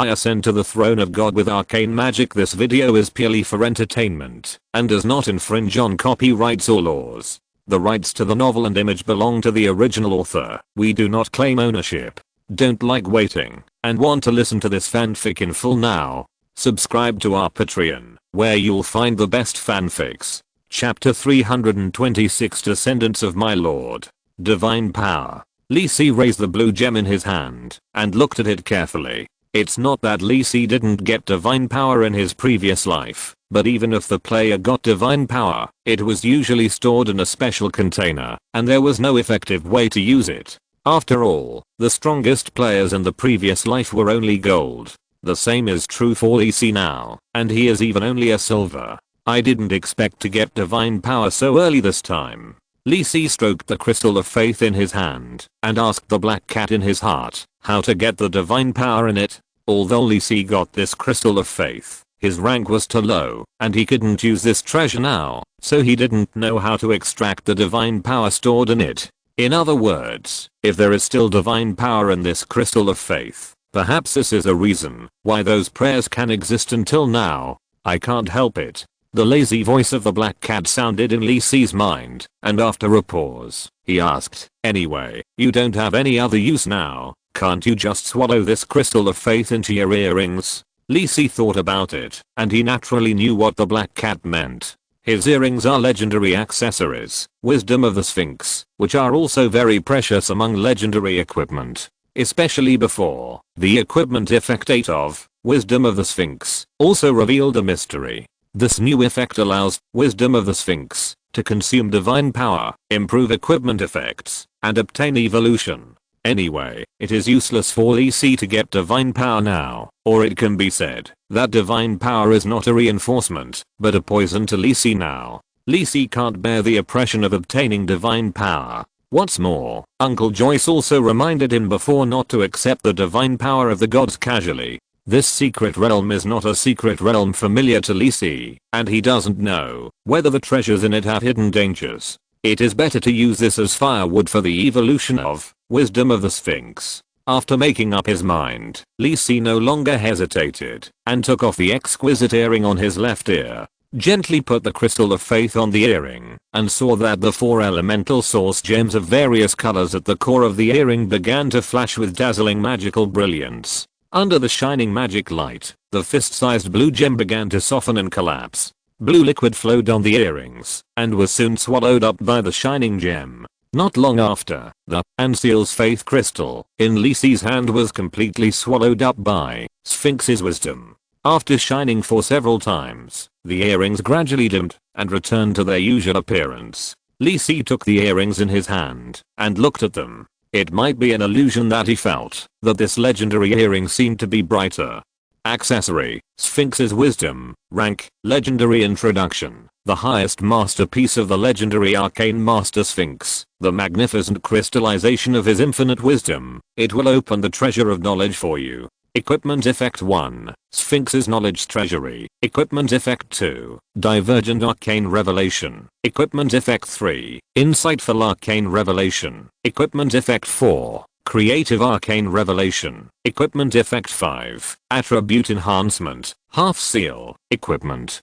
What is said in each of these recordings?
I ascend to the throne of God with arcane magic. This video is purely for entertainment and does not infringe on copyrights or laws. The rights to the novel and image belong to the original author. We do not claim ownership. Don't like waiting and want to listen to this fanfic in full now? Subscribe to our Patreon, where you'll find the best fanfics. Chapter 326, Descendants of My Lord. Divine Power. Lee Si raised the blue gem in his hand and looked at it carefully. It's not that Lee Si didn't get divine power in his previous life, but even if the player got divine power, it was usually stored in a special container, and there was no effective way to use it. After all, the strongest players in the previous life were only gold. The same is true for Lee Si now, and he is even only a silver. I didn't expect to get divine power so early this time. Lee Si stroked the crystal of faith in his hand and asked the black cat in his heart how to get the divine power in it. Although Lee Si got this crystal of faith, his rank was too low and he couldn't use this treasure now, so he didn't know how to extract the divine power stored in it. In other words, if there is still divine power in this crystal of faith, perhaps this is a reason why those prayers can exist until now. I can't help it. The lazy voice of the black cat sounded in Lee Si's mind, and after a pause, he asked, "Anyway, you don't have any other use now, can't you just swallow this crystal of faith into your earrings?" Lee Si thought about it, and he naturally knew what the black cat meant. His earrings are legendary accessories, Wisdom of the Sphinx, which are also very precious among legendary equipment. Especially before, the equipment effect 8 of Wisdom of the Sphinx also revealed a mystery. This new effect allows Wisdom of the Sphinx to consume divine power, improve equipment effects, and obtain evolution. Anyway, it is useless for Lee Si to get divine power now, or it can be said that divine power is not a reinforcement, but a poison to Lee Si now. Lee Si can't bear the oppression of obtaining divine power. What's more, Uncle Joyce also reminded him before not to accept the divine power of the gods casually. This secret realm is not a secret realm familiar to Lee Si, and he doesn't know whether the treasures in it have hidden dangers. It is better to use this as firewood for the evolution of Wisdom of the Sphinx. After making up his mind, Lee Si no longer hesitated and took off the exquisite earring on his left ear, gently put the crystal of faith on the earring, and saw that the 4 elemental source gems of various colors at the core of the earring began to flash with dazzling magical brilliance. Under the shining magic light, the fist-sized blue gem began to soften and collapse. Blue liquid flowed on the earrings and was soon swallowed up by the shining gem. Not long after, the Anseal's faith crystal in Lee Si's hand was completely swallowed up by Sphinx's wisdom. After shining for several times, the earrings gradually dimmed and returned to their usual appearance. Lee Si took the earrings in his hand and looked at them. It might be an illusion that he felt that this legendary earring seemed to be brighter. Accessory, Sphinx's Wisdom, rank, Legendary Introduction, the highest masterpiece of the legendary Arcane Master Sphinx, the magnificent crystallization of his infinite wisdom. It will open the treasure of knowledge for you. Equipment Effect 1, Sphinx's Knowledge Treasury. Equipment Effect 2, Divergent Arcane Revelation. Equipment Effect 3, Insightful Arcane Revelation. Equipment Effect 4, Creative Arcane Revelation. Equipment Effect 5, Attribute Enhancement, Half Seal. Equipment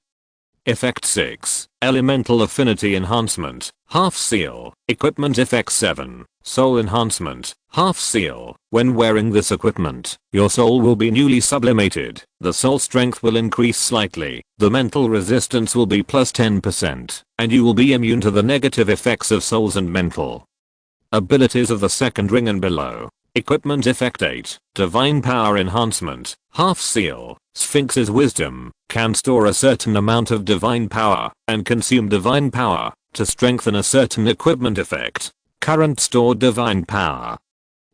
Effect 6, Elemental Affinity Enhancement, Half Seal. Equipment Effect 7, Soul Enhancement, Half Seal. When wearing this equipment, your soul will be newly sublimated. The soul strength will increase slightly, the mental resistance will be plus 10%, and you will be immune to the negative effects of souls and mental abilities of the second ring and below. Equipment Effect 8, Divine Power Enhancement, Half Seal. Sphinx's Wisdom can store a certain amount of divine power and consume divine power to strengthen a certain equipment effect. Current stored divine power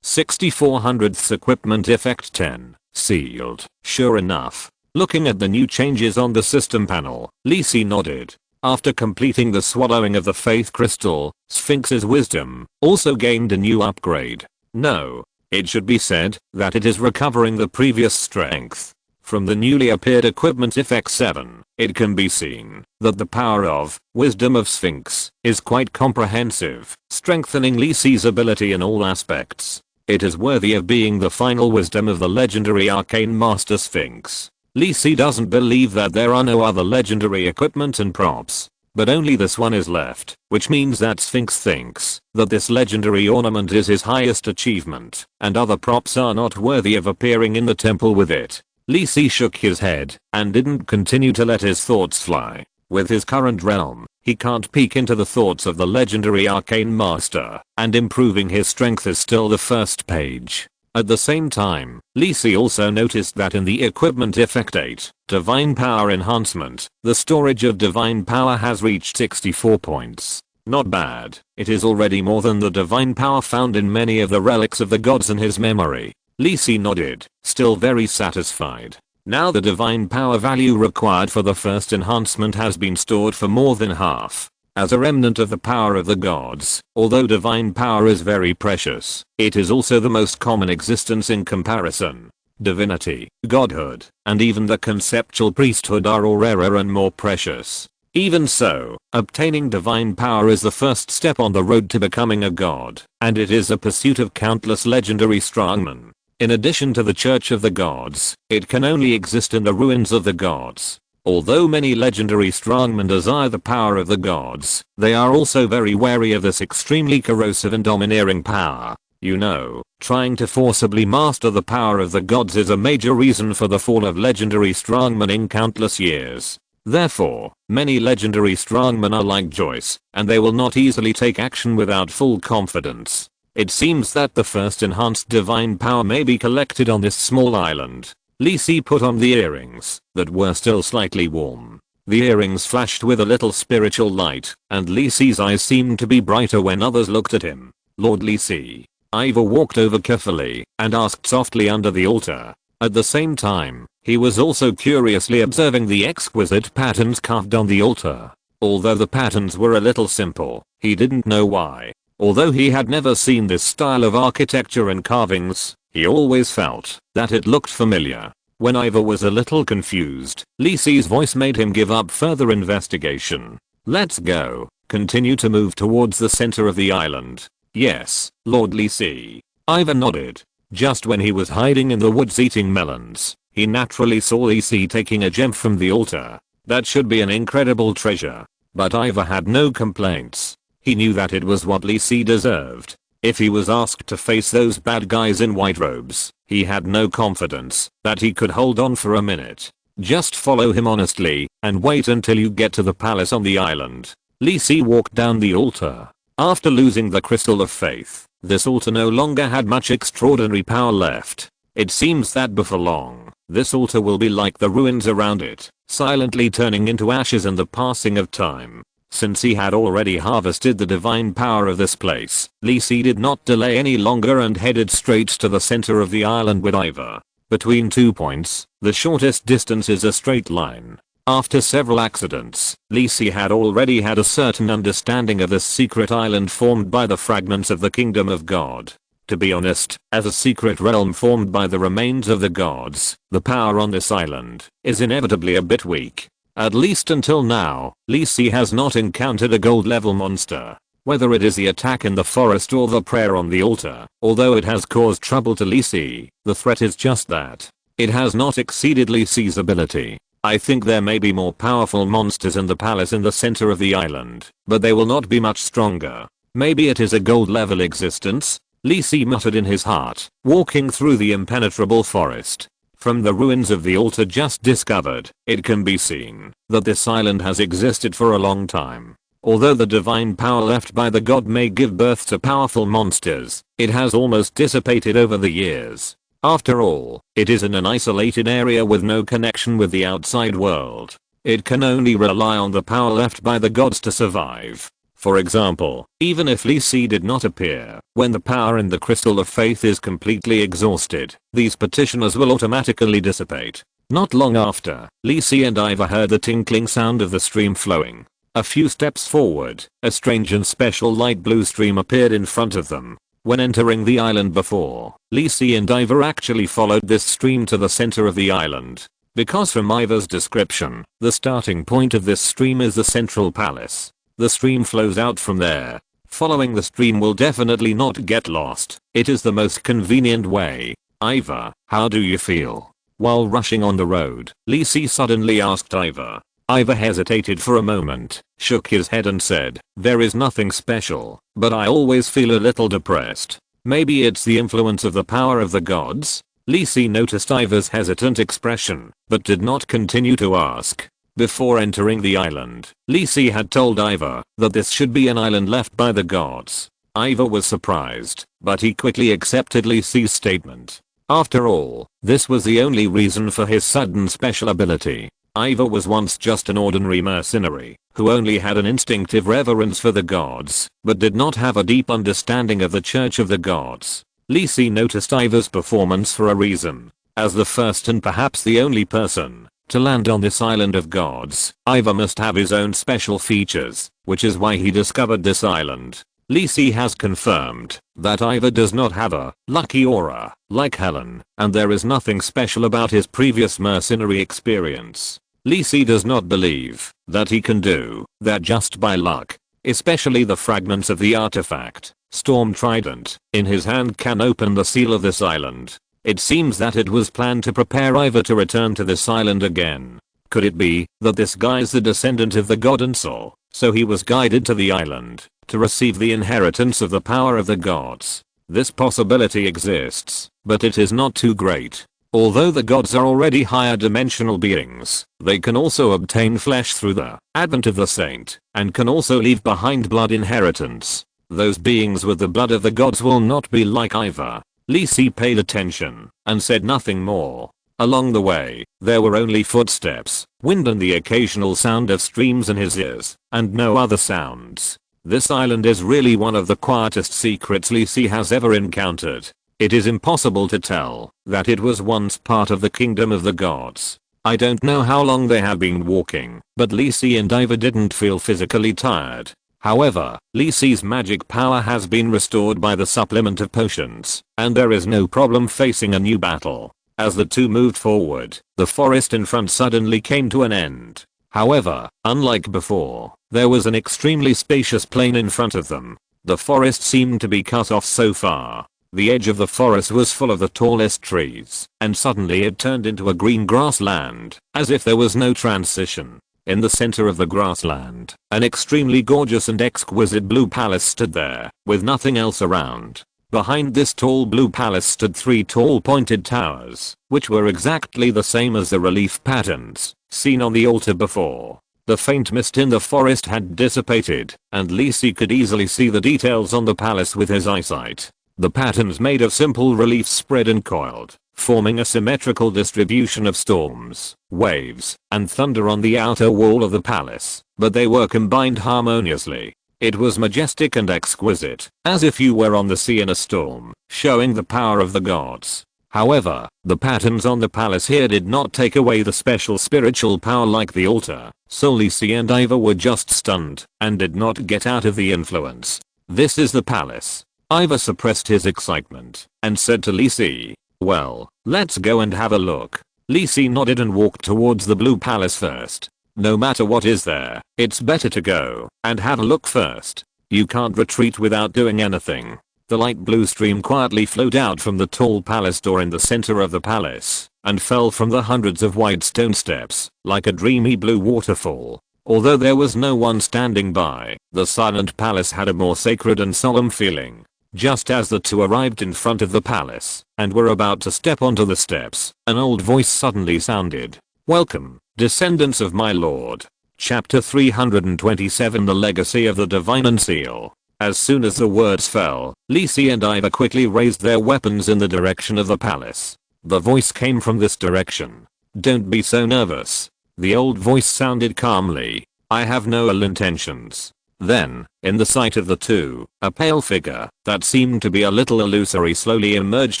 6400ths. Equipment Effect 10, Sealed. Sure enough, looking at the new changes on the system panel, Lee Si nodded. After completing the swallowing of the faith crystal, Sphinx's Wisdom also gained a new upgrade. No, it should be said that it is recovering the previous strength. From the newly appeared Equipment Effect 7, it can be seen that the power of Wisdom of Sphinx is quite comprehensive, strengthening Lee Si's ability in all aspects. It is worthy of being the final wisdom of the legendary arcane master Sphinx. Lee Si doesn't believe that there are no other legendary equipment and props, but only this one is left, which means that Sphinx thinks that this legendary ornament is his highest achievement, and other props are not worthy of appearing in the temple with it. Lee Si shook his head and didn't continue to let his thoughts fly. With his current realm, he can't peek into the thoughts of the legendary arcane master, and improving his strength is still the first page. At the same time, Lee Si also noticed that in the equipment effect 8, Divine Power Enhancement, the storage of Divine Power has reached 64 points. Not bad. It is already more than the Divine Power found in many of the relics of the gods in his memory. Lee Si nodded, still very satisfied. Now the divine power value required for the first enhancement has been stored for more than half. As a remnant of the power of the gods, although divine power is very precious, it is also the most common existence in comparison. Divinity, godhood, and even the conceptual priesthood are all rarer and more precious. Even so, obtaining divine power is the first step on the road to becoming a god, and it is a pursuit of countless legendary strongmen. In addition to the Church of the Gods, it can only exist in the ruins of the gods. Although many legendary strongmen desire the power of the gods, they are also very wary of this extremely corrosive and domineering power. You know, trying to forcibly master the power of the gods is a major reason for the fall of legendary strongmen in countless years. Therefore, many legendary strongmen are like Joyce, and they will not easily take action without full confidence. It seems that the first enhanced divine power may be collected on this small island. Lee Si put on the earrings that were still slightly warm. The earrings flashed with a little spiritual light, and Lee Si's eyes seemed to be brighter when others looked at him. Lord Lee Si. Ivor walked over carefully and asked softly under the altar. At the same time, he was also curiously observing the exquisite patterns carved on the altar. Although the patterns were a little simple, he didn't know why. Although he had never seen this style of architecture and carvings, he always felt that it looked familiar. When Ivor was a little confused, Lee Si's voice made him give up further investigation. Let's go. Continue to move towards the center of the island. Yes, Lord Lee Si. Ivor nodded. Just when he was hiding in the woods eating melons, he naturally saw Lee Si taking a gem from the altar. That should be an incredible treasure. But Ivor had no complaints. He knew that it was what Lee Si deserved. If he was asked to face those bad guys in white robes, he had no confidence that he could hold on for a minute. Just follow him honestly, and wait until you get to the palace on the island. Lee Si walked down the altar. After losing the Crystal of Faith, this altar no longer had much extraordinary power left. It seems that before long, this altar will be like the ruins around it, silently turning into ashes in the passing of time. Since he had already harvested the divine power of this place, Lee Si did not delay any longer and headed straight to the center of the island with Ivor. Between 2 points, the shortest distance is a straight line. After several accidents, Lee Si had already had a certain understanding of this secret island formed by the fragments of the kingdom of God. To be honest, as a secret realm formed by the remains of the gods, the power on this island is inevitably a bit weak. At least until now, Lee Si has not encountered a gold level monster. Whether it is the attack in the forest or the prayer on the altar, although it has caused trouble to Lee Si, the threat is just that. It has not exceeded Lee Si's ability. I think there may be more powerful monsters in the palace in the center of the island, but they will not be much stronger. Maybe it is a gold level existence? Lee Si muttered in his heart, walking through the impenetrable forest. From the ruins of the altar just discovered, it can be seen that this island has existed for a long time. Although the divine power left by the god may give birth to powerful monsters, it has almost dissipated over the years. After all, it is in an isolated area with no connection with the outside world. It can only rely on the power left by the gods to survive. For example, even if Lee Si did not appear, when the power in the Crystal of Faith is completely exhausted, these petitioners will automatically dissipate. Not long after, Lee Si and Ivor heard the tinkling sound of the stream flowing. A few steps forward, a strange and special light blue stream appeared in front of them. When entering the island before, Lee Si and Ivor actually followed this stream to the center of the island. Because from Ivor's description, the starting point of this stream is the central palace. The stream flows out from there. Following the stream will definitely not get lost. It is the most convenient way. Ivor, how do you feel? While rushing on the road, Lisi suddenly asked Ivor. Ivor hesitated for a moment, shook his head and said, there is nothing special, but I always feel a little depressed. Maybe it's the influence of the power of the gods? Lisi noticed Ivor's hesitant expression, but did not continue to ask. Before entering the island, Lisi had told Ivor that this should be an island left by the gods. Ivor was surprised, but he quickly accepted Lisi's statement. After all, this was the only reason for his sudden special ability. Ivor was once just an ordinary mercenary, who only had an instinctive reverence for the gods, but did not have a deep understanding of the Church of the Gods. Lisi noticed Ivor's performance for a reason. As the first and perhaps the only person to land on this island of gods, Ivor must have his own special features, which is why he discovered this island. Lisi has confirmed that Ivor does not have a lucky aura like Helen, and there is nothing special about his previous mercenary experience. Lisi does not believe that he can do that just by luck, especially the fragments of the artifact, Storm Trident, in his hand can open the seal of this island. It seems that it was planned to prepare Ivor to return to this island again. Could it be that this guy is the descendant of the god Ansel, so he was guided to the island to receive the inheritance of the power of the gods? This possibility exists, but it is not too great. Although the gods are already higher dimensional beings, they can also obtain flesh through the advent of the saint, and can also leave behind blood inheritance. Those beings with the blood of the gods will not be like Ivor. Lisi paid attention and said nothing more. Along the way, there were only footsteps, wind and the occasional sound of streams in his ears, and no other sounds. This island is really one of the quietest secrets Lisi has ever encountered. It is impossible to tell that it was once part of the kingdom of the gods. I don't know how long they have been walking, but Lisi and Ivor didn't feel physically tired. However, Lisi's magic power has been restored by the supplement of potions, and there is no problem facing a new battle. As the two moved forward, the forest in front suddenly came to an end. However, unlike before, there was an extremely spacious plain in front of them. The forest seemed to be cut off so far. The edge of the forest was full of the tallest trees, and suddenly it turned into a green grassland, as if there was no transition. In the center of the grassland, an extremely gorgeous and exquisite blue palace stood there, with nothing else around. Behind this tall blue palace stood 3 tall pointed towers, which were exactly the same as the relief patterns seen on the altar before. The faint mist in the forest had dissipated, and Lisi could easily see the details on the palace with his eyesight. The patterns made of simple reliefs spread and coiled, forming a symmetrical distribution of storms, waves, and thunder on the outer wall of the palace, but they were combined harmoniously. It was majestic and exquisite, as if you were on the sea in a storm, showing the power of the gods. However, the patterns on the palace here did not take away the special spiritual power like the altar, so Lisi and Ivor were just stunned, and did not get out of the influence. This is the palace. Ivor suppressed his excitement, and said to Lisi, well, let's go and have a look. Lisi nodded and walked towards the blue palace first. No matter what is there, it's better to go and have a look first. You can't retreat without doing anything. The light blue stream quietly flowed out from the tall palace door in the center of the palace, and fell from the hundreds of white stone steps, like a dreamy blue waterfall. Although there was no one standing by, the silent palace had a more sacred and solemn feeling. Just as the two arrived in front of the palace, and were about to step onto the steps, an old voice suddenly sounded. Welcome, descendants of my lord. Chapter 327 The Legacy of the Divine Unseal. As soon as the words fell, Lisi and Ivor quickly raised their weapons in the direction of the palace. The voice came from this direction. Don't be so nervous. The old voice sounded calmly. I have no ill intentions. Then, in the sight of the two, a pale figure that seemed to be a little illusory slowly emerged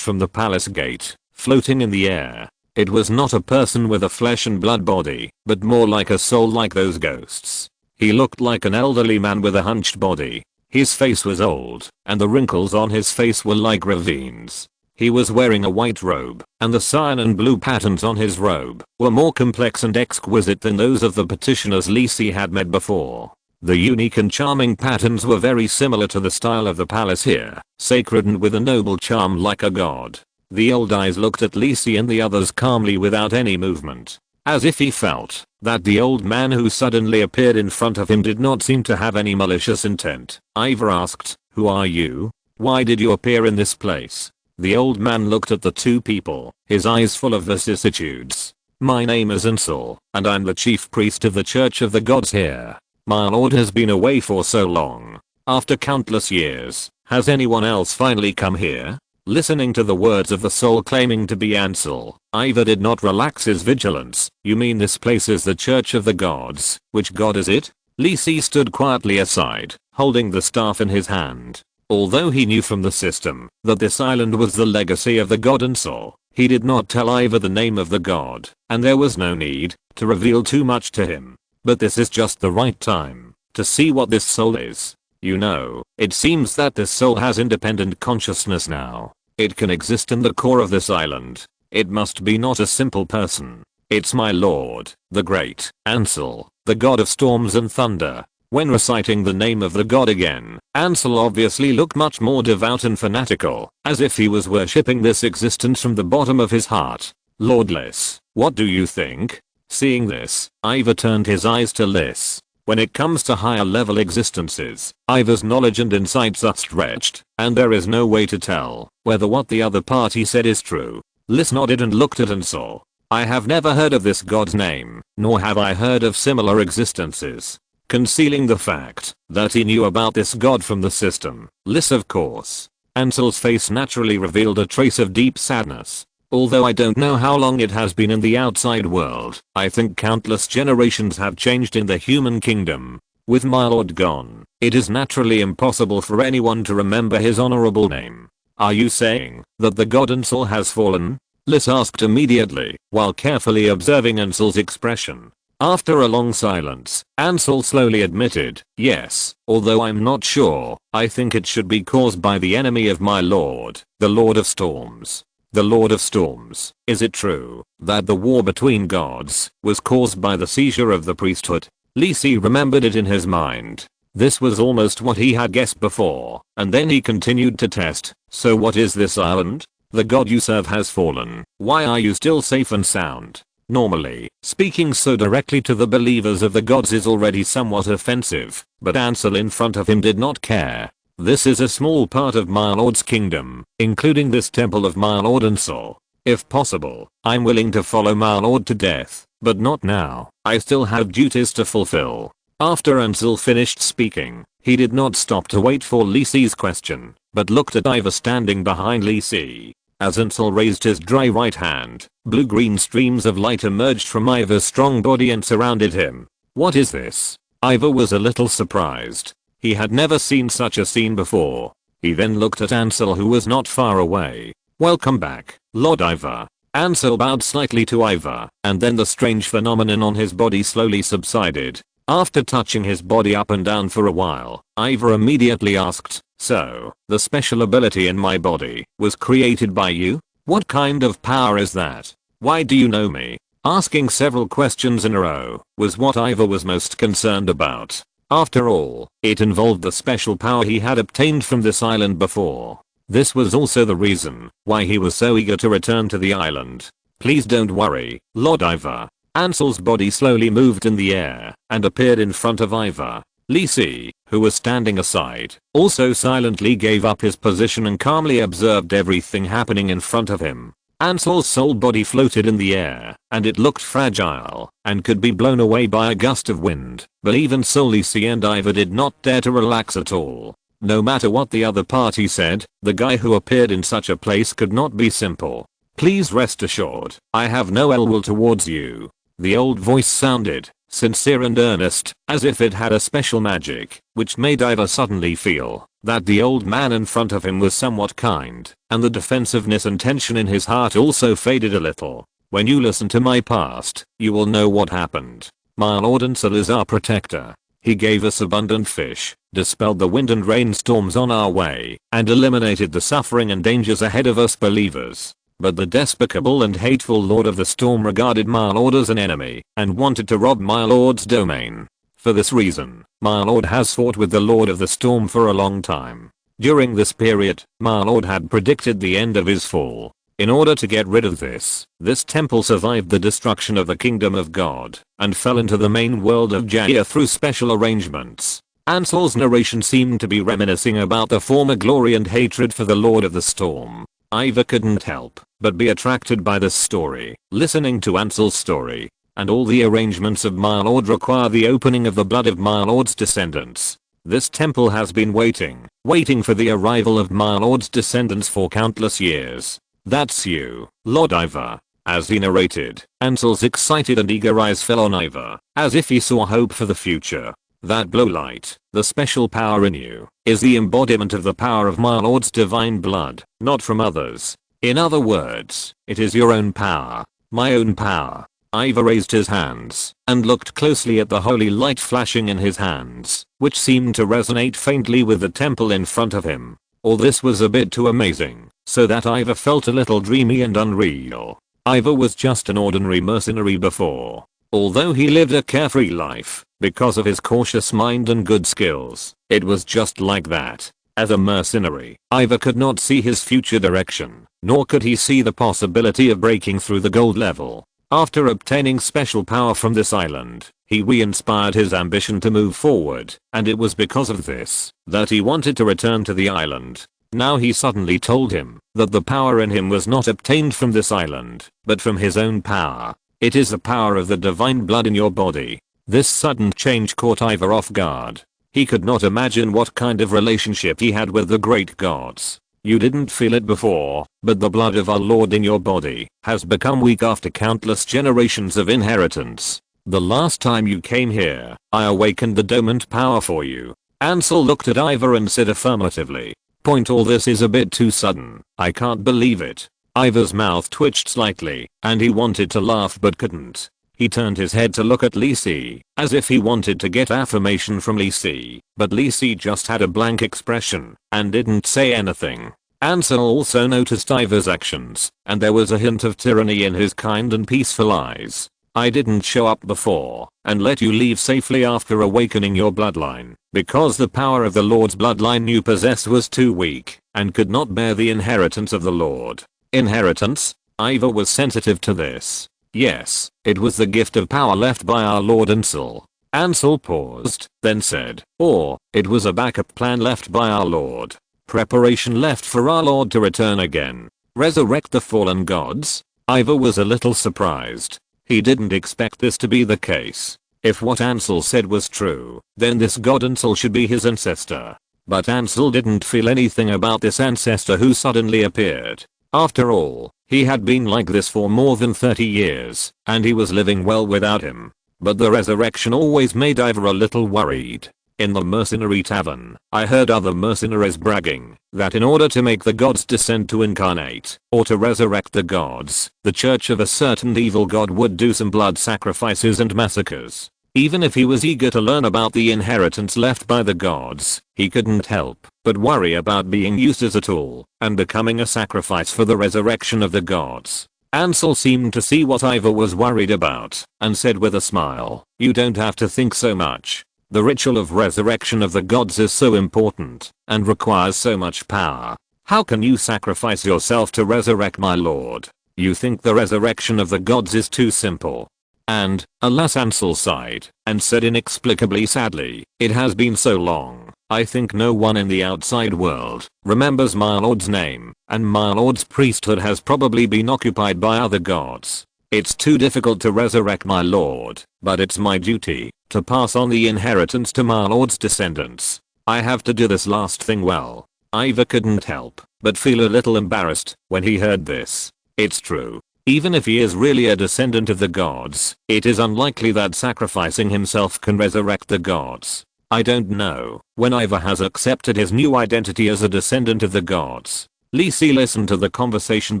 from the palace gate, floating in the air. It was not a person with a flesh and blood body, but more like a soul like those ghosts. He looked like an elderly man with a hunched body. His face was old, and the wrinkles on his face were like ravines. He was wearing a white robe, and the cyan and blue patterns on his robe were more complex and exquisite than those of the petitioners Lisi had met before. The unique and charming patterns were very similar to the style of the palace here, sacred and with a noble charm like a god. The old eyes looked at Lisi and the others calmly without any movement, as if he felt that the old man who suddenly appeared in front of him did not seem to have any malicious intent. Ivor asked, "Who are you? Why did you appear in this place?" The old man looked at the two people, his eyes full of vicissitudes. "My name is Ansel, and I'm the chief priest of the Church of the Gods here. My lord has been away for so long. After countless years, has anyone else finally come here?" Listening to the words of the soul claiming to be Ansel, Ivor did not relax his vigilance. "You mean this place is the Church of the Gods? Which god is it?" Lisi stood quietly aside, holding the staff in his hand. Although he knew from the system that this island was the legacy of the god Ansel, he did not tell Ivor the name of the god, and there was no need to reveal too much to him. But this is just the right time to see what this soul is. You know, it seems that this soul has independent consciousness now. It can exist in the core of this island. It must be not a simple person. It's my lord, the great Ansel, the god of storms and thunder. When reciting the name of the god again, Ansel obviously looked much more devout and fanatical, as if he was worshipping this existence from the bottom of his heart. "Lordless, what do you think?" Seeing this, Ivor turned his eyes to Liss. When it comes to higher level existences, Ivor's knowledge and insights are stretched, and there is no way to tell whether what the other party said is true. Liss nodded and looked at Ansel. "I have never heard of this god's name, nor have I heard of similar existences." Concealing the fact that he knew about this god from the system, Liss of course. Ansel's face naturally revealed a trace of deep sadness. "Although I don't know how long it has been in the outside world, I think countless generations have changed in the human kingdom. With my lord gone, it is naturally impossible for anyone to remember his honorable name." "Are you saying that the god Ansel has fallen?" Liss asked immediately, while carefully observing Ansel's expression. After a long silence, Ansel slowly admitted, "Yes, although I'm not sure. I think it should be caused by the enemy of my lord, the Lord of Storms." "The Lord of Storms, is it true that the war between gods was caused by the seizure of the priesthood?" Lisi remembered it in his mind. This was almost what he had guessed before, and then he continued to test. "So what is this island? The god you serve has fallen. Why are you still safe and sound?" Normally, speaking so directly to the believers of the gods is already somewhat offensive, but Ansel in front of him did not care. "This is a small part of my lord's kingdom, including this temple of my lord Ansel. If possible, I'm willing to follow my lord to death, but not now. I still have duties to fulfill." After Ansel finished speaking, he did not stop to wait for Lisi's question, but looked at Ivor standing behind Lisi. As Ansel raised his dry right hand, blue-green streams of light emerged from Ivor's strong body and surrounded him. "What is this?" Ivor was a little surprised. He had never seen such a scene before. He then looked at Ansel, who was not far away. "Welcome back, Lord Ivor." Ansel bowed slightly to Ivor, and then the strange phenomenon on his body slowly subsided. After touching his body up and down for a while, Ivor immediately asked, "So, the special ability in my body was created by you? What kind of power is that? Why do you know me?" Asking several questions in a row was what Ivor was most concerned about. After all, it involved the special power he had obtained from this island before. This was also the reason why he was so eager to return to the island. "Please don't worry, Lord Ivor." Ansel's body slowly moved in the air and appeared in front of Ivor. Lisi, who was standing aside, also silently gave up his position and calmly observed everything happening in front of him. Ansel's soul body floated in the air, and it looked fragile and could be blown away by a gust of wind, but even so Lisi and Ivor did not dare to relax at all. No matter what the other party said, the guy who appeared in such a place could not be simple. "Please rest assured, I have no ill will towards you." The old voice sounded sincere and earnest, as if it had a special magic, which made Ivor suddenly feel that the old man in front of him was somewhat kind, and the defensiveness and tension in his heart also faded a little. "When you listen to my past, you will know what happened. My lord Ansel is our protector. He gave us abundant fish, dispelled the wind and rainstorms on our way, and eliminated the suffering and dangers ahead of us believers. But the despicable and hateful Lord of the Storm regarded my lord as an enemy and wanted to rob my lord's domain. For this reason, my lord has fought with the Lord of the Storm for a long time. During this period, my lord had predicted the end of his fall. In order to get rid of this temple survived the destruction of the kingdom of God and fell into the main world of Jair through special arrangements. Ansel's narration seemed to be reminiscing about the former glory and hatred for the Lord of the Storm. Ivar couldn't help but be attracted by this story, listening to Ansel's story. And all the arrangements of my lord require the opening of the blood of my lord's descendants. This temple has been waiting for the arrival of my lord's descendants for countless years. That's you, Lord Ivar. As he narrated, Ansel's excited and eager eyes fell on Ivar, as if he saw hope for the future. That blue light, the special power in you, is the embodiment of the power of my lord's divine blood, not from others. In other words, it is your own power, my own power. Ivar raised his hands and looked closely at the holy light flashing in his hands, which seemed to resonate faintly with the temple in front of him. All this was a bit too amazing, so that Ivar felt a little dreamy and unreal. Ivar was just an ordinary mercenary before. Although he lived a carefree life, because of his cautious mind and good skills, it was just like that. As a mercenary, Ivar could not see his future direction, nor could he see the possibility of breaking through the gold level. After obtaining special power from this island, he re-inspired his ambition to move forward, and it was because of this that he wanted to return to the island. Now he suddenly told him that the power in him was not obtained from this island, but from his own power. It is the power of the divine blood in your body. This sudden change caught Ivar off guard. He could not imagine what kind of relationship he had with the great gods. You didn't feel it before, but the blood of our Lord in your body has become weak after countless generations of inheritance. The last time you came here, I awakened the dormant power for you. Ansel looked at Ivar and said affirmatively. All this is a bit too sudden. I can't believe it. Ivar's mouth twitched slightly, and he wanted to laugh but couldn't. He turned his head to look at Lisi, as if he wanted to get affirmation from Lisi, but Lisi just had a blank expression and didn't say anything. Ansel also noticed Ivar's actions, and there was a hint of tyranny in his kind and peaceful eyes. I didn't show up before and let you leave safely after awakening your bloodline, because the power of the Lord's bloodline you possessed was too weak and could not bear the inheritance of the Lord. Inheritance? Ivar was sensitive to this. Yes, it was the gift of power left by our Lord Ansel. Ansel paused, then said, or, it was a backup plan left by our Lord. Preparation left for our Lord to return again. Resurrect the fallen gods? Ivar was a little surprised. He didn't expect this to be the case. If what Ansel said was true, then this god Ansel should be his ancestor. But Ansel didn't feel anything about this ancestor who suddenly appeared. After all, he had been like this for more than 30 years, and he was living well without him. But the resurrection always made Ivar a little worried. In the mercenary tavern, I heard other mercenaries bragging that in order to make the gods descend to incarnate, or to resurrect the gods, the church of a certain evil god would do some blood sacrifices and massacres. Even if he was eager to learn about the inheritance left by the gods, he couldn't help but worry about being used as a tool and becoming a sacrifice for the resurrection of the gods. Ansel seemed to see what Ivar was worried about and said with a smile, "You don't have to think so much. The ritual of resurrection of the gods is so important and requires so much power. How can you sacrifice yourself to resurrect my lord? You think the resurrection of the gods is too simple." And, alas, Ansel sighed and said inexplicably sadly, "It has been so long. I think no one in the outside world remembers my lord's name, and my lord's priesthood has probably been occupied by other gods. It's too difficult to resurrect my lord, but it's my duty to pass on the inheritance to my lord's descendants. I have to do this last thing well." Ivar couldn't help but feel a little embarrassed when he heard this. It's true. Even if he is really a descendant of the gods, it is unlikely that sacrificing himself can resurrect the gods. I don't know when Ivar has accepted his new identity as a descendant of the gods. Lisi listened to the conversation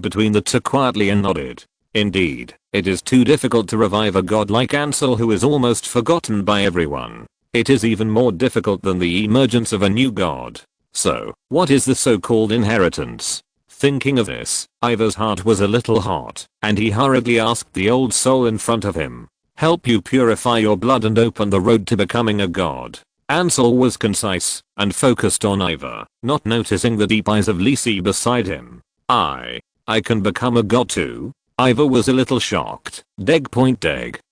between the two quietly and nodded. Indeed, it is too difficult to revive a god like Ansel who is almost forgotten by everyone. It is even more difficult than the emergence of a new god. So, what is the so-called inheritance? Thinking of this, Ivar's heart was a little hot, and he hurriedly asked the old soul in front of him. help you purify your blood and open the road to becoming a god. Ansel was concise and focused on Ivor, not noticing the deep eyes of Lisi beside him. I can become a god too? Ivor was a little shocked. Deg.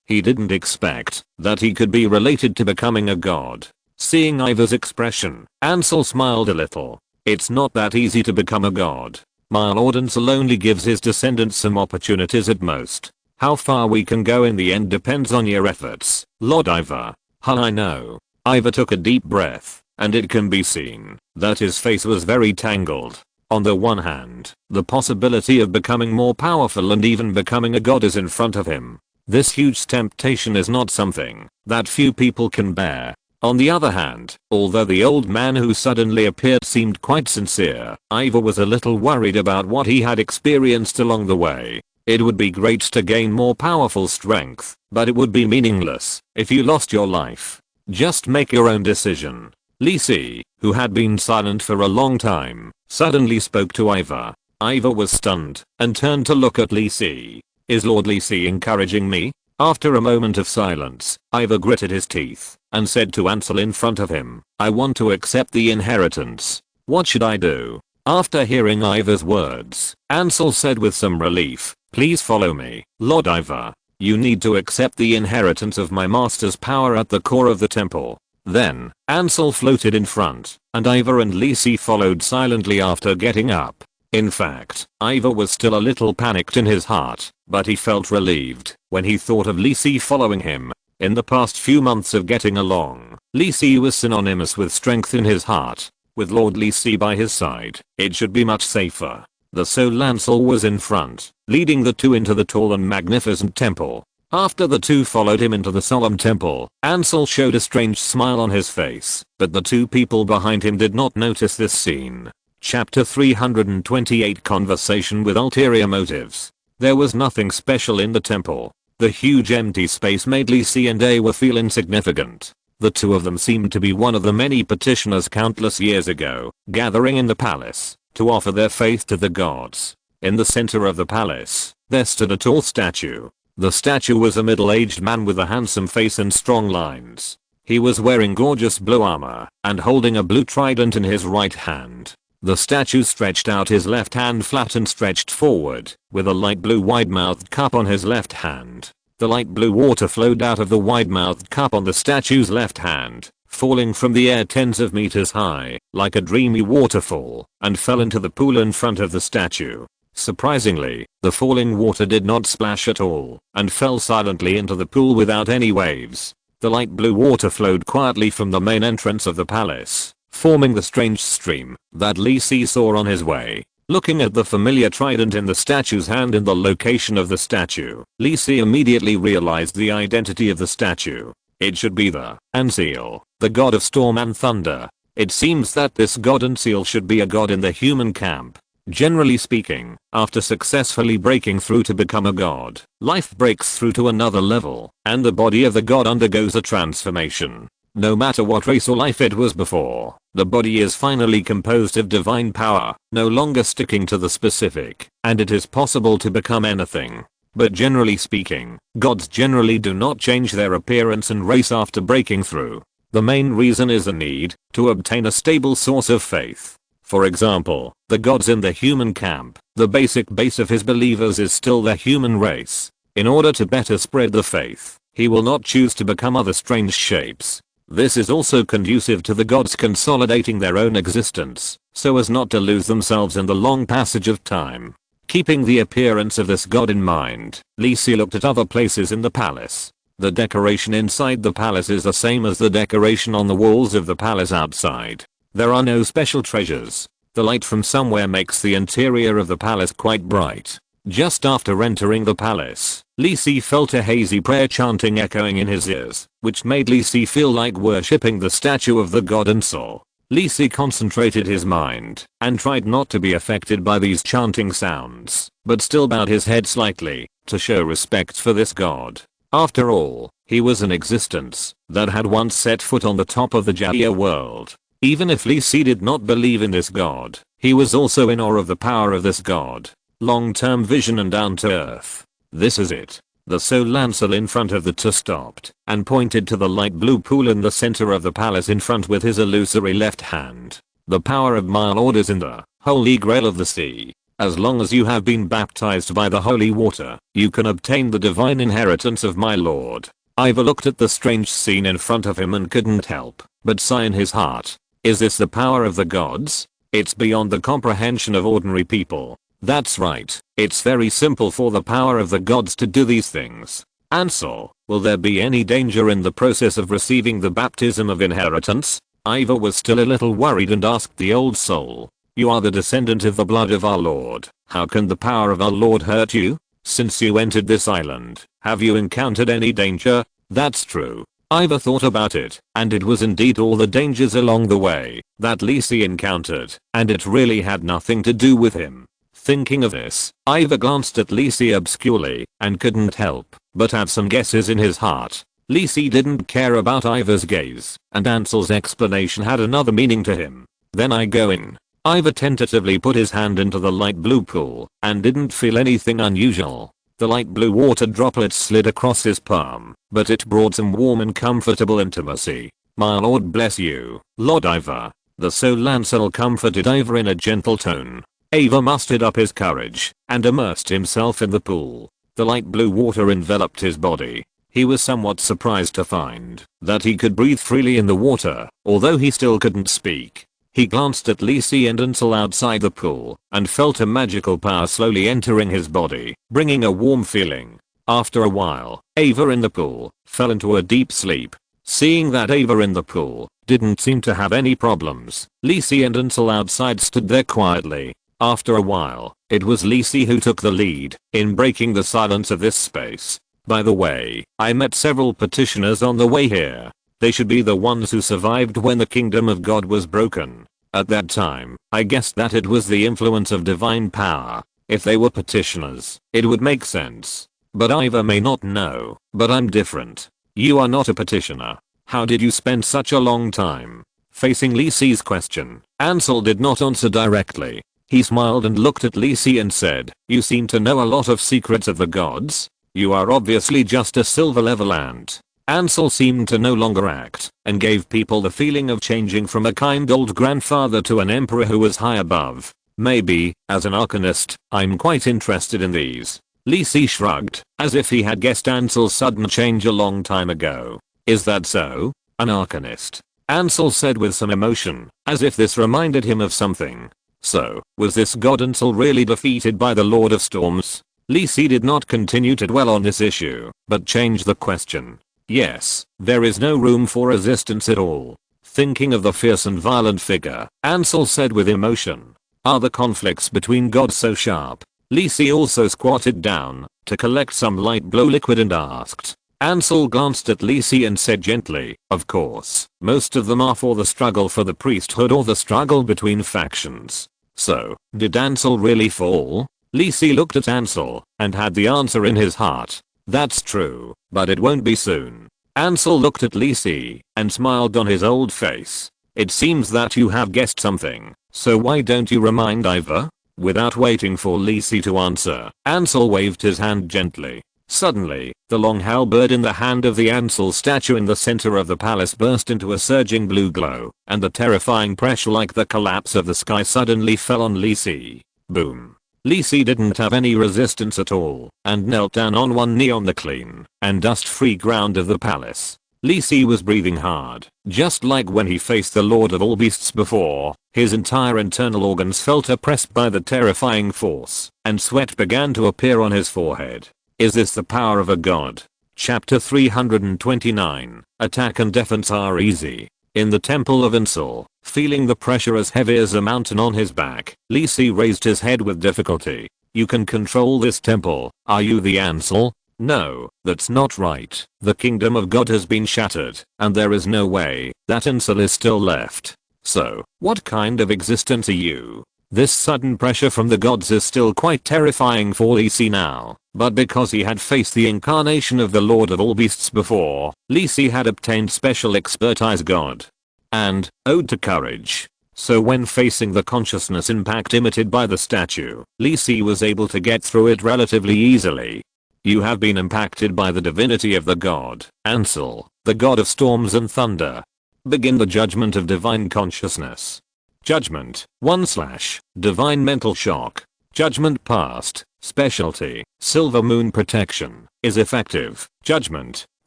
He didn't expect that he could be related to becoming a god. Seeing Ivor's expression, Ansel smiled a little. It's not that easy to become a god. My lord Ansel only gives his descendants some opportunities at most. How far we can go in the end depends on your efforts, Lord Ivor. I know. Ivor took a deep breath, and it can be seen that his face was very tangled. On the one hand, the possibility of becoming more powerful and even becoming a god is in front of him. This huge temptation is not something that few people can bear. On the other hand, although the old man who suddenly appeared seemed quite sincere, Ivor was a little worried about what he had experienced along the way. It would be great to gain more powerful strength, but it would be meaningless if you lost your life. Just make your own decision. Lisi, who had been silent for a long time, suddenly spoke to Ivor. Ivor was stunned and turned to look at Lisi. Is Lord Lisi encouraging me? After a moment of silence, Ivor gritted his teeth and said to Ansel in front of him, I want to accept the inheritance. What should I do? After hearing Ivor's words, Ansel said with some relief, please follow me, Lord Ivor. You need to accept the inheritance of my master's power at the core of the temple. Then, Ansel floated in front, and Ivor and Lisi followed silently after getting up. In fact, Ivor was still a little panicked in his heart, but he felt relieved when he thought of Lisi following him. In the past few months of getting along, Lisi was synonymous with strength in his heart. With Lord Lisi by his side, it should be much safer. The Soul Ansel was in front, leading the two into the tall and magnificent temple. After the two followed him into the solemn temple, Ansel showed a strange smile on his face, but the two people behind him did not notice this scene. Chapter 328 Conversation with Ulterior Motives. There was nothing special in the temple. The huge empty space made Lisi and Ivor feel insignificant. The two of them seemed to be one of the many petitioners countless years ago, gathering in the palace to offer their faith to the gods. In the center of the palace, there stood a tall statue. The statue was a middle-aged man with a handsome face and strong lines. He was wearing gorgeous blue armor and holding a blue trident in his right hand. The statue stretched out his left hand flat and stretched forward, with a light blue wide-mouthed cup on his left hand. The light blue water flowed out of the wide-mouthed cup on the statue's left hand, falling from the air tens of meters high, like a dreamy waterfall, and fell into the pool in front of the statue. Surprisingly, the falling water did not splash at all, and fell silently into the pool without any waves. The light blue water flowed quietly from the main entrance of the palace, forming the strange stream that Lisi saw on his way. Looking at the familiar trident in the statue's hand in the location of the statue, Lisi immediately realized the identity of the statue. It should be the Anseal, the god of storm and thunder. It seems that this god Anseal should be a god in the human camp. Generally speaking, after successfully breaking through to become a god, life breaks through to another level, and the body of the god undergoes a transformation. No matter what race or life it was before, the body is finally composed of divine power, no longer sticking to the specific, and it is possible to become anything. But generally speaking, gods generally do not change their appearance and race after breaking through. The main reason is the need to obtain a stable source of faith. For example, the gods in the human camp, the basic base of his believers is still the human race. In order to better spread the faith, he will not choose to become other strange shapes. This is also conducive to the gods consolidating their own existence, so as not to lose themselves in the long passage of time. Keeping the appearance of this god in mind, Lisi looked at other places in the palace. The decoration inside the palace is the same as the decoration on the walls of the palace outside. There are no special treasures. The light from somewhere makes the interior of the palace quite bright. Just after entering the palace, Lisi felt a hazy prayer chanting echoing in his ears, which made Lisi feel like worshipping the statue of the god Ansel. Lisi concentrated his mind and tried not to be affected by these chanting sounds, but still bowed his head slightly to show respect for this god. After all, he was an existence that had once set foot on the top of the Jaya world. Even if Lisi did not believe in this god, he was also in awe of the power of this god. Long-term vision and down to earth. This is it. The Soul Lancer in front of the two stopped and pointed to the light blue pool in the center of the palace in front with his illusory left hand. The power of my lord is in the holy grail of the sea. As long as you have been baptized by the holy water, you can obtain the divine inheritance of my lord. Ivor looked at the strange scene in front of him and couldn't help but sigh in his heart. Is this the power of the gods? It's beyond the comprehension of ordinary people. That's right, it's very simple for the power of the gods to do these things. Ansel, will there be any danger in the process of receiving the baptism of inheritance? Ivor was still a little worried and asked the old soul. You are the descendant of the blood of our lord. How can the power of our lord hurt you? Since you entered this island, have you encountered any danger? That's true. Ivor thought about it, and it was indeed all the dangers along the way that Lisi encountered, and it really had nothing to do with him. Thinking of this, Ivor glanced at Lisi obscurely and couldn't help but have some guesses in his heart. Lisi didn't care about Ivor's gaze, and Ansel's explanation had another meaning to him. Then I go in. Ivor tentatively put his hand into the light blue pool and didn't feel anything unusual. The light blue water droplets slid across his palm, but it brought some warm and comfortable intimacy. My lord bless you, Lord Ivor. The Soul Lancer comforted Ivor in a gentle tone. Ivor mustered up his courage and immersed himself in the pool. The light blue water enveloped his body. He was somewhat surprised to find that he could breathe freely in the water, although he still couldn't speak. He glanced at Lisi and Ansel outside the pool and felt a magical power slowly entering his body, bringing a warm feeling. After a while, Ivor in the pool fell into a deep sleep. Seeing that Ivor in the pool didn't seem to have any problems, Lisi and Ansel outside stood there quietly. After a while, it was Lisi who took the lead in breaking the silence of this space. By the way, I met several petitioners on the way here. They should be the ones who survived when the kingdom of God was broken. At that time, I guessed that it was the influence of divine power. If they were petitioners, it would make sense. But Ivor may not know, but I'm different. You are not a petitioner. How did you spend such a long time? Facing Lisi's question, Ansel did not answer directly. He smiled and looked at Lisi and said, you seem to know a lot of secrets of the gods. You are obviously just a silver level ant. Ansel seemed to no longer act and gave people the feeling of changing from a kind old grandfather to an emperor who was high above. Maybe, as an Arcanist, I'm quite interested in these. Lisi shrugged, as if he had guessed Ansel's sudden change a long time ago. Is that so? An Arcanist? Ansel said with some emotion, as if this reminded him of something. So, was this god Ansel really defeated by the Lord of Storms? Lisi did not continue to dwell on this issue, but changed the question. Yes, there is no room for resistance at all. Thinking of the fierce and violent figure, Ansel said with emotion. Are the conflicts between gods so sharp? Lisi also squatted down to collect some light blue liquid and asked. Ansel glanced at Lisi and said gently, of course, most of them are for the struggle for the priesthood or the struggle between factions. So, did Ansel really fall? Lisi looked at Ansel and had the answer in his heart. That's true, but it won't be soon. Ansel looked at Lisi and smiled on his old face. It seems that you have guessed something, so why don't you remind Ivor? Without waiting for Lisi to answer, Ansel waved his hand gently. Suddenly, the long halberd in the hand of the Ansel statue in the center of the palace burst into a surging blue glow, and the terrifying pressure like the collapse of the sky suddenly fell on Lisi. Boom. Lisi didn't have any resistance at all and knelt down on one knee on the clean and dust-free ground of the palace. Lisi was breathing hard, just like when he faced the Lord of all beasts before. His entire internal organs felt oppressed by the terrifying force, and sweat began to appear on his forehead. Is this the power of a god? Chapter 329, Attack and Defense are easy. In the temple of Ansel, feeling the pressure as heavy as a mountain on his back, Lisi raised his head with difficulty. You can control this temple, are you the Ansel? No, that's not right. The kingdom of God has been shattered, and there is no way that Ansel is still left. So, what kind of existence are you? This sudden pressure from the gods is still quite terrifying for Lisi now, but because he had faced the incarnation of the Lord of all beasts before, Lisi had obtained special expertise god and ode to courage. So when facing the consciousness impact emitted by the statue, Lisi was able to get through it relatively easily. You have been impacted by the divinity of the god, Ansel, the god of storms and thunder. Begin the judgment of divine consciousness. Judgment 1 / divine mental shock. Judgment passed. Specialty silver moon protection is effective. Judgment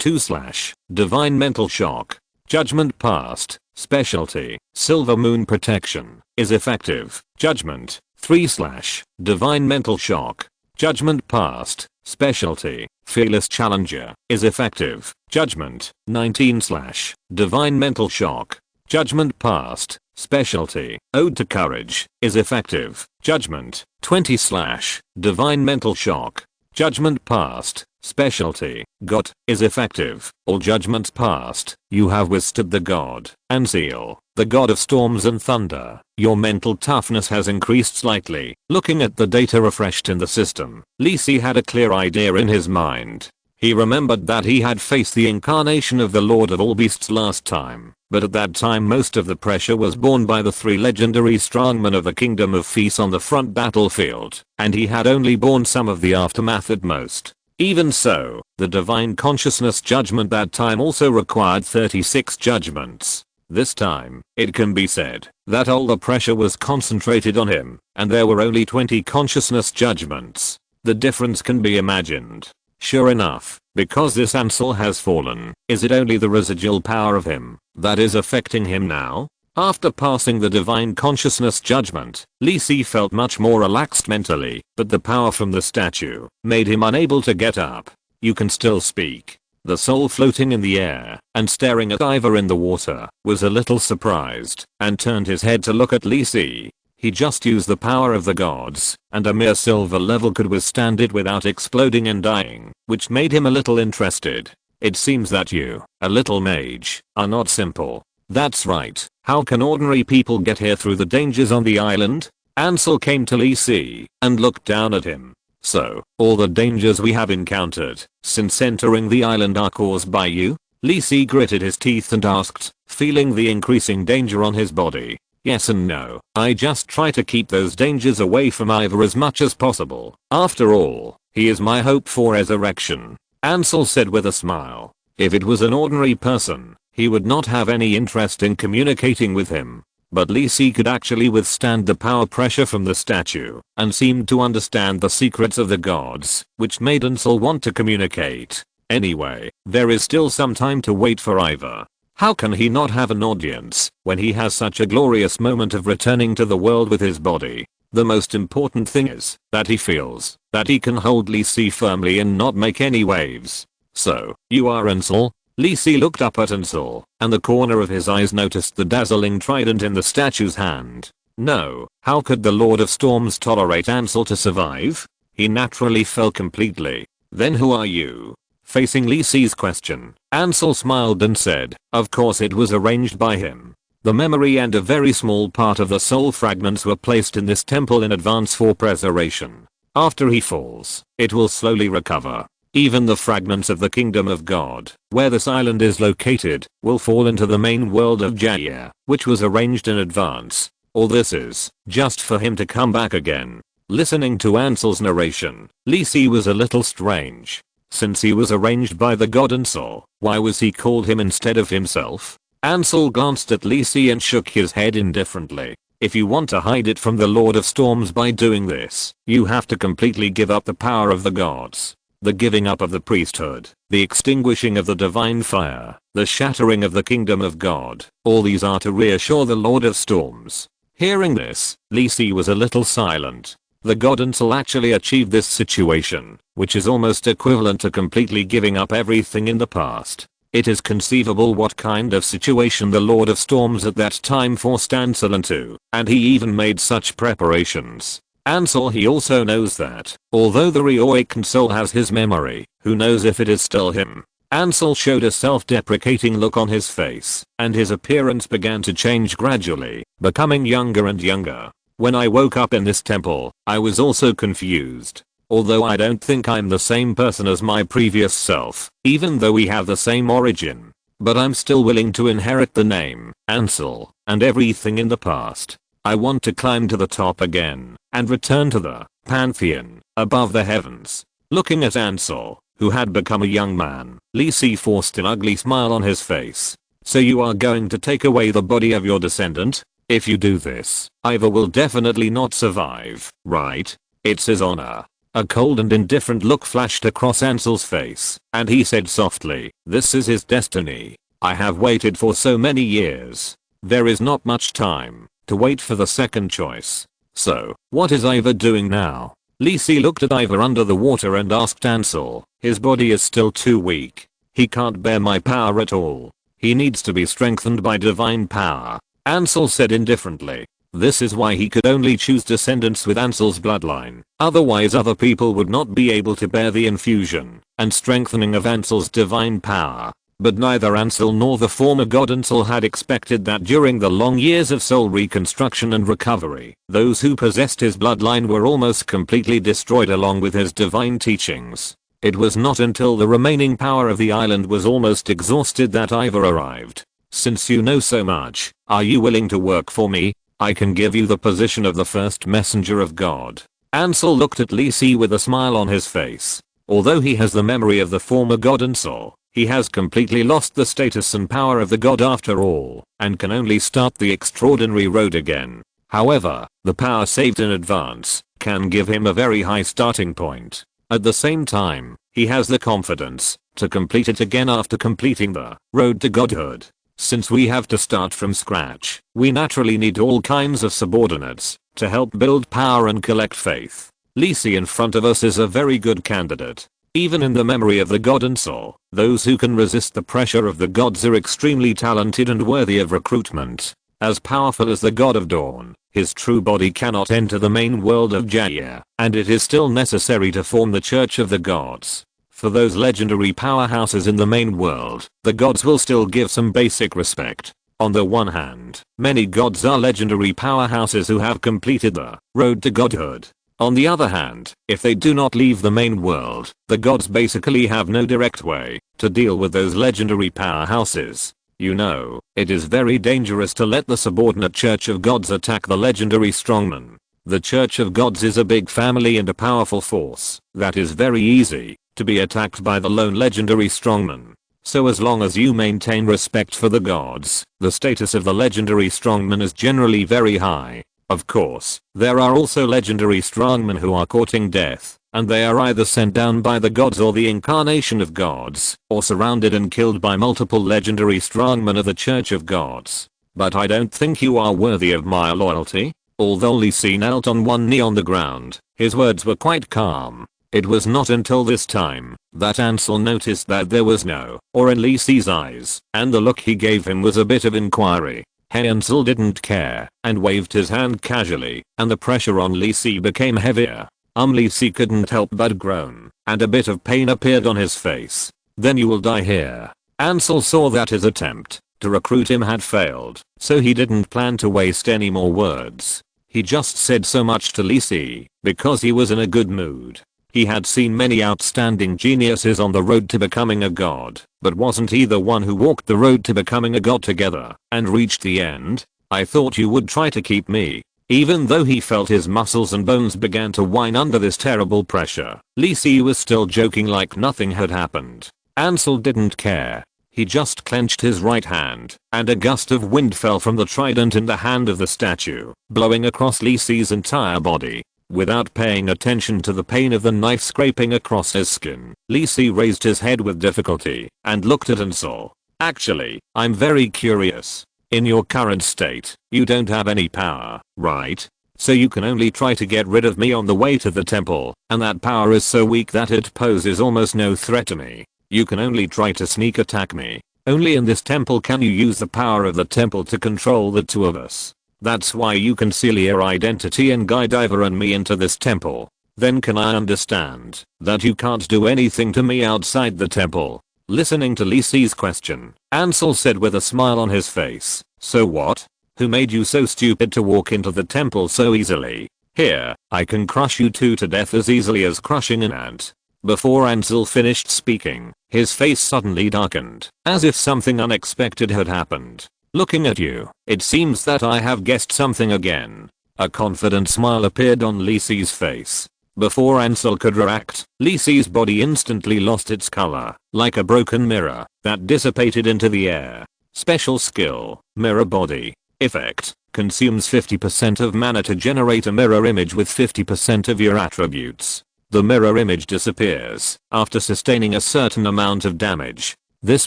2 / divine mental shock. Judgment passed. Specialty silver moon protection is effective. Judgment 3 / divine mental shock. Judgment passed. Specialty fearless challenger is effective. Judgment 19 / divine mental shock. Judgment passed. Specialty ode to courage is effective. Judgment 20 / divine mental shock. Judgment passed. Specialty got is effective. All judgments passed. You have withstood the god, Ansel, the god of storms and thunder. Your mental toughness has increased slightly. Looking at the data refreshed in the system, Lisi had a clear idea in his mind. He remembered that he had faced the incarnation of the Lord of all beasts last time, but at that time most of the pressure was borne by the 3 legendary strongmen of the Kingdom of Feast on the front battlefield, and he had only borne some of the aftermath at most. Even so, the divine consciousness judgment that time also required 36 judgments. This time, it can be said that all the pressure was concentrated on him, and there were only 20 consciousness judgments. The difference can be imagined. Sure enough, because this Ansel has fallen, is it only the residual power of him that is affecting him now? After passing the divine consciousness judgment, Lisi felt much more relaxed mentally, but the power from the statue made him unable to get up. You can still speak. The soul floating in the air and staring at Ivor in the water was a little surprised and turned his head to look at Lisi. He just used the power of the gods, and a mere silver level could withstand it without exploding and dying, which made him a little interested. It seems that you, a little mage, are not simple. That's right. How can ordinary people get here through the dangers on the island? Ansel came to Lisi and looked down at him. So, all the dangers we have encountered since entering the island are caused by you? Lisi gritted his teeth and asked, feeling the increasing danger on his body. Yes and no. I just try to keep those dangers away from Ivor as much as possible. After all, he is my hope for resurrection. Ansel said with a smile. If it was an ordinary person, he would not have any interest in communicating with him. But Lisi could actually withstand the power pressure from the statue, and seemed to understand the secrets of the gods, which made Ansel want to communicate. Anyway, there is still some time to wait for Ivor. How can he not have an audience when he has such a glorious moment of returning to the world with his body? The most important thing is that he feels that he can hold Lisi firmly and not make any waves. So, you are Ansel? Lisi looked up at Ansel, and the corner of his eyes noticed the dazzling trident in the statue's hand. No, how could the Lord of Storms tolerate Ansel to survive? He naturally fell completely. Then who are you? Facing Lisi's question, Ansel smiled and said, of course it was arranged by him. The memory and a very small part of the soul fragments were placed in this temple in advance for preservation. After he falls, it will slowly recover. Even the fragments of the kingdom of God, where this island is located, will fall into the main world of Jair, which was arranged in advance. All this is just for him to come back again. Listening to Ansel's narration, Lisi was a little strange. Since he was arranged by the god Ansel, why was he called him instead of himself? Ansel glanced at Lisi and shook his head indifferently. If you want to hide it from the Lord of Storms by doing this, you have to completely give up the power of the gods. The giving up of the priesthood, the extinguishing of the divine fire, the shattering of the kingdom of God, all these are to reassure the Lord of Storms. Hearing this, Lisi was a little silent. The god Ansel actually achieved this situation, which is almost equivalent to completely giving up everything in the past. It is conceivable what kind of situation the Lord of Storms at that time forced Ansel into, and he even made such preparations. Ansel he also knows that, although the reawakened soul has his memory, who knows if it is still him. Ansel showed a self-deprecating look on his face, and his appearance began to change gradually, becoming younger and younger. When I woke up in this temple, I was also confused. Although I don't think I'm the same person as my previous self, even though we have the same origin. But I'm still willing to inherit the name, Ansel, and everything in the past. I want to climb to the top again, and return to the Pantheon, above the heavens. Looking at Ansel, who had become a young man, Lisi forced an ugly smile on his face. So you are going to take away the body of your descendant? If you do this, Ivor will definitely not survive, right? It's his honor. A cold and indifferent look flashed across Ansel's face, and he said softly, this is his destiny. I have waited for so many years. There is not much time to wait for the second choice. So, what is Ivor doing now? Lisi looked at Ivor under the water and asked Ansel, his body is still too weak. He can't bear my power at all. He needs to be strengthened by divine power. Ansel said indifferently. This is why he could only choose descendants with Ansel's bloodline. Otherwise other people would not be able to bear the infusion and strengthening of Ansel's divine power. But neither Ansel nor the former god Ansel had expected that during the long years of soul reconstruction and recovery, those who possessed his bloodline were almost completely destroyed along with his divine teachings. It was not until the remaining power of the island was almost exhausted that Ivor arrived. Since you know so much, are you willing to work for me? I can give you the position of the first messenger of God. Ansel looked at Lisi with a smile on his face. Although he has the memory of the former god Ansel, he has completely lost the status and power of the god after all, and can only start the extraordinary road again. However, the power saved in advance can give him a very high starting point. At the same time, he has the confidence to complete it again after completing the road to godhood. Since we have to start from scratch, we naturally need all kinds of subordinates to help build power and collect faith. Lisi in front of us is a very good candidate. Even in the memory of the god Ansel, those who can resist the pressure of the gods are extremely talented and worthy of recruitment. As powerful as the god of dawn, his true body cannot enter the main world of Jaya, and it is still necessary to form the Church of the Gods. For those legendary powerhouses in the main world, the gods will still give some basic respect. On the one hand, many gods are legendary powerhouses who have completed the road to godhood. On the other hand, if they do not leave the main world, the gods basically have no direct way to deal with those legendary powerhouses. You know, it is very dangerous to let the subordinate Church of Gods attack the legendary strongman. The Church of Gods is a big family and a powerful force that is very easy to be attacked by the lone legendary strongman. So as long as you maintain respect for the gods, the status of the legendary strongman is generally very high. Of course, there are also legendary strongmen who are courting death, and they are either sent down by the gods or the incarnation of gods, or surrounded and killed by multiple legendary strongmen of the Church of Gods. But I don't think you are worthy of my loyalty. Although Lisi knelt on one knee on the ground, his words were quite calm. It was not until this time that Ansel noticed that there was no awe in Lisi's eyes, and the look he gave him was a bit of inquiry. Ansel didn't care and waved his hand casually, and the pressure on Lisi became heavier. Lisi couldn't help but groan, and a bit of pain appeared on his face. Then you will die here. Ansel saw that his attempt to recruit him had failed, so he didn't plan to waste any more words. He just said so much to Lisi because he was in a good mood. He had seen many outstanding geniuses on the road to becoming a god, but wasn't he the one who walked the road to becoming a god together and reached the end? I thought you would try to keep me. Even though he felt his muscles and bones began to whine under this terrible pressure, Lisi was still joking like nothing had happened. Ansel didn't care. He just clenched his right hand, and a gust of wind fell from the trident in the hand of the statue, blowing across Lisi's entire body. Without paying attention to the pain of the knife scraping across his skin, Lisi raised his head with difficulty and looked at Ansel. Actually, I'm very curious. In your current state, you don't have any power, right? So you can only try to get rid of me on the way to the temple, and that power is so weak that it poses almost no threat to me. You can only try to sneak attack me. Only in this temple can you use the power of the temple to control the two of us. That's why you conceal your identity and guide Ivor and me into this temple. Then can I understand that you can't do anything to me outside the temple? Listening to Lisi's question, Ansel said with a smile on his face, so what? Who made you so stupid to walk into the temple so easily? Here, I can crush you two to death as easily as crushing an ant. Before Ansel finished speaking, his face suddenly darkened, as if something unexpected had happened. Looking at you, it seems that I have guessed something again. A confident smile appeared on Lisi's face. Before Ansel could react, Lisey's body instantly lost its color, like a broken mirror that dissipated into the air. Special skill, Mirror Body. Effect, consumes 50% of mana to generate a mirror image with 50% of your attributes. The mirror image disappears after sustaining a certain amount of damage. This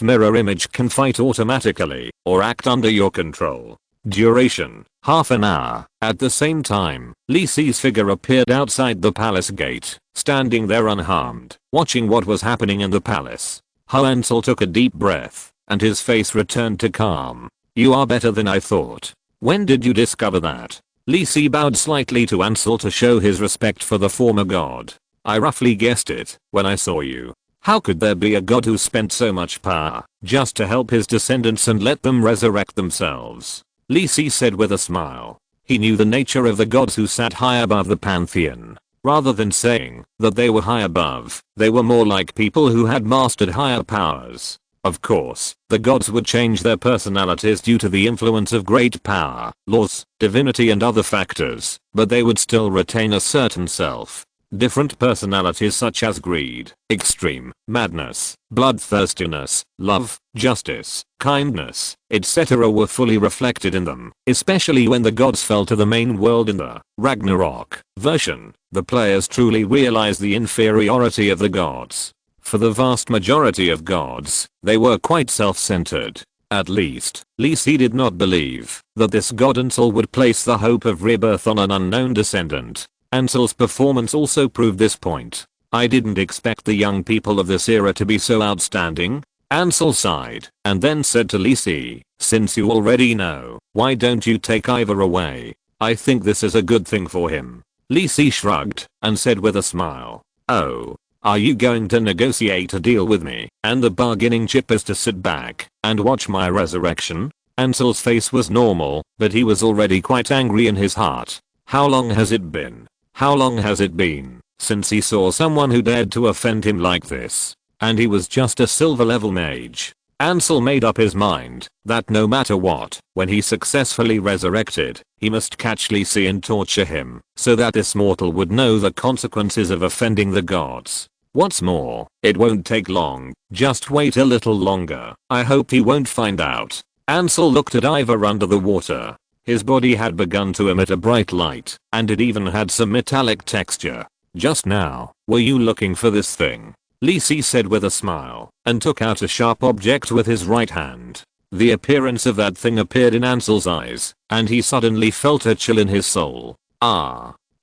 mirror image can fight automatically or act under your control. Duration, half an hour. At the same time, Lisey's figure appeared outside the palace gate, standing there unharmed, watching what was happening in the palace. Ansel took a deep breath, and his face returned to calm. You are better than I thought. When did you discover that? Lisey bowed slightly to Ansel to show his respect for the former god. I roughly guessed it when I saw you. How could there be a god who spent so much power just to help his descendants and let them resurrect themselves? Lisey said with a smile. He knew the nature of the gods who sat high above the pantheon. Rather than saying that they were high above, they were more like people who had mastered higher powers. Of course, the gods would change their personalities due to the influence of great power, laws, divinity and other factors, but they would still retain a certain self. Different personalities such as greed, extreme, madness, bloodthirstiness, love, justice, kindness, etc. were fully reflected in them, especially when the gods fell to the main world in the Ragnarok version. The players truly realized the inferiority of the gods. For the vast majority of gods, they were quite self-centered. At least, Lisey did not believe that this god Ansel would place the hope of rebirth on an unknown descendant. Ansel's performance also proved this point. I didn't expect the young people of this era to be so outstanding. Ansel sighed and then said to Lisey, since you already know, why don't you take Ivor away? I think this is a good thing for him. Lisey shrugged and said with a smile, oh, are you going to negotiate a deal with me and the bargaining chip is to sit back and watch my resurrection? Ansel's face was normal, but he was already quite angry in his heart. How long has it been? How long has it been since he saw someone who dared to offend him like this? And he was just a silver level mage. Ansel made up his mind that no matter what, when he successfully resurrected, he must catch Lisey and torture him so that this mortal would know the consequences of offending the gods. What's more, it won't take long, just wait a little longer. I hope he won't find out. Ansel looked at Ivor under the water. His body had begun to emit a bright light, and it even had some metallic texture. Just now, were you looking for this thing? Lisey said with a smile, and took out a sharp object with his right hand. The appearance of that thing appeared in Ansel's eyes, and he suddenly felt a chill in his soul.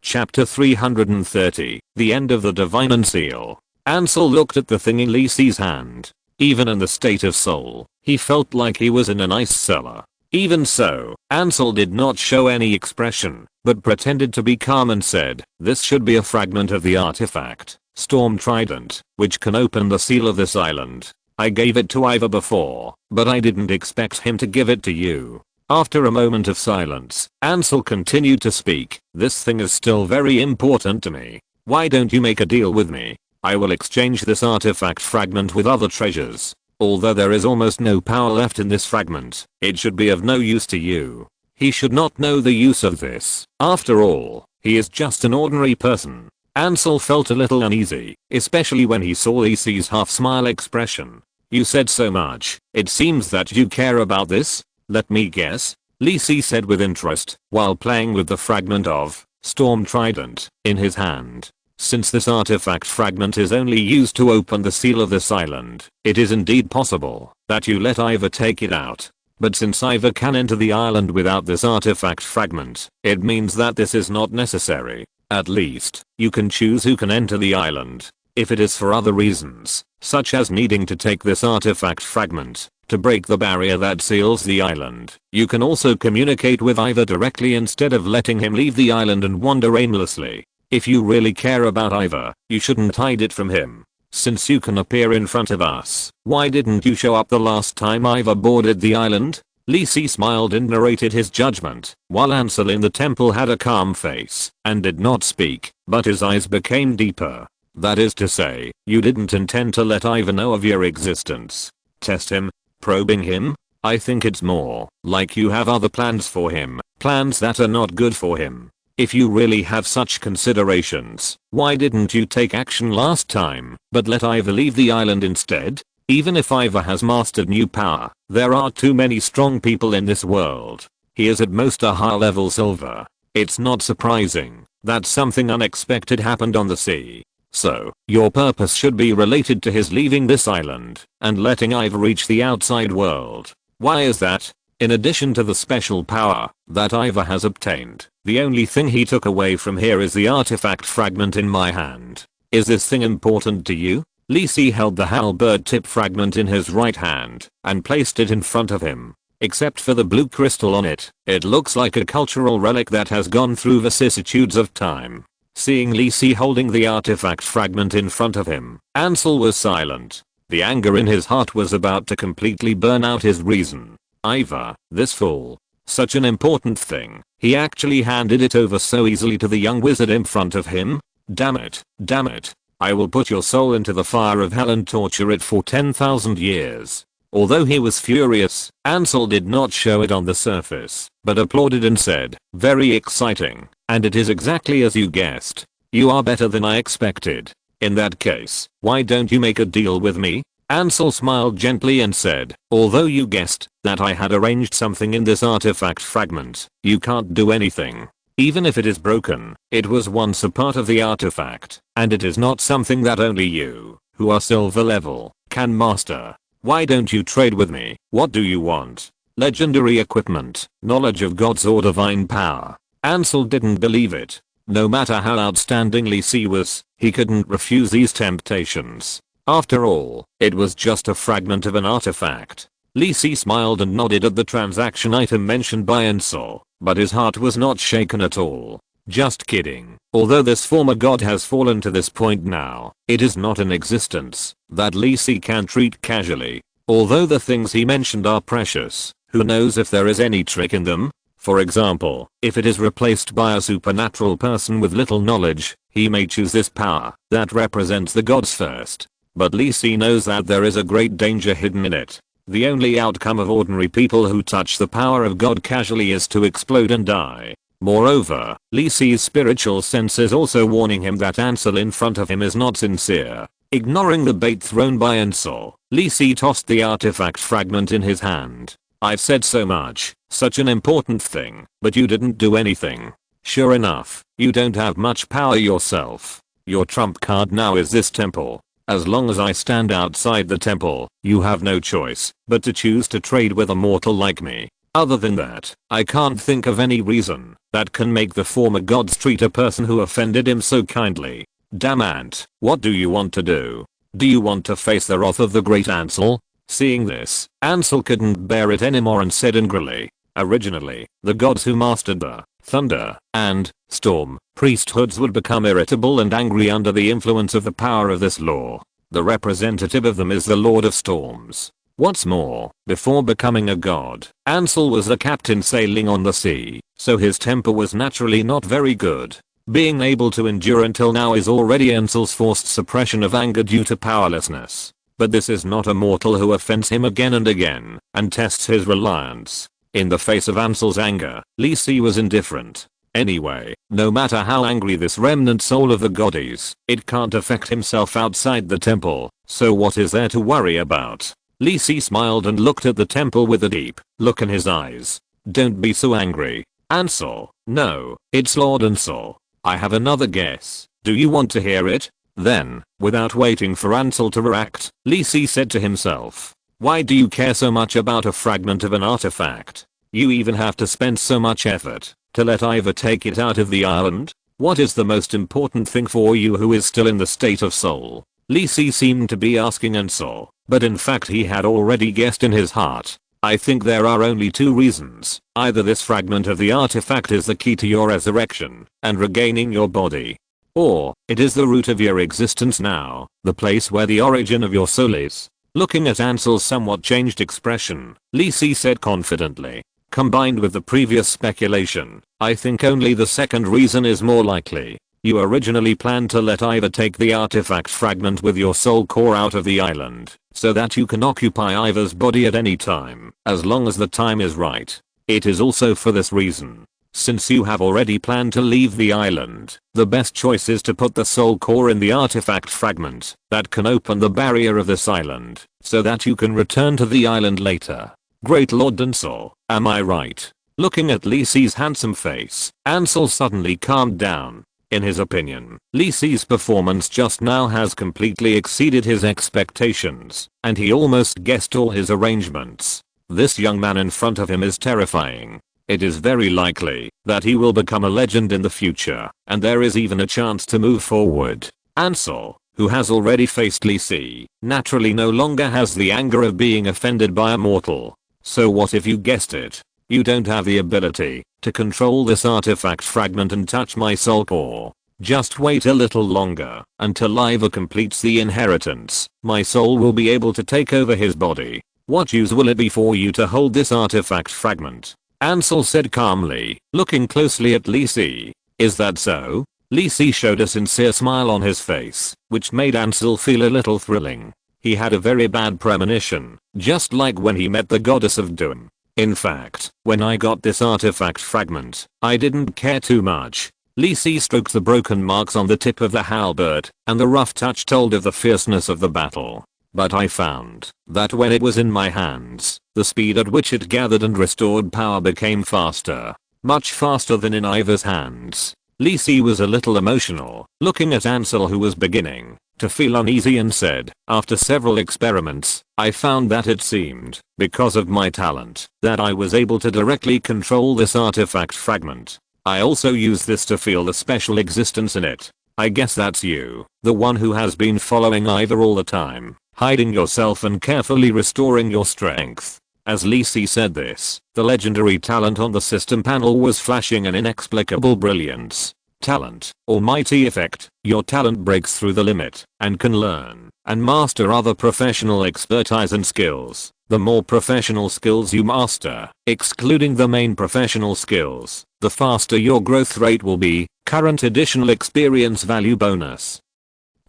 Chapter 330, The End of the Divine Unseal. Ansel looked at the thing in Lisey's hand. Even in the state of soul, he felt like he was in an ice cellar. Even so, Ansel did not show any expression, but pretended to be calm and said, this should be a fragment of the artifact, Storm Trident, which can open the seal of this island. I gave it to Ivor before, but I didn't expect him to give it to you. After a moment of silence, Ansel continued to speak, this thing is still very important to me. Why don't you make a deal with me? I will exchange this artifact fragment with other treasures. Although there is almost no power left in this fragment, it should be of no use to you. He should not know the use of this. After all, he is just an ordinary person. Ansel felt a little uneasy, especially when he saw Lisey's half-smile expression. You said so much, it seems that you care about this? Let me guess. Lisey said with interest, while playing with the fragment of Storm Trident in his hand. Since this artifact fragment is only used to open the seal of this island, it is indeed possible that you let Ivor take it out. But since Ivor can enter the island without this artifact fragment, it means that this is not necessary. At least, you can choose who can enter the island. If it is for other reasons, such as needing to take this artifact fragment to break the barrier that seals the island, you can also communicate with Ivor directly instead of letting him leave the island and wander aimlessly. If you really care about Ivor, you shouldn't hide it from him. Since you can appear in front of us, why didn't you show up the last time Ivor boarded the island? Lisey smiled and narrated his judgment, while Ansel in the temple had a calm face and did not speak, but his eyes became deeper. That is to say, you didn't intend to let Ivor know of your existence. Test him? Probing him? I think it's more like you have other plans for him, plans that are not good for him. If you really have such considerations, why didn't you take action last time, but let Ivar leave the island instead? Even if Ivar has mastered new power, there are too many strong people in this world. He is at most a high level silver. It's not surprising that something unexpected happened on the sea. So, your purpose should be related to his leaving this island and letting Ivar reach the outside world. Why is that? In addition to the special power that Ivar has obtained, the only thing he took away from here is the artifact fragment in my hand. Is this thing important to you? Lee Si held the halberd tip fragment in his right hand and placed it in front of him. Except for the blue crystal on it, it looks like a cultural relic that has gone through vicissitudes of time. Seeing Lee Si holding the artifact fragment in front of him, Ansel was silent. The anger in his heart was about to completely burn out his reason. Ivar, this fool. Such an important thing. He actually handed it over so easily to the young wizard in front of him? Damn it, damn it. I will put your soul into the fire of hell and torture it for 10,000 years. Although he was furious, Ansel did not show it on the surface, but applauded and said, very exciting, and it is exactly as you guessed. You are better than I expected. In that case, why don't you make a deal with me? Ansel smiled gently and said, although you guessed that I had arranged something in this artifact fragment, you can't do anything. Even if it is broken, it was once a part of the artifact, and it is not something that only you, who are silver level, can master. Why don't you trade with me? What do you want? Legendary equipment, knowledge of gods or divine power? Ansel didn't believe it. No matter how outstanding Lee Si was, he couldn't refuse these temptations. After all, it was just a fragment of an artifact. Lee Si smiled and nodded at the transaction item mentioned by Ansel, but his heart was not shaken at all. Just kidding. Although this former god has fallen to this point now, it is not an existence that Lee Si can treat casually. Although the things he mentioned are precious, who knows if there is any trick in them? For example, if it is replaced by a supernatural person with little knowledge, he may choose this power that represents the gods first. But Lee Si knows that there is a great danger hidden in it. The only outcome of ordinary people who touch the power of God casually is to explode and die. Moreover, Lee Si's spiritual sense is also warning him that Ansel in front of him is not sincere. Ignoring the bait thrown by Ansel, Lee Si tossed the artifact fragment in his hand. I've said so much, such an important thing, but you didn't do anything. Sure enough, you don't have much power yourself. Your trump card now is this temple. As long as I stand outside the temple, you have no choice but to choose to trade with a mortal like me. Other than that, I can't think of any reason that can make the former gods treat a person who offended him so kindly. Damn Ant, what do you want to do? Do you want to face the wrath of the great Ansel? Seeing this, Ansel couldn't bear it anymore and said angrily, originally, the gods who mastered the thunder and storm priesthoods would become irritable and angry under the influence of the power of this law. The representative of them is the Lord of Storms. What's more, before becoming a god, Ansel was a captain sailing on the sea, so his temper was naturally not very good. Being able to endure until now is already Ansel's forced suppression of anger due to powerlessness. But this is not a mortal who offends him again and again, and tests his reliance. In the face of Ansel's anger, Lee Si was indifferent. Anyway, no matter how angry this remnant soul of the god is, it can't affect himself outside the temple, so what is there to worry about? Lee Si smiled and looked at the temple with a deep look in his eyes. Don't be so angry. Ansel, no, it's Lord Ansel. I have another guess. Do you want to hear it? Then, without waiting for Ansel to react, Lee Si said to himself, why do you care so much about a fragment of an artifact? You even have to spend so much effort to let Ivar take it out of the island? What is the most important thing for you who is still in the state of soul? Lee Si seemed to be asking Ansel, but in fact he had already guessed in his heart. I think there are only two reasons. Either this fragment of the artifact is the key to your resurrection and regaining your body. Or, it is the root of your existence now, the place where the origin of your soul is. Looking at Ansel's somewhat changed expression, Lee Si said confidently. Combined with the previous speculation, I think only the second reason is more likely. You originally planned to let Ivar take the artifact fragment with your soul core out of the island, so that you can occupy Ivar's body at any time, as long as the time is right. It is also for this reason Since you have already planned to leave the island, the best choice is to put the soul core in the artifact fragment that can open the barrier of this island, so that you can return to the island later. Great Lord Ansel, am I right? Looking at Lisi's handsome face, Ansel suddenly calmed down. In his opinion, Lisi's performance just now has completely exceeded his expectations, and he almost guessed all his arrangements. This young man in front of him is terrifying. It is very likely that he will become a legend in the future, and there is even a chance to move forward. Ansel, who has already faced Lisi, naturally no longer has the anger of being offended by a mortal. So what if you guessed it? You don't have the ability to control this artifact fragment and touch my soul core. Just wait a little longer until Iva completes the inheritance. My soul will be able to take over his body. What use will it be for you to hold this artifact fragment? Ansel said calmly, looking closely at Lisi. Is that so? Lisi showed a sincere smile on his face, which made Ansel feel a little thrilling. He had a very bad premonition, just like when he met the goddess of doom. In fact, when I got this artifact fragment, I didn't care too much. Lisi stroked the broken marks on the tip of the halberd, and the rough touch told of the fierceness of the battle. But I found that when it was in my hands, the speed at which it gathered and restored power became faster. Much faster than in Iva's hands. Lisi was a little emotional, looking at Ansel, who was beginning to feel uneasy, and said, after several experiments, I found that it seemed, because of my talent, that I was able to directly control this artifact fragment. I also use this to feel the special existence in it. I guess that's you, the one who has been following Iva all the time, hiding yourself and carefully restoring your strength. As Lisi said this, the legendary talent on the system panel was flashing an inexplicable brilliance. Talent, almighty effect. Your talent breaks through the limit and can learn and master other professional expertise and skills. The more professional skills you master, excluding the main professional skills, the faster your growth rate will be. Current additional experience value bonus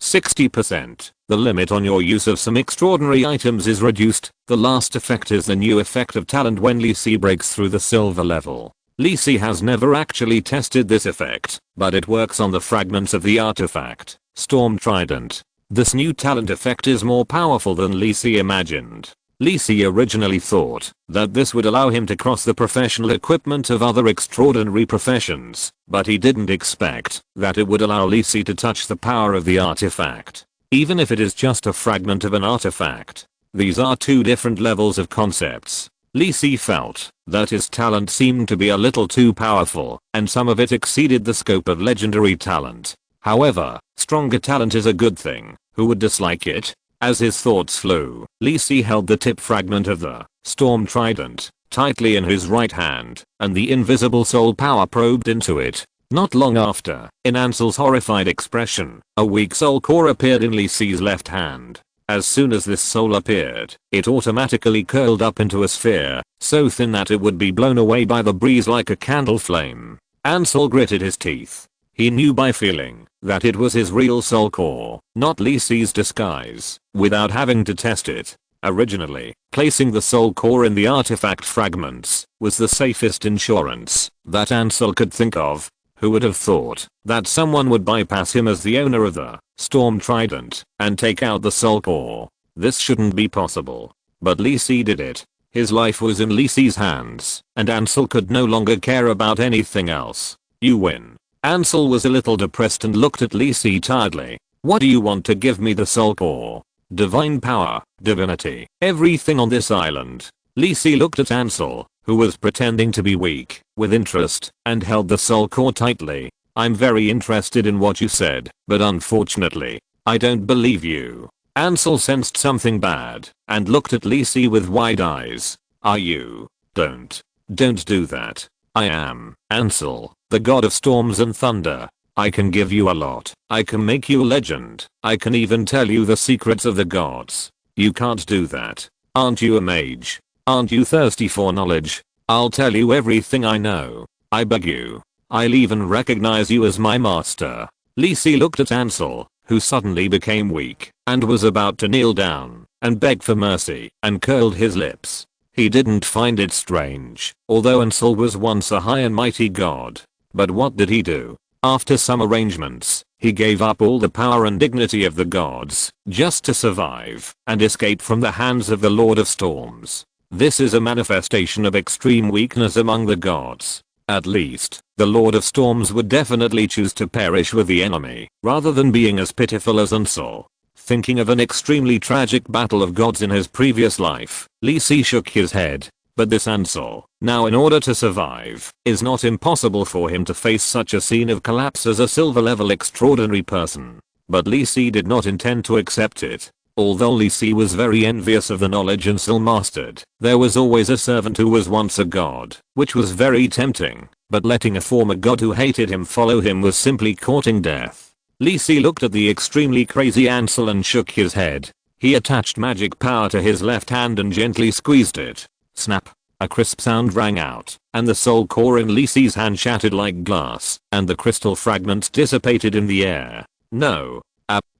60%. The limit on your use of some extraordinary items is reduced. The last effect is the new effect of talent when Lisi breaks through the silver level. Lisi has never actually tested this effect, but it works on the fragments of the artifact, Storm Trident. This new talent effect is more powerful than Lisi imagined. Lisi originally thought that this would allow him to cross the professional equipment of other extraordinary professions, but he didn't expect that it would allow Lisi to touch the power of the artifact. Even if it is just a fragment of an artifact. These are two different levels of concepts. Lisi felt that his talent seemed to be a little too powerful, and some of it exceeded the scope of legendary talent. However, stronger talent is a good thing. Who would dislike it? As his thoughts flew, Lisi held the tip fragment of the Storm Trident tightly in his right hand, and the invisible soul power probed into it. Not long after, in Ansel's horrified expression, a weak soul core appeared in Lisi's left hand. As soon as this soul appeared, it automatically curled up into a sphere, so thin that it would be blown away by the breeze like a candle flame. Ansel gritted his teeth. He knew by feeling that it was his real soul core, not Lisi's disguise, without having to test it. Originally, placing the soul core in the artifact fragments was the safest insurance that Ansel could think of. Who would have thought that someone would bypass him as the owner of the Storm Trident and take out the soul core? This shouldn't be possible. But Lisi did it. His life was in Lisi's hands, and Ansel could no longer care about anything else. You win. Ansel was a little depressed and looked at Lisi tiredly. What do you want to give me? The soul core? Divine power, divinity, everything on this island. Lisi looked at Ansel, who was pretending to be weak, with interest, and held the soul core tightly. I'm very interested in what you said, but unfortunately, I don't believe you. Ansel sensed something bad, and looked at Lisi with wide eyes. Are you? Don't do that. I am Ansel, the god of storms and thunder. I can give you a lot. I can make you a legend. I can even tell you the secrets of the gods. You can't do that. Aren't you a mage? Aren't you thirsty for knowledge? I'll tell you everything I know. I beg you. I'll even recognize you as my master. Lisi looked at Ansel, who suddenly became weak, and was about to kneel down, and beg for mercy, and curled his lips. He didn't find it strange, although Ansel was once a high and mighty god. But what did he do? After some arrangements, he gave up all the power and dignity of the gods, just to survive and escape from the hands of the Lord of Storms. This is a manifestation of extreme weakness among the gods. At least, the Lord of Storms would definitely choose to perish with the enemy, rather than being as pitiful as Ansel. Thinking of an extremely tragic battle of gods in his previous life, Lee Si shook his head. But this Ansel, now in order to survive, is not impossible for him to face such a scene of collapse as a silver level extraordinary person. But Lee Si did not intend to accept it. Although Lee Si was very envious of the knowledge Ansel mastered, there was always a servant who was once a god, which was very tempting, but letting a former god who hated him follow him was simply courting death. Lee Si looked at the extremely crazy Ansel and shook his head. He attached magic power to his left hand and gently squeezed it. Snap! A crisp sound rang out, and the soul core in Lee Si's hand shattered like glass, and the crystal fragments dissipated in the air. No.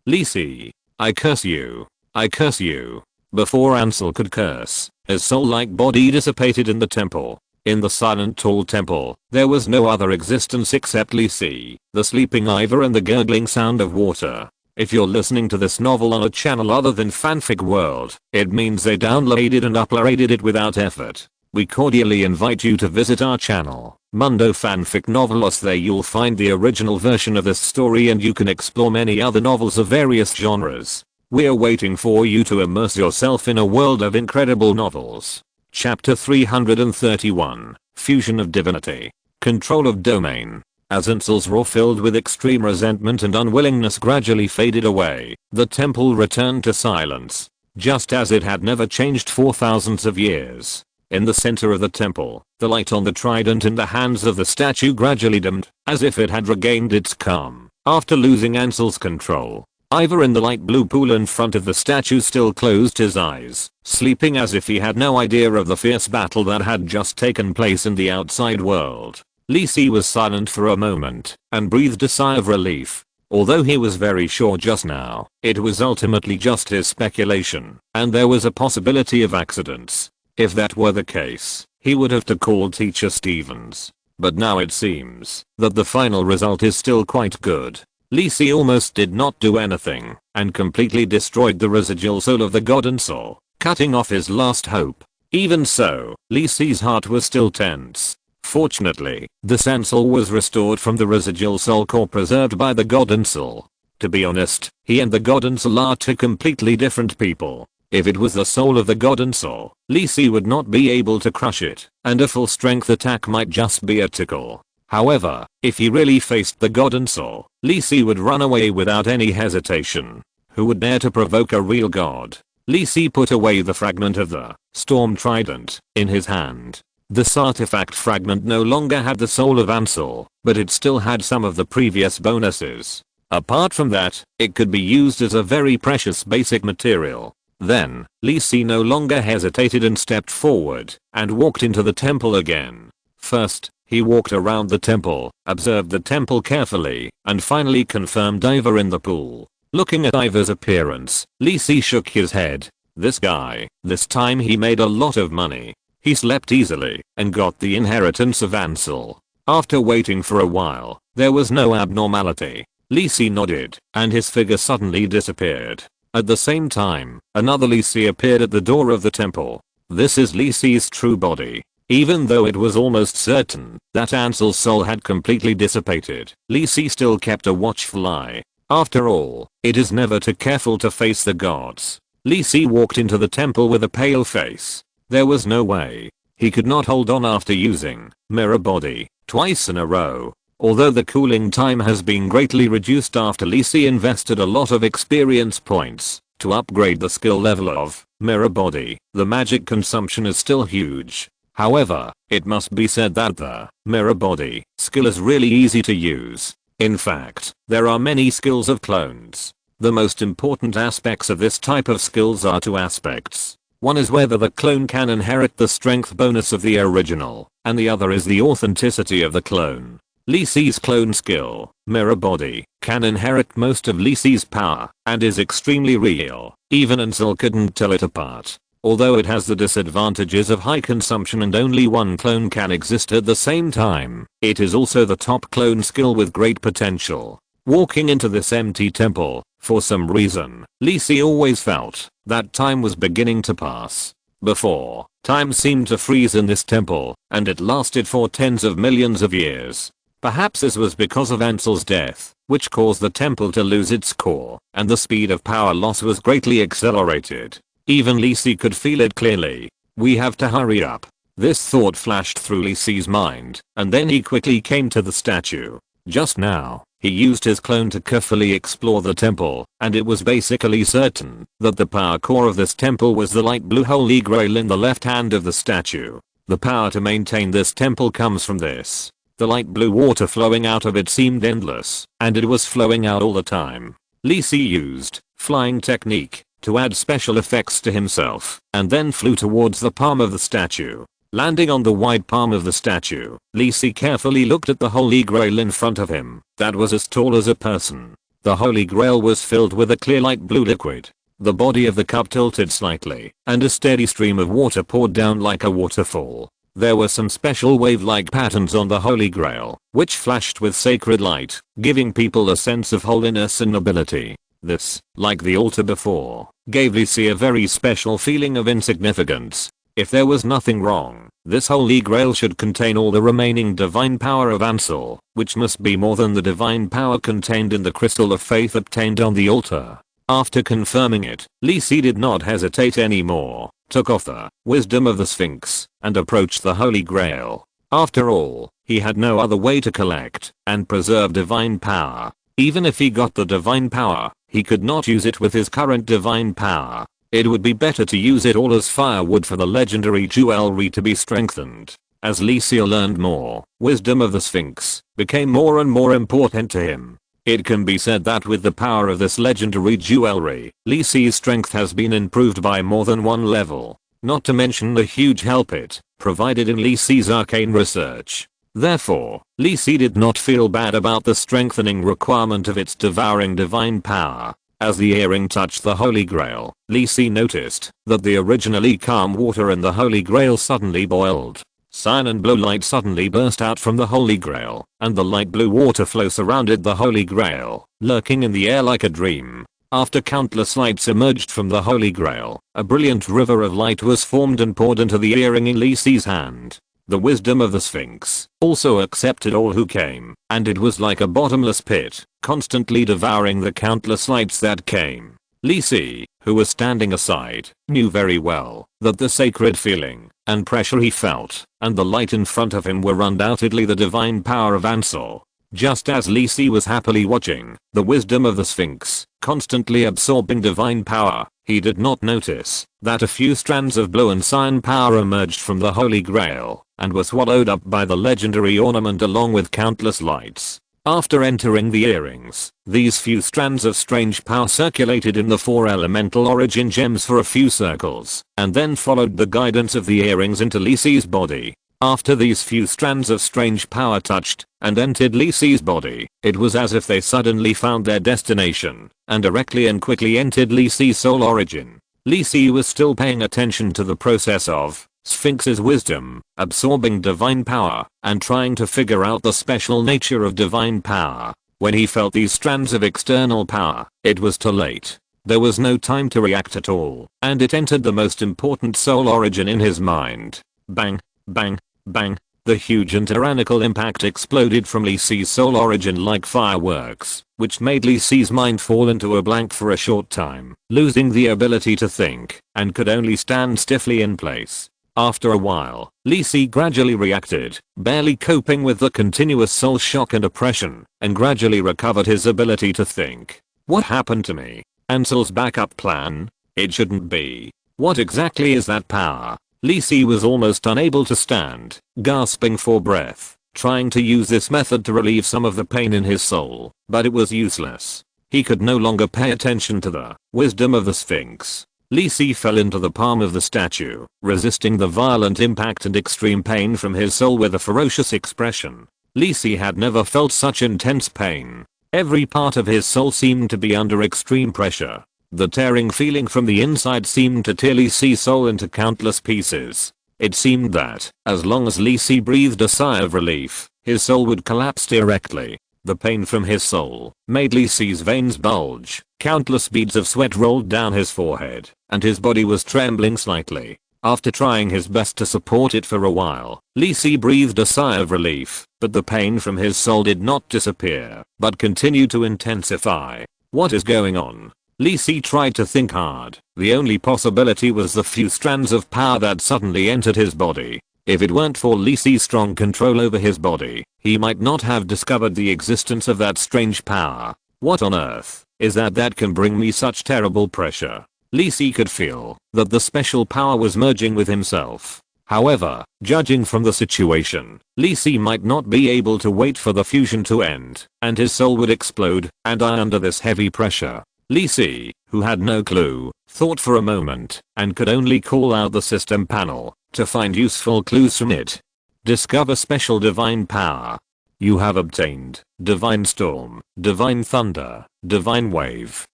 Lee Si. I curse you. I curse you. Before Ansel could curse, his soul-like body dissipated in the temple. In the silent tall temple, there was no other existence except Lee Si, the sleeping Ivor and the gurgling sound of water. If you're listening to this novel on a channel other than Fanfic World, it means they downloaded and uploaded it without effort. We cordially invite you to visit our channel, Mundo Fanfic Novelos. There you'll find the original version of this story and you can explore many other novels of various genres. We're waiting for you to immerse yourself in a world of incredible novels. Chapter 331, Fusion of Divinity. Control of Domain. As Ansel's roar filled with extreme resentment and unwillingness gradually faded away, the temple returned to silence, just as it had never changed for thousands of years. In the center of the temple, the light on the trident in the hands of the statue gradually dimmed, as if it had regained its calm after losing Ansel's control. Ivor in the light blue pool in front of the statue still closed his eyes, sleeping as if he had no idea of the fierce battle that had just taken place in the outside world. Lee Si was silent for a moment and breathed a sigh of relief. Although he was very sure just now, it was ultimately just his speculation, and there was a possibility of accidents. If that were the case, he would have to call Teacher Stevens. But now it seems that the final result is still quite good. Lee Si almost did not do anything, and completely destroyed the residual soul of the god Ansel, cutting off his last hope. Even so, Lee Si's heart was still tense. Fortunately, this Ansel was restored from the residual soul core preserved by the god Ansel. To be honest, he and the god Ansel are two completely different people. If it was the soul of the god Ansel, Lee Si would not be able to crush it, and a full strength attack might just be a tickle. However, if he really faced the god Ansel, Lee Si would run away without any hesitation. Who would dare to provoke a real god? Lee Si put away the fragment of the storm trident in his hand. This artifact fragment no longer had the soul of Ansel, but it still had some of the previous bonuses. Apart from that, it could be used as a very precious basic material. Then, Lee Si no longer hesitated and stepped forward and walked into the temple again. First, he walked around the temple, observed the temple carefully, and finally confirmed Ivor in the pool. Looking at Ivor's appearance, Lee Si shook his head. This guy, this time he made a lot of money. He slept easily and got the inheritance of Ansel. After waiting for a while, there was no abnormality. Lee Si nodded, and his figure suddenly disappeared. At the same time, another Lee Si appeared at the door of the temple. This is Lee Si's true body. Even though it was almost certain that Ansel's soul had completely dissipated, Lee Si still kept a watchful eye. After all, it is never too careful to face the gods. Lee Si walked into the temple with a pale face. There was no way he could not hold on after using mirror body twice in a row. Although the cooling time has been greatly reduced after Lee Si invested a lot of experience points to upgrade the skill level of mirror body, the magic consumption is still huge. However, it must be said that the mirror body skill is really easy to use. In fact, there are many skills of clones. The most important aspects of this type of skills are two aspects. One is whether the clone can inherit the strength bonus of the original, and the other is the authenticity of the clone. Lee Si's clone skill, mirror body, can inherit most of Lee Si's power, and is extremely real. Even Ansel couldn't tell it apart. Although it has the disadvantages of high consumption and only one clone can exist at the same time, it is also the top clone skill with great potential. Walking into this empty temple, for some reason, Lee Si always felt that time was beginning to pass. Before, time seemed to freeze in this temple, and it lasted for tens of millions of years. Perhaps this was because of Ansel's death, which caused the temple to lose its core, and the speed of power loss was greatly accelerated. Even Lee Si could feel it clearly. We have to hurry up. This thought flashed through Lee Si's mind, and then he quickly came to the statue. Just now, he used his clone to carefully explore the temple, and it was basically certain that the power core of this temple was the light blue holy grail in the left hand of the statue. The power to maintain this temple comes from this. The light blue water flowing out of it seemed endless, and it was flowing out all the time. Lee Si used flying technique to add special effects to himself, and then flew towards the palm of the statue. Landing on the wide palm of the statue, Lee Si carefully looked at the holy grail in front of him, that was as tall as a person. The holy grail was filled with a clear light blue liquid. The body of the cup tilted slightly, and a steady stream of water poured down like a waterfall. There were some special wave-like patterns on the holy grail, which flashed with sacred light, giving people a sense of holiness and nobility. This, like the altar before, gave Lee Si a very special feeling of insignificance. If there was nothing wrong, this holy grail should contain all the remaining divine power of Ansel, which must be more than the divine power contained in the crystal of faith obtained on the altar. After confirming it, Lee Si did not hesitate anymore, took off the wisdom of the Sphinx, and approached the holy grail. After all, he had no other way to collect and preserve divine power. Even if he got the divine power, he could not use it with his current divine power. It would be better to use it all as firewood for the legendary jewelry to be strengthened. As Lee Si learned more, wisdom of the Sphinx became more and more important to him. It can be said that with the power of this legendary jewelry, Lee Si's strength has been improved by more than one level, not to mention the huge help it provided in Lee Si's arcane research. Therefore, Lee Si did not feel bad about the strengthening requirement of its devouring divine power. As the earring touched the Holy Grail, Lee Si noticed that the originally calm water in the Holy Grail suddenly boiled. Cyan and blue light suddenly burst out from the Holy Grail, and the light blue water flow surrounded the Holy Grail, lurking in the air like a dream. After countless lights emerged from the Holy Grail, a brilliant river of light was formed and poured into the earring in Lee Si's hand. The wisdom of the Sphinx also accepted all who came, and it was like a bottomless pit, constantly devouring the countless lights that came. Lee Si, who was standing aside, knew very well that the sacred feeling and pressure he felt and the light in front of him were undoubtedly the divine power of Ansel. Just as Lee Si was happily watching the wisdom of the Sphinx constantly absorbing divine power, he did not notice that a few strands of blue and cyan power emerged from the Holy Grail and were swallowed up by the legendary ornament along with countless lights. After entering the earrings, these few strands of strange power circulated in the four elemental origin gems for a few circles, and then followed the guidance of the earrings into Lee Si's body. After these few strands of strange power touched and entered Lee Si's body, it was as if they suddenly found their destination and directly and quickly entered Lee Si's soul origin. Lee Si was still paying attention to the process of Sphinx's wisdom, absorbing divine power, and trying to figure out the special nature of divine power. When he felt these strands of external power, it was too late. There was no time to react at all, and it entered the most important soul origin in his mind. Bang, bang, bang. The huge and tyrannical impact exploded from Lee Si's soul origin like fireworks, which made Lee Si's mind fall into a blank for a short time, losing the ability to think, and could only stand stiffly in place. After a while, Lee Si gradually reacted, barely coping with the continuous soul shock and oppression, and gradually recovered his ability to think. What happened to me? Ansel's backup plan? It shouldn't be. What exactly is that power? Lee Si was almost unable to stand, gasping for breath, trying to use this method to relieve some of the pain in his soul, but it was useless. He could no longer pay attention to the wisdom of the Sphinx. Lee Si fell into the palm of the statue, resisting the violent impact and extreme pain from his soul with a ferocious expression. Lee Si had never felt such intense pain. Every part of his soul seemed to be under extreme pressure. The tearing feeling from the inside seemed to tear Lee Si's soul into countless pieces. It seemed that, as long as Lee Si breathed a sigh of relief, his soul would collapse directly. The pain from his soul made Lee Si's veins bulge, countless beads of sweat rolled down his forehead, and his body was trembling slightly. After trying his best to support it for a while, Lee Si breathed a sigh of relief, but the pain from his soul did not disappear, but continued to intensify. What is going on? Lee Si tried to think hard. The only possibility was the few strands of power that suddenly entered his body. If it weren't for Lee Si's strong control over his body, he might not have discovered the existence of that strange power. What on earth is that can bring me such terrible pressure? Lee Si could feel that the special power was merging with himself. However, judging from the situation, Lee Si might not be able to wait for the fusion to end, and his soul would explode and die under this heavy pressure. Lee Si, who had no clue, thought for a moment and could only call out the system panel to find useful clues from it. Discover special divine power. You have obtained divine storm, divine thunder, divine wave.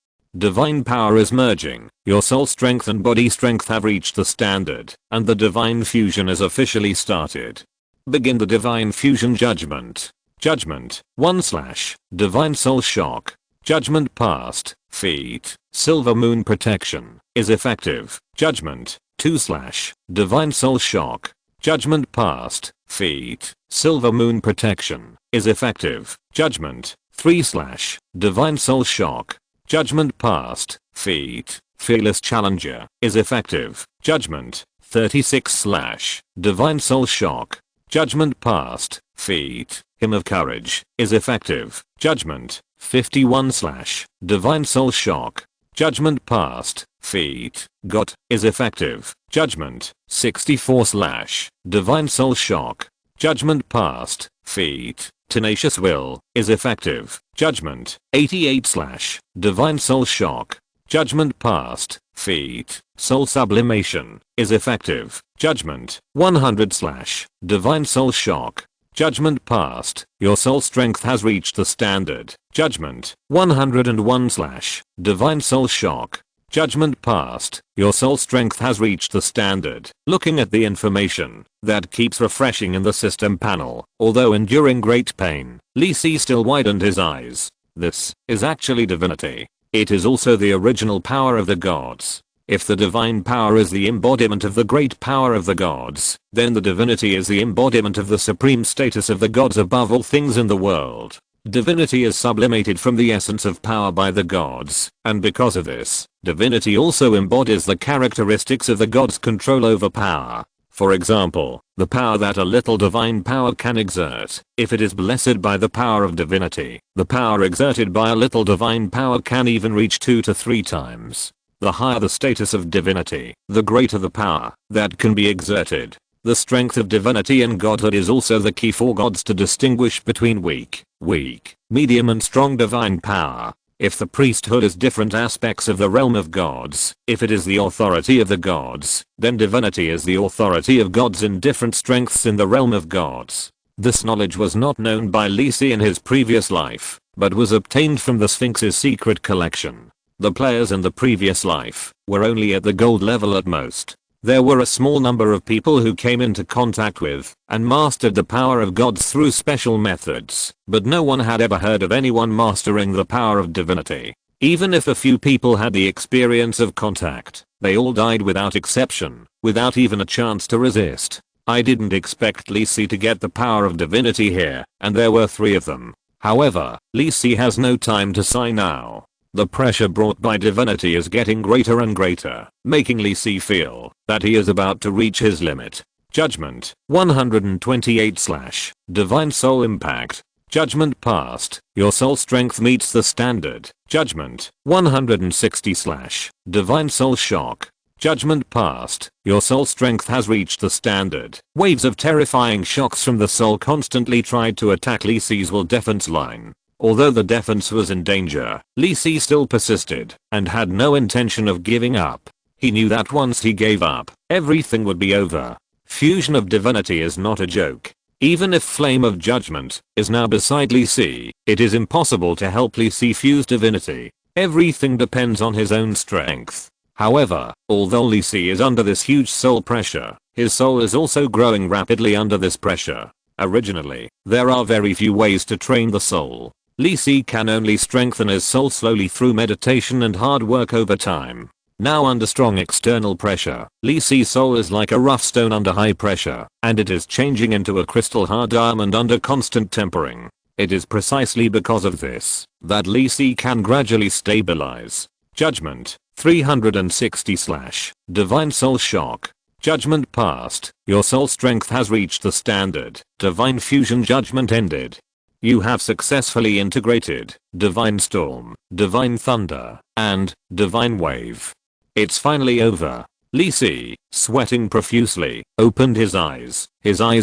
Divine power is merging. Your soul strength and body strength have reached the standard, and the divine fusion is officially started. Begin the divine fusion judgment. Judgment 1/ divine soul shock. Judgment past, feet, silver moon protection, is effective. Judgment 2/ divine soul shock. Judgment past, feet, silver moon protection, is effective. Judgment 3/ divine soul shock. Judgment past, feet, fearless challenger, is effective. Judgment 36/ divine soul shock. Judgment past, feet, hymn of courage, is effective. Judgment 51/ divine soul shock. Judgment past, feet, got, is effective. Judgment 64/ divine soul shock. Judgment past, feet, tenacious will, is effective. Judgment 88/ divine soul shock. Judgment past, feet, soul sublimation, is effective. Judgment 100/ divine soul shock. Judgment past, your soul strength has reached the standard. Judgment 101/ divine soul shock. Judgment past, your soul strength has reached the standard. Looking at the information that keeps refreshing in the system panel, although enduring great pain, Lee Si still widened his eyes. This is actually divinity. It is also the original power of the gods. If the divine power is the embodiment of the great power of the gods, then the divinity is the embodiment of the supreme status of the gods above all things in the world. Divinity is sublimated from the essence of power by the gods, and because of this, divinity also embodies the characteristics of the gods' control over power. For example, the power that a little divine power can exert, if it is blessed by the power of divinity, the power exerted by a little divine power can even reach 2 to 3 times. The higher the status of divinity, the greater the power that can be exerted. The strength of divinity and godhood is also the key for gods to distinguish between weak, medium and strong divine power. If the priesthood is different aspects of the realm of gods, if it is the authority of the gods, then divinity is the authority of gods in different strengths in the realm of gods. This knowledge was not known by Lee Si in his previous life, but was obtained from the Sphinx's secret collection. The players in the previous life were only at the gold level at most. There were a small number of people who came into contact with and mastered the power of gods through special methods, but no one had ever heard of anyone mastering the power of divinity. Even if a few people had the experience of contact, they all died without exception, without even a chance to resist. I didn't expect Lee Si to get the power of divinity here, and there were 3 of them. However, Lee Si has no time to sigh now. The pressure brought by divinity is getting greater and greater, making Lee Si feel that he is about to reach his limit. Judgment 128/ divine soul impact. Judgment past, your soul strength meets the standard. Judgment 160/ divine soul shock. Judgment past, your soul strength has reached the standard. Waves of terrifying shocks from the soul constantly tried to attack Lee Si's defense line. Although the defense was in danger, Lee Si still persisted and had no intention of giving up. He knew that once he gave up, everything would be over. Fusion of divinity is not a joke. Even if Flame of Judgment is now beside Lee Si, it is impossible to help Lee Si fuse divinity. Everything depends on his own strength. However, although Lee Si is under this huge soul pressure, his soul is also growing rapidly under this pressure. Originally, there are very few ways to train the soul. Lee Si can only strengthen his soul slowly through meditation and hard work over time. Now under strong external pressure, Lee Si's soul is like a rough stone under high pressure, and it is changing into a crystal hard diamond under constant tempering. It is precisely because of this that Lee Si can gradually stabilize. Judgment 360/ Divine Soul Shock. Judgment passed. Your soul strength has reached the standard. Divine Fusion Judgment ended. You have successfully integrated Divine Storm, Divine Thunder, and Divine Wave. It's finally over. Lee Si, sweating profusely, opened his eyes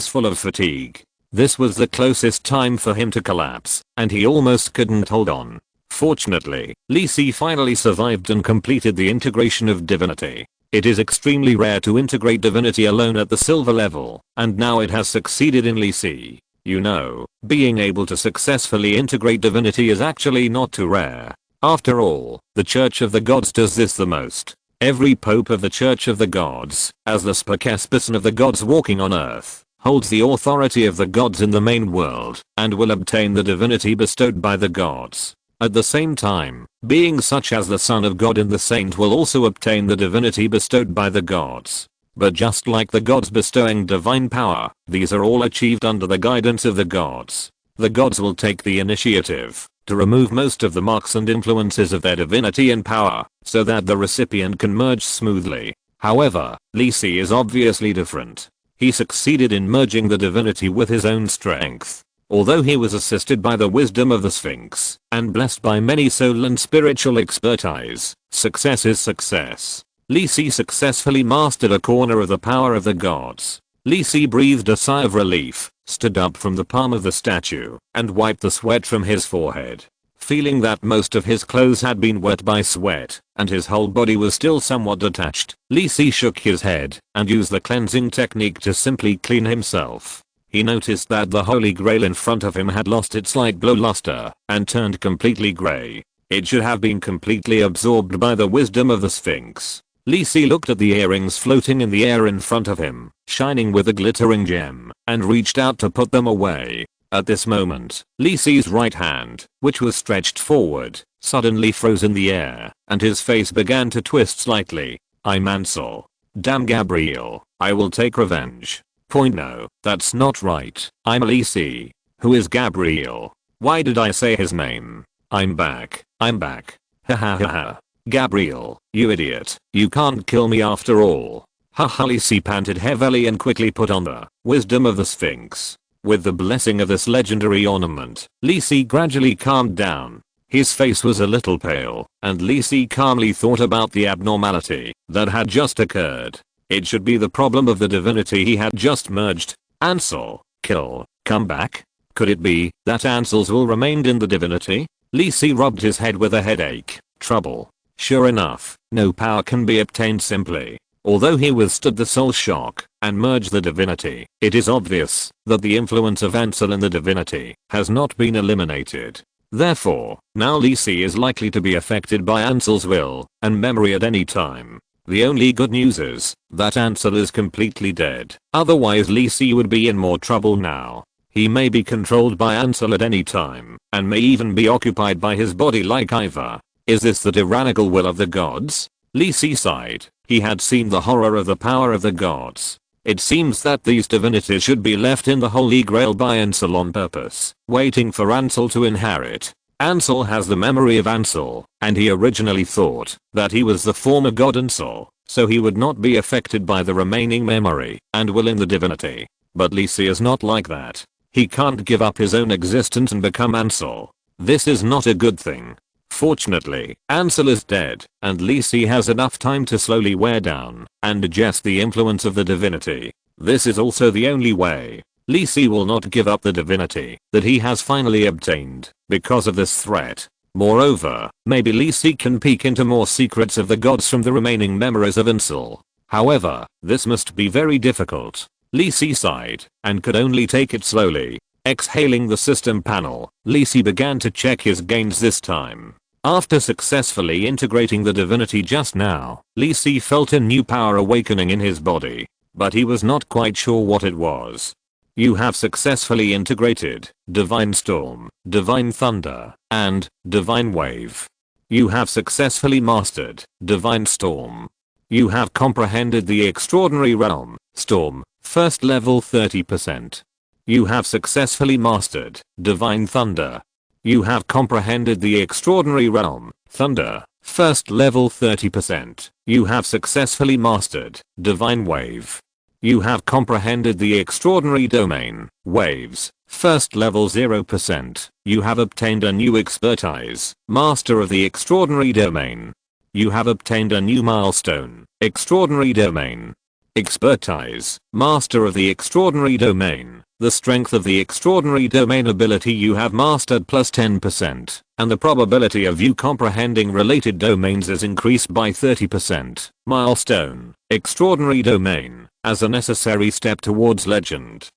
full of fatigue. This was the closest time for him to collapse, and he almost couldn't hold on. Fortunately, Lee Si finally survived and completed the integration of divinity. It is extremely rare to integrate divinity alone at the silver level, and now it has succeeded in Lee Si. You know, being able to successfully integrate divinity is actually not too rare. After all, the Church of the Gods does this the most. Every pope of the Church of the Gods, as the spokesperson of the gods walking on earth, holds the authority of the gods in the main world, and will obtain the divinity bestowed by the gods. At the same time, beings such as the Son of God and the Saint will also obtain the divinity bestowed by the gods. But just like the gods bestowing divine power, these are all achieved under the guidance of the gods. The gods will take the initiative to remove most of the marks and influences of their divinity and power, so that the recipient can merge smoothly. However, Lee Si is obviously different. He succeeded in merging the divinity with his own strength. Although he was assisted by the wisdom of the Sphinx, and blessed by many soul and spiritual expertise, success is success. Lee Si successfully mastered a corner of the power of the gods. Lee Si breathed a sigh of relief, stood up from the palm of the statue, and wiped the sweat from his forehead. Feeling that most of his clothes had been wet by sweat, and his whole body was still somewhat detached, Lee Si shook his head, and used the cleansing technique to simply clean himself. He noticed that the Holy Grail in front of him had lost its light blue luster, and turned completely grey. It should have been completely absorbed by the wisdom of the Sphinx. Lee Si looked at the earrings floating in the air in front of him, shining with a glittering gem, and reached out to put them away. At this moment, Lee Si's right hand, which was stretched forward, suddenly froze in the air, and his face began to twist slightly. I'm Ansel. Damn Gabriel, I will take revenge. No, that's not right. I'm Lee Si. Who is Gabriel? Why did I say his name? I'm back. I'm back. Ha ha ha ha. Gabriel, you idiot. You can't kill me after all. Haha. Lee Si panted heavily and quickly put on the wisdom of the Sphinx. With the blessing of this legendary ornament, Lee Si gradually calmed down. His face was a little pale, and Lee Si calmly thought about the abnormality that had just occurred. It should be the problem of the divinity he had just merged. Ansel, kill, come back? Could it be that Ansel's will remained in the divinity? Lee Si rubbed his head with a headache. Trouble. Sure enough, no power can be obtained simply. Although he withstood the soul shock and merged the divinity, it is obvious that the influence of Ansel in the divinity has not been eliminated. Therefore, now Lee Si is likely to be affected by Ansel's will and memory at any time. The only good news is that Ansel is completely dead. Otherwise Lee Si would be in more trouble now. He may be controlled by Ansel at any time, and may even be occupied by his body like Iva. Is this the tyrannical will of the gods? Lee Si sighed. He had seen the horror of the power of the gods. It seems that these divinities should be left in the Holy Grail by Ansel on purpose, waiting for Ansel to inherit. Ansel has the memory of Ansel, and he originally thought that he was the former god Ansel, so he would not be affected by the remaining memory and will in the divinity. But Lee Si is not like that. He can't give up his own existence and become Ansel. This is not a good thing. Fortunately, Ansel is dead, and Lee Si has enough time to slowly wear down and digest the influence of the divinity. This is also the only way. Lee Si will not give up the divinity that he has finally obtained because of this threat. Moreover, maybe Lee Si can peek into more secrets of the gods from the remaining memories of Ansel. However, this must be very difficult. Lee Si sighed and could only take it slowly. Exhaling the system panel, Lee Si began to check his gains this time. After successfully integrating the divinity just now, Li Si felt a new power awakening in his body. But he was not quite sure what it was. You have successfully integrated Divine Storm, Divine Thunder, and Divine Wave. You have successfully mastered Divine Storm. You have comprehended the extraordinary realm, Storm, first level 30%. You have successfully mastered Divine Thunder. You have comprehended the extraordinary realm, Thunder, first level 30%. You have successfully mastered Divine Wave. You have comprehended the extraordinary domain, Waves, first level 0%. You have obtained a new expertise, Master of the extraordinary domain. You have obtained a new milestone, Extraordinary domain. Expertise, Master of the extraordinary domain. The strength of the extraordinary domain ability you have mastered plus 10%, and the probability of you comprehending related domains is increased by 30%. Milestone, extraordinary domain, as a necessary step towards legend.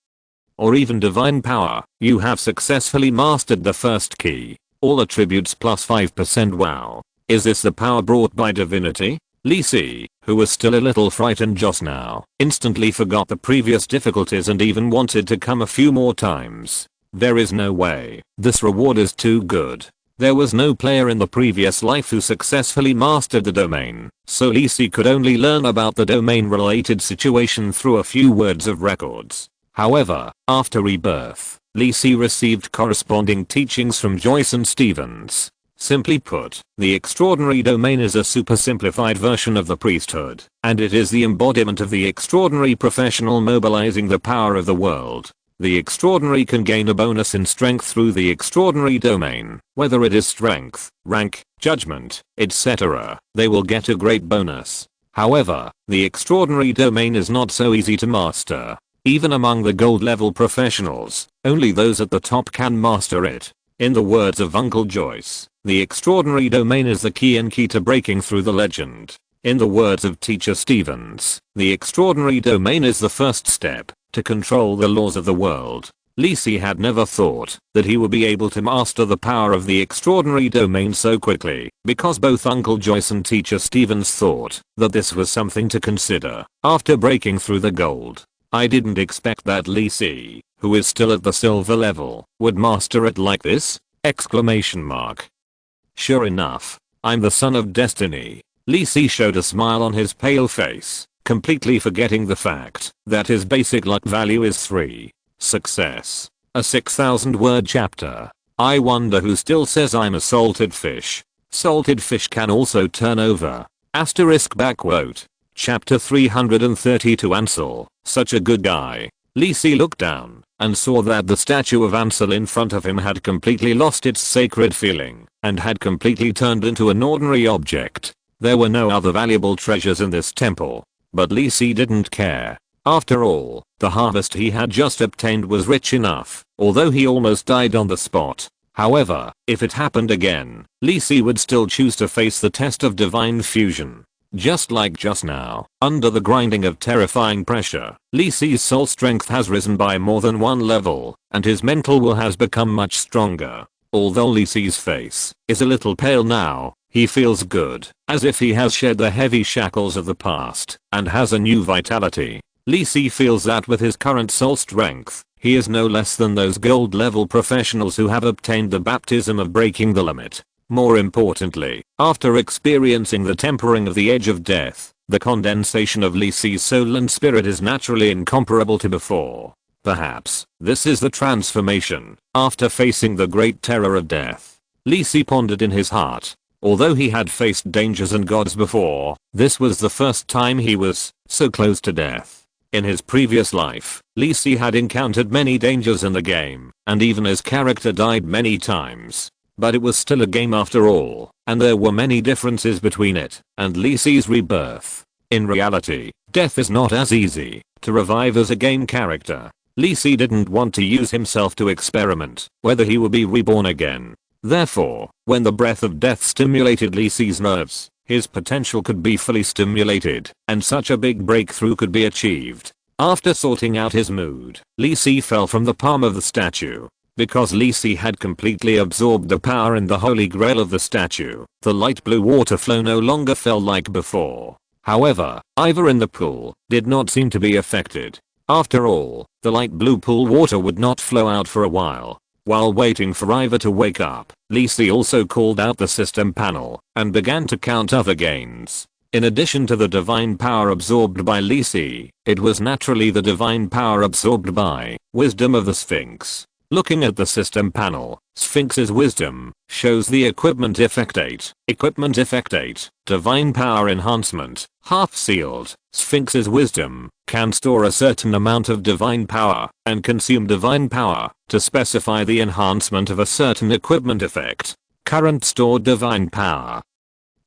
Or even divine power, you have successfully mastered the first key. All attributes plus 5%. Wow. Is this the power brought by divinity? Li Si, who was still a little frightened just now, instantly forgot the previous difficulties and even wanted to come a few more times. There is no way. This reward is too good. There was no player in the previous life who successfully mastered the domain, so Li Si could only learn about the domain related situation through a few words of records. However, after rebirth, Li Si received corresponding teachings from Joyce and Stevens. Simply put, the extraordinary domain is a super simplified version of the priesthood, and it is the embodiment of the extraordinary professional mobilizing the power of the world. The extraordinary can gain a bonus in strength through the extraordinary domain, whether it is strength, rank, judgment, etc. They will get a great bonus. However, the extraordinary domain is not so easy to master. Even among the gold level professionals, only those at the top can master it. In the words of Uncle Joyce, the extraordinary domain is the key and key to breaking through the legend. In the words of Teacher Stevens, the extraordinary domain is the first step to control the laws of the world. Li Si had never thought that he would be able to master the power of the extraordinary domain so quickly, because both Uncle Joyce and Teacher Stevens thought that this was something to consider. After breaking through the gold, I didn't expect that Li Si, who is still at the silver level, would master it like this! Exclamation mark. Sure enough, I'm the son of destiny. Li Si showed a smile on his pale face, completely forgetting the fact that his basic luck value is 3. Success. A 6,000 word chapter. I wonder who still says I'm a salted fish. Salted fish can also turn over. Asterisk back quote. Chapter 332 Ansel, such a good guy. Li Si looked down and saw that the statue of Ansel in front of him had completely lost its sacred feeling and had completely turned into an ordinary object. There were no other valuable treasures in this temple, but Li Si didn't care. After all, the harvest he had just obtained was rich enough, although he almost died on the spot. However, if it happened again, Li Si would still choose to face the test of divine fusion. Just like just now, under the grinding of terrifying pressure, Li Si's soul strength has risen by more than one level, and his mental will has become much stronger. Although Li Si's face is a little pale now, he feels good, as if he has shed the heavy shackles of the past, and has a new vitality. Li Si feels that with his current soul strength, he is no less than those gold level professionals who have obtained the baptism of breaking the limit. More importantly, after experiencing the tempering of the edge of death, the condensation of Li Si's soul and spirit is naturally incomparable to before. Perhaps, this is the transformation, after facing the great terror of death. Li Si pondered in his heart. Although he had faced dangers and gods before, this was the first time he was so close to death. In his previous life, Li Si had encountered many dangers in the game, and even his character died many times. But it was still a game after all, and there were many differences between it and Li Si's rebirth. In reality, death is not as easy to revive as a game character. Li Si didn't want to use himself to experiment whether he would be reborn again. Therefore, when the breath of death stimulated Li Si's nerves, his potential could be fully stimulated, and such a big breakthrough could be achieved. After sorting out his mood, Li Si fell from the palm of the statue. Because Li Si had completely absorbed the power in the holy grail of the statue, the light blue water flow no longer fell like before. However, Ivor in the pool did not seem to be affected. After all, the light blue pool water would not flow out for a while. While waiting for Ivor to wake up, Li Si also called out the system panel and began to count other gains. In addition to the divine power absorbed by Li Si, it was naturally the divine power absorbed by Wisdom of the Sphinx. Looking at the system panel, Sphinx's wisdom shows the equipment effect 8. Equipment effect 8. Divine power enhancement. Half sealed. Sphinx's wisdom can store a certain amount of divine power and consume divine power to specify the enhancement of a certain equipment effect. Current stored divine power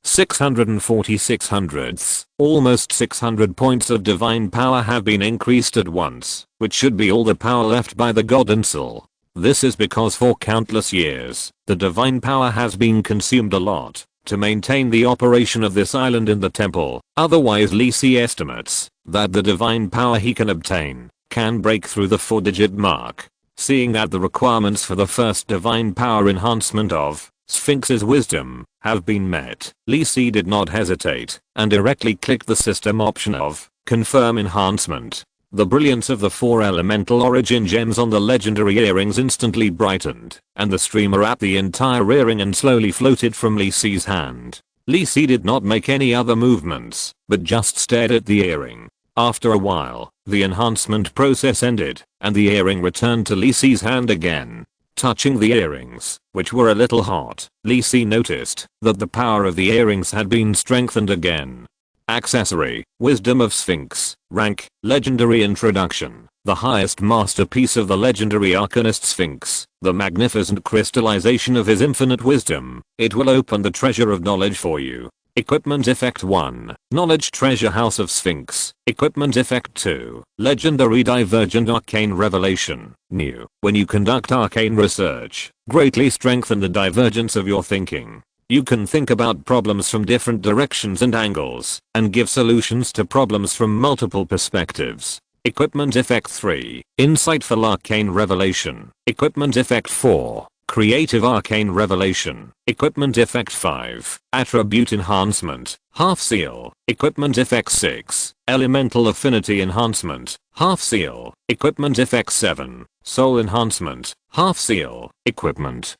646 hundredths. Almost 600 points of divine power have been increased at once, which should be all the power left by the god Ansel. This is because for countless years, the divine power has been consumed a lot to maintain the operation of this island in the temple. Otherwise Li Si estimates that the divine power he can obtain can break through the 4-digit mark. Seeing that the requirements for the first divine power enhancement of Sphinx's wisdom have been met, Li Si did not hesitate and directly clicked the system option of confirm enhancement. The brilliance of the 4 elemental origin gems on the legendary earrings instantly brightened, and the streamer at the entire earring and slowly floated from Li Si's hand. Li Si did not make any other movements, but just stared at the earring. After a while, the enhancement process ended, and the earring returned to Li Si's hand again. Touching the earrings, which were a little hot, Li Si noticed that the power of the earrings had been strengthened again. Accessory, Wisdom of Sphinx, rank, Legendary Introduction, the highest masterpiece of the legendary Arcanist Sphinx, the magnificent crystallization of his infinite wisdom. It will open the treasure of knowledge for you. Equipment Effect 1, Knowledge Treasure House of Sphinx. Equipment Effect 2, Legendary Divergent Arcane Revelation. New. When you conduct arcane research, greatly strengthen the divergence of your thinking. You can think about problems from different directions and angles, and give solutions to problems from multiple perspectives. Equipment Effect 3, Insightful Arcane Revelation. Equipment Effect 4, Creative Arcane Revelation. Equipment Effect 5, Attribute Enhancement, Half Seal. Equipment Effect 6, Elemental Affinity Enhancement, Half Seal. Equipment Effect 7, Soul Enhancement, Half Seal. Equipment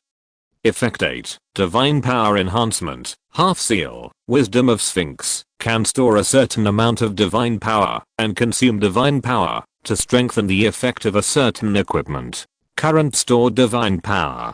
Effect 8, Divine Power Enhancement, Half Seal. Wisdom of Sphinx can store a certain amount of divine power and consume divine power to strengthen the effect of a certain equipment. Current stored divine power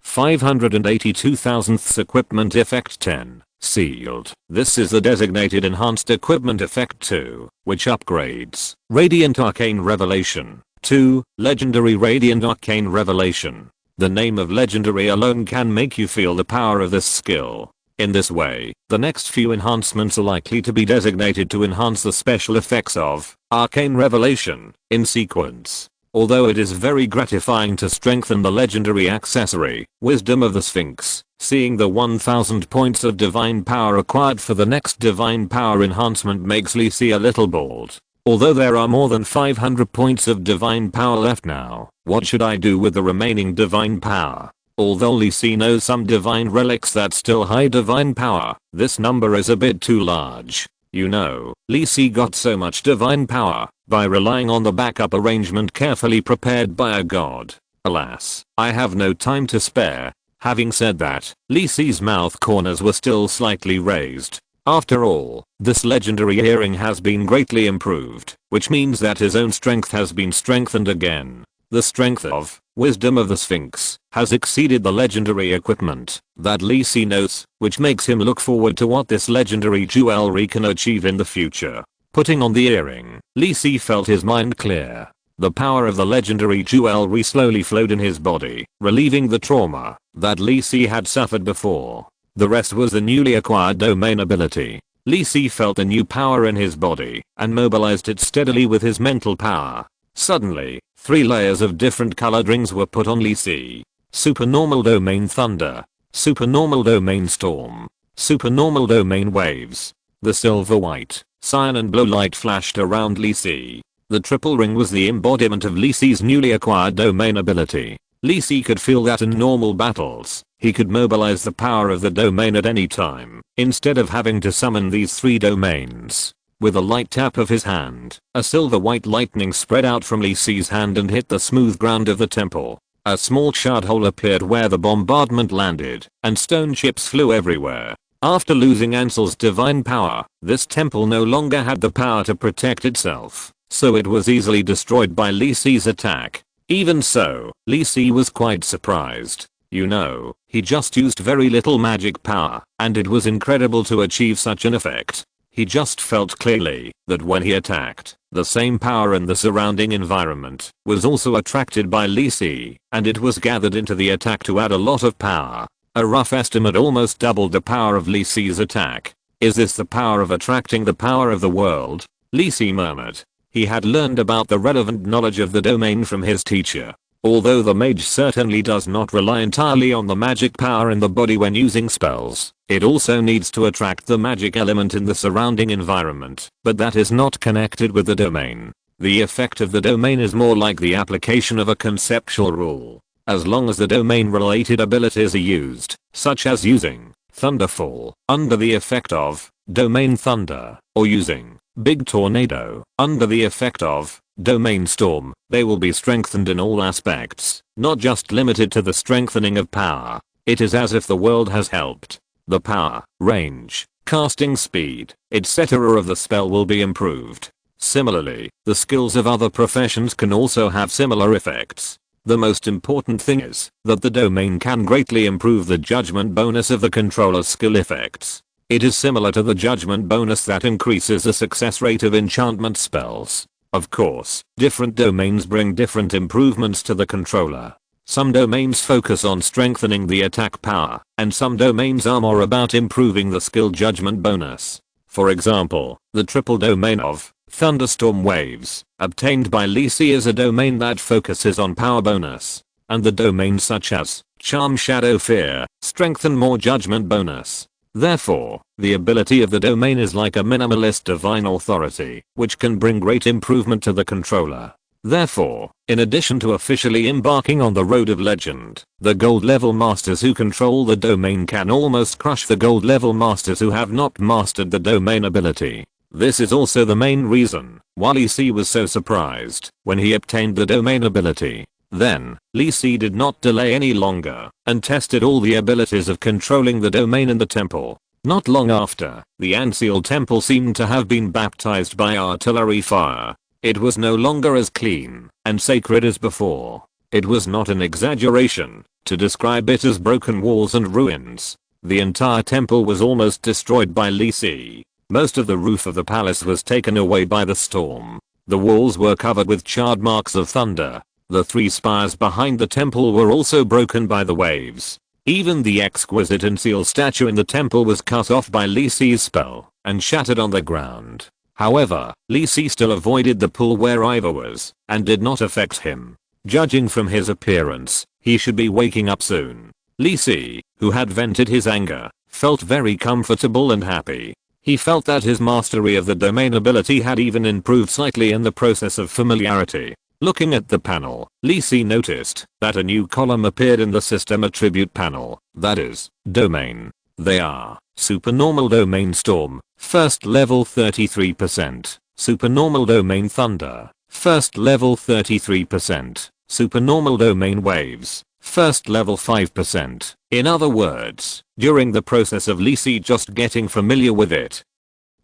582 thousandths. Equipment Effect 10, Sealed. This is the designated Enhanced Equipment Effect 2, which upgrades Radiant Arcane Revelation. 2. Legendary Radiant Arcane Revelation. The name of legendary alone can make you feel the power of this skill. In this way, the next few enhancements are likely to be designated to enhance the special effects of Arcane Revelation in sequence. Although it is very gratifying to strengthen the legendary accessory, Wisdom of the Sphinx, seeing the 1000 points of divine power acquired for the next divine power enhancement makes Li Si a little bored. Although there are more than 500 points of divine power left now, what should I do with the remaining divine power? Although Li Si knows some divine relics that still hide divine power, this number is a bit too large. You know, Li Si got so much divine power by relying on the backup arrangement carefully prepared by a god. Alas, I have no time to spare. Having said that, Li Si's mouth corners were still slightly raised. After all, this legendary earring has been greatly improved, which means that his own strength has been strengthened again. The strength of Wisdom of the Sphinx has exceeded the legendary equipment that Li Si knows, which makes him look forward to what this legendary jewelry can achieve in the future. Putting on the earring, Li Si felt his mind clear. The power of the legendary jewelry slowly flowed in his body, relieving the trauma that Li Si had suffered before. The rest was the newly acquired domain ability. Li Si felt the new power in his body and mobilized it steadily with his mental power. Suddenly, 3 layers of different colored rings were put on Li Si. Supernormal Domain Thunder, Supernormal Domain Storm, Supernormal Domain Waves. The silver, white, cyan and blue light flashed around Li Si. The triple ring was the embodiment of Li Si's newly acquired domain ability. Lee Si could feel that in normal battles, he could mobilize the power of the domain at any time, instead of having to summon these 3 domains. With a light tap of his hand, a silver-white lightning spread out from Lee Si's hand and hit the smooth ground of the temple. A small shard hole appeared where the bombardment landed, and stone chips flew everywhere. After losing Ansel's divine power, this temple no longer had the power to protect itself, so it was easily destroyed by Lee Si's attack. Even so, Lee Si was quite surprised. You know, he just used very little magic power, and it was incredible to achieve such an effect. He just felt clearly that when he attacked, the same power in the surrounding environment was also attracted by Lee Si, and it was gathered into the attack to add a lot of power. A rough estimate almost doubled the power of Lee Si's attack. Is this the power of attracting the power of the world? Lee Si murmured. He had learned about the relevant knowledge of the domain from his teacher. Although the mage certainly does not rely entirely on the magic power in the body when using spells, it also needs to attract the magic element in the surrounding environment, but that is not connected with the domain. The effect of the domain is more like the application of a conceptual rule. As long as the domain-related abilities are used, such as using Thunderfall under the effect of Domain Thunder, or using Big Tornado under the effect of Domain Storm, they will be strengthened in all aspects, not just limited to the strengthening of power. It is as if the world has helped. The power, range, casting speed, etc. of the spell will be improved. Similarly, the skills of other professions can also have similar effects. The most important thing is that the domain can greatly improve the judgment bonus of the controller's skill effects. It is similar to the judgment bonus that increases the success rate of enchantment spells. Of course, different domains bring different improvements to the controller. Some domains focus on strengthening the attack power, and some domains are more about improving the skill judgment bonus. For example, the triple domain of Thunderstorm Waves, obtained by Lee Si, is a domain that focuses on power bonus, and the domains such as Charm Shadow Fear strengthen more judgment bonus. Therefore, the ability of the domain is like a minimalist divine authority, which can bring great improvement to the controller. Therefore, in addition to officially embarking on the road of legend, the gold level masters who control the domain can almost crush the gold level masters who have not mastered the domain ability. This is also the main reason why Lee Si was so surprised when he obtained the domain ability. Then, Lee Si did not delay any longer and tested all the abilities of controlling the domain in the temple. Not long after, the Anseal temple seemed to have been baptized by artillery fire. It was no longer as clean and sacred as before. It was not an exaggeration to describe it as broken walls and ruins. The entire temple was almost destroyed by Lee Si. Most of the roof of the palace was taken away by the storm. The walls were covered with charred marks of thunder. The 3 spires behind the temple were also broken by the waves. Even the exquisite Anseal statue in the temple was cut off by Lee Si's spell and shattered on the ground. However, Lee Si still avoided the pool where Ivor was, and did not affect him. Judging from his appearance, he should be waking up soon. Lee Si, who had vented his anger, felt very comfortable and happy. He felt that his mastery of the domain ability had even improved slightly in the process of familiarity. Looking at the panel, Lee Si noticed that a new column appeared in the system attribute panel, that is, domain. They are Supernormal Domain Storm, first level 33%, Supernormal Domain Thunder, first level 33%, Supernormal Domain Waves, first level 5%. In other words, during the process of Lee Si just getting familiar with it,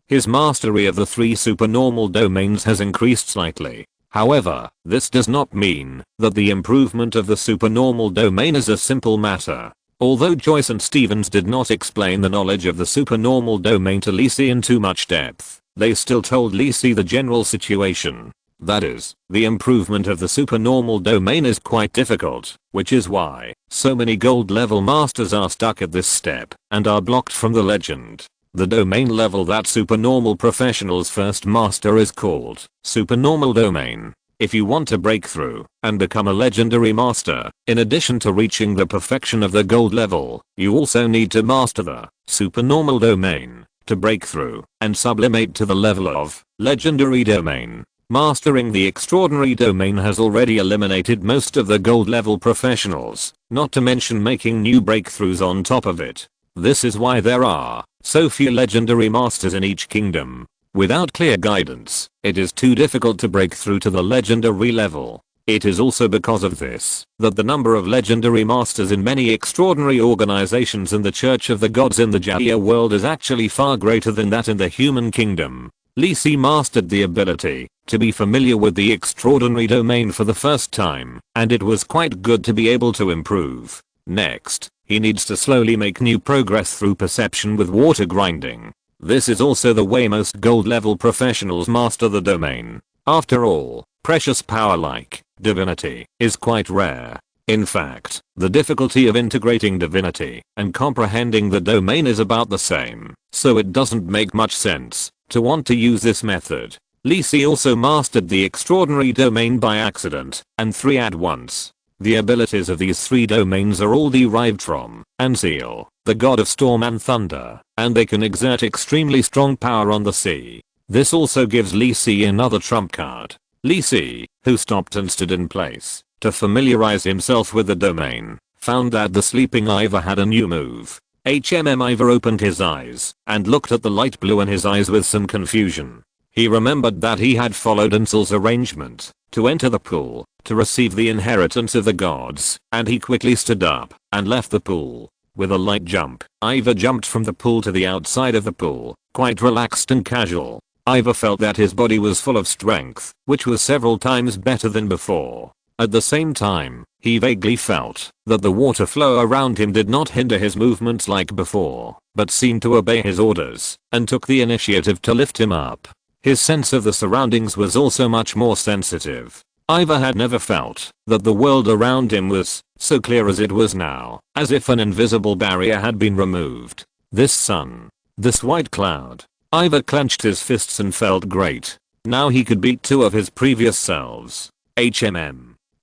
his mastery of the 3 supernormal domains has increased slightly. However, this does not mean that the improvement of the supernormal domain is a simple matter. Although Joyce and Stevens did not explain the knowledge of the supernormal domain to Lee Si in too much depth, they still told Lee Si the general situation. That is, the improvement of the supernormal domain is quite difficult, which is why so many gold level masters are stuck at this step and are blocked from the legend. The domain level that supernormal professionals first master is called Supernormal Domain. If you want to break through and become a legendary master, in addition to reaching the perfection of the gold level, you also need to master the Supernormal Domain to break through and sublimate to the level of Legendary Domain. Mastering the extraordinary domain has already eliminated most of the gold level professionals, not to mention making new breakthroughs on top of it. This is why there are so few legendary masters in each kingdom. Without clear guidance, it is too difficult to break through to the legendary level. It is also because of this that the number of legendary masters in many extraordinary organizations in the Church of the Gods in the Jaya world is actually far greater than that in the human kingdom. Lee Si mastered the ability to be familiar with the extraordinary domain for the first time, and it was quite good to be able to improve. Next, he needs to slowly make new progress through perception with water grinding. This is also the way most gold level professionals master the domain. After all, precious power like divinity is quite rare. In fact, the difficulty of integrating divinity and comprehending the domain is about the same, so it doesn't make much sense to want to use this method. Lee Si also mastered the extraordinary domain by accident, and 3 at once. The abilities of these 3 domains are all derived from Anseal, the god of storm and thunder, and they can exert extremely strong power on the sea. This also gives Lee Si another trump card. Lee Si, who stopped and stood in place to familiarize himself with the domain, found that the sleeping Ivor had a new move. Ivor opened his eyes and looked at the light blue in his eyes with some confusion. He remembered that he had followed Ansel's arrangement to enter the pool to receive the inheritance of the gods, and he quickly stood up and left the pool. With a light jump, Ivor jumped from the pool to the outside of the pool, quite relaxed and casual. Ivor felt that his body was full of strength, which was several times better than before. At the same time, he vaguely felt that the water flow around him did not hinder his movements like before, but seemed to obey his orders and took the initiative to lift him up. His sense of the surroundings was also much more sensitive. Ivor had never felt that the world around him was so clear as it was now, as if an invisible barrier had been removed. This sun, this white cloud. Ivor clenched his fists and felt great. Now he could beat 2 of his previous selves.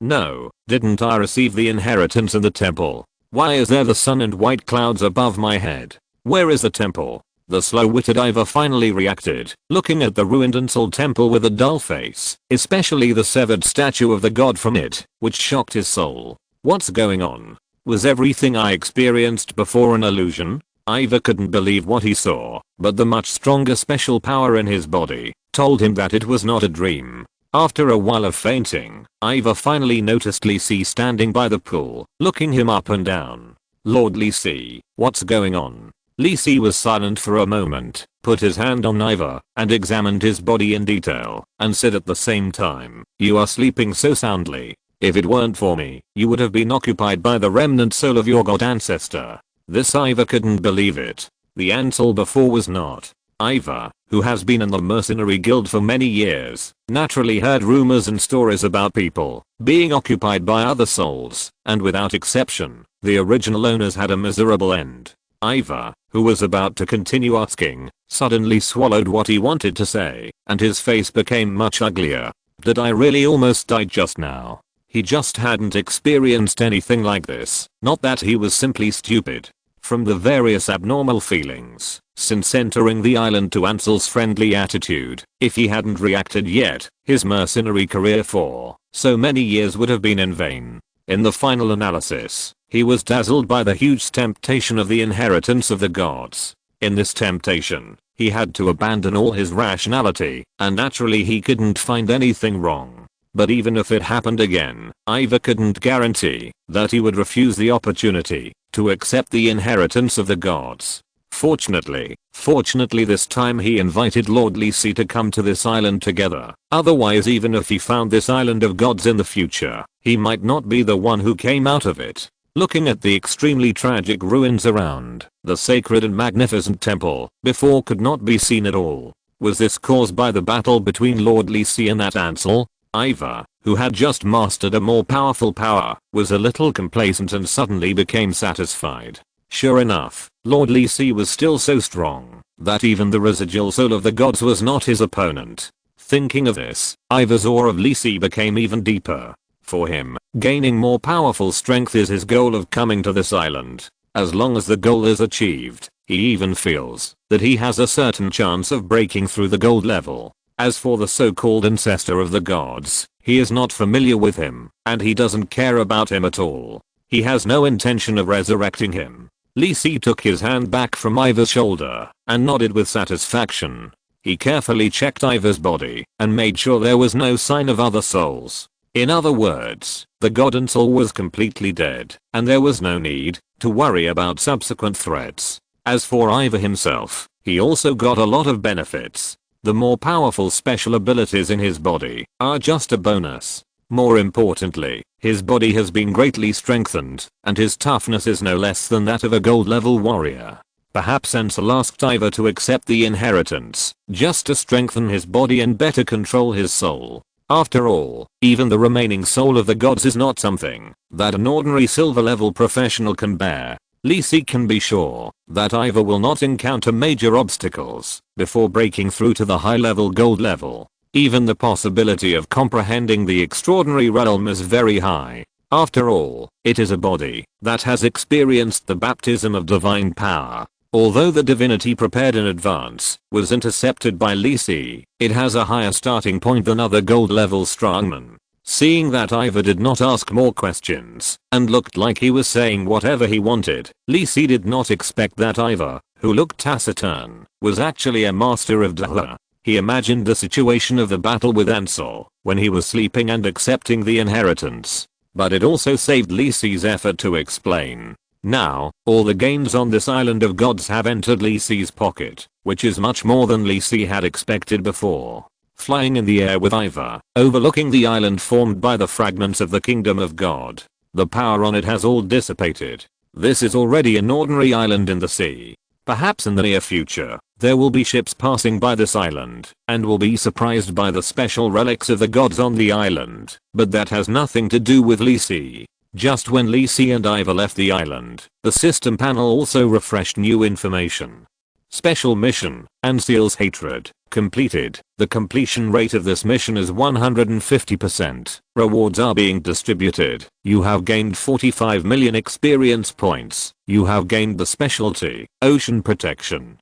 No, didn't I receive the inheritance in the temple? Why is there the sun and white clouds above my head? Where is the temple? The slow-witted Ivor finally reacted, looking at the ruined Ansel temple with a dull face, especially the severed statue of the god from it, which shocked his soul. What's going on? Was everything I experienced before an illusion? Ivor couldn't believe what he saw, but the much stronger special power in his body told him that it was not a dream. After a while of fainting, Ivor finally noticed Lee Si standing by the pool, looking him up and down. Lord Lee Si, what's going on? Lee Si was silent for a moment, put his hand on Ivor, and examined his body in detail, and said at the same time, "You are sleeping so soundly. If it weren't for me, you would have been occupied by the remnant soul of your god ancestor." This Ivor couldn't believe it. The Ansel before was not. Ivor, who has been in the mercenary guild for many years, naturally heard rumors and stories about people being occupied by other souls, and without exception, the original owners had a miserable end. Ivor, who was about to continue asking, suddenly swallowed what he wanted to say, and his face became much uglier. Did I really almost die just now? He just hadn't experienced anything like this, not that he was simply stupid. From the various abnormal feelings since entering the island to Ansel's friendly attitude, if he hadn't reacted yet, his mercenary career for so many years would have been in vain. In the final analysis, he was dazzled by the huge temptation of the inheritance of the gods. In this temptation, he had to abandon all his rationality, and naturally he couldn't find anything wrong. But even if it happened again, Ivor couldn't guarantee that he would refuse the opportunity to accept the inheritance of the gods. Fortunately this time he invited Lord Lee Si to come to this island together. Otherwise, even if he found this island of gods in the future, he might not be the one who came out of it. Looking at the extremely tragic ruins around, the sacred and magnificent temple before could not be seen at all. Was this caused by the battle between Lord Lee Si and that Ansel? Ivor, who had just mastered a more powerful power, was a little complacent and suddenly became satisfied. Sure enough, Lord Lee Si was still so strong that even the residual soul of the gods was not his opponent. Thinking of this, Ivor's awe of Lee Si became even deeper. For him, gaining more powerful strength is his goal of coming to this island. As long as the goal is achieved, he even feels that he has a certain chance of breaking through the gold level. As for the so-called ancestor of the gods, he is not familiar with him, and he doesn't care about him at all. He has no intention of resurrecting him. Lee Si took his hand back from Ivar's shoulder and nodded with satisfaction. He carefully checked Ivar's body and made sure there was no sign of other souls. In other words, the god and soul was completely dead, and there was no need to worry about subsequent threats. As for Ivar himself, he also got a lot of benefits. The more powerful special abilities in his body are just a bonus. More importantly, his body has been greatly strengthened, and his toughness is no less than that of a gold level warrior. Perhaps Ansel asked Ivar to accept the inheritance, just to strengthen his body and better control his soul. After all, even the remaining soul of the gods is not something that an ordinary silver level professional can bear. Lee Si can be sure that Ivar will not encounter major obstacles before breaking through to the high level gold level. Even the possibility of comprehending the extraordinary realm is very high. After all, it is a body that has experienced the baptism of divine power. Although the divinity prepared in advance was intercepted by Lee Si, it has a higher starting point than other gold level strongmen. Seeing that Ivar did not ask more questions and looked like he was saying whatever he wanted, Lee Si did not expect that Ivar, who looked taciturn, was actually a master of Dala. He imagined the situation of the battle with Ansel when he was sleeping and accepting the inheritance. But it also saved Lee Si's effort to explain. Now, all the gains on this island of gods have entered Lee Si's pocket, which is much more than Lee Si had expected before. Flying in the air with Ivar, overlooking the island formed by the fragments of the kingdom of God. The power on it has all dissipated. This is already an ordinary island in the sea. Perhaps in the near future, there will be ships passing by this island and will be surprised by the special relics of the gods on the island, but that has nothing to do with Lee Si. Just when Lee Si and Ivar left the island, the system panel also refreshed new information. Special mission, Ansel's hatred, completed. The completion rate of this mission is 150%. Rewards are being distributed. You have gained 45 million experience points. You have gained the specialty, Ocean Protection.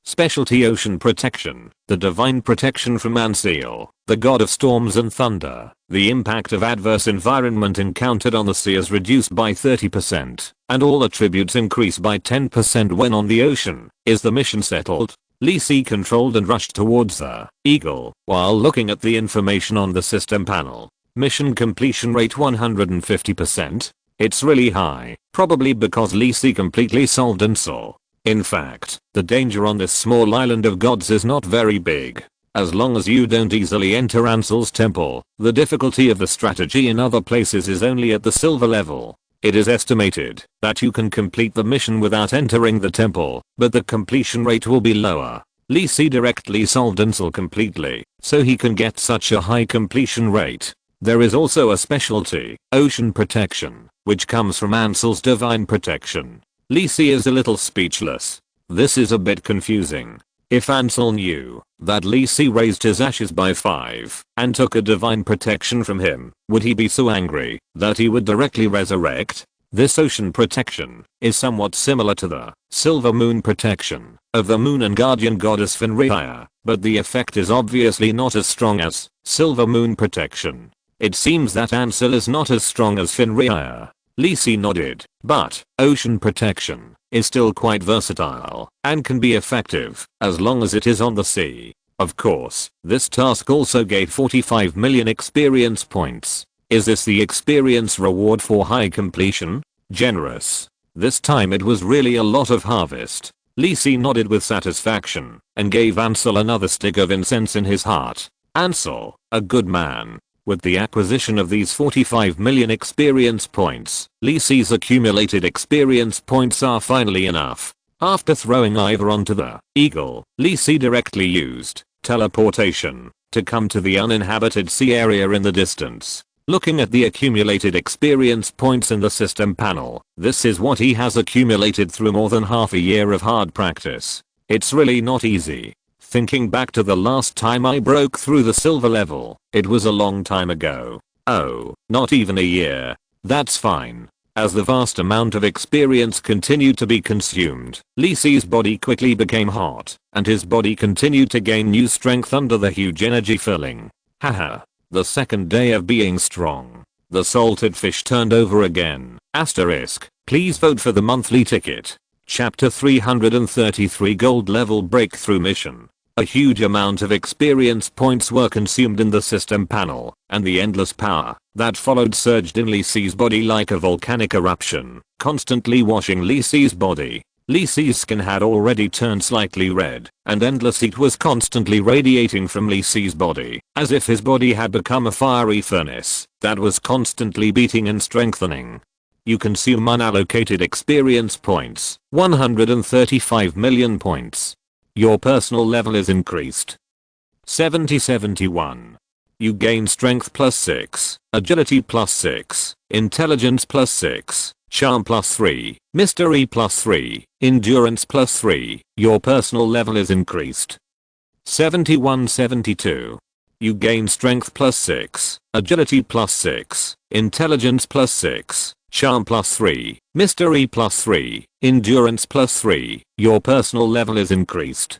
Specialty Ocean Protection, the divine protection from Ansel, the god of storms and thunder. The impact of adverse environment encountered on the sea is reduced by 30%, and all attributes increase by 10% when on the ocean. Is the mission settled? Lee Si controlled and rushed towards the Eagle while looking at the information on the system panel. Mission completion rate 150%. It's really high, probably because Lee Si completely solved Ansel. In fact, the danger on this small island of gods is not very big. As long as you don't easily enter Ansel's temple, the difficulty of the strategy in other places is only at the silver level. It is estimated that you can complete the mission without entering the temple, but the completion rate will be lower. Lee Si directly solved Ansel completely, so he can get such a high completion rate. There is also a specialty, Ocean Protection, which comes from Ansel's divine protection. Lee Si is a little speechless. This is a bit confusing. If Ansel knew that Lee Si raised his ashes by 5 and took a divine protection from him, would he be so angry that he would directly resurrect? This ocean protection is somewhat similar to the silver moon protection of the moon and guardian goddess Fenrir, but the effect is obviously not as strong as silver moon protection. It seems that Ansel is not as strong as Fenrir. Lee Si nodded, but ocean protection is still quite versatile and can be effective as long as it is on the sea. Of course, this task also gave 45 million experience points. Is this the experience reward for high completion? Generous. This time it was really a lot of harvest. Lee Si nodded with satisfaction and gave Ansel another stick of incense in his heart. Ansel, a good man. With the acquisition of these 45 million experience points, Lee Si's accumulated experience points are finally enough. After throwing Ivar onto the Eagle, Lee Si directly used teleportation to come to the uninhabited sea area in the distance. Looking at the accumulated experience points in the system panel, this is what he has accumulated through more than half a year of hard practice. It's really not easy. Thinking back to the last time I broke through the silver level, it was a long time ago. Oh, not even a year. That's fine. As the vast amount of experience continued to be consumed, Lee Si's body quickly became hot, and his body continued to gain new strength under the huge energy filling. Haha. The second day of being strong. The salted fish turned over again. Asterisk. Please vote for the monthly ticket. Chapter 333 Gold Level Breakthrough Mission. A huge amount of experience points were consumed in the system panel, and the endless power that followed surged in Lee Si's body like a volcanic eruption, constantly washing Lee Si's body. Lee Si's skin had already turned slightly red, and endless heat was constantly radiating from Lee Si's body, as if his body had become a fiery furnace that was constantly beating and strengthening. You consume unallocated experience points, 135 million points. Your personal level is increased. 70-71. You gain strength plus 6, agility plus 6, intelligence plus 6, charm plus 3, mystery plus 3, endurance plus 3. Your personal level is increased. 71-72. You gain strength plus 6, agility plus 6, intelligence plus 6, charm plus 3, mystery plus 3, endurance plus 3. Your personal level is increased.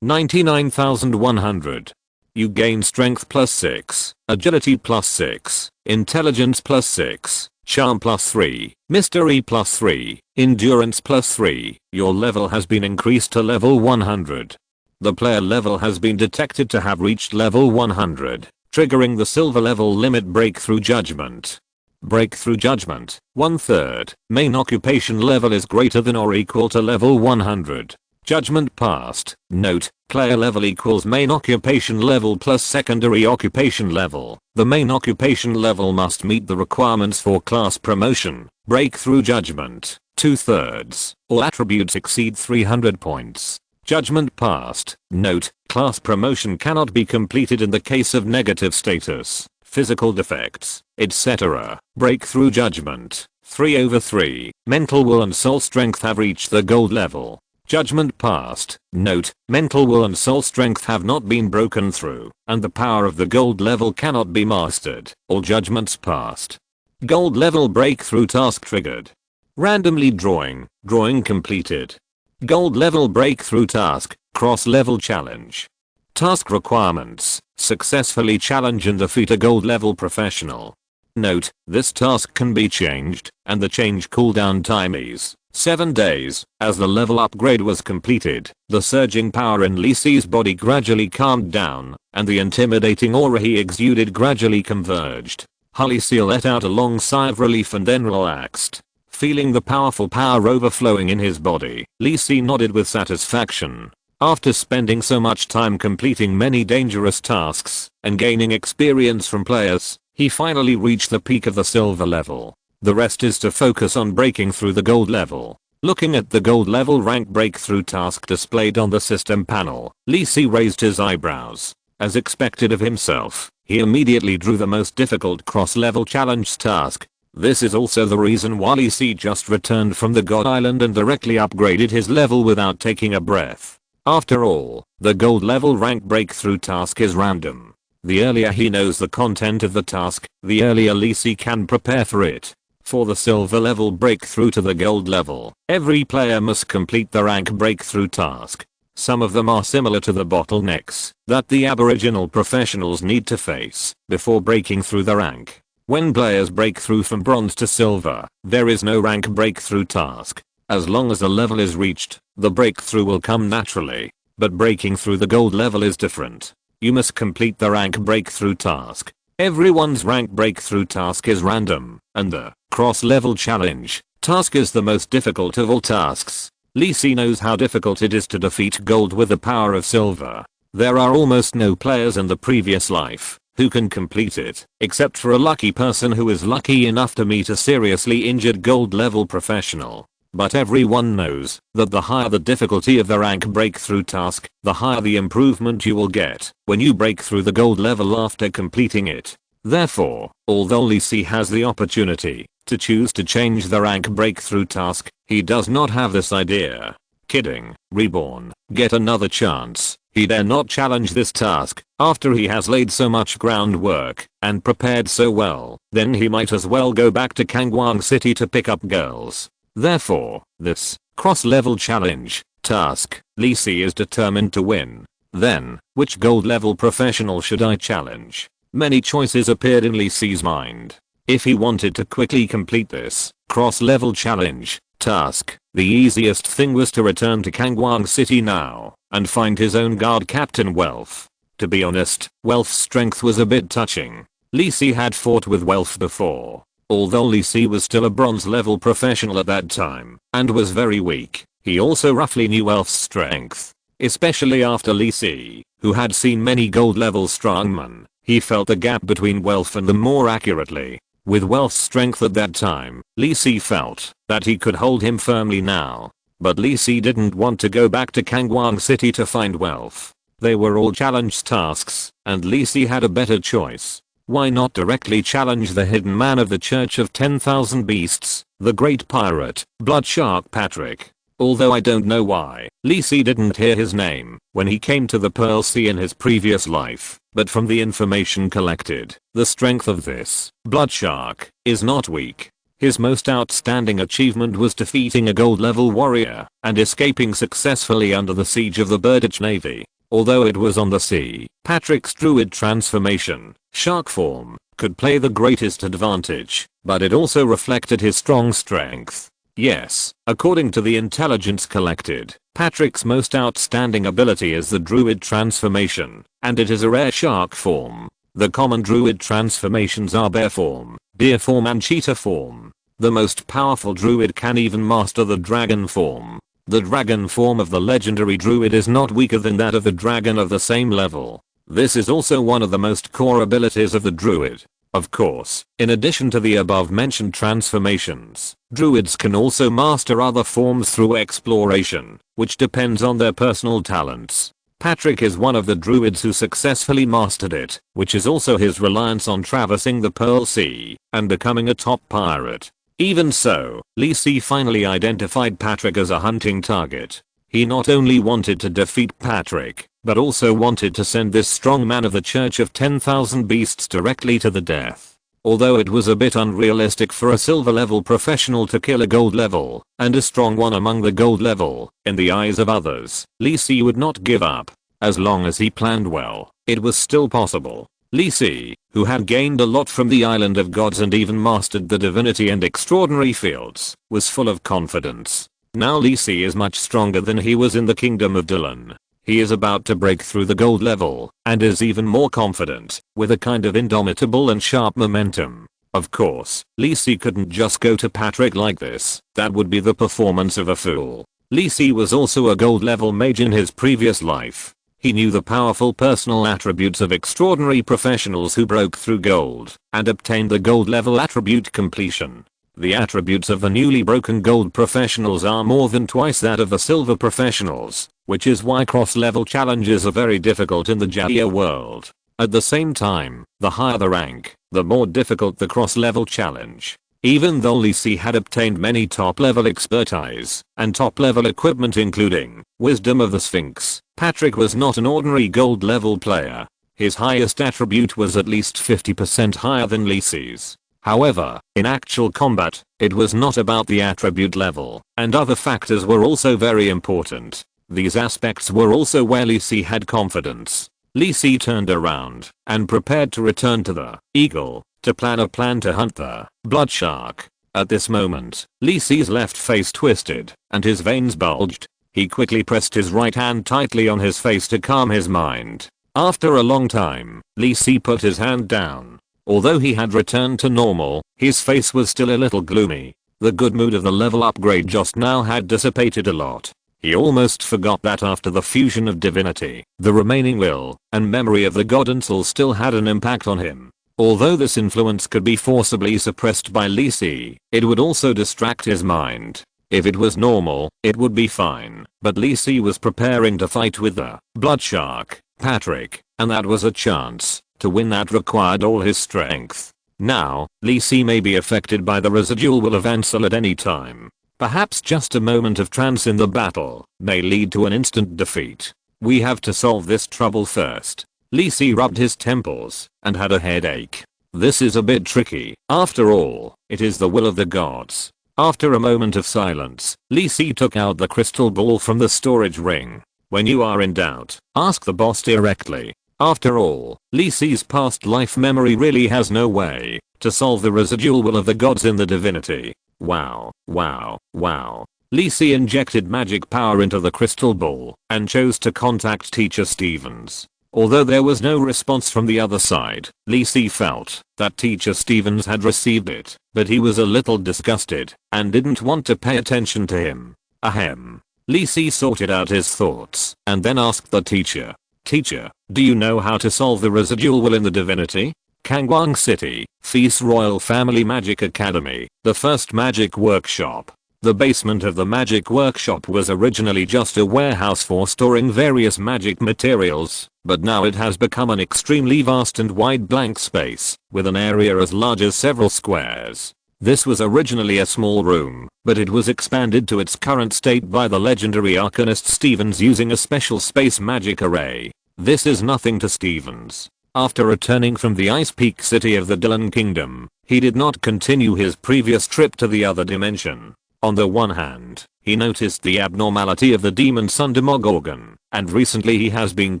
99,100. You gain strength plus 6, agility plus 6, intelligence plus 6, charm plus 3, mystery plus 3, endurance plus 3. Your level has been increased to level 100. The player level has been detected to have reached level 100, triggering the silver level limit Breakthrough Judgment. Breakthrough Judgment, 1/3. Main occupation level is greater than or equal to level 100. Judgment passed. Note, player level equals main occupation level plus secondary occupation level. The main occupation level must meet the requirements for class promotion. Breakthrough Judgment, 2/3. All attributes exceed 300 points. Judgment passed. Note, class promotion cannot be completed in the case of negative status, physical defects, etc. Breakthrough Judgment, 3/3. Mental will and soul strength have reached the gold level. Judgment passed. Note, mental will and soul strength have not been broken through, and the power of the gold level cannot be mastered. All judgments passed. Gold level breakthrough task triggered. Randomly drawing, drawing completed. Gold level breakthrough task, cross level challenge. Task requirements, successfully challenge and defeat a gold level professional. Note, this task can be changed, and the change cooldown time is 7 days. As the level upgrade was completed, the surging power in Lee Si's body gradually calmed down, and the intimidating aura he exuded gradually converged. Lee Si let out a long sigh of relief and then relaxed. Feeling the powerful power overflowing in his body, Lee Si nodded with satisfaction. After spending so much time completing many dangerous tasks and gaining experience from players, he finally reached the peak of the silver level. The rest is to focus on breaking through the gold level. Looking at the gold level rank breakthrough task displayed on the system panel, Lee Si raised his eyebrows. As expected of himself, he immediately drew the most difficult cross-level challenge task. This is also the reason why Lee Si just returned from the God Island and directly upgraded his level without taking a breath. After all, the gold level rank breakthrough task is random. The earlier he knows the content of the task, the earlier Lee Si can prepare for it. For the silver level breakthrough to the gold level, every player must complete the rank breakthrough task. Some of them are similar to the bottlenecks that the aboriginal professionals need to face before breaking through the rank. When players break through from bronze to silver, there is no rank breakthrough task. As long as the level is reached, the breakthrough will come naturally. But breaking through the gold level is different. You must complete the rank breakthrough task. Everyone's rank breakthrough task is random, and the cross-level challenge task is the most difficult of all tasks. Lee Si knows how difficult it is to defeat gold with the power of silver. There are almost no players in the previous life who can complete it, except for a lucky person who is lucky enough to meet a seriously injured gold level professional. But everyone knows that the higher the difficulty of the rank breakthrough task, the higher the improvement you will get when you break through the gold level after completing it. Therefore, although Lee Si has the opportunity to choose to change the rank breakthrough task, he does not have this idea. Kidding, Reborn, get another chance. He dare not challenge this task. After he has laid so much groundwork and prepared so well, then he might as well go back to Kangwang City to pick up girls. Therefore, this cross-level challenge task, Lee Si is determined to win. Then, which gold level professional should I challenge? Many choices appeared in Lee Si's mind. If he wanted to quickly complete this cross-level challenge task, the easiest thing was to return to Kangwang City now and find his own guard captain Welf. To be honest, Welf's strength was a bit touching. Lee Si had fought with Welf before. Although Lee Si was still a bronze level professional at that time and was very weak, he also roughly knew Welf's strength. Especially after Lee Si, who had seen many gold level strongmen, he felt the gap between Welf and them more accurately. With Welf's strength at that time, Lee Si felt that he could hold him firmly now. But Lee Si didn't want to go back to Kangwang City to find Welf. They were all challenge tasks, and Lee Si had a better choice. Why not directly challenge the hidden man of the Church of 10,000 Beasts, the great pirate, Blood Shark Patrick? Although I don't know why, Lee Si didn't hear his name when he came to the Pearl Sea in his previous life, but from the information collected, the strength of this Blood Shark is not weak. His most outstanding achievement was defeating a gold level warrior and escaping successfully under the siege of the Birditch Navy. Although it was on the sea, Patrick's druid transformation, shark form, could play the greatest advantage, but it also reflected his strong strength. Yes, according to the intelligence collected, Patrick's most outstanding ability is the druid transformation, and it is a rare shark form. The common druid transformations are bear form, deer form and cheetah form. The most powerful druid can even master the dragon form. The dragon form of the legendary druid is not weaker than that of the dragon of the same level. This is also one of the most core abilities of the druid. Of course, in addition to the above mentioned transformations, druids can also master other forms through exploration, which depends on their personal talents. Patrick is one of the druids who successfully mastered it, which is also his reliance on traversing the Pearl Sea and becoming a top pirate. Even so, Lee Si finally identified Patrick as a hunting target. He not only wanted to defeat Patrick, but also wanted to send this strong man of the Church of 10,000 Beasts directly to the death. Although it was a bit unrealistic for a silver level professional to kill a gold level, and a strong one among the gold level, in the eyes of others, Lee Si would not give up. As long as he planned well, it was still possible. Lee Si, who had gained a lot from the Island of Gods and even mastered the divinity and extraordinary fields, was full of confidence. Now Lee Si is much stronger than he was in the Kingdom of Dylan. He is about to break through the gold level, and is even more confident, with a kind of indomitable and sharp momentum. Of course, Lee Si couldn't just go to Patrick like this, that would be the performance of a fool. Lee Si was also a gold level mage in his previous life. He knew the powerful personal attributes of extraordinary professionals who broke through gold and obtained the gold level attribute completion. The attributes of the newly broken gold professionals are more than twice that of the silver professionals, which is why cross-level challenges are very difficult in the Jaya world. At the same time, the higher the rank, the more difficult the cross-level challenge. Even though Lee Si had obtained many top-level expertise and top-level equipment including Wisdom of the Sphinx, Patrick was not an ordinary gold-level player. His highest attribute was at least 50% higher than Lee Si's. However, in actual combat, it was not about the attribute level, and other factors were also very important. These aspects were also where Lee Si had confidence. Lee Si turned around and prepared to return to the Eagle to plan a plan to hunt the Blood Shark. At this moment, Lee Si's left face twisted and his veins bulged. He quickly pressed his right hand tightly on his face to calm his mind. After a long time, Lee Si put his hand down. Although he had returned to normal, his face was still a little gloomy. The good mood of the level upgrade just now had dissipated a lot. He almost forgot that after the fusion of divinity, the remaining will and memory of the god and soul still had an impact on him. Although this influence could be forcibly suppressed by Lee Si, it would also distract his mind. If it was normal, it would be fine, but Lee Si was preparing to fight with the Blood Shark, Patrick, and that was a chance to win that required all his strength. Now, Lee Si may be affected by the residual will of Ansel at any time. Perhaps just a moment of trance in the battle may lead to an instant defeat. We have to solve this trouble first. Lee Si rubbed his temples and had a headache. This is a bit tricky. After all, it is the will of the gods. After a moment of silence, Lee Si took out the crystal ball from the storage ring. When you are in doubt, ask the boss directly. After all, Lee Si's past life memory really has no way to solve the residual will of the gods in the divinity. Wow, wow, wow. Lee Si injected magic power into the crystal ball and chose to contact Teacher Stevens. Although there was no response from the other side, Lee Si felt that Teacher Stevens had received it, but he was a little disgusted and didn't want to pay attention to him. Ahem. Lee Si sorted out his thoughts and then asked the teacher, "Teacher, do you know how to solve the residual will in the divinity?" Kangwang City, Feast Royal Family Magic Academy, the first magic workshop. The basement of the magic workshop was originally just a warehouse for storing various magic materials, but now it has become an extremely vast and wide blank space, with an area as large as several squares. This was originally a small room, but it was expanded to its current state by the legendary Arcanist Stevens using a special space magic array. This is nothing to Stevens. After returning from the Ice Peak city of the Dylan Kingdom, he did not continue his previous trip to the other dimension. On the one hand, he noticed the abnormality of the demon son Demogorgon, and recently he has been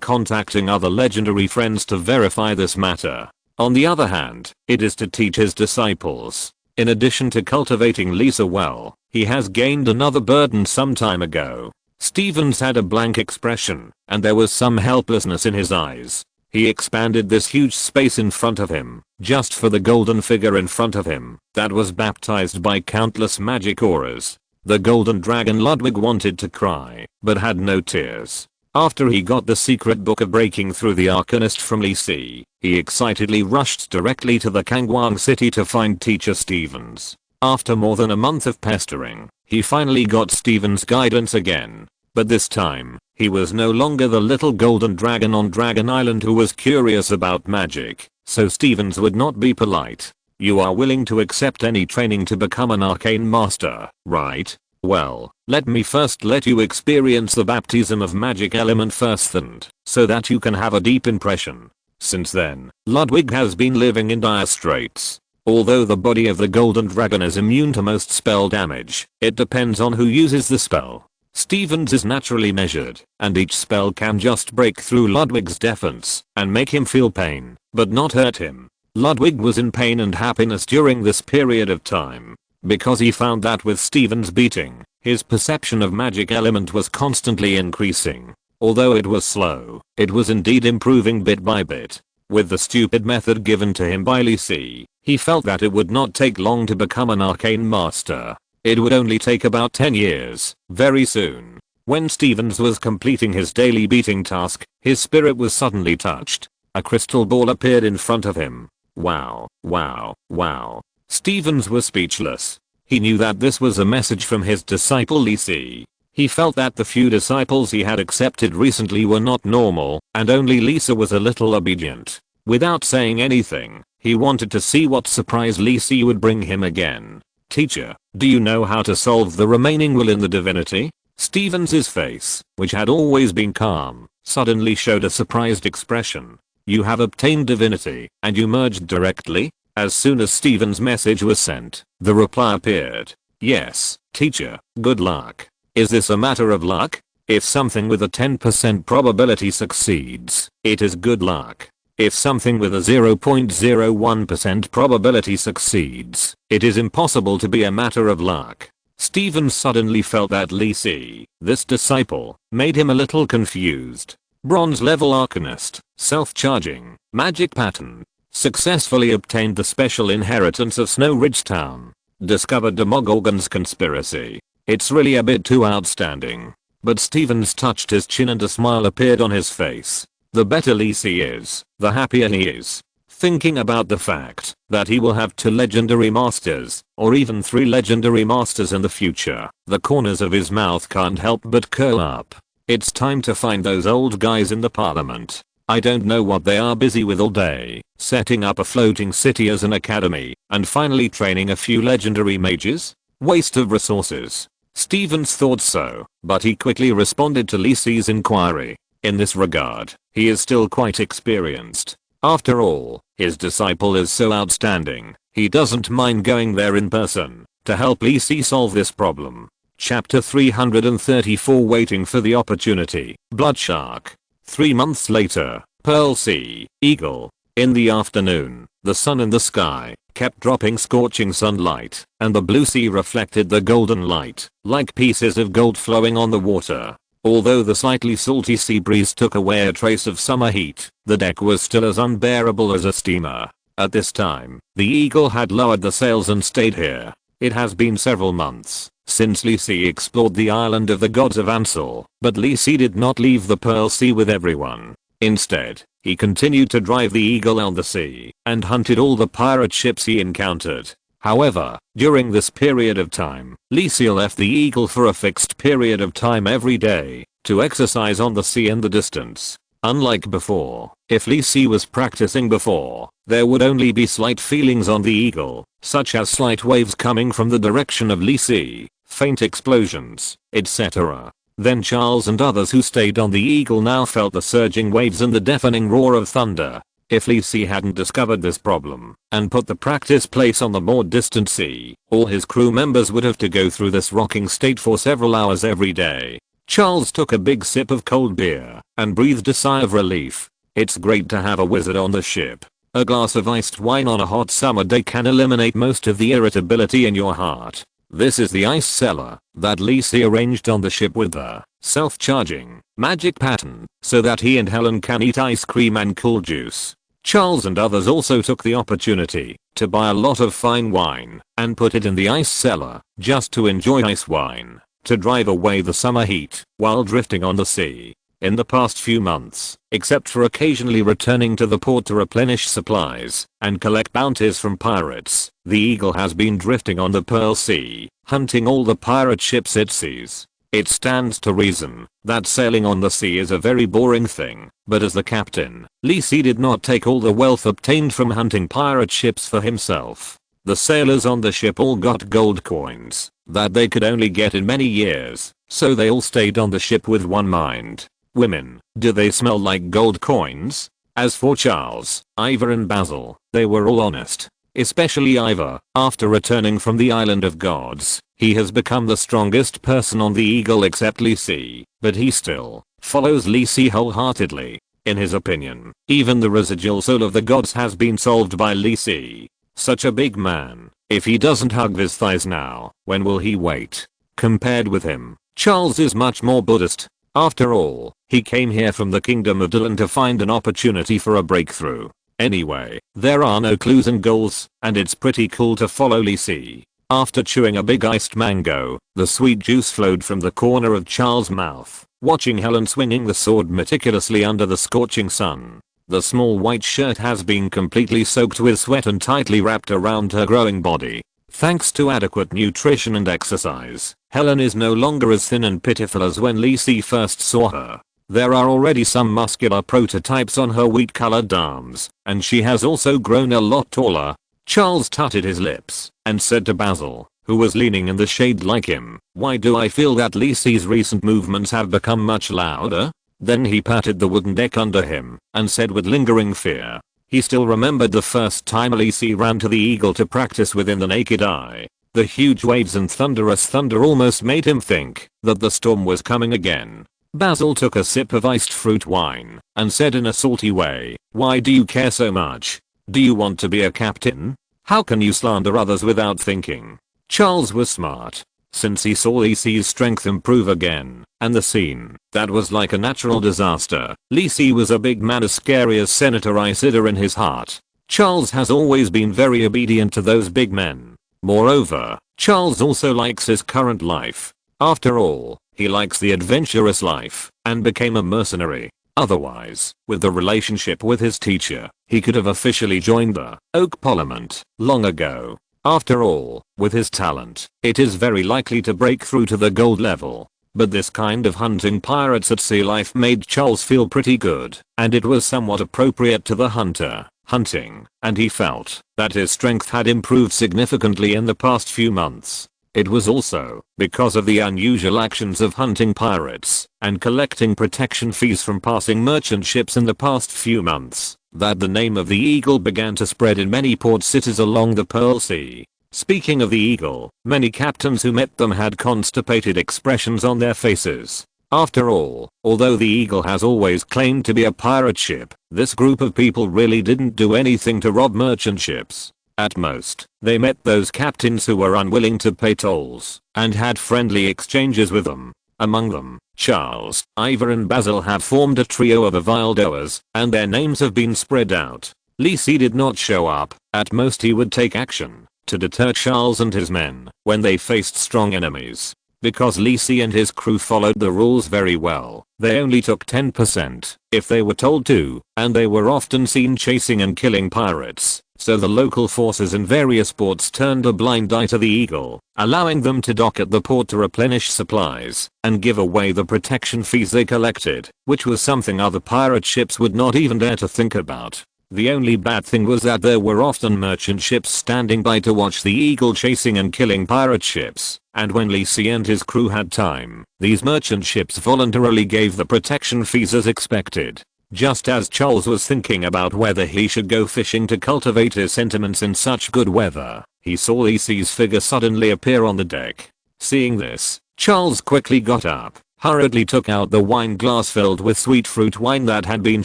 contacting other legendary friends to verify this matter. On the other hand, it is to teach his disciples. In addition to cultivating Lisa well, he has gained another burden some time ago. Stevens had a blank expression, and there was some helplessness in his eyes. He expanded this huge space in front of him, just for the golden figure in front of him, that was baptized by countless magic auras. The golden dragon Ludwig wanted to cry, but had no tears. After he got the secret book of breaking through the Arcanist from Lee Si, he excitedly rushed directly to the Kangwang city to find Teacher Stevens. After more than a month of pestering, he finally got Stevens' guidance again. But this time, he was no longer the little golden dragon on Dragon Island who was curious about magic, so Stevens would not be polite. "You are willing to accept any training to become an arcane master, right? Well, let me first let you experience the baptism of magic element first and so that you can have a deep impression." Since then, Ludwig has been living in dire straits. Although the body of the golden dragon is immune to most spell damage, it depends on who uses the spell. Stevens is naturally measured, and each spell can just break through Ludwig's defense and make him feel pain, but not hurt him. Ludwig was in pain and happiness during this period of time, because he found that with Stevens beating, his perception of magic element was constantly increasing. Although it was slow, it was indeed improving bit by bit. With the stupid method given to him by Lee Si, he felt that it would not take long to become an arcane master. It would only take about 10 years, very soon. When Stevens was completing his daily beating task, his spirit was suddenly touched. A crystal ball appeared in front of him. Wow, wow, wow. Stevens was speechless. He knew that this was a message from his disciple Lee Si. He felt that the few disciples he had accepted recently were not normal, and only Lisa was a little obedient. Without saying anything, he wanted to see what surprise Lee Si would bring him again. "Teacher, do you know how to solve the remaining will in the divinity?" Stevens' face, which had always been calm, suddenly showed a surprised expression. "You have obtained divinity, and you merged directly?" As soon as Stevens' message was sent, the reply appeared. "Yes, teacher, good luck." Is this a matter of luck? If something with a 10% probability succeeds, it is good luck. If something with a 0.01% probability succeeds, it is impossible to be a matter of luck. Stevens suddenly felt that Lee Si, this disciple, made him a little confused. Bronze level Arcanist, self-charging, magic pattern. Successfully obtained the special inheritance of Snow Ridge Town. Discovered Demogorgon's conspiracy. It's really a bit too outstanding. But Stevens touched his chin and a smile appeared on his face. The better Lee Si is, the happier he is. Thinking about the fact that he will have 2 legendary masters, or even 3 legendary masters in the future, the corners of his mouth can't help but curl up. It's time to find those old guys in the parliament. I don't know what they are busy with all day, setting up a floating city as an academy, and finally training a few legendary mages? Waste of resources. Stevens thought so, but he quickly responded to Lee Si's inquiry. In this regard, he is still quite experienced. After all, his disciple is so outstanding, he doesn't mind going there in person to help Lee Si solve this problem. Chapter 334 Waiting for the Opportunity, Blood Shark. 3 months later, Pearl Sea, Eagle. In the afternoon, the sun in the sky kept dropping scorching sunlight, and the blue sea reflected the golden light, like pieces of gold flowing on the water. Although the slightly salty sea breeze took away a trace of summer heat, the deck was still as unbearable as a steamer. At this time, the Eagle had lowered the sails and stayed here. It has been several months since Lee Si explored the island of the gods of Ansel, but Lee Si did not leave the Pearl Sea with everyone. Instead, he continued to drive the Eagle out the sea and hunted all the pirate ships he encountered. However, during this period of time, Lee Si left the Eagle for a fixed period of time every day to exercise on the sea in the distance. Unlike before, if Lee Si was practicing before, there would only be slight feelings on the Eagle, such as slight waves coming from the direction of Lee Si, faint explosions, etc. Then Charles and others who stayed on the Eagle now felt the surging waves and the deafening roar of thunder. If Lee Si hadn't discovered this problem and put the practice place on the more distant sea, all his crew members would have to go through this rocking state for several hours every day. Charles took a big sip of cold beer and breathed a sigh of relief. It's great to have a wizard on the ship. A glass of iced wine on a hot summer day can eliminate most of the irritability in your heart. This is the ice cellar that Lee Si arranged on the ship with the self-charging magic pattern so that he and Helen can eat ice cream and cool juice. Charles and others also took the opportunity to buy a lot of fine wine and put it in the ice cellar just to enjoy ice wine, to drive away the summer heat while drifting on the sea. In the past few months, except for occasionally returning to the port to replenish supplies and collect bounties from pirates, the Eagle has been drifting on the Pearl Sea, hunting all the pirate ships it sees. It stands to reason that sailing on the sea is a very boring thing, but as the captain, Lee Si did not take all the wealth obtained from hunting pirate ships for himself. The sailors on the ship all got gold coins that they could only get in many years, so they all stayed on the ship with one mind. Women, do they smell like gold coins? As for Charles, Ivor and Basil, they were all honest. Especially Ivor, after returning from the Island of Gods, he has become the strongest person on the Eagle except Lee Si, but he still follows Lee Si wholeheartedly. In his opinion, even the residual soul of the gods has been solved by Lee Si. Such a big man. If he doesn't hug his thighs now, when will he wait? Compared with him, Charles is much more Buddhist. After all, he came here from the kingdom of Dylan to find an opportunity for a breakthrough. Anyway, there are no clues and goals, and it's pretty cool to follow Lee Si. After chewing a big iced mango, the sweet juice flowed from the corner of Charles' mouth, watching Helen swinging the sword meticulously under the scorching sun. The small white shirt has been completely soaked with sweat and tightly wrapped around her growing body. Thanks to adequate nutrition and exercise, Helen is no longer as thin and pitiful as when Lee Si first saw her. There are already some muscular prototypes on her wheat-colored arms, and she has also grown a lot taller. Charles tutted his lips and said to Basil, who was leaning in the shade like him, "Why do I feel that Lee Si's recent movements have become much louder?" Then he patted the wooden deck under him and said with lingering fear. He still remembered the first time Lee Si ran to the Eagle to practice within the naked eye. The huge waves and thunderous thunder almost made him think that the storm was coming again. Basil took a sip of iced fruit wine and said in a salty way, "Why do you care so much? Do you want to be a captain? How can you slander others without thinking?" Charles was smart. Since he saw Lee Si's strength improve again, and the scene that was like a natural disaster, Lee Si was a big man as scary as Senator Isidore in his heart. Charles has always been very obedient to those big men. Moreover, Charles also likes his current life. After all, he likes the adventurous life, and became a mercenary. Otherwise, with the relationship with his teacher, he could have officially joined the Oak Parliament long ago. After all, with his talent, it is very likely to break through to the gold level. But this kind of hunting pirates at sea life made Charles feel pretty good, and it was somewhat appropriate to the hunting, and he felt that his strength had improved significantly in the past few months. It was also because of the unusual actions of hunting pirates and collecting protection fees from passing merchant ships in the past few months that the name of the Eagle began to spread in many port cities along the Pearl Sea. Speaking of the Eagle, many captains who met them had constipated expressions on their faces. After all, although the Eagle has always claimed to be a pirate ship, this group of people really didn't do anything to rob merchant ships. At most, they met those captains who were unwilling to pay tolls and had friendly exchanges with them. Among them, Charles, Ivor and Basil have formed a trio of evildoers, and their names have been spread out. Lisi did not show up. At most he would take action to deter Charles and his men when they faced strong enemies. Because Lisi and his crew followed the rules very well, they only took 10% if they were told to, and they were often seen chasing and killing pirates. So the local forces in various ports turned a blind eye to the Eagle, allowing them to dock at the port to replenish supplies and give away the protection fees they collected, which was something other pirate ships would not even dare to think about. The only bad thing was that there were often merchant ships standing by to watch the Eagle chasing and killing pirate ships, and when Lisi and his crew had time, these merchant ships voluntarily gave the protection fees as expected. Just as Charles was thinking about whether he should go fishing to cultivate his sentiments in such good weather, he saw Lisi's figure suddenly appear on the deck. Seeing this, Charles quickly got up, hurriedly took out the wine glass filled with sweet fruit wine that had been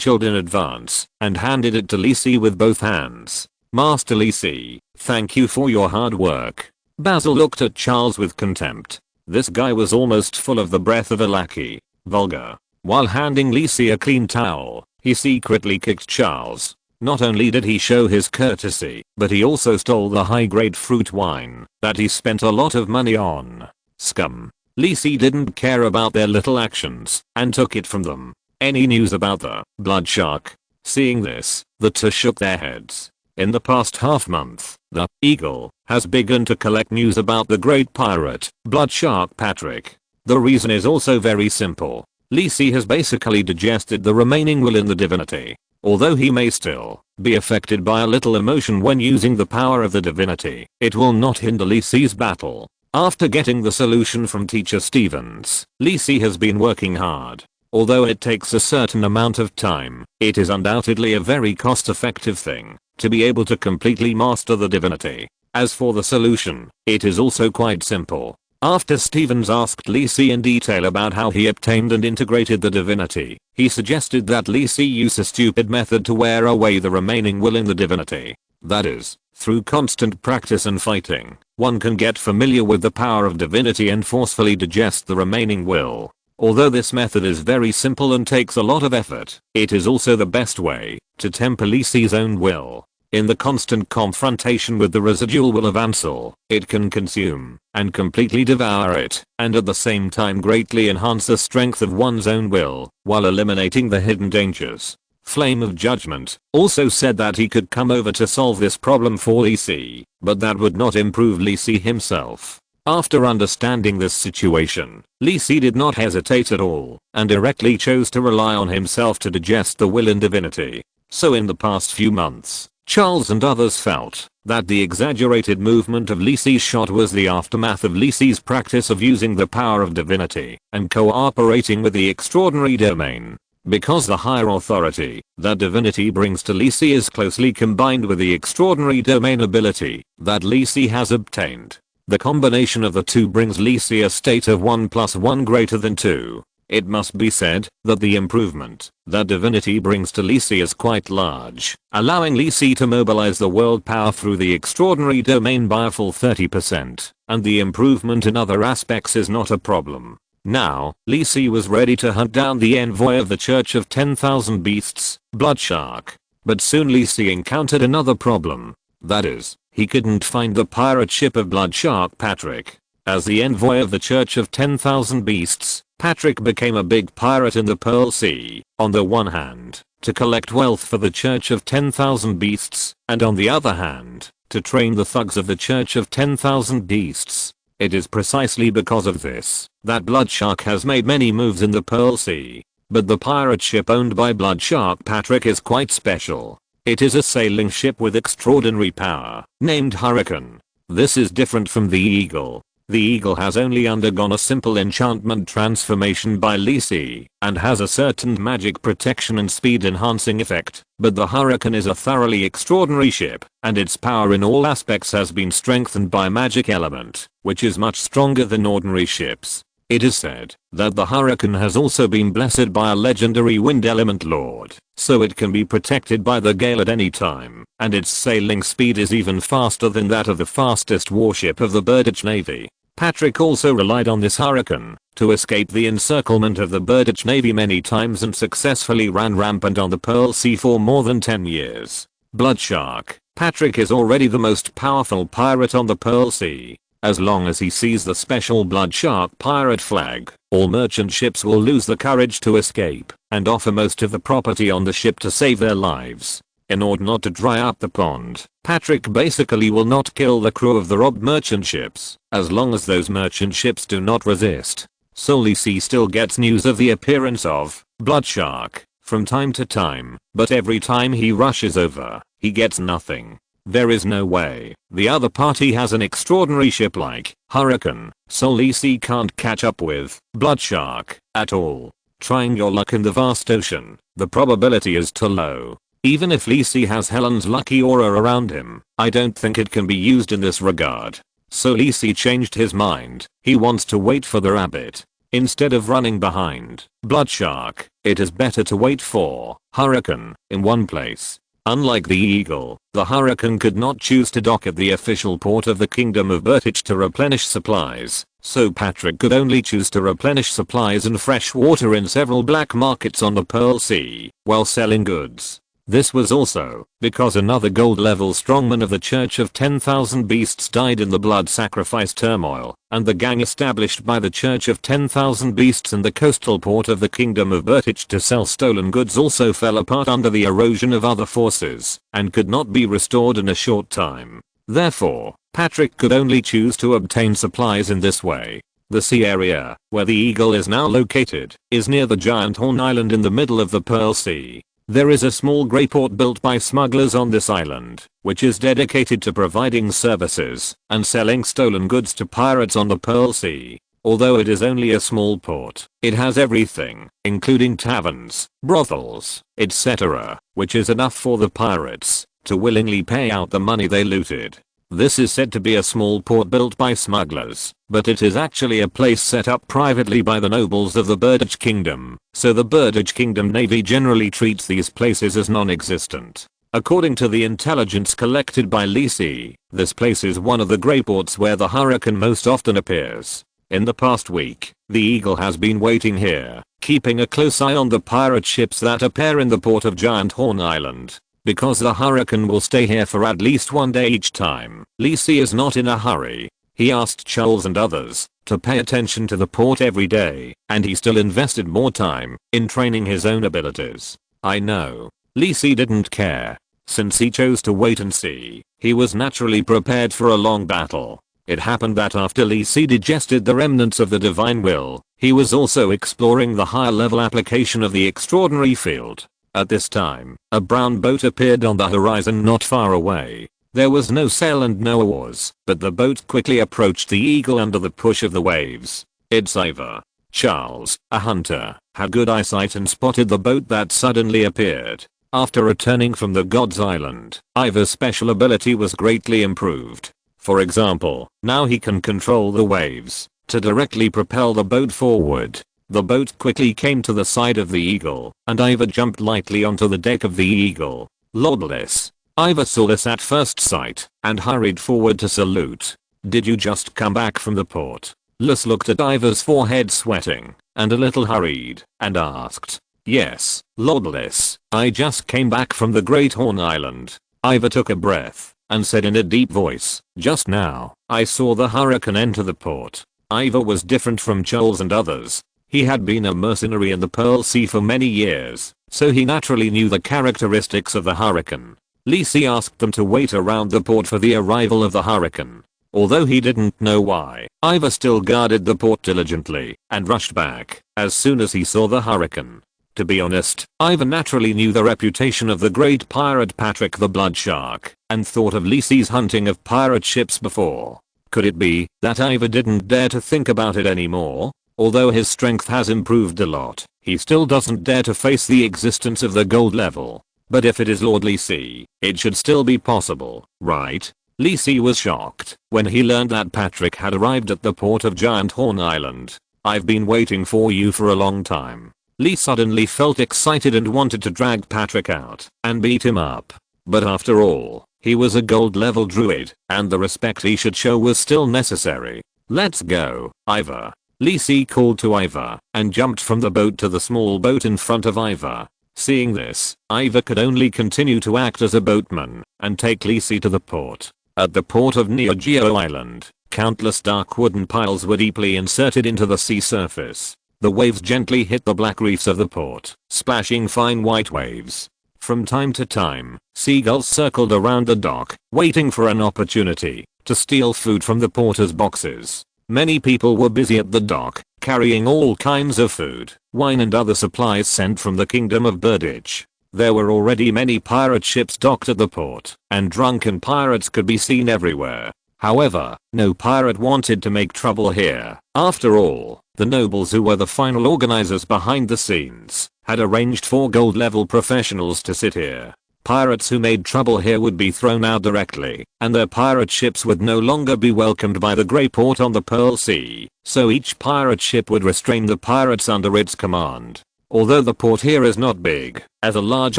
chilled in advance, and handed it to Lisi with both hands. "Master Lisi, thank you for your hard work." Basil looked at Charles with contempt. This guy was almost full of the breath of a lackey. Vulgar. While handing Lisi a clean towel, he secretly kicked Charles. Not only did he show his courtesy, but he also stole the high-grade fruit wine that he spent a lot of money on. Scum. Lisi didn't care about their little actions and took it from them. "Any news about the blood shark?" Seeing this, the two shook their heads. In the past half month, the Eagle has begun to collect news about the great pirate, Blood Shark Patrick. The reason is also very simple. Lisi has basically digested the remaining will in the divinity. Although he may still be affected by a little emotion when using the power of the divinity, it will not hinder Lisi's battle. After getting the solution from Teacher Stevens, Lisi has been working hard. Although it takes a certain amount of time, it is undoubtedly a very cost-effective thing to be able to completely master the divinity. As for the solution, it is also quite simple. After Stevens asked Lisi in detail about how he obtained and integrated the divinity, he suggested that Lisi use a stupid method to wear away the remaining will in the divinity. That is, through constant practice and fighting, one can get familiar with the power of divinity and forcefully digest the remaining will. Although this method is very simple and takes a lot of effort, it is also the best way to temper Lisi's own will. In the constant confrontation with the residual will of Ansel, it can consume and completely devour it, and at the same time greatly enhance the strength of one's own will, while eliminating the hidden dangers. Flame of Judgment also said that he could come over to solve this problem for Lisi, but that would not improve Lisi himself. After understanding this situation, Lisi did not hesitate at all, and directly chose to rely on himself to digest the will in divinity. So in the past few months, Charles and others felt that the exaggerated movement of Lisi's shot was the aftermath of Lisi's practice of using the power of divinity and cooperating with the extraordinary domain. Because the higher authority that divinity brings to Lisi is closely combined with the extraordinary domain ability that Lisi has obtained, the combination of the two brings Lisi a state of 1 + 1 greater than 2. It must be said that the improvement that divinity brings to Lisi is quite large, allowing Lisi to mobilize the world power through the extraordinary domain by a full 30%, and the improvement in other aspects is not a problem. Now, Lisi was ready to hunt down the envoy of the Church of 10,000 Beasts, Blood Shark. But soon Lisi encountered another problem. That is, he couldn't find the pirate ship of Blood Shark Patrick. As the envoy of the Church of 10,000 Beasts, Patrick became a big pirate in the Pearl Sea, on the one hand, to collect wealth for the Church of 10,000 Beasts, and on the other hand, to train the thugs of the Church of 10,000 Beasts. It is precisely because of this that Blood Shark has made many moves in the Pearl Sea. But the pirate ship owned by Blood Shark Patrick is quite special. It is a sailing ship with extraordinary power, named Hurricane. This is different from the Eagle. The eagle has only undergone a simple enchantment transformation by Lisi, and has a certain magic protection and speed enhancing effect, but the Hurricane is a thoroughly extraordinary ship, and its power in all aspects has been strengthened by magic element, which is much stronger than ordinary ships. It is said that the Hurricane has also been blessed by a legendary wind element lord, so it can be protected by the gale at any time, and its sailing speed is even faster than that of the fastest warship of the British Navy. Patrick also relied on this Hurricane to escape the encirclement of the British Navy many times and successfully ran rampant on the Pearl Sea for more than 10 years. Bloodshark. Patrick is already the most powerful pirate on the Pearl Sea. As long as he sees the special Bloodshark pirate flag, all merchant ships will lose the courage to escape and offer most of the property on the ship to save their lives. In order not to dry up the pond, Patrick basically will not kill the crew of the robbed merchant ships, as long as those merchant ships do not resist. Lisi still gets news of the appearance of Bloodshark from time to time, but every time he rushes over, he gets nothing. There is no way the other party has an extraordinary ship like Hurricane, so Lisi can't catch up with Bloodshark at all. Trying your luck in the vast ocean, the probability is too low. Even if Lisi has Helen's lucky aura around him, I don't think it can be used in this regard. So Lisi changed his mind. He wants to wait for the rabbit. Instead of running behind Bloodshark, it is better to wait for Hurricane in one place. Unlike the eagle, the Hurricane could not choose to dock at the official port of the Kingdom of British to replenish supplies, so Patrick could only choose to replenish supplies and fresh water in several black markets on the Pearl Sea, while selling goods. This was also because another gold level strongman of the Church of 10,000 Beasts died in the blood sacrifice turmoil, and the gang established by the Church of 10,000 Beasts in the coastal port of the Kingdom of British to sell stolen goods also fell apart under the erosion of other forces, and could not be restored in a short time. Therefore, Patrick could only choose to obtain supplies in this way. The sea area, where the Eagle is now located, is near the giant Horn Island in the middle of the Pearl Sea. There is a small grey port built by smugglers on this island, which is dedicated to providing services and selling stolen goods to pirates on the Pearl Sea. Although it is only a small port, it has everything, including taverns, brothels, etc., which is enough for the pirates to willingly pay out the money they looted. This is said to be a small port built by smugglers, but it is actually a place set up privately by the nobles of the British Kingdom, so the British Kingdom Navy generally treats these places as non-existent. According to the intelligence collected by Lisi, this place is one of the grey ports where the Hurricane most often appears. In the past week, the Eagle has been waiting here, keeping a close eye on the pirate ships that appear in the port of Giant Horn Island. Because the Hurricane will stay here for at least one day each time, Lisi is not in a hurry. He asked Charles and others to pay attention to the port every day, and he still invested more time in training his own abilities. I know. Lisi didn't care. Since he chose to wait and see, he was naturally prepared for a long battle. It happened that after Lisi digested the remnants of the divine will, he was also exploring the higher level application of the extraordinary field. At this time, a brown boat appeared on the horizon not far away. There was no sail and no oars, but the boat quickly approached the Eagle under the push of the waves. It's Ivor. Charles, a hunter, had good eyesight and spotted the boat that suddenly appeared. After returning from the God's Island, Ivor's special ability was greatly improved. For example, now he can control the waves to directly propel the boat forward. The boat quickly came to the side of the Eagle, and Ivor jumped lightly onto the deck of the Eagle. Lordless. Ivor saw this at first sight, and hurried forward to salute. Did you just come back from the port? Lys looked at Ivor's forehead sweating, and a little hurried, and asked. Yes, Lordless, I just came back from the Great Horn Island. Ivor took a breath, and said in a deep voice, just now, I saw the Hurricane enter the port. Ivor was different from Charles and others. He had been a mercenary in the Pearl Sea for many years, so he naturally knew the characteristics of the Hurricane. Lisi asked them to wait around the port for the arrival of the Hurricane. Although he didn't know why, Ivor still guarded the port diligently, and rushed back as soon as he saw the Hurricane. To be honest, Ivor naturally knew the reputation of the great pirate Patrick the Bloodshark, and thought of Lisi's hunting of pirate ships before. Could it be that Ivor didn't dare to think about it anymore? Although his strength has improved a lot, he still doesn't dare to face the existence of the gold level. But if it is Lord Lisi, it should still be possible, right? Lisi was shocked when he learned that Patrick had arrived at the port of Giant Horn Island. I've been waiting for you for a long time. Lee suddenly felt excited and wanted to drag Patrick out and beat him up. But after all, he was a gold level druid, and the respect he should show was still necessary. Let's go, Ivor. Lisi called to Ivor and jumped from the boat to the small boat in front of Ivor. Seeing this, Ivor could only continue to act as a boatman and take Lisi to the port. At the port of Neo Geo Island, countless dark wooden piles were deeply inserted into the sea surface. The waves gently hit the black reefs of the port, splashing fine white waves. From time to time, seagulls circled around the dock, waiting for an opportunity to steal food from the porters' boxes. Many people were busy at the dock, carrying all kinds of food, wine and other supplies sent from the Kingdom of Birdage. There were already many pirate ships docked at the port, and drunken pirates could be seen everywhere. However, no pirate wanted to make trouble here. After all, the nobles who were the final organizers behind the scenes had arranged for gold level professionals to sit here. Pirates who made trouble here would be thrown out directly, and their pirate ships would no longer be welcomed by the Grey Port on the Pearl Sea, so each pirate ship would restrain the pirates under its command. Although the port here is not big, as a large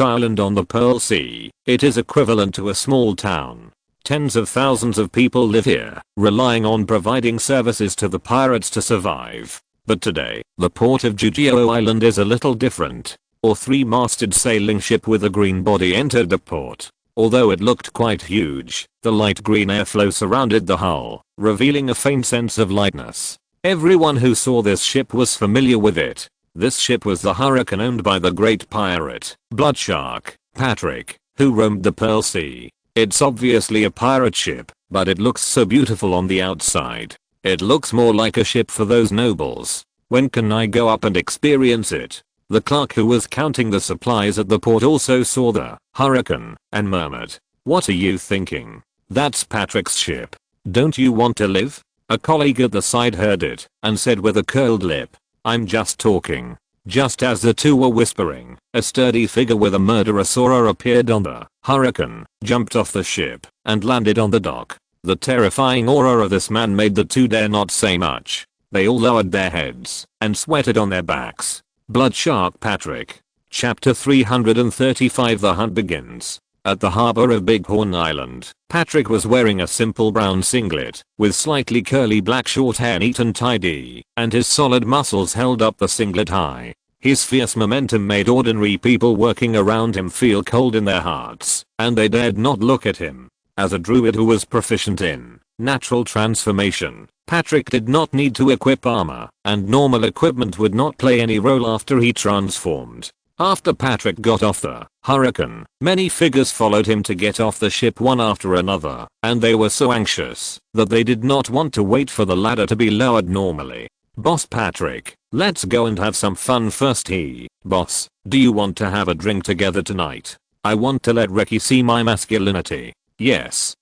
island on the Pearl Sea, it is equivalent to a small town. Tens of thousands of people live here, relying on providing services to the pirates to survive. But today, the port of Jujio Island is a little different. A three-masted sailing ship with a green body entered the port. Although it looked quite huge, the light green airflow surrounded the hull, revealing a faint sense of lightness. Everyone who saw this ship was familiar with it. This ship was the Hurricane owned by the great pirate, Bloodshark, Patrick, who roamed the Pearl Sea. It's obviously a pirate ship, but it looks so beautiful on the outside. It looks more like a ship for those nobles. When can I go up and experience it? The clerk who was counting the supplies at the port also saw the Hurricane and murmured, "What are you thinking? That's Patrick's ship. Don't you want to live?" A colleague at the side heard it and said with a curled lip, "I'm just talking." Just as the two were whispering, a sturdy figure with a murderous aura appeared on the Hurricane, jumped off the ship, and landed on the dock. The terrifying aura of this man made the two dare not say much. They all lowered their heads and sweated on their backs. Bloodshark Patrick. Chapter 335. The hunt begins. At the harbor of Bighorn Island, Patrick was wearing a simple brown singlet, with slightly curly black short hair neat and tidy, and his solid muscles held up the singlet high. His fierce momentum made ordinary people working around him feel cold in their hearts, and they dared not look at him. As a druid who was proficient in natural transformation, Patrick did not need to equip armor, and normal equipment would not play any role after he transformed. After Patrick got off the Hurricane, many figures followed him to get off the ship one after another, and they were so anxious that they did not want to wait for the ladder to be lowered normally. "Boss Patrick, let's go and have some fun first." "Boss, do you want to have a drink together tonight? I want to let Reki see my masculinity." Yes,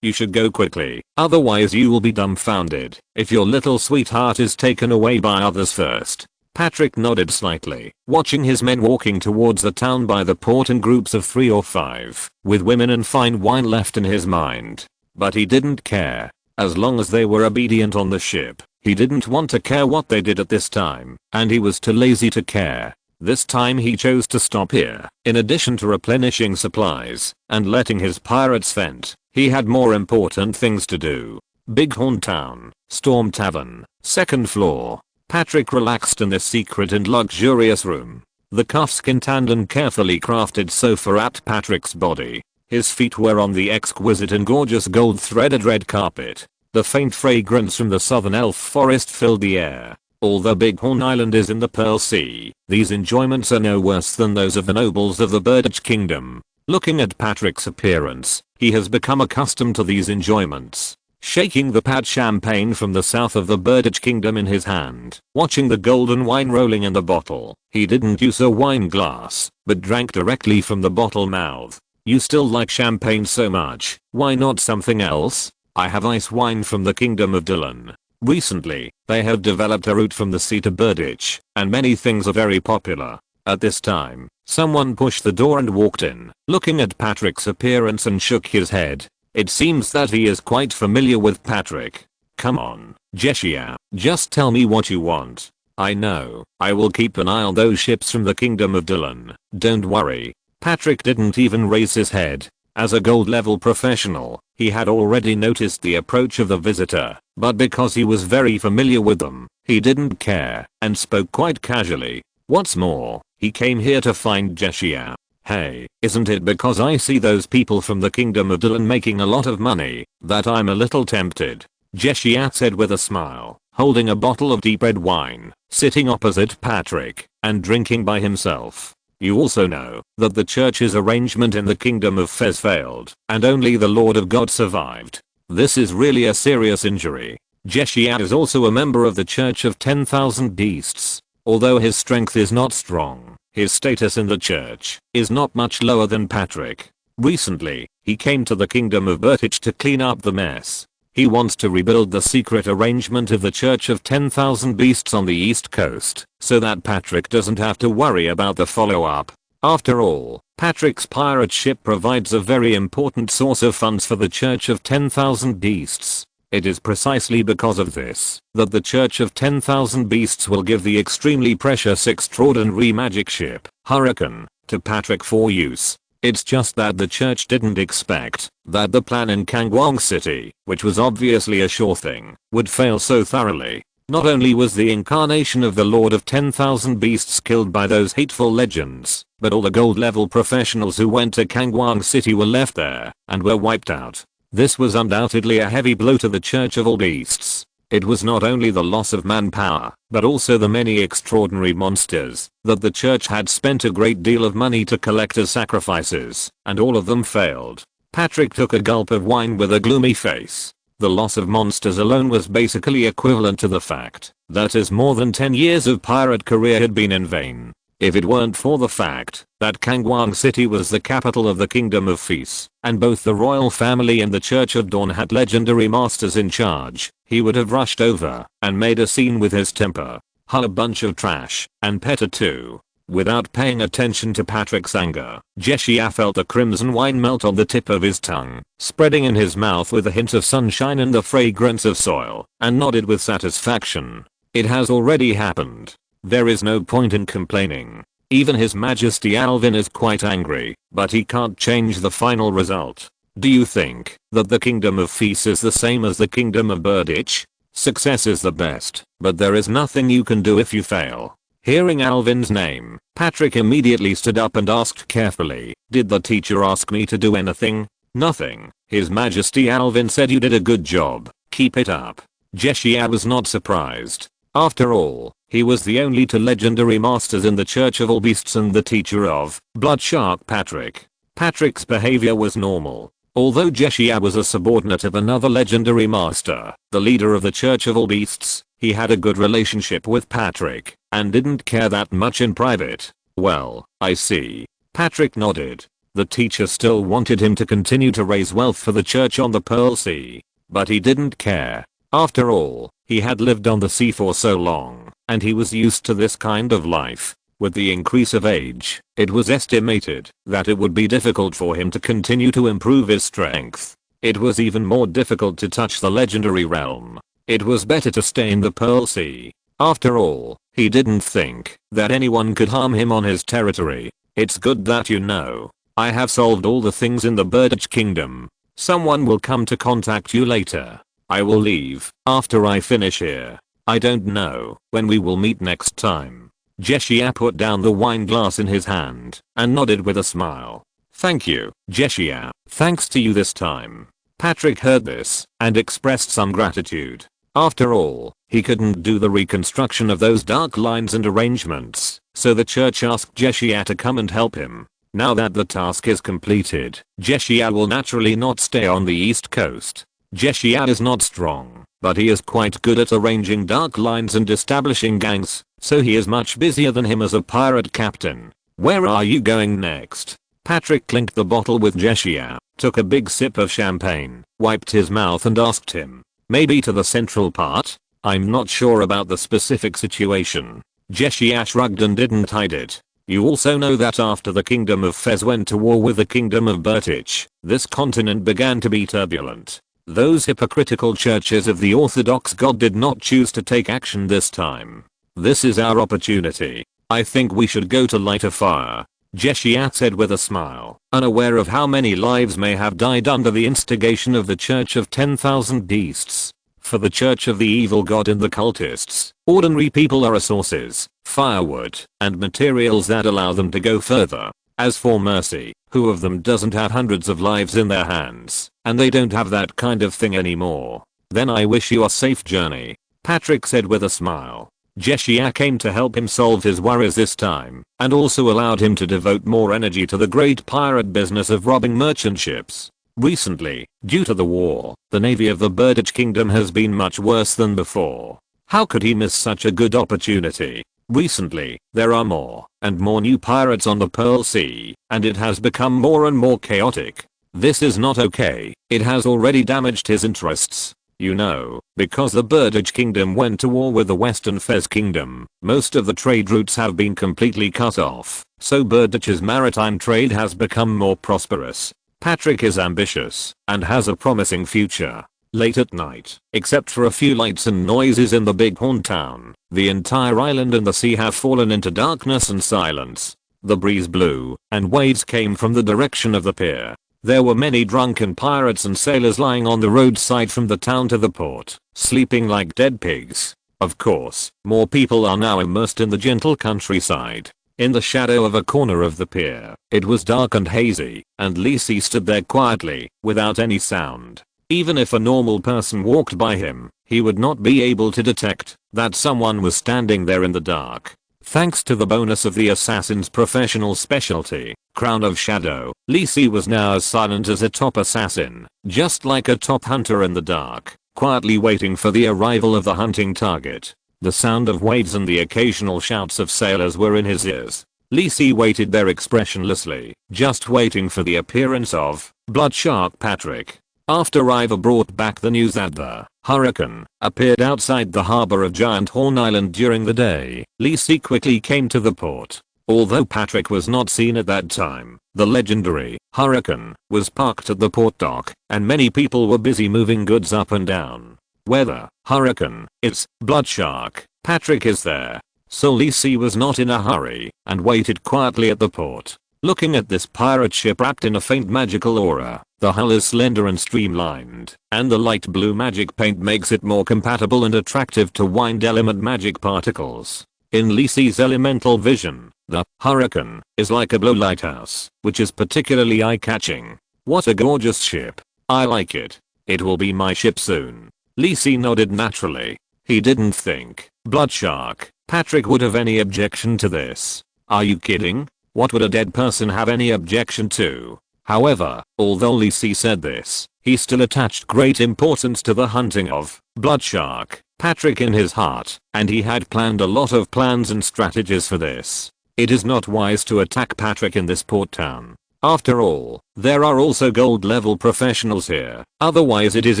you should go quickly, otherwise you will be dumbfounded if your little sweetheart is taken away by others first." Patrick nodded slightly, watching his men walking towards the town by the port in groups of 3 or 5, with women and fine wine left in his mind. But he didn't care. As long as they were obedient on the ship, he didn't want to care what they did at this time, and he was too lazy to care. This time he chose to stop here. In addition to replenishing supplies and letting his pirates vent, he had more important things to do. Bighorn Town, Storm Tavern, 2nd floor. Patrick relaxed in this secret and luxurious room. The calfskin tanned and carefully crafted sofa at Patrick's body. His feet were on the exquisite and gorgeous gold-threaded red carpet. The faint fragrance from the southern elf forest filled the air. Although Bighorn Island is in the Pearl Sea, these enjoyments are no worse than those of the nobles of the Birdage Kingdom. Looking at Patrick's appearance, he has become accustomed to these enjoyments. Shaking the pad champagne from the south of the Birdage Kingdom in his hand, watching the golden wine rolling in the bottle, he didn't use a wine glass, but drank directly from the bottle mouth. "You still like champagne so much, why not something else?" I have ice wine from the kingdom of Dylan. Recently, they have developed a route from the sea to Burditch, and many things are very popular. At this time, someone pushed the door and walked in, looking at Patrick's appearance and shook his head. It seems that he is quite familiar with Patrick. Come on, Jeshia, just tell me what you want. I know, I will keep an eye on those ships from the kingdom of Dylan. Don't worry. Patrick didn't even raise his head. As a gold level professional, he had already noticed the approach of the visitor, but because he was very familiar with them, he didn't care and spoke quite casually. What's more, he came here to find Jeshia. Hey, isn't it because I see those people from the kingdom of Dylan making a lot of money that I'm a little tempted? Jeshia said with a smile, holding a bottle of deep red wine, sitting opposite Patrick and drinking by himself. You also know that the church's arrangement in the kingdom of Fez failed, and only the Lord of God survived. This is really a serious injury. Jeshia is also a member of the Church of 10,000 Beasts. Although his strength is not strong, his status in the church is not much lower than Patrick. Recently, he came to the kingdom of Burditch to clean up the mess. He wants to rebuild the secret arrangement of the Church of 10,000 Beasts on the East Coast, so that Patrick doesn't have to worry about the follow-up. After all, Patrick's pirate ship provides a very important source of funds for the Church of 10,000 Beasts. It is precisely because of this that the Church of 10,000 Beasts will give the extremely precious extraordinary magic ship, Arcane, to Patrick for use. It's just that the church didn't expect that the plan in Kangwang City, which was obviously a sure thing, would fail so thoroughly. Not only was the incarnation of the Lord of 10,000 Beasts killed by those hateful legends, but all the gold level professionals who went to Kangwang City were left there and were wiped out. This was undoubtedly a heavy blow to the Church of all Beasts. It was not only the loss of manpower, but also the many extraordinary monsters that the church had spent a great deal of money to collect as sacrifices, and all of them failed. Patrick took a gulp of wine with a gloomy face. The loss of monsters alone was basically equivalent to the fact that his more than 10 years of pirate career had been in vain. If it weren't for the fact that Kangwang City was the capital of the Kingdom of Fez, and both the royal family and the Church of Dawn had legendary masters in charge, he would have rushed over and made a scene with his temper. A bunch of trash, and Petter too. Without paying attention to Patrick's anger, Jeshia felt the crimson wine melt on the tip of his tongue, spreading in his mouth with a hint of sunshine and the fragrance of soil, and nodded with satisfaction. It has already happened. There is no point in complaining. Even His Majesty Alvin is quite angry, but he can't change the final result. Do you think that the Kingdom of Fez is the same as the Kingdom of Burditch? Success is the best, but there is nothing you can do if you fail. Hearing Alvin's name, Patrick immediately stood up and asked carefully, "Did the teacher ask me to do anything?" "Nothing. His Majesty Alvin said you did a good job. Keep it up." Jeshia was not surprised. After all, he was the only two legendary masters in the Church of all Beasts and the teacher of Bloodshark Patrick. Patrick's behavior was normal. Although Jeshia was a subordinate of another legendary master, the leader of the Church of all Beasts, he had a good relationship with Patrick and didn't care that much in private. "Well, I see." Patrick nodded. The teacher still wanted him to continue to raise wealth for the church on the Pearl Sea, but he didn't care. After all, he had lived on the sea for so long, and he was used to this kind of life. With the increase of age, it was estimated that it would be difficult for him to continue to improve his strength. It was even more difficult to touch the legendary realm. It was better to stay in the Pearl Sea. After all, he didn't think that anyone could harm him on his territory. "It's good that you know. I have solved all the things in the Burditch Kingdom. Someone will come to contact you later. I will leave after I finish here. I don't know when we will meet next time." Jeshia put down the wine glass in his hand and nodded with a smile. "Thank you, Jeshia. Thanks to you this time." Patrick heard this and expressed some gratitude. After all, he couldn't do the reconstruction of those dark lines and arrangements, so the church asked Jeshia to come and help him. Now that the task is completed, Jeshia will naturally not stay on the East Coast. Jeshia is not strong, but he is quite good at arranging dark lines and establishing gangs, so he is much busier than him as a pirate captain. "Where are you going next?" Patrick clinked the bottle with Jeshia, took a big sip of champagne, wiped his mouth and asked him, "Maybe to the central part? I'm not sure about the specific situation." Jeshia shrugged and didn't hide it. "You also know that after the Kingdom of Fez went to war with the Kingdom of Bertich, this continent began to be turbulent. Those hypocritical churches of the Orthodox God did not choose to take action this time. This is our opportunity. I think we should go to light a fire," Jeshia said with a smile, unaware of how many lives may have died under the instigation of the Church of 10,000 Beasts. For the Church of the Evil God and the cultists, ordinary people are resources, firewood, and materials that allow them to go further. As for Mercy, who of them doesn't have hundreds of lives in their hands, and they don't have that kind of thing anymore? Then I wish you a safe journey, Patrick said with a smile. Jeshia came to help him solve his worries this time, and also allowed him to devote more energy to the great pirate business of robbing merchant ships. Recently, due to the war, the navy of the Bertich Kingdom has been much worse than before. How could he miss such a good opportunity? Recently, there are more and more new pirates on the Pearl Sea, and it has become more and more chaotic. This is not okay. It has already damaged his interests. You know, because the Bertich Kingdom went to war with the Western Fez Kingdom, most of the trade routes have been completely cut off, so Bertich's maritime trade has become more prosperous. Patrick is ambitious and has a promising future. Late at night, except for a few lights and noises in the Bighorn town, the entire island and the sea have fallen into darkness and silence. The breeze blew, and waves came from the direction of the pier. There were many drunken pirates and sailors lying on the roadside from the town to the port, sleeping like dead pigs. Of course, more people are now immersed in the gentle countryside. In the shadow of a corner of the pier, it was dark and hazy, and Lisi stood there quietly, without any sound. Even if a normal person walked by him, he would not be able to detect that someone was standing there in the dark. Thanks to the bonus of the assassin's professional specialty, Crown of Shadow, Lisi was now as silent as a top assassin, just like a top hunter in the dark, quietly waiting for the arrival of the hunting target. The sound of waves and the occasional shouts of sailors were in his ears. Lisi waited there expressionlessly, just waiting for the appearance of Bloodshark Patrick. After Ivor brought back the news that the Hurricane appeared outside the harbor of Giant Horn Island during the day, Lisi quickly came to the port. Although Patrick was not seen at that time, the legendary Hurricane was parked at the port dock, and many people were busy moving goods up and down. Where the Hurricane is, Bloodshark Patrick is there. So Lisi was not in a hurry, and waited quietly at the port. Looking at this pirate ship wrapped in a faint magical aura, the hull is slender and streamlined, and the light blue magic paint makes it more compatible and attractive to wind element magic particles. In Lisi's elemental vision, the Hurricane is like a blue lighthouse, which is particularly eye-catching. What a gorgeous ship. I like it. It will be my ship soon. Lisi nodded naturally. He didn't think Bloodshark Patrick would have any objection to this. Are you kidding? What would a dead person have any objection to? However, although Lisi said this, he still attached great importance to the hunting of Bloodshark Patrick in his heart, and he had planned a lot of plans and strategies for this. It is not wise to attack Patrick in this port town. After all, there are also gold level professionals here, otherwise it is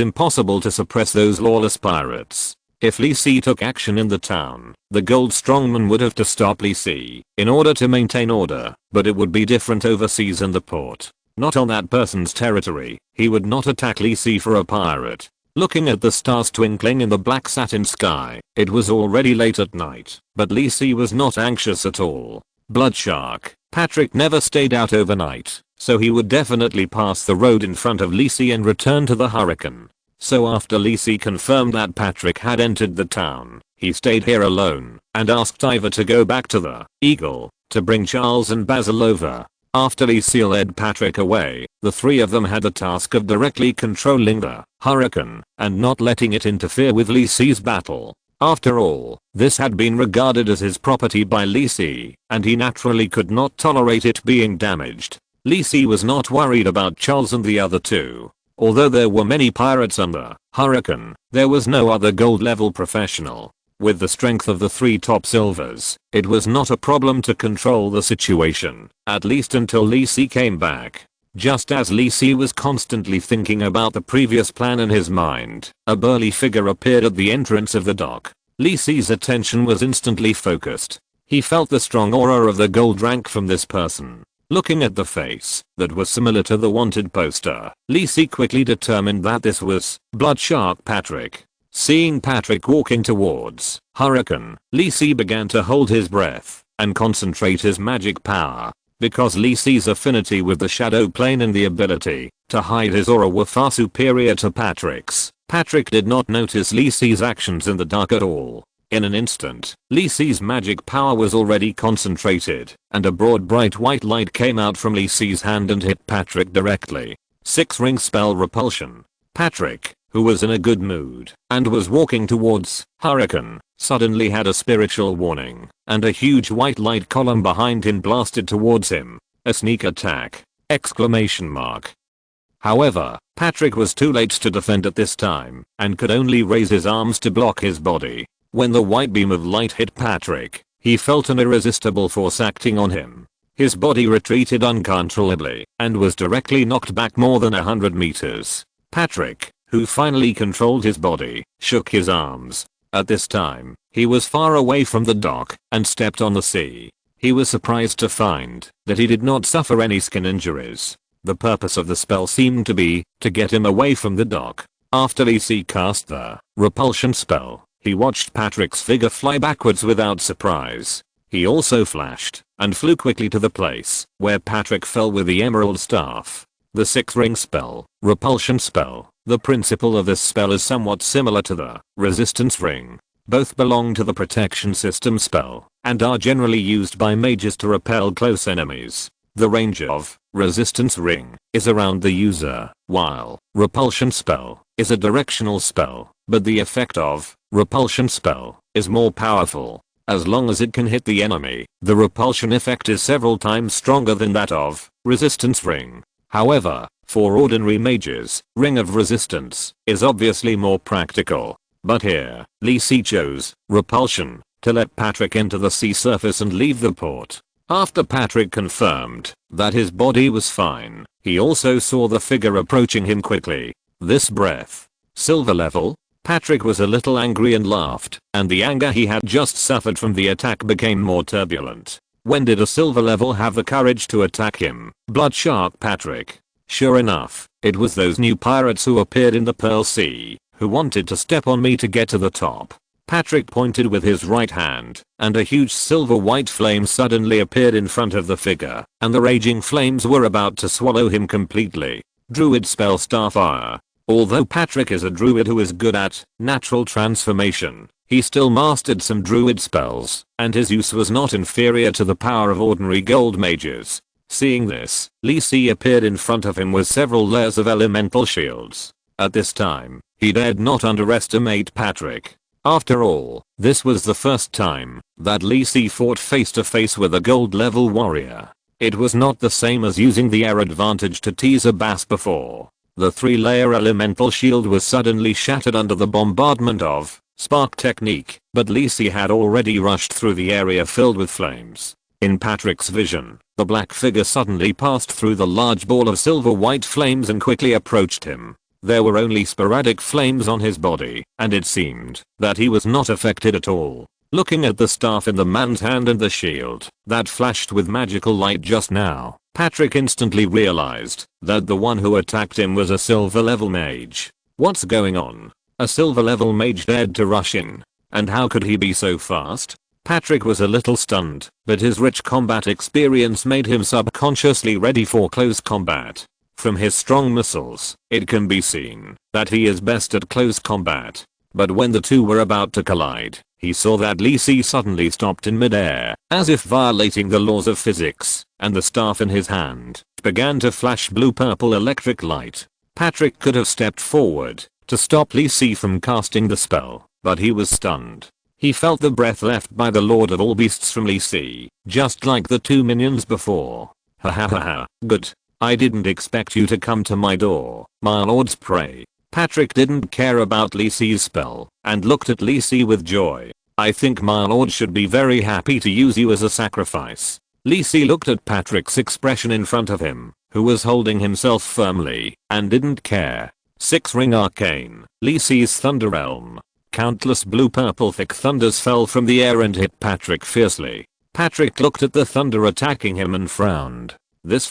impossible to suppress those lawless pirates. If Lisi took action in the town, the gold strongman would have to stop Lisi in order to maintain order, but it would be different overseas in the port. Not on that person's territory. He would not attack Lisi for a pirate. Looking at the stars twinkling in the black satin sky, it was already late at night, but Lisi was not anxious at all. Bloodshark Patrick never stayed out overnight, so he would definitely pass the road in front of Lisi and return to the Hurricane. So after Lisi confirmed that Patrick had entered the town, he stayed here alone and asked Ivor to go back to the Eagle to bring Charles and Basil over. After Lisi led Patrick away, the three of them had the task of directly controlling the Hurricane and not letting it interfere with Lisi's battle. After all, this had been regarded as his property by Lisi, and he naturally could not tolerate it being damaged. Lisi was not worried about Charles and the other two. Although there were many pirates on the Hurricane, there was no other gold level professional. With the strength of the 3 top silvers, it was not a problem to control the situation, at least until Lee Si came back. Just as Lee Si was constantly thinking about the previous plan in his mind, a burly figure appeared at the entrance of the dock. Lee Si's attention was instantly focused. He felt the strong aura of the gold rank from this person. Looking at the face that was similar to the wanted poster, Lee Si quickly determined that this was Blood Shark Patrick. Seeing Patrick walking towards Hurricane, Lee Si began to hold his breath and concentrate his magic power. Because Lee Si's affinity with the shadow plane and the ability to hide his aura were far superior to Patrick's, Patrick did not notice Lee Si's actions in the dark at all. In an instant, Lee Si's magic power was already concentrated, and a broad bright white light came out from Lee Si's hand and hit Patrick directly. 6-ring spell repulsion. Patrick, who was in a good mood and was walking towards Hurricane, suddenly had a spiritual warning, and a huge white light column behind him blasted towards him. A sneak attack! Exclamation mark. However, Patrick was too late to defend at this time, and could only raise his arms to block his body. When the white beam of light hit Patrick, he felt an irresistible force acting on him. His body retreated uncontrollably, and was directly knocked back more than 100 meters. Patrick, who finally controlled his body, shook his arms. At this time, he was far away from the dock and stepped on the sea. He was surprised to find that he did not suffer any skin injuries. The purpose of the spell seemed to be to get him away from the dock. After Lee Si cast the repulsion spell, he watched Patrick's figure fly backwards without surprise. He also flashed and flew quickly to the place where Patrick fell with the emerald staff. The 6-ring spell, repulsion spell. The principle of this spell is somewhat similar to the resistance ring. Both belong to the protection system spell and are generally used by mages to repel close enemies. The range of resistance ring is around the user, while repulsion spell is a directional spell, but the effect of repulsion spell is more powerful. As long as it can hit the enemy, the repulsion effect is several times stronger than that of resistance ring. However, for ordinary mages, Ring of Resistance is obviously more practical. But here, Lee Si chose repulsion to let Patrick enter the sea surface and leave the port. After Patrick confirmed that his body was fine, he also saw the figure approaching him quickly. This breath. Silver level? Patrick was a little angry and laughed, and the anger he had just suffered from the attack became more turbulent. When did a silver level have the courage to attack him? Blood Shark Patrick. Sure enough, it was those new pirates who appeared in the Pearl Sea, who wanted to step on me to get to the top. Patrick pointed with his right hand, and a huge silver white flame suddenly appeared in front of the figure, and the raging flames were about to swallow him completely. Druid spell Starfire. Although Patrick is a druid who is good at natural transformation, he still mastered some druid spells, and his use was not inferior to the power of ordinary gold mages. Seeing this, Lee Si appeared in front of him with several layers of elemental shields. At this time, he dared not underestimate Patrick. After all, this was the first time that Lee Si fought face to face with a gold level warrior. It was not the same as using the air advantage to tease a bass before. The 3-layer elemental shield was suddenly shattered under the bombardment of spark technique, but Lee Si had already rushed through the area filled with flames. In Patrick's vision, the black figure suddenly passed through the large ball of silver white flames and quickly approached him. There were only sporadic flames on his body, and it seemed that he was not affected at all. Looking at the staff in the man's hand and the shield that flashed with magical light just now, Patrick instantly realized that the one who attacked him was a silver level mage. What's going on? A silver level mage dared to rush in. And how could he be so fast? Patrick was a little stunned, but his rich combat experience made him subconsciously ready for close combat. From his strong muscles, it can be seen that he is best at close combat. But when the two were about to collide, he saw that Lee Si suddenly stopped in midair, as if violating the laws of physics, and the staff in his hand began to flash blue-purple electric light. Patrick could have stepped forward to stop Lee Si from casting the spell, but he was stunned. He felt the breath left by the Lord of all Beasts from Lee Si, just like the 2 minions before. Ha ha ha ha, good. I didn't expect you to come to my door, my lord's prey. Patrick didn't care about Lee Si's spell, and looked at Lee Si with joy. I think my lord should be very happy to use you as a sacrifice. Lee Si looked at Patrick's expression in front of him, who was holding himself firmly, and didn't care. 6-ring Arcane. Lee Si's Thunder Realm. Countless blue-purple thick thunders fell from the air and hit Patrick fiercely. Patrick looked at the thunder attacking him and frowned. This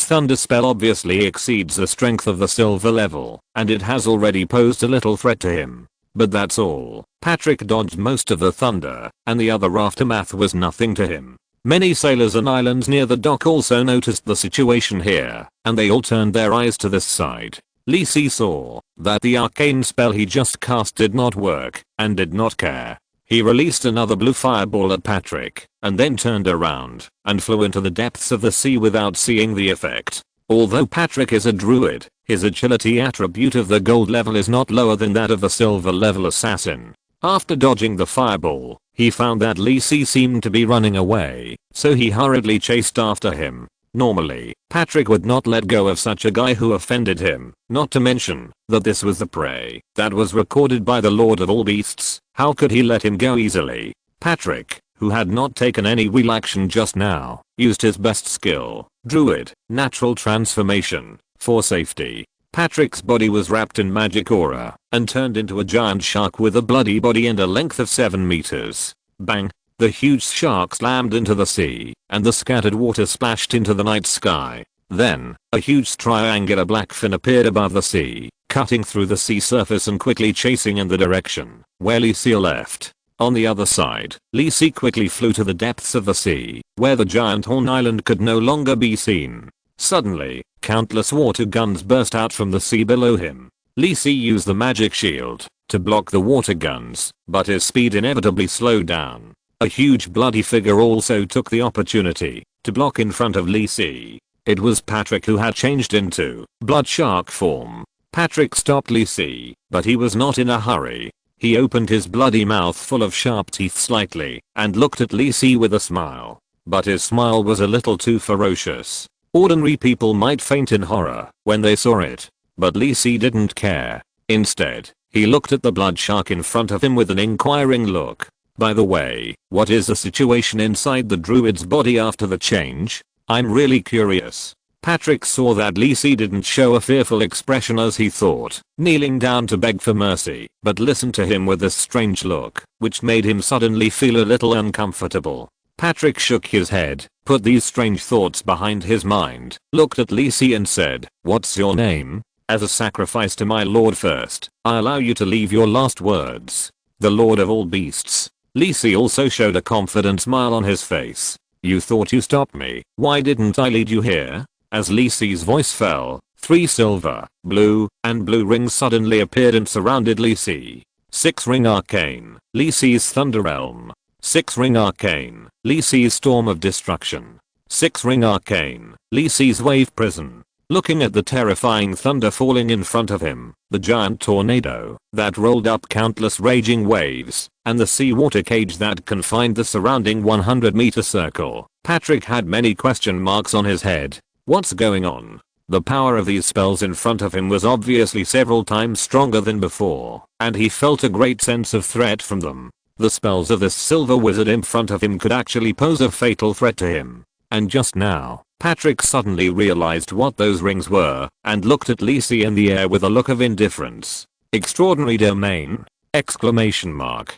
thunder spell obviously exceeds the strength of the silver level, and it has already posed a little threat to him. But that's all. Patrick dodged most of the thunder, and the other aftermath was nothing to him. Many sailors on islands near the dock also noticed the situation here, and they all turned their eyes to this side. Lee Si saw that the arcane spell he just cast did not work, and did not care. He released another blue fireball at Patrick, and then turned around and flew into the depths of the sea without seeing the effect. Although Patrick is a druid, his agility attribute of the gold level is not lower than that of a silver level assassin. After dodging the fireball, he found that Lee Si seemed to be running away, so he hurriedly chased after him. Normally, Patrick would not let go of such a guy who offended him, not to mention that this was the prey that was recorded by the Lord of all Beasts. How could he let him go easily? Patrick, who had not taken any real action just now, used his best skill, Druid, Natural Transformation, for safety. Patrick's body was wrapped in magic aura and turned into a giant shark with a bloody body and a length of 7 meters. Bang! The huge shark slammed into the sea, and the scattered water splashed into the night sky. Then, a huge triangular black fin appeared above the sea, cutting through the sea surface and quickly chasing in the direction where Lee Si left. On the other side, Lee Si quickly flew to the depths of the sea, where the giant horn island could no longer be seen. Suddenly, countless water guns burst out from the sea below him. Lee Si used the magic shield to block the water guns, but his speed inevitably slowed down. A huge bloody figure also took the opportunity to block in front of Lee Si. It was Patrick who had changed into blood shark form. Patrick stopped Lee Si, but he was not in a hurry. He opened his bloody mouth full of sharp teeth slightly and looked at Lee Si with a smile. But his smile was a little too ferocious. Ordinary people might faint in horror when they saw it, but Lee Si didn't care. Instead, he looked at the blood shark in front of him with an inquiring look. By the way, what is the situation inside the druid's body after the change? I'm really curious. Patrick saw that Lee Si didn't show a fearful expression as he thought, kneeling down to beg for mercy, but listened to him with this strange look, which made him suddenly feel a little uncomfortable. Patrick shook his head, put these strange thoughts behind his mind, looked at Lee Si and said, "What's your name? As a sacrifice to my lord first, I allow you to leave your last words. The Lord of all Beasts." Lee Si also showed a confident smile on his face. "You thought you stopped me, why didn't I lead you here?" As Lee Si's voice fell, 3 silver, blue, and blue rings suddenly appeared and surrounded Lee Si. 6-ring Arcane. Lee Si's Thunder Realm. 6-ring Arcane. Lee Si's Storm of Destruction. 6-ring Arcane. Lee Si's Wave Prison. Looking at the terrifying thunder falling in front of him, the giant tornado that rolled up countless raging waves, and the seawater cage that confined the surrounding 100-meter circle, Patrick had many question marks on his head. What's going on? The power of these spells in front of him was obviously several times stronger than before, and he felt a great sense of threat from them. The spells of this silver wizard in front of him could actually pose a fatal threat to him. And just now, Patrick suddenly realized what those rings were, and looked at Lee Si in the air with a look of indifference. Extraordinary domain! Exclamation mark.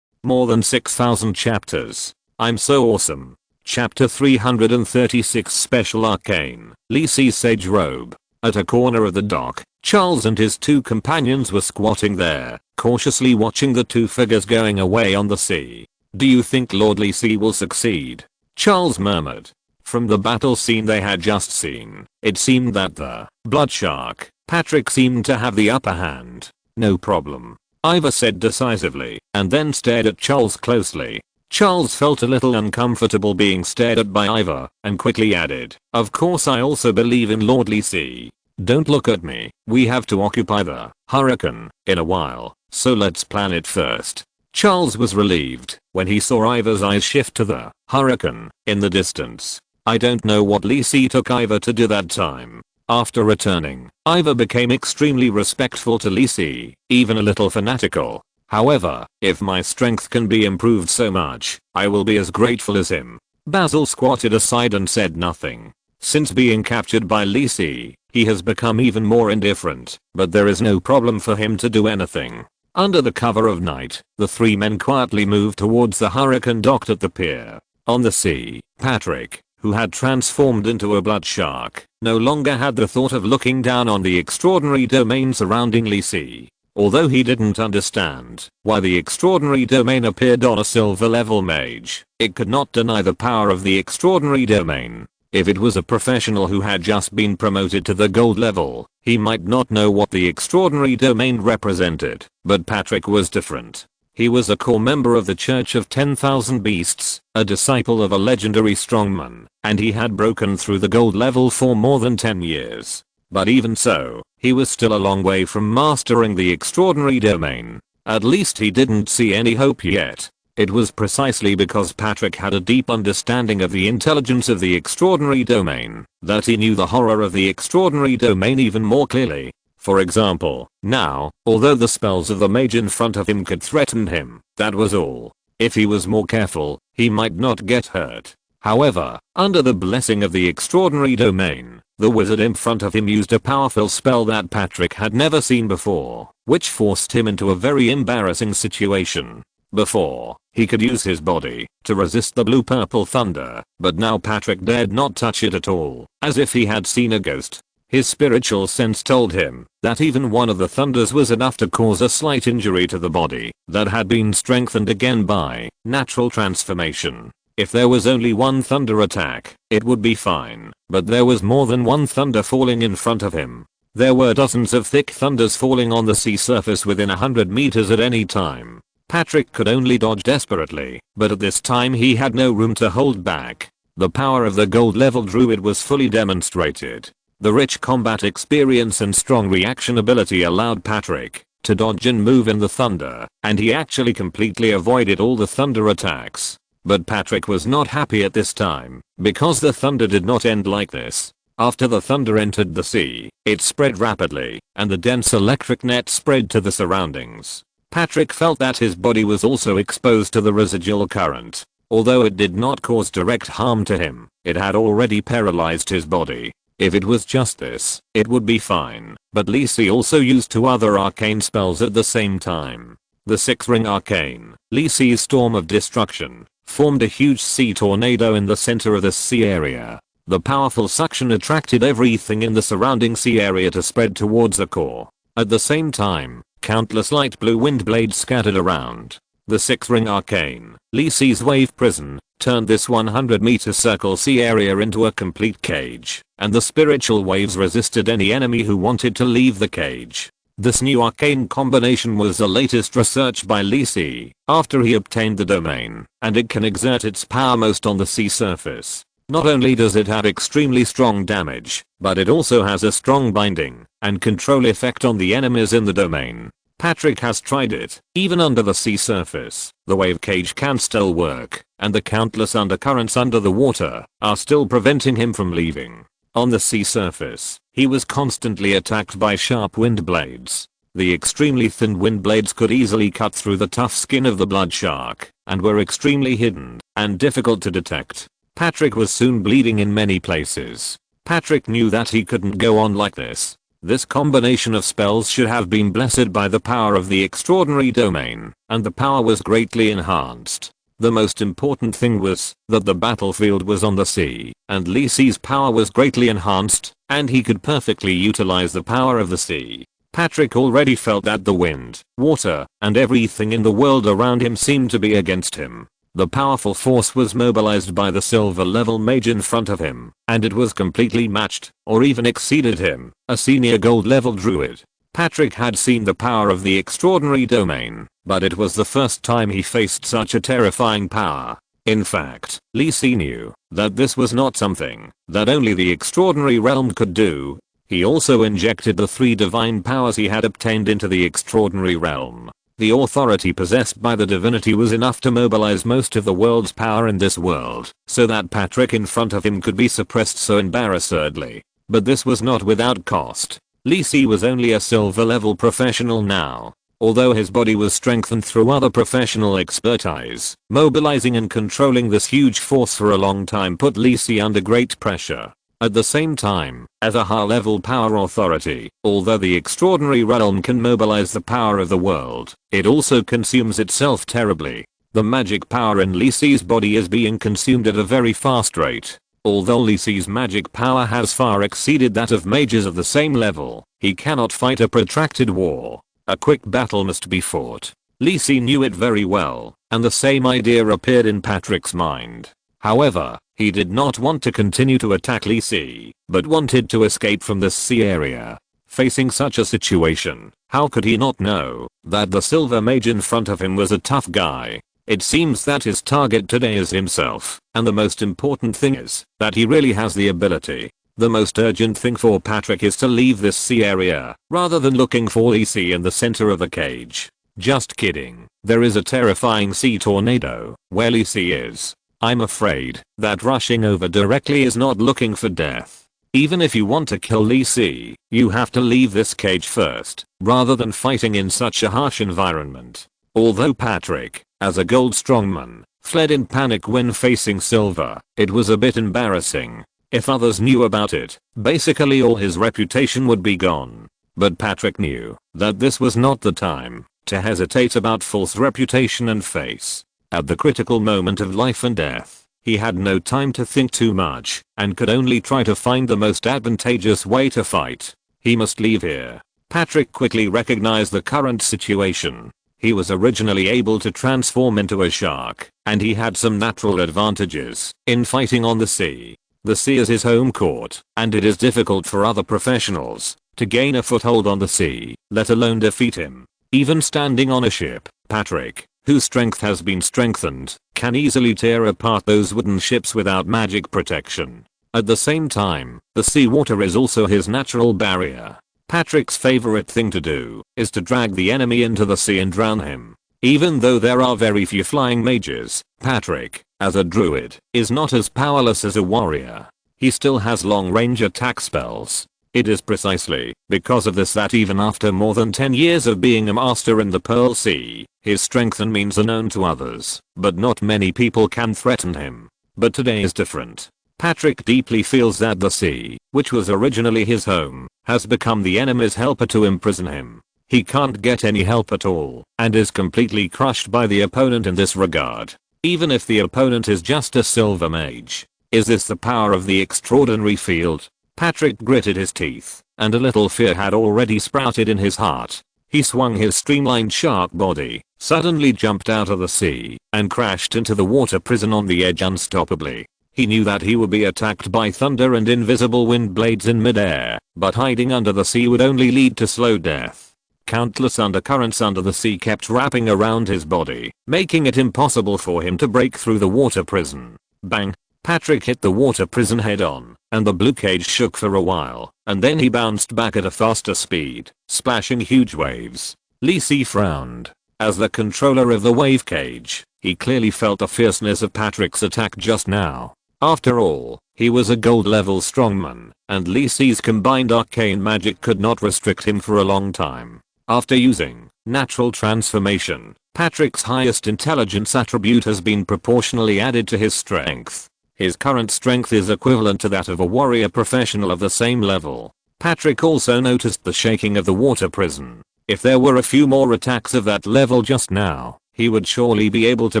More than 6,000 chapters. I'm so awesome. Chapter 336 Special Arcane. Lee Si's Sage Robe. At a corner of the dock, Charles and his 2 companions were squatting there, cautiously watching the 2 figures going away on the sea. "Do you think Lord Lee Si will succeed?" Charles murmured. From the battle scene they had just seen, it seemed that the blood shark, Patrick, seemed to have the upper hand. "No problem," Ivor said decisively, and then stared at Charles closely. Charles felt a little uncomfortable being stared at by Ivor, and quickly added, "Of course I also believe in Lord Lee Si. Don't look at me, we have to occupy the Hurricane in a while, so let's plan it first." Charles was relieved when he saw Ivor's eyes shift to the Hurricane in the distance. I don't know what Lee Si took Ivor to do that time. After returning, Ivor became extremely respectful to Lee Si, even a little fanatical. However, if my strength can be improved so much, I will be as grateful as him. Basil squatted aside and said nothing. Since being captured by Lisi, he has become even more indifferent, but there is no problem for him to do anything. Under the cover of night, the three men quietly moved towards the Hurricane docked at the pier. On the sea, Patrick, who had transformed into a blood shark, no longer had the thought of looking down on the extraordinary domain surrounding Lisi. Although he didn't understand why the extraordinary domain appeared on a silver level mage, it could not deny the power of the extraordinary domain. If it was a professional who had just been promoted to the gold level, he might not know what the extraordinary domain represented, but Patrick was different. He was a core member of the Church of 10,000 Beasts, a disciple of a legendary strongman, and he had broken through the gold level for more than 10 years. But even so, he was still a long way from mastering the extraordinary domain. At least he didn't see any hope yet. It was precisely because Patrick had a deep understanding of the intelligence of the extraordinary domain that he knew the horror of the extraordinary domain even more clearly. For example, now, although the spells of the mage in front of him could threaten him, that was all. If he was more careful, he might not get hurt. However, under the blessing of the extraordinary domain, the wizard in front of him used a powerful spell that Patrick had never seen before, which forced him into a very embarrassing situation. Before, he could use his body to resist the blue-purple thunder, but now Patrick dared not touch it at all, as if he had seen a ghost. His spiritual sense told him that even one of the thunders was enough to cause a slight injury to the body that had been strengthened again by natural transformation. If there was only one thunder attack, it would be fine, but there was more than one thunder falling in front of him. There were dozens of thick thunders falling on the sea surface within 100 meters at any time. Patrick could only dodge desperately, but at this time he had no room to hold back. The power of the gold level druid was fully demonstrated. The rich combat experience and strong reaction ability allowed Patrick to dodge and move in the thunder, and he actually completely avoided all the thunder attacks. But Patrick was not happy at this time, because the thunder did not end like this. After the thunder entered the sea, it spread rapidly, and the dense electric net spread to the surroundings. Patrick felt that his body was also exposed to the residual current. Although it did not cause direct harm to him, it had already paralyzed his body. If it was just this, it would be fine, but Lisi also used two other arcane spells at the same time. The six-ring arcane, Lisi's Storm of Destruction, formed a huge sea tornado in the center of the sea area. The powerful suction attracted everything in the surrounding sea area to spread towards the core. At the same time, countless light blue wind blades scattered around. The six-ring arcane, Lisi's wave prison, turned this 100-meter circle sea area into a complete cage, and the spiritual waves resisted any enemy who wanted to leave the cage. This new arcane combination was the latest research by Lisi after he obtained the domain, and it can exert its power most on the sea surface. Not only does it have extremely strong damage, but it also has a strong binding and control effect on the enemies in the domain. Patrick has tried it. Even under the sea surface, the wave cage can still work, and the countless undercurrents under the water are still preventing him from leaving. On the sea surface, he was constantly attacked by sharp wind blades. The extremely thin wind blades could easily cut through the tough skin of the blood shark, and were extremely hidden and difficult to detect. Patrick was soon bleeding in many places. Patrick knew that he couldn't go on like this. This combination of spells should have been blessed by the power of the extraordinary domain, and the power was greatly enhanced. The most important thing was that the battlefield was on the sea, and Lisi's power was greatly enhanced, and he could perfectly utilize the power of the sea. Patrick already felt that the wind, water, and everything in the world around him seemed to be against him. The powerful force was mobilized by the silver level mage in front of him, and it was completely matched, or even exceeded him, a senior gold level druid. Patrick had seen the power of the extraordinary domain, but it was the first time he faced such a terrifying power. In fact, Lisi knew that this was not something that only the extraordinary realm could do. He also injected the three divine powers he had obtained into the extraordinary realm. The authority possessed by the divinity was enough to mobilize most of the world's power in this world, so that Patrick in front of him could be suppressed so embarrassedly. But this was not without cost. Lisi was only a silver level professional now. although his body was strengthened through other professional expertise. Mobilizing and controlling this huge force for a long time put Li Si under great pressure. At the same time, as a high-level power authority, although the extraordinary realm can mobilize the power of the world, it also consumes itself terribly. The magic power in Li Si's body is being consumed at a very fast rate. Although Li Si's magic power has far exceeded that of mages of the same level, he cannot fight a protracted war. A quick battle must be fought. Li Si knew it very well, and the same idea appeared in Patrick's mind. However, he did not want to continue to attack Li Si, but wanted to escape from this sea area. Facing such a situation, how could he not know that the silver mage in front of him was a tough guy? It seems that his target today is himself, and the most important thing is that he really has the ability. The most urgent thing for Patrick is to leave this sea area, rather than looking for Li Si in the center of the cage. Just kidding, there is a terrifying sea tornado where Li Si is. I'm afraid that rushing over directly is not looking for death. Even if you want to kill Li Si, you have to leave this cage first, rather than fighting in such a harsh environment. Although Patrick, as a gold strongman, fled in panic when facing Silver, it was a bit embarrassing. If others knew about it, basically all his reputation would be gone. But Patrick knew that this was not the time to hesitate about false reputation and face. At the critical moment of life and death, he had no time to think too much and could only try to find the most advantageous way to fight. He must leave here. Patrick quickly recognized the current situation. He was originally able to transform into a shark, and he had some natural advantages in fighting on the sea. The sea is his home court, and it is difficult for other professionals to gain a foothold on the sea, let alone defeat him. Even standing on a ship, Patrick, whose strength has been strengthened, can easily tear apart those wooden ships without magic protection. At the same time, the seawater is also his natural barrier. Patrick's favorite thing to do is to drag the enemy into the sea and drown him. Even though there are very few flying mages, Patrick, as a druid, is not as powerless as a warrior. He still has long-range attack spells. It is precisely because of this that even after more than 10 years of being a master in the Pearl Sea, his strength and means are known to others, but not many people can threaten him. But today is different. Patrick deeply feels that the sea, which was originally his home, has become the enemy's helper to imprison him. He can't get any help at all, and is completely crushed by the opponent in this regard. Even if the opponent is just a silver mage. Is this the power of the extraordinary field? Patrick gritted his teeth, and a little fear had already sprouted in his heart. He swung his streamlined shark body, suddenly jumped out of the sea, and crashed into the water prison on the edge unstoppably. He knew that he would be attacked by thunder and invisible wind blades in midair, but hiding under the sea would only lead to slow death. Countless undercurrents under the sea kept wrapping around his body, making it impossible for him to break through the water prison. Bang! Patrick hit the water prison head on, and the blue cage shook for a while, and then he bounced back at a faster speed, splashing huge waves. Li Si frowned. As the controller of the wave cage, he clearly felt the fierceness of Patrick's attack just now. After all, he was a gold-level strongman, and Li Si's combined arcane magic could not restrict him for a long time. After using natural transformation, Patrick's highest intelligence attribute has been proportionally added to his strength. His current strength is equivalent to that of a warrior professional of the same level. Patrick also noticed the shaking of the water prison. If there were a few more attacks of that level just now, he would surely be able to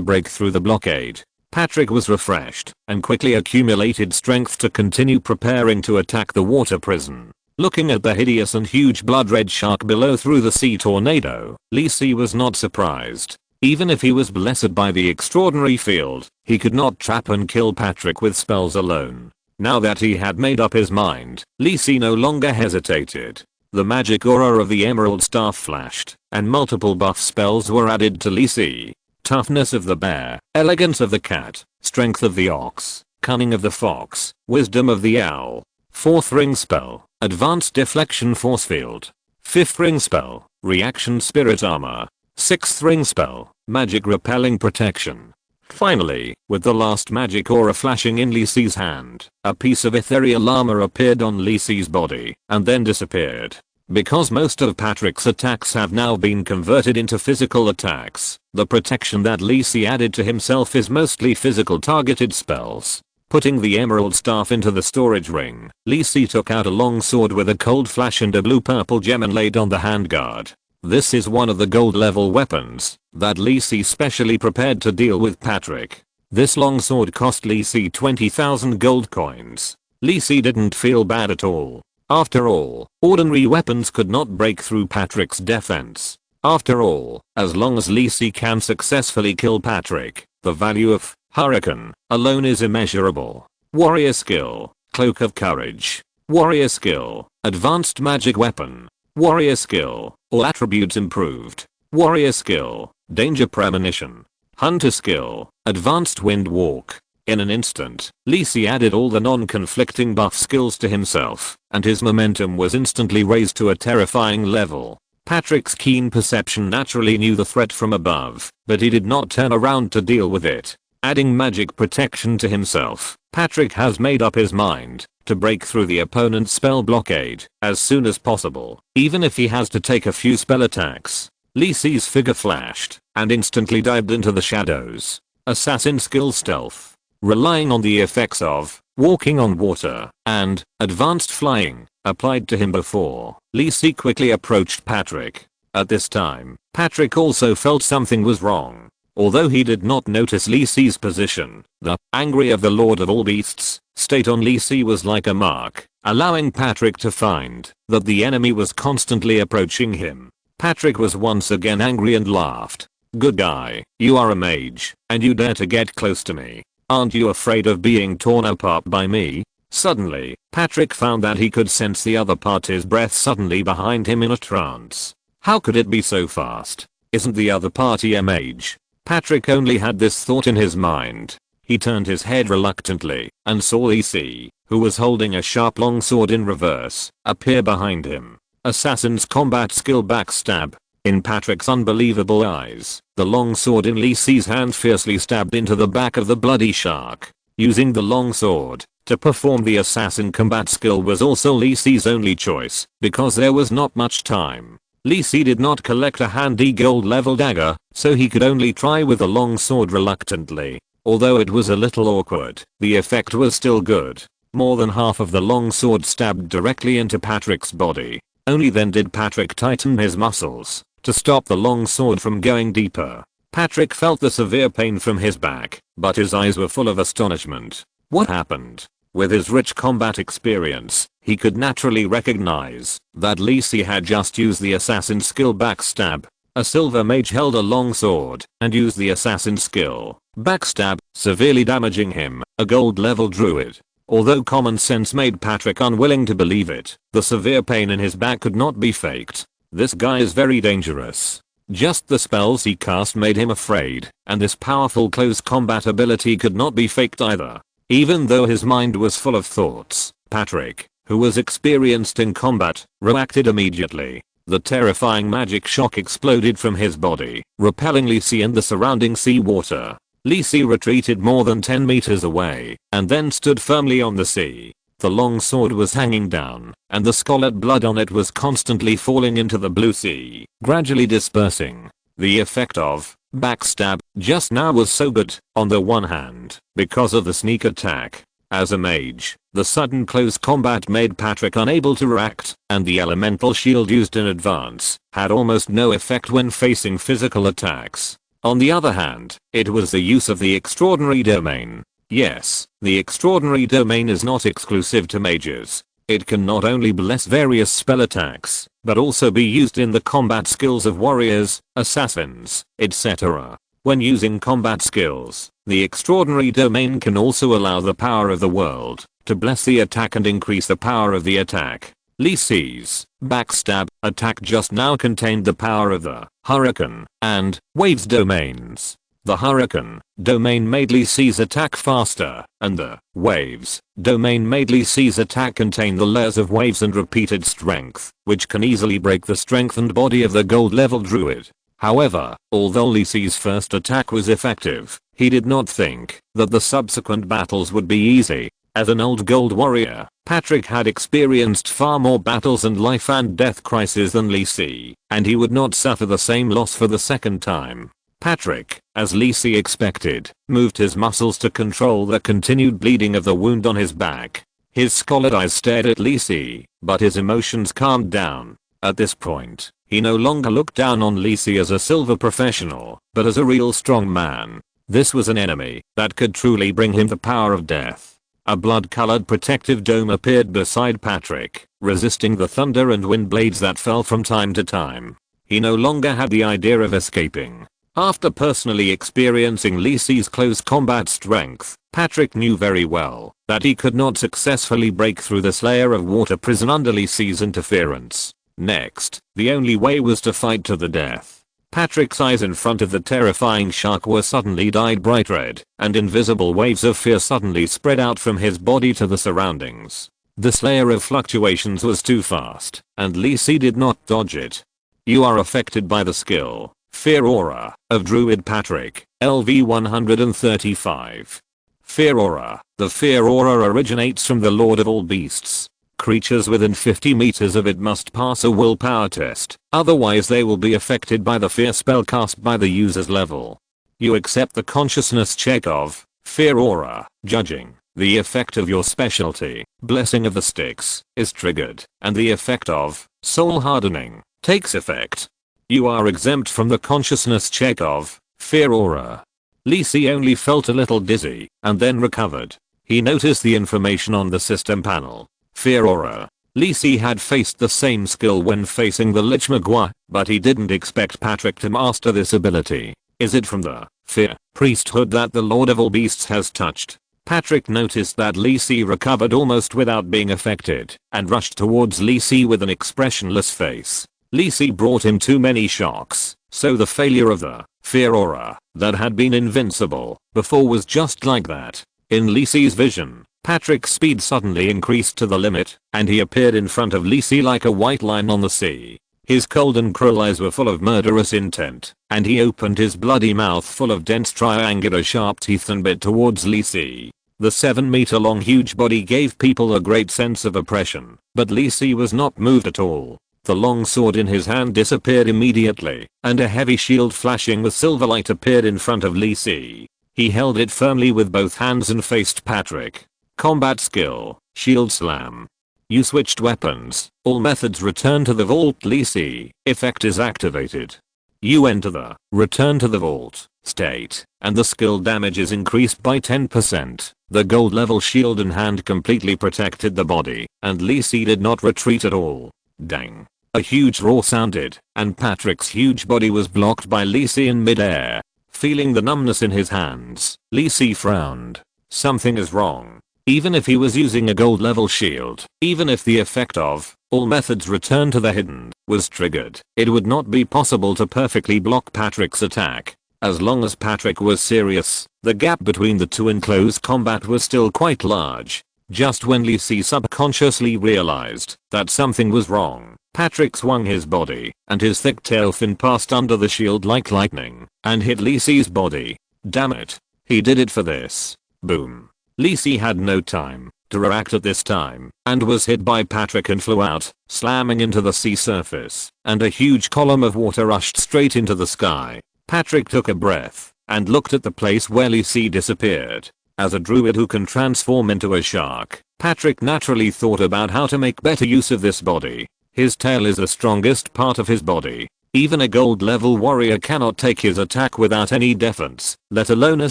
break through the blockade. Patrick was refreshed and quickly accumulated strength to continue preparing to attack the water prison. Looking at the hideous and huge blood-red shark below through the sea tornado, Li Si was not surprised. Even if he was blessed by the extraordinary field, he could not trap and kill Patrick with spells alone. Now that he had made up his mind, Li Si no longer hesitated. The magic aura of the Emerald Staff flashed, and multiple buff spells were added to Li Si. Toughness of the bear, elegance of the cat, strength of the ox, cunning of the fox, wisdom of the owl. 4th ring spell, advanced deflection force field. 5th ring spell, reaction spirit armor. 6th ring spell, magic repelling protection. Finally, with the last magic aura flashing in Li Si's hand, a piece of ethereal armor appeared on Li Si's body, and then disappeared. Because most of Patrick's attacks have now been converted into physical attacks, the protection that Lee Sin added to himself is mostly physical targeted spells. Putting the emerald staff into the storage ring, Lee Sin took out a long sword with a cold flash and a blue-purple gem and laid on the handguard. This is one of the gold level weapons that Lee Sin specially prepared to deal with Patrick. This long sword cost Lee Sin 20,000 gold coins. Lee Sin didn't feel bad at all. After all, ordinary weapons could not break through Patrick's defense. After all, as long as Lee Sin can successfully kill Patrick, the value of Hurricane alone is immeasurable. Warrior skill, Cloak of Courage. Warrior skill, Advanced Magic Weapon. Warrior skill, all attributes improved. Warrior skill, Danger Premonition. Hunter skill, Advanced Wind Walk. In an instant, Lee Sin added all the non-conflicting buff skills to himself, and his momentum was instantly raised to a terrifying level. Patrick's keen perception naturally knew the threat from above, but he did not turn around to deal with it. Adding magic protection to himself, Patrick has made up his mind to break through the opponent's spell blockade as soon as possible, even if he has to take a few spell attacks. Lee Sin's figure flashed and instantly dived into the shadows. Assassin skill Stealth. Relying on the effects of walking on water and advanced flying applied to him before, Lee Sin quickly approached Patrick. At this time, Patrick also felt something was wrong. Although he did not notice Lee Sin's position, the "Angry of the Lord of all Beasts" state on Lee Sin was like a mark, allowing Patrick to find that the enemy was constantly approaching him. Patrick was once again angry and laughed. "Good guy, you are a mage, and you dare to get close to me. Aren't you afraid of being torn apart by me?" Suddenly, Patrick found that he could sense the other party's breath suddenly behind him in a trance. How could it be so fast? Isn't the other party a mage? Patrick only had this thought in his mind. He turned his head reluctantly and saw Lee Sin, who was holding a sharp long sword in reverse, appear behind him. Assassin's combat skill Backstab. In Patrick's unbelievable eyes, the long sword in Lee Sin's hand fiercely stabbed into the back of the bloody shark. Using the long sword to perform the assassin combat skill was also Lee Sin's only choice, because there was not much time. Lee Sin did not collect a handy gold level dagger, so he could only try with the long sword reluctantly. Although it was a little awkward, the effect was still good. More than half of the long sword stabbed directly into Patrick's body. Only then did Patrick tighten his muscles to stop the long sword from going deeper. Patrick felt the severe pain from his back, but his eyes were full of astonishment. What happened? With his rich combat experience, he could naturally recognize that Lee Sin had just used the assassin skill Backstab. A silver mage held a long sword and used the assassin skill Backstab, severely damaging him, a gold level druid. Although common sense made Patrick unwilling to believe it, the severe pain in his back could not be faked. This guy is very dangerous. Just the spells he cast made him afraid, and this powerful close combat ability could not be faked either. Even though his mind was full of thoughts, Patrick, who was experienced in combat, reacted immediately. The terrifying magic shock exploded from his body, repelling Lee Sin and the surrounding sea water. Lee Sin retreated more than 10 meters away, and then stood firmly on the sea. The long sword was hanging down, and the scarlet blood on it was constantly falling into the blue sea, gradually dispersing. The effect of Backstab just now was so good, on the one hand, because of the sneak attack. As a mage, the sudden close combat made Patrick unable to react, and the elemental shield used in advance had almost no effect when facing physical attacks. On the other hand, it was the use of the extraordinary domain. Yes, the extraordinary domain is not exclusive to mages. It can not only bless various spell attacks, but also be used in the combat skills of warriors, assassins, etc. When using combat skills, the extraordinary domain can also allow the power of the world to bless the attack and increase the power of the attack. Lee Sin's Backstab attack just now contained the power of the Hurricane and Waves domains. The Hurricane domain made Lee Sin's attack faster, and the Waves domain made Lee Sin's attack contain the layers of waves and repeated strength, which can easily break the strengthened body of the gold level druid. However, although Lee Sin's first attack was effective, he did not think that the subsequent battles would be easy. As an old gold warrior, Patrick had experienced far more battles and life and death crises than Lee Si, and he would not suffer the same loss for the second time. Patrick, as Lee Si expected, moved his muscles to control the continued bleeding of the wound on his back. His scalded eyes stared at Lee Si, but his emotions calmed down. At this point, he no longer looked down on Lee Si as a silver professional, but as a real strong man. This was an enemy that could truly bring him the power of death. A blood-colored protective dome appeared beside Patrick, resisting the thunder and wind blades that fell from time to time. He no longer had the idea of escaping. After personally experiencing Lee Si's close combat strength, Patrick knew very well that he could not successfully break through this layer of water prison under Lee Si's interference. Next, the only way was to fight to the death. Patrick's eyes in front of the terrifying shark were suddenly dyed bright red, and invisible waves of fear suddenly spread out from his body to the surroundings. This layer of fluctuations was too fast, and Lee Si did not dodge it. You are affected by the skill, Fear Aura, of Druid Patrick, LV 135. Fear Aura. The Fear Aura originates from the Lord of all Beasts. Creatures within 50 meters of it must pass a willpower test, otherwise they will be affected by the fear spell cast by the user's level. You accept the consciousness check of Fear Aura. Judging. The effect of your specialty, Blessing of the Sticks, is triggered, and the effect of Soul Hardening takes effect. You are exempt from the consciousness check of Fear Aura. Lee Si only felt a little dizzy, and then recovered. He noticed the information on the system panel. Fear Aura. Lee Si had faced the same skill when facing the Lich Magua, but he didn't expect Patrick to master this ability. Is it from the Fear Priesthood that the Lord of all Beasts has touched? Patrick noticed that Lee Si recovered almost without being affected, and rushed towards Lee Si with an expressionless face. Lee Si brought him too many shocks, so the failure of the Fear Aura that had been invincible before was just like that. In Lee Si's vision, Patrick's speed suddenly increased to the limit, and he appeared in front of Lee Si like a white line on the sea. His cold and cruel eyes were full of murderous intent, and he opened his bloody mouth full of dense triangular sharp teeth and bit towards Lee Si. The 7-meter-long huge body gave people a great sense of oppression, but Lee Si was not moved at all. The long sword in his hand disappeared immediately, and a heavy shield flashing with silver light appeared in front of Lee Si. He held it firmly with both hands and faced Patrick. Combat skill, Shield Slam. You switched weapons. All methods return to the vault. Lee Si. Effect is activated. You enter the Return to the Vault state, and the skill damage is increased by 10%. The gold level shield in hand completely protected the body, and Lee Si did not retreat at all. Dang. A huge roar sounded, and Patrick's huge body was blocked by Lee Si in midair. Feeling the numbness in his hands, Lee Si frowned. Something is wrong. Even if he was using a gold level shield, even if the effect of all methods return to the hidden was triggered, it would not be possible to perfectly block Patrick's attack. As long as Patrick was serious, the gap between the two in close combat was still quite large. Just when Lee Si subconsciously realized that something was wrong, Patrick swung his body, and his thick tail fin passed under the shield like lightning, and hit Lee Si's body. Damn it. He did it for this. Boom. Lee Si had no time to react at this time, and was hit by Patrick and flew out, slamming into the sea surface, and a huge column of water rushed straight into the sky. Patrick took a breath, and looked at the place where Lee Si disappeared. As a druid who can transform into a shark, Patrick naturally thought about how to make better use of this body. His tail is the strongest part of his body. Even a gold level warrior cannot take his attack without any defense, let alone a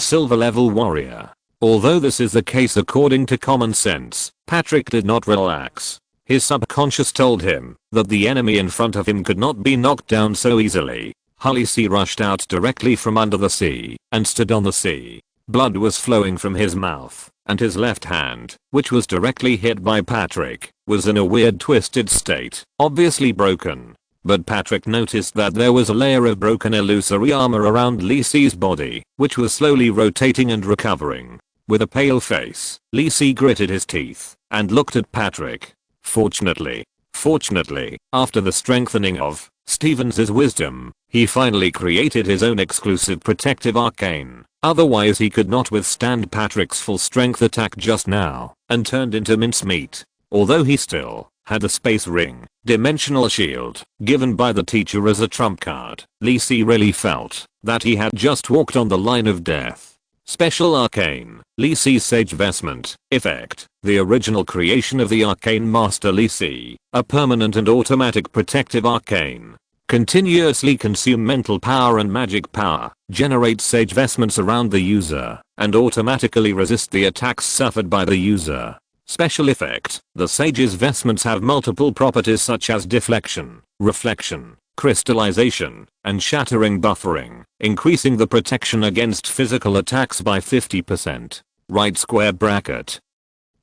silver level warrior. Although this is the case according to common sense, Patrick did not relax. His subconscious told him that the enemy in front of him could not be knocked down so easily. Lee Si rushed out directly from under the sea, and stood on the sea. Blood was flowing from his mouth, and his left hand, which was directly hit by Patrick, was in a weird twisted state, obviously broken. But Patrick noticed that there was a layer of broken illusory armor around Lee Si's body, which was slowly rotating and recovering. With a pale face, Lee Si gritted his teeth, and looked at Patrick. Fortunately, after the strengthening of Stevens' wisdom, He finally created his own exclusive protective arcane, otherwise he could not withstand Patrick's full strength attack just now, and turned into mincemeat. Although he still had a space ring, dimensional shield, given by the teacher as a trump card, Lee Sin really felt that he had just walked on the line of death. Special Arcane, Lee Sin's Sage Vestment, Effect, the original creation of the Arcane Master Lee Sin, a permanent and automatic protective arcane. Continuously consume mental power and magic power, generate sage vestments around the user, and automatically resist the attacks suffered by the user. Special effect, the sage's vestments have multiple properties such as deflection, reflection, crystallization, and shattering buffering, increasing the protection against physical attacks by 50%. Right square bracket.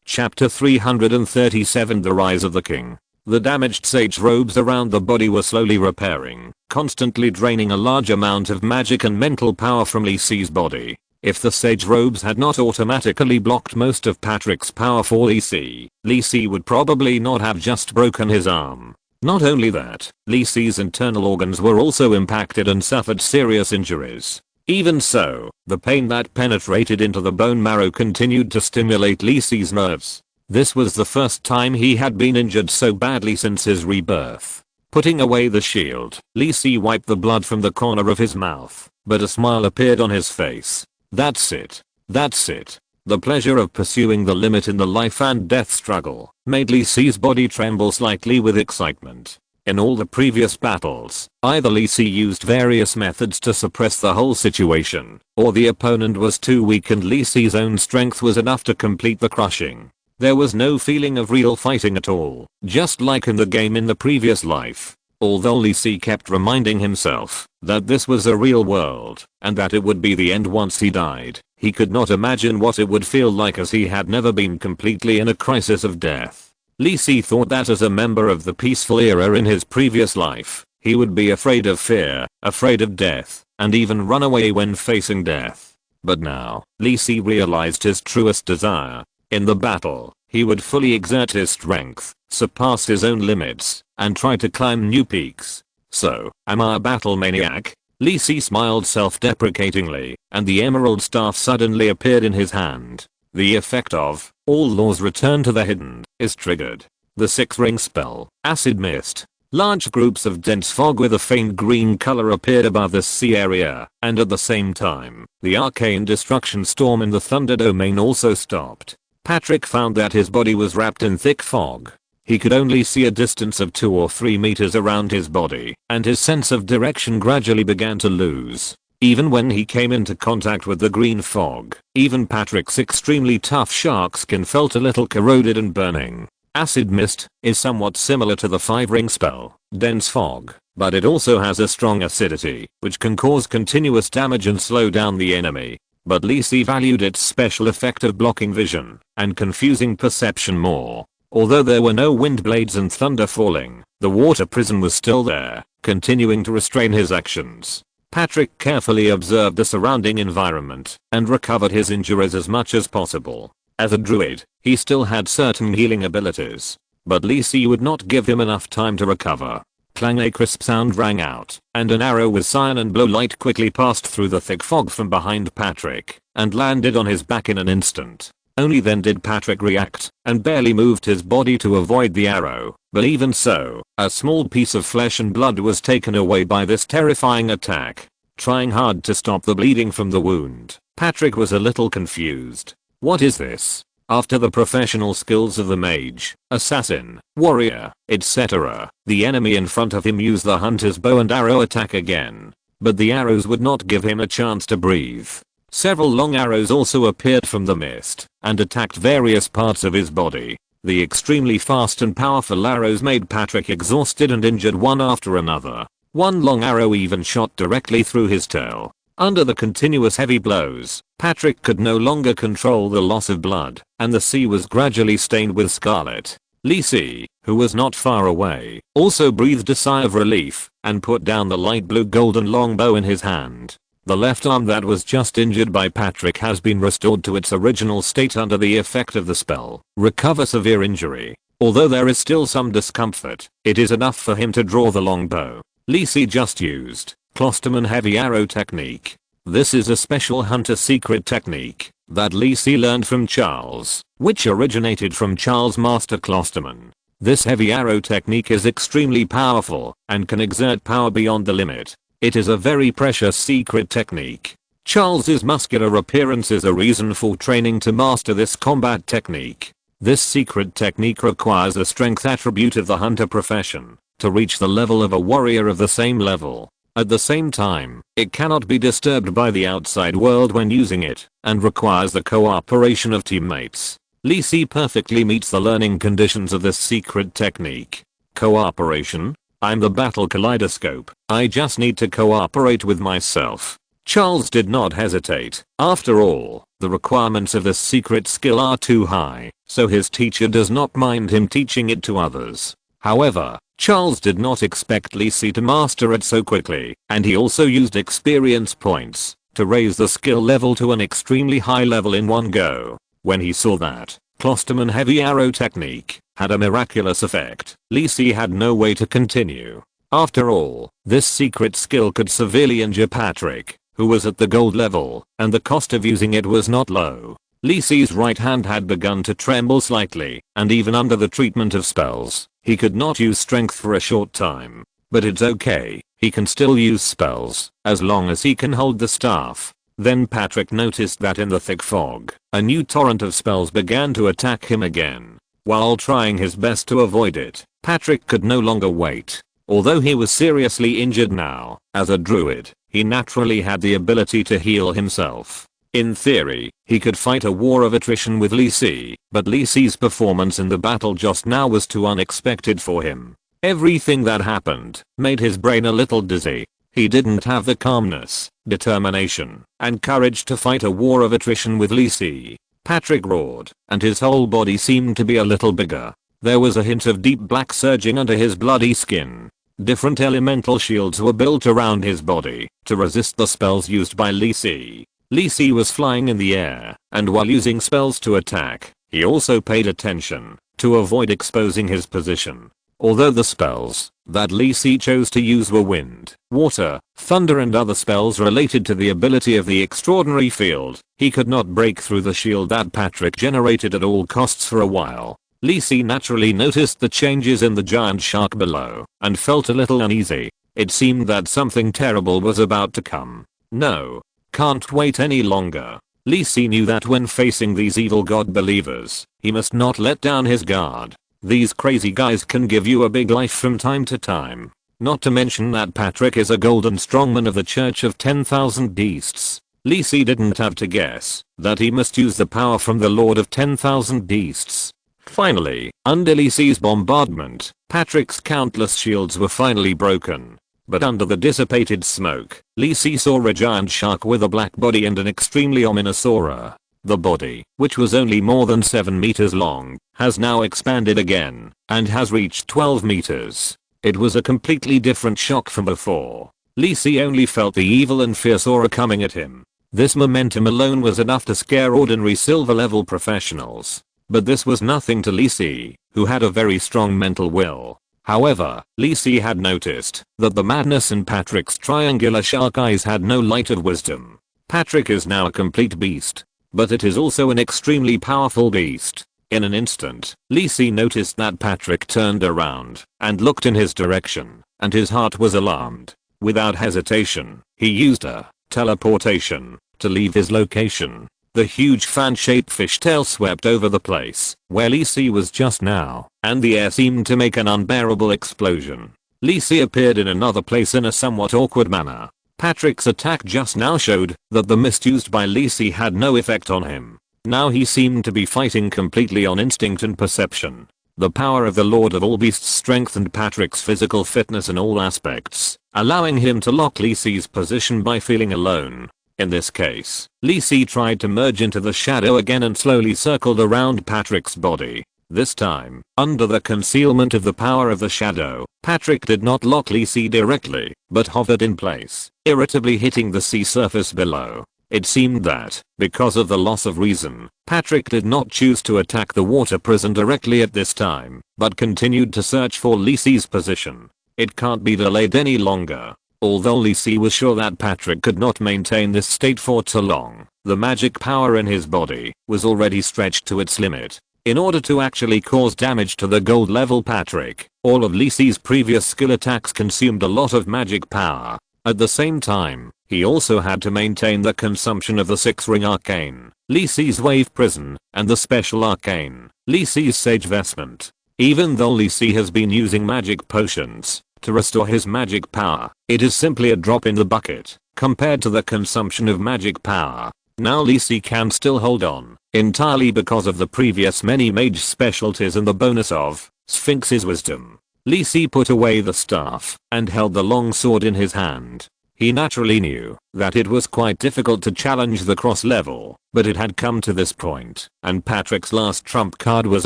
Chapter 337 The Rise of the King. The damaged sage robes around the body were slowly repairing, constantly draining a large amount of magic and mental power from Lee Sin's body. If the sage robes had not automatically blocked most of Patrick's power for Lee Sin would probably not have just broken his arm. Not only that, Lee Sin's internal organs were also impacted and suffered serious injuries. Even so, the pain that penetrated into the bone marrow continued to stimulate Lee Sin's nerves. This was the first time he had been injured so badly since his rebirth. Putting away the shield, Lee Sin wiped the blood from the corner of his mouth, but a smile appeared on his face. That's it. That's it. The pleasure of pursuing the limit in the life and death struggle made Lee Sin's body tremble slightly with excitement. In all the previous battles, either Lee Sin used various methods to suppress the whole situation, or the opponent was too weak and Lee Sin's own strength was enough to complete the crushing. There was no feeling of real fighting at all, just like in the game in the previous life. Although Lee Sin kept reminding himself that this was a real world, and that it would be the end once he died, he could not imagine what it would feel like as he had never been completely in a crisis of death. Lee Sin thought that as a member of the peaceful era in his previous life, he would be afraid of fear, afraid of death, and even run away when facing death. But now, Lee Sin realized his truest desire. In the battle, he would fully exert his strength, surpass his own limits, and try to climb new peaks. So, am I a battle maniac? Lee Sin smiled self-deprecatingly, and the emerald staff suddenly appeared in his hand. The effect of, all laws return to the hidden, is triggered. The 6-ring spell, Acid Mist. Large groups of dense fog with a faint green color appeared above the sea area, and at the same time, the arcane destruction storm in the Thunder Domain also stopped. Patrick found that his body was wrapped in thick fog. He could only see a distance of 2 or 3 meters around his body, and his sense of direction gradually began to lose. Even when he came into contact with the green fog, even Patrick's extremely tough shark skin felt a little corroded and burning. Acid Mist is somewhat similar to the 5-ring spell, Dense Fog, but it also has a strong acidity, which can cause continuous damage and slow down the enemy. But Lee Sin valued its special effect of blocking vision and confusing perception more. Although there were no wind blades and thunder falling, the water prison was still there, continuing to restrain his actions. Patrick carefully observed the surrounding environment and recovered his injuries as much as possible. As a druid, he still had certain healing abilities, but Lee Sin would not give him enough time to recover. Clang, a crisp sound rang out, and an arrow with cyan and blue light quickly passed through the thick fog from behind Patrick and landed on his back in an instant. Only then did Patrick react and barely moved his body to avoid the arrow, but even so, a small piece of flesh and blood was taken away by this terrifying attack. Trying hard to stop the bleeding from the wound, Patrick was a little confused. What is this? After the professional skills of the mage, assassin, warrior, etc., the enemy in front of him used the hunter's bow and arrow attack again. But the arrows would not give him a chance to breathe. Several long arrows also appeared from the mist and attacked various parts of his body. The extremely fast and powerful arrows made Patrick exhausted and injured one after another. One long arrow even shot directly through his tail. Under the continuous heavy blows, Patrick could no longer control the loss of blood, and the sea was gradually stained with scarlet. Lee Sin, who was not far away, also breathed a sigh of relief and put down the light blue golden longbow in his hand. The left arm that was just injured by Patrick has been restored to its original state under the effect of the spell. Recover severe injury. Although there is still some discomfort, it is enough for him to draw the longbow. Lee Sin just used Closterman Heavy Arrow Technique. This is a special hunter secret technique that Lee Si learned from Charles, which originated from Charles Master Closterman. This heavy arrow technique is extremely powerful and can exert power beyond the limit. It is a very precious secret technique. Charles's muscular appearance is a reason for training to master this combat technique. This secret technique requires a strength attribute of the hunter profession to reach the level of a warrior of the same level. At the same time, it cannot be disturbed by the outside world when using it, and requires the cooperation of teammates. Lee Si perfectly meets the learning conditions of this secret technique. Cooperation? I'm the battle kaleidoscope. I just need to cooperate with myself. Charles did not hesitate. After all, the requirements of this secret skill are too high, so his teacher does not mind him teaching it to others. However, Charles did not expect Lee Si to master it so quickly, and he also used experience points to raise the skill level to an extremely high level in one go. When he saw that Closterman Heavy Arrow Technique had a miraculous effect, Lee Si had no way to continue. After all, this secret skill could severely injure Patrick, who was at the gold level, and the cost of using it was not low. Lee Si's right hand had begun to tremble slightly, and even under the treatment of spells, he could not use strength for a short time. But it's okay, he can still use spells, as long as he can hold the staff. Then Patrick noticed that in the thick fog, a new torrent of spells began to attack him again. While trying his best to avoid it, Patrick could no longer wait. Although he was seriously injured now, as a druid, he naturally had the ability to heal himself. In theory, he could fight a war of attrition with Lee Si, but Lee Si's performance in the battle just now was too unexpected for him. Everything that happened made his brain a little dizzy. He didn't have the calmness, determination, and courage to fight a war of attrition with Lee Si. Patrick roared, and his whole body seemed to be a little bigger. There was a hint of deep black surging under his bloody skin. Different elemental shields were built around his body to resist the spells used by Lee Si. Lee Si was flying in the air, and while using spells to attack, he also paid attention to avoid exposing his position. Although the spells that Lee Si chose to use were wind, water, thunder and other spells related to the ability of the extraordinary field, he could not break through the shield that Patrick generated at all costs for a while. Lee Si naturally noticed the changes in the giant shark below, and felt a little uneasy. It seemed that something terrible was about to come. No. Can't wait any longer. Lee Si knew that when facing these evil god believers, he must not let down his guard. These crazy guys can give you a big life from time to time. Not to mention that Patrick is a golden strongman of the Church of 10,000 Beasts. Lee Si didn't have to guess that he must use the power from the Lord of 10,000 Beasts. Finally, under Lee Si's bombardment, Patrick's countless shields were finally broken. But under the dissipated smoke, Lee Si saw a giant shark with a black body and an extremely ominous aura. The body, which was only more than 7 meters long, has now expanded again, and has reached 12 meters. It was a completely different shock from before. Lee Si only felt the evil and fierce aura coming at him. This momentum alone was enough to scare ordinary silver level professionals. But this was nothing to Lee Si, who had a very strong mental will. However, Lee Si had noticed that the madness in Patrick's triangular shark eyes had no light of wisdom. Patrick is now a complete beast. But it is also an extremely powerful beast. In an instant, Lee Si noticed that Patrick turned around and looked in his direction, and his heart was alarmed. Without hesitation, he used a teleportation to leave his location. The huge fan-shaped fishtail swept over the place where Lee Si was just now, and the air seemed to make an unbearable explosion. Lee Si appeared in another place in a somewhat awkward manner. Patrick's attack just now showed that the mist used by Lee Si had no effect on him. Now he seemed to be fighting completely on instinct and perception. The power of the Lord of all Beasts strengthened Patrick's physical fitness in all aspects, allowing him to lock Lee Si's position by feeling alone. In this case, Lee Si tried to merge into the shadow again and slowly circled around Patrick's body. This time, under the concealment of the power of the shadow, Patrick did not lock Lee Si directly, but hovered in place, irritably hitting the sea surface below. It seemed that, because of the loss of reason, Patrick did not choose to attack the water prison directly at this time, but continued to search for Lee Si's position. It can't be delayed any longer. Although Lee Si was sure that Patrick could not maintain this state for too long, the magic power in his body was already stretched to its limit. In order to actually cause damage to the gold level Patrick, all of Lee Si's previous skill attacks consumed a lot of magic power. At the same time, he also had to maintain the consumption of the 6-ring Arcane, Lee Si's Wave Prison, and the special Arcane, Lee Si's Sage Vestment. Even though Lee Si has been using magic potions to restore his magic power, it is simply a drop in the bucket compared to the consumption of magic power. Now Lee Si can still hold on, entirely because of the previous many mage specialties and the bonus of Sphinx's wisdom. Lee Si put away the staff and held the long sword in his hand. He naturally knew that it was quite difficult to challenge the cross level, but it had come to this point, and Patrick's last trump card was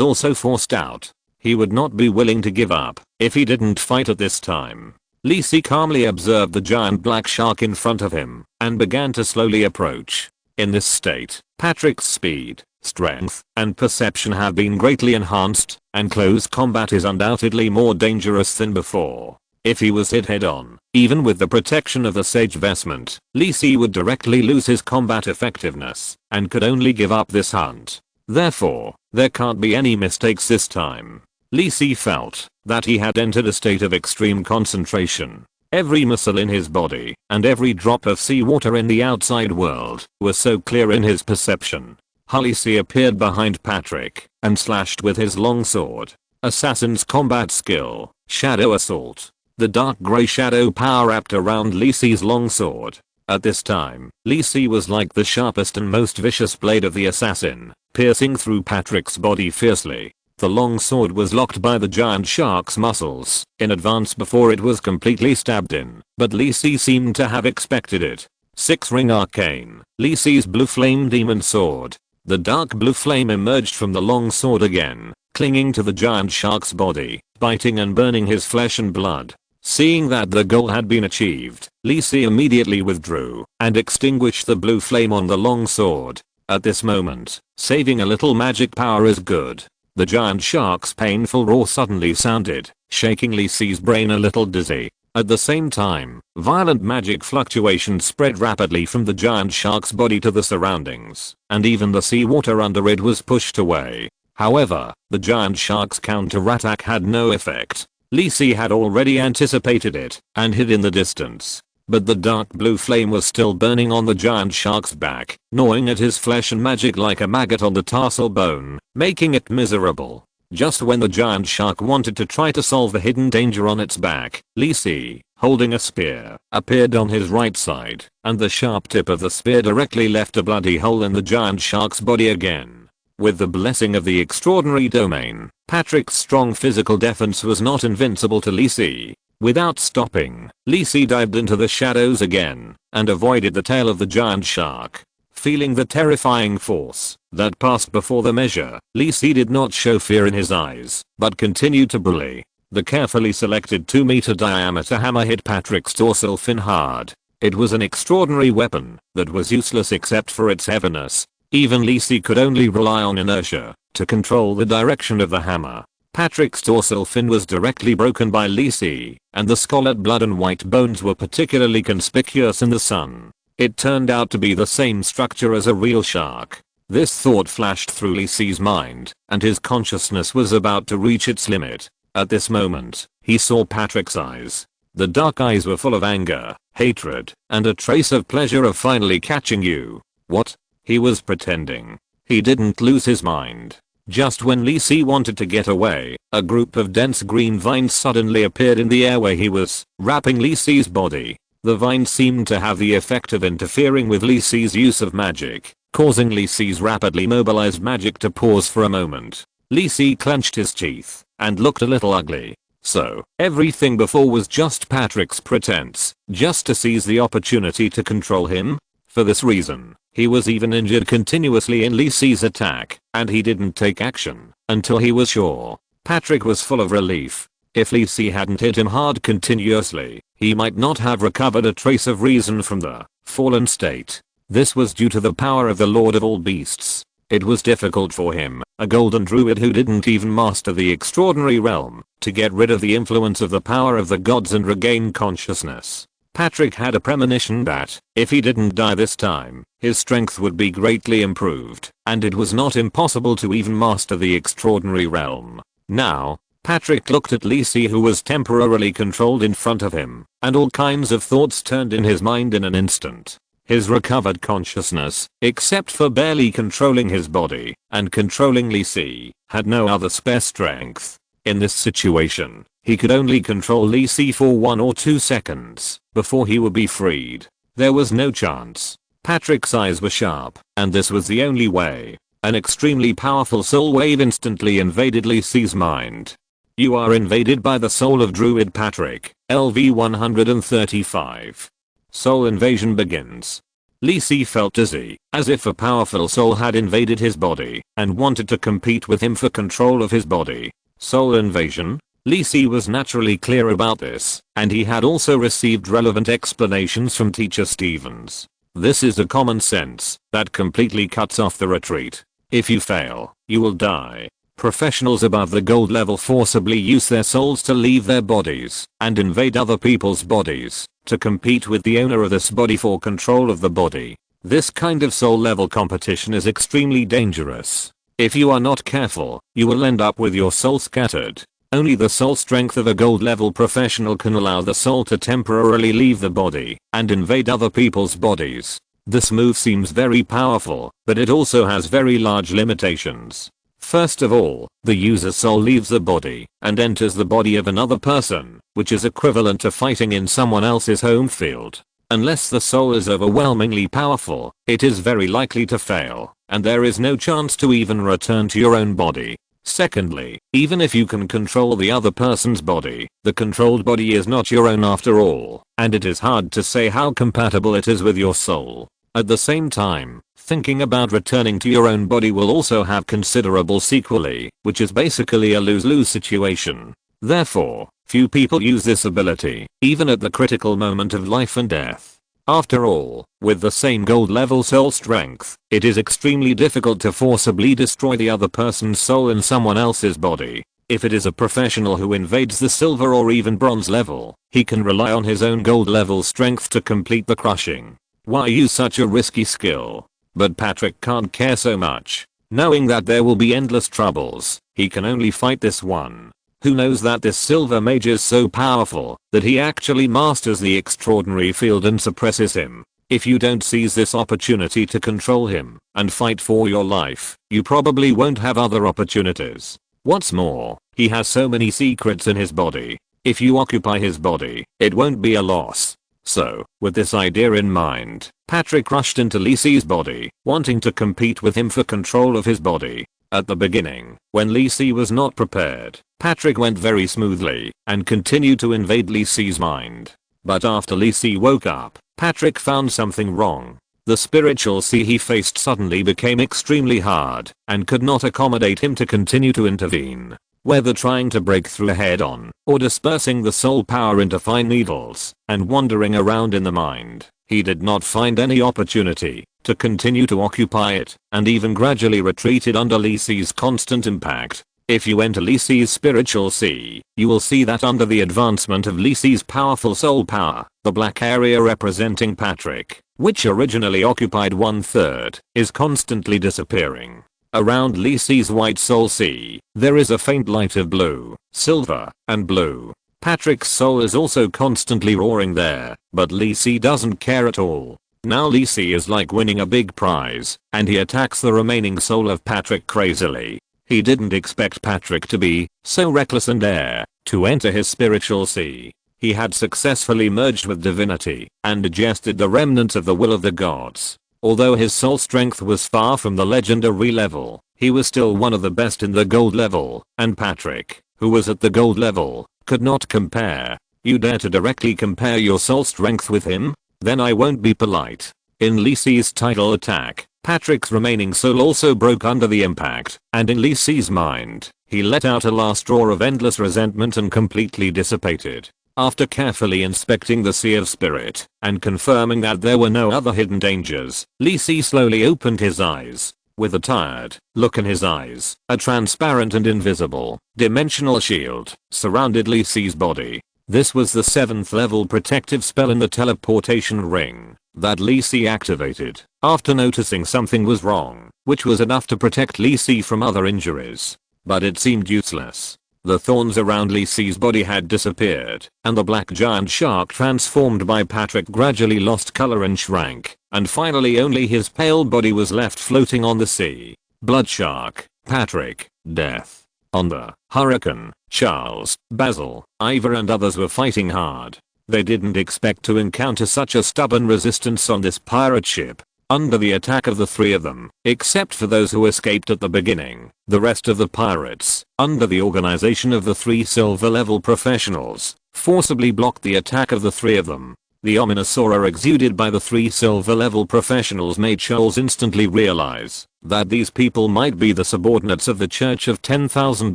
also forced out. He would not be willing to give up if he didn't fight at this time. Lee Si calmly observed the giant black shark in front of him and began to slowly approach. In this state, Patrick's speed, strength, and perception have been greatly enhanced, and close combat is undoubtedly more dangerous than before. If he was hit head on, even with the protection of the Sage Vestment, Lee Si would directly lose his combat effectiveness and could only give up this hunt. Therefore, there can't be any mistakes this time. Lee Si felt that he had entered a state of extreme concentration. Every muscle in his body and every drop of seawater in the outside world were so clear in his perception. Lee Si appeared behind Patrick and slashed with his long sword. Assassin's combat skill, Shadow Assault. The dark grey shadow power wrapped around Lee Si's long sword. At this time, Lee Si was like the sharpest and most vicious blade of the assassin, piercing through Patrick's body fiercely. The long sword was locked by the giant shark's muscles in advance before it was completely stabbed in, but Lee Si seemed to have expected it. 6-ring Arcane, Lee Si's blue flame demon sword. The dark blue flame emerged from the long sword again, clinging to the giant shark's body, biting and burning his flesh and blood. Seeing that the goal had been achieved, Lee Si immediately withdrew and extinguished the blue flame on the long sword. At this moment, saving a little magic power is good. The giant shark's painful roar suddenly sounded, shaking Lee Si's brain a little dizzy. At the same time, violent magic fluctuations spread rapidly from the giant shark's body to the surroundings, and even the seawater under it was pushed away. However, the giant shark's counter-attack had no effect. Lee Si had already anticipated it and hid in the distance. But the dark blue flame was still burning on the giant shark's back, gnawing at his flesh and magic like a maggot on the tarsal bone, making it miserable. Just when the giant shark wanted to try to solve the hidden danger on its back, Lee Si, holding a spear, appeared on his right side, and the sharp tip of the spear directly left a bloody hole in the giant shark's body again. With the blessing of the extraordinary domain, Patrick's strong physical defense was not invincible to Lee Si. Without stopping, Lee Si dived into the shadows again and avoided the tail of the giant shark. Feeling the terrifying force that passed before the measure, Lee Si did not show fear in his eyes, but continued to bully. The carefully selected 2-meter diameter hammer hit Patrick's dorsal fin hard. It was an extraordinary weapon that was useless except for its heaviness. Even Lee Si could only rely on inertia to control the direction of the hammer. Patrick's dorsal fin was directly broken by Lee Si, and the scarlet blood and white bones were particularly conspicuous in the sun. It turned out to be the same structure as a real shark. This thought flashed through Lee Si's mind, and his consciousness was about to reach its limit. At this moment, he saw Patrick's eyes. The dark eyes were full of anger, hatred, and a trace of pleasure of finally catching you. What? He was pretending. He didn't lose his mind. Just when Lee Si wanted to get away, a group of dense green vines suddenly appeared in the air where he was, wrapping Lee Si's body. The vines seemed to have the effect of interfering with Lee Si's use of magic, causing Lee Si's rapidly mobilized magic to pause for a moment. Lee Si clenched his teeth and looked a little ugly. So, everything before was just Patrick's pretense, just to seize the opportunity to control him? For this reason, he was even injured continuously in Lee Si's attack, and he didn't take action until he was sure. Patrick was full of relief. If Lee Si hadn't hit him hard continuously, he might not have recovered a trace of reason from the fallen state. This was due to the power of the Lord of all beasts. It was difficult for him, a golden druid who didn't even master the extraordinary realm, to get rid of the influence of the power of the gods and regain consciousness. Patrick had a premonition that, if he didn't die this time, his strength would be greatly improved, and it was not impossible to even master the extraordinary realm. Now, Patrick looked at Lisi, who was temporarily controlled in front of him, and all kinds of thoughts turned in his mind in an instant. His recovered consciousness, except for barely controlling his body and controlling Lisi, had no other spare strength. In this situation, he could only control Lisi for 1 or 2 seconds before he would be freed. There was no chance. Patrick's eyes were sharp, and this was the only way. An extremely powerful soul wave instantly invaded Lisi's mind. You are invaded by the soul of Druid Patrick, LV 135. Soul invasion begins. Lisi felt dizzy, as if a powerful soul had invaded his body and wanted to compete with him for control of his body. Soul invasion? Lisi was naturally clear about this, and he had also received relevant explanations from Teacher Stevens. This is a common sense that completely cuts off the retreat. If you fail, you will die. Professionals above the gold level forcibly use their souls to leave their bodies and invade other people's bodies to compete with the owner of this body for control of the body. This kind of soul level competition is extremely dangerous. If you are not careful, you will end up with your soul scattered. Only the soul strength of a gold level professional can allow the soul to temporarily leave the body and invade other people's bodies. This move seems very powerful, but it also has very large limitations. First of all, the user's soul leaves the body and enters the body of another person, which is equivalent to fighting in someone else's home field. Unless the soul is overwhelmingly powerful, it is very likely to fail, and there is no chance to even return to your own body. Secondly, even if you can control the other person's body, the controlled body is not your own after all, and it is hard to say how compatible it is with your soul. At the same time, thinking about returning to your own body will also have considerable sequelae, which is basically a lose-lose situation. Therefore, few people use this ability, even at the critical moment of life and death. After all, with the same gold level soul strength, it is extremely difficult to forcibly destroy the other person's soul in someone else's body. If it is a professional who invades the silver or even bronze level, he can rely on his own gold level strength to complete the crushing. Why use such a risky skill? But Patrick can't care so much. Knowing that there will be endless troubles, he can only fight this one. Who knows that this silver mage is so powerful that he actually masters the extraordinary field and suppresses him. If you don't seize this opportunity to control him and fight for your life, you probably won't have other opportunities. What's more, he has so many secrets in his body. If you occupy his body, it won't be a loss. So, with this idea in mind, Patrick rushed into Lisi's body, wanting to compete with him for control of his body. At the beginning, when Lisi was not prepared, Patrick went very smoothly and continued to invade Lisi's mind. But after Lisi woke up, Patrick found something wrong. The spiritual sea he faced suddenly became extremely hard and could not accommodate him to continue to intervene. Whether trying to break through head on or dispersing the soul power into fine needles and wandering around in the mind, he did not find any opportunity to continue to occupy it and even gradually retreated under Lisi's constant impact. If you enter Lisi's spiritual sea, you will see that under the advancement of Lisi's powerful soul power, the black area representing Patrick, which originally occupied 1/3, is constantly disappearing. Around Lisi's white soul sea, there is a faint light of blue, silver, and blue. Patrick's soul is also constantly roaring there, but Lisi doesn't care at all. Now Lisi is like winning a big prize, and he attacks the remaining soul of Patrick crazily. He didn't expect Patrick to be so reckless and dare to enter his spiritual sea. He had successfully merged with divinity and digested the remnants of the will of the gods. Although his soul strength was far from the legendary level, he was still one of the best in the gold level, and Patrick, who was at the gold level, could not compare. You dare to directly compare your soul strength with him? Then I won't be polite. In Lisi's title attack, Patrick's remaining soul also broke under the impact, and in Lisi's mind, he let out a last roar of endless resentment and completely dissipated. After carefully inspecting the Sea of Spirit and confirming that there were no other hidden dangers, Lisi slowly opened his eyes. With a tired look in his eyes, a transparent and invisible dimensional shield surrounded Lisi's body. This was the 7th level protective spell in the teleportation ring that Lisi activated after noticing something was wrong, which was enough to protect Lisi from other injuries. But it seemed useless. The thorns around Lisi's body had disappeared, and the black giant shark transformed by Patrick gradually lost color and shrank, and finally only his pale body was left floating on the sea. Blood shark, Patrick, death. On the Hurricane, Charles, Basil, Ivor and others were fighting hard. They didn't expect to encounter such a stubborn resistance on this pirate ship. Under the attack of the three of them, except for those who escaped at the beginning, the rest of the pirates, under the organization of the 3 silver level professionals, forcibly blocked the attack of the three of them. The ominous aura exuded by the 3 silver level professionals made Charles instantly realize that these people might be the subordinates of the Church of 10,000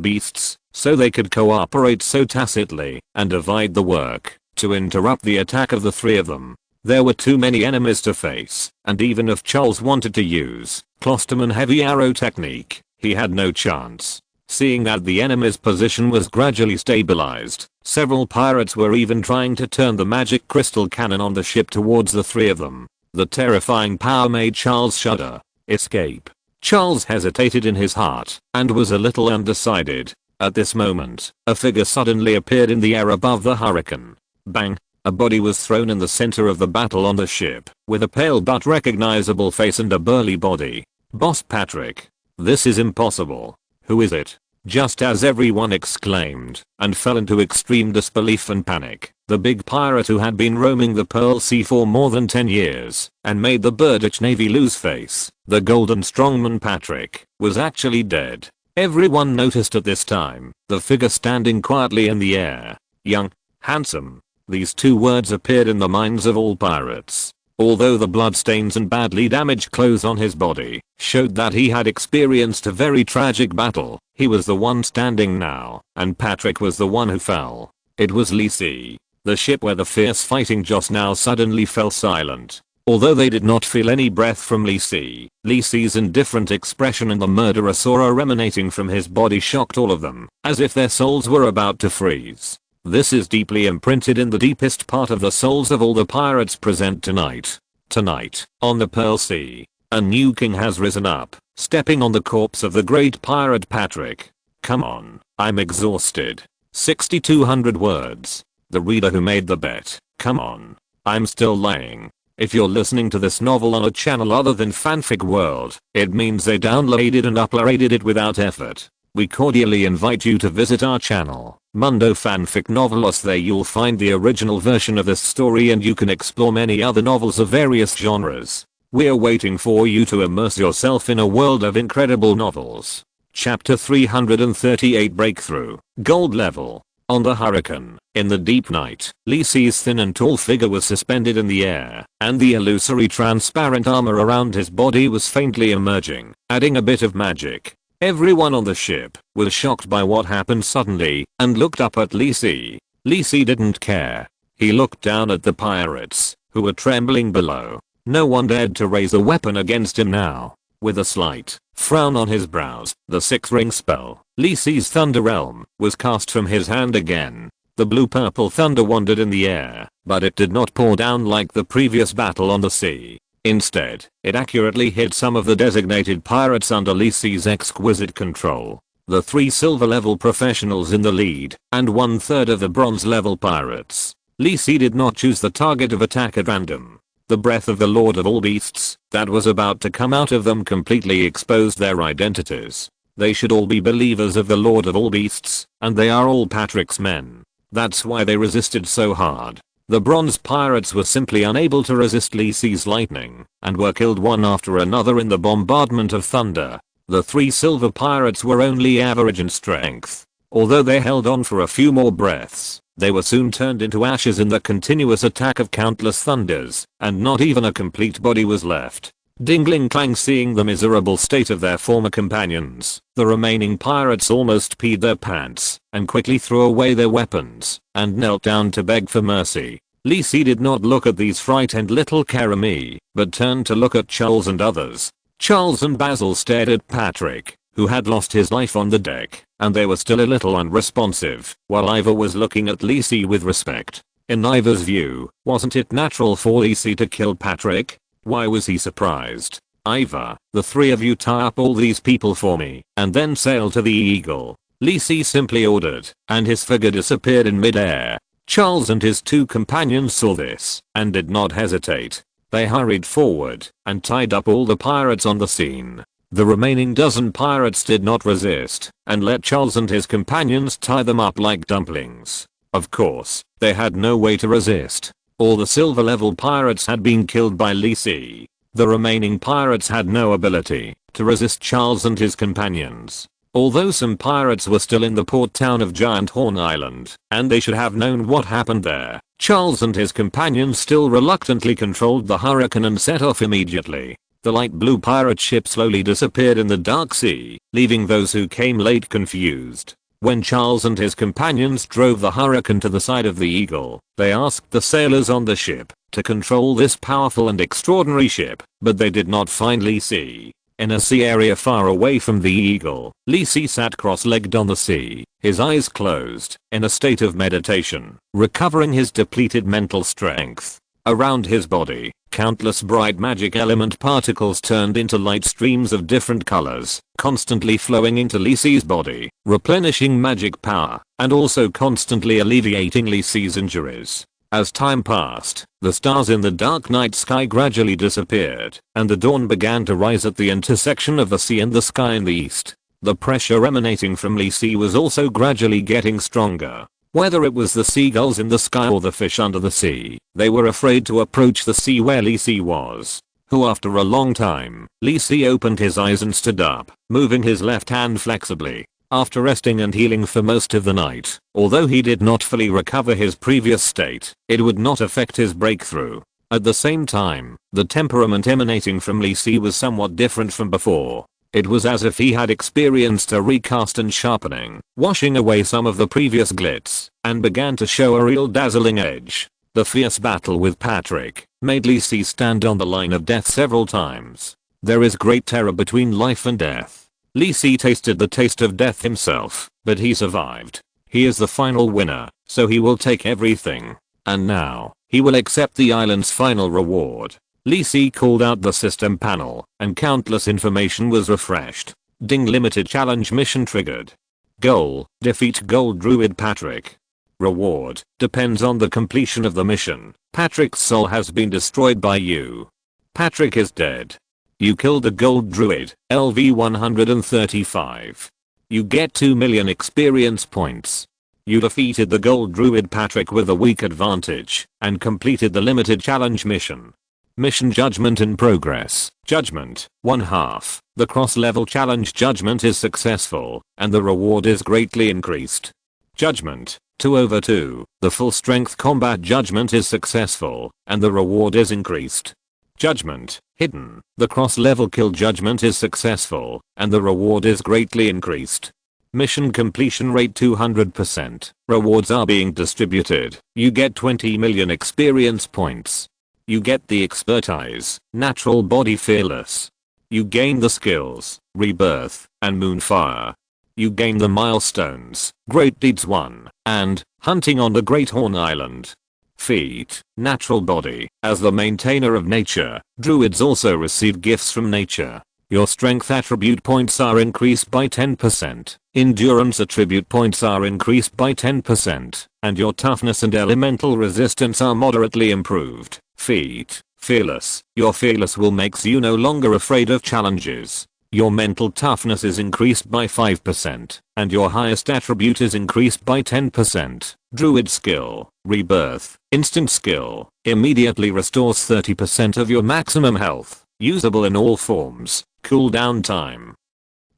Beasts, so they could cooperate so tacitly and divide the work to interrupt the attack of the three of them. There were too many enemies to face, and even if Charles wanted to use Closterman heavy arrow technique, he had no chance. Seeing that the enemy's position was gradually stabilized, several pirates were even trying to turn the magic crystal cannon on the ship towards the three of them. The terrifying power made Charles shudder. Escape. Charles hesitated in his heart and was a little undecided. At this moment, a figure suddenly appeared in the air above the Hurricane. Bang! A body was thrown in the center of the battle on the ship, with a pale but recognizable face and a burly body. Boss Patrick. This is impossible. Who is it? Just as everyone exclaimed and fell into extreme disbelief and panic, the big pirate who had been roaming the Pearl Sea for more than 10 years and made the Birditch Navy lose face, the golden strongman Patrick, was actually dead. Everyone noticed at this time the figure standing quietly in the air. Young, handsome. These two words appeared in the minds of all pirates. Although the bloodstains and badly damaged clothes on his body showed that he had experienced a very tragic battle, he was the one standing now, and Patrick was the one who fell. It was Lisi. The ship where the fierce fighting just now suddenly fell silent. Although they did not feel any breath from Lisi's indifferent expression and the murderous aura emanating from his body shocked all of them, as if their souls were about to freeze. This is deeply imprinted in the deepest part of the souls of all the pirates present tonight. Tonight, on the Pearl Sea, a new king has risen up, stepping on the corpse of the great pirate Patrick. Come on, I'm exhausted. 6,200 words. The reader who made the bet. Come on. I'm still lying. If you're listening to this novel on a channel other than Fanfic World, it means they downloaded and uploaded it without effort. We cordially invite you to visit our channel, Mundo Fanfic Novelos. There you'll find the original version of this story and you can explore many other novels of various genres. We're waiting for you to immerse yourself in a world of incredible novels. Chapter 338 Breakthrough, Gold Level. On the Hurricane, in the deep night, Lisi's thin and tall figure was suspended in the air, and the illusory transparent armor around his body was faintly emerging, adding a bit of magic. Everyone on the ship was shocked by what happened suddenly and looked up at Lisi. Lisi didn't care. He looked down at the pirates, who were trembling below. No one dared to raise a weapon against him now. With a slight frown on his brows, the 6-ring spell, Lisi's Thunder Realm, was cast from his hand again. The blue-purple thunder wandered in the air, but it did not pour down like the previous battle on the sea. Instead, it accurately hit some of the designated pirates under Lisi's exquisite control. The 3 silver level professionals in the lead, and 1/3 of the bronze level pirates. Lisi did not choose the target of attack at random. The breath of the Lord of all Beasts that was about to come out of them completely exposed their identities. They should all be believers of the Lord of all Beasts, and they are all Patrick's men. That's why they resisted so hard. The bronze pirates were simply unable to resist Lisi's lightning, and were killed one after another in the bombardment of thunder. The 3 silver pirates were only average in strength. Although they held on for a few more breaths, they were soon turned into ashes in the continuous attack of countless thunders, and not even a complete body was left. Dingling clang. Seeing the miserable state of their former companions, the remaining pirates almost peed their pants and quickly threw away their weapons and knelt down to beg for mercy. Lisi did not look at these frightened little Karami, but turned to look at Charles and others. Charles and Basil stared at Patrick, who had lost his life on the deck, and they were still a little unresponsive, while Ivor was looking at Lisi with respect. In Ivor's view, wasn't it natural for Lisi to kill Patrick? Why was he surprised? Ivor, the three of you tie up all these people for me, and then sail to the Eagle. Lisi simply ordered, and his figure disappeared in midair. Charles and his two companions saw this, and did not hesitate. They hurried forward, and tied up all the pirates on the scene. The remaining dozen pirates did not resist, and let Charles and his companions tie them up like dumplings. Of course, they had no way to resist. All the silver level pirates had been killed by Lisi. The remaining pirates had no ability to resist Charles and his companions. Although some pirates were still in the port town of Giant Horn Island, and they should have known what happened there, Charles and his companions still reluctantly controlled the hurricane and set off immediately. The light blue pirate ship slowly disappeared in the dark sea, leaving those who came late confused. When Charles and his companions drove the hurricane to the side of the Eagle, they asked the sailors on the ship to control this powerful and extraordinary ship, but they did not find Lisi. In a sea area far away from the Eagle, Lisi sat cross-legged on the sea, his eyes closed, in a state of meditation, recovering his depleted mental strength. Around his body, countless bright magic element particles turned into light streams of different colors, constantly flowing into Lisi's body, replenishing magic power, and also constantly alleviating Lisi's injuries. As time passed, the stars in the dark night sky gradually disappeared, and the dawn began to rise at the intersection of the sea and the sky in the east. The pressure emanating from Lisi was also gradually getting stronger. Whether it was the seagulls in the sky or the fish under the sea, they were afraid to approach the sea where Lisi was. Who after a long time, Lisi opened his eyes and stood up, moving his left hand flexibly. After resting and healing for most of the night, although he did not fully recover his previous state, it would not affect his breakthrough. At the same time, the temperament emanating from Lisi was somewhat different from before. It was as if he had experienced a recast and sharpening, washing away some of the previous glitz, and began to show a real dazzling edge. The fierce battle with Patrick made Lisi stand on the line of death several times. There is great terror between life and death. Lisi tasted the taste of death himself, but he survived. He is the final winner, so he will take everything. And now, he will accept the island's final reward. Lisi called out the system panel, and countless information was refreshed. Ding limited challenge mission triggered. Goal, defeat Gold Druid Patrick. Reward, depends on the completion of the mission. Patrick's soul has been destroyed by you. Patrick is dead. You killed the Gold Druid, LV 135. You get 2 million experience points. You defeated the Gold Druid Patrick with a weak advantage, and completed the limited challenge mission. Mission judgment in progress. Judgment, 1/2. The cross-level challenge judgment is successful, and the reward is greatly increased. Judgment, 2/2. The full strength combat judgment is successful, and the reward is increased. Judgment, hidden. The cross-level kill judgment is successful, and the reward is greatly increased. Mission completion rate 200%. Rewards are being distributed. You get 20 million experience points. You get the expertise, natural body fearless. You gain the skills, rebirth, and moonfire. You gain the milestones, great deeds 1, and hunting on the Great Horn Island. Feat, natural body. As the maintainer of nature, druids also receive gifts from nature. Your strength attribute points are increased by 10%, endurance attribute points are increased by 10%, and your toughness and elemental resistance are moderately improved. Feat, fearless. Your fearless will makes you no longer afraid of challenges. Your mental toughness is increased by 5%, and your highest attribute is increased by 10%. Druid skill, rebirth, instant skill, immediately restores 30% of your maximum health, usable in all forms, cooldown time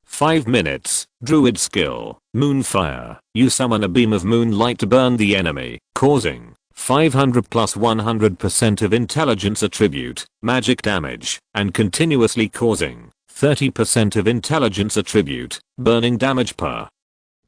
5 minutes. Druid skill, moonfire, you summon a beam of moonlight to burn the enemy, causing 500 plus 100% of intelligence attribute, magic damage, and continuously causing 30% of intelligence attribute, burning damage per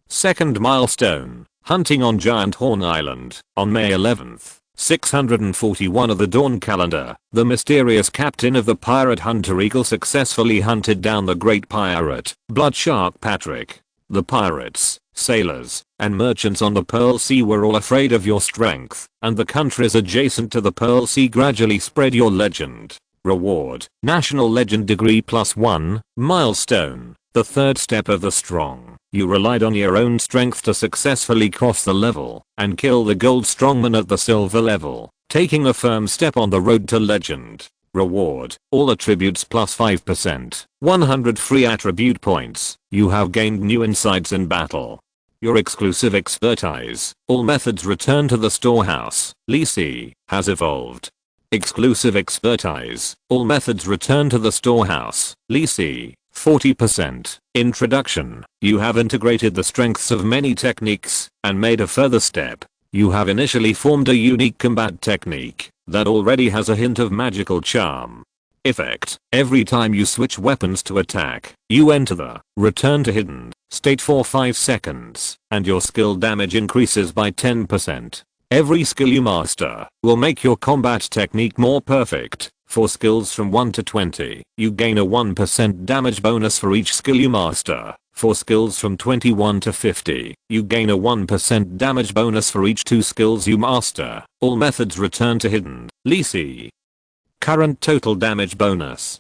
second. Milestone, hunting on Giant Horn Island, on May 11th. 641 of the Dawn Calendar. The mysterious captain of the pirate hunter Eagle successfully hunted down the great pirate, Blood Shark Patrick. The pirates, sailors, and merchants on the Pearl Sea were all afraid of your strength, and the countries adjacent to the Pearl Sea gradually spread your legend. Reward: National Legend Degree +1, Milestone. The third step of the strong. You relied on your own strength to successfully cross the level and kill the gold strongman at the silver level, taking a firm step on the road to legend. Reward: all attributes +5%, 100 free attribute points. You have gained new insights in battle. Your exclusive expertise. All methods return to the storehouse. Lisi has evolved. Exclusive expertise. All methods return to the storehouse. Lisi 40%. Introduction. You have integrated the strengths of many techniques and made a further step. You have initially formed a unique combat technique that already has a hint of magical charm. Effect: every time you switch weapons to attack, you enter the return to hidden state for 5 seconds, and your skill damage increases by 10%. Every skill you master will make your combat technique more perfect. For skills from 1 to 20, you gain a 1% damage bonus for each skill you master. For skills from 21 to 50, you gain a 1% damage bonus for each 2 skills you master. All methods return to hidden. Lisi. Current total damage bonus: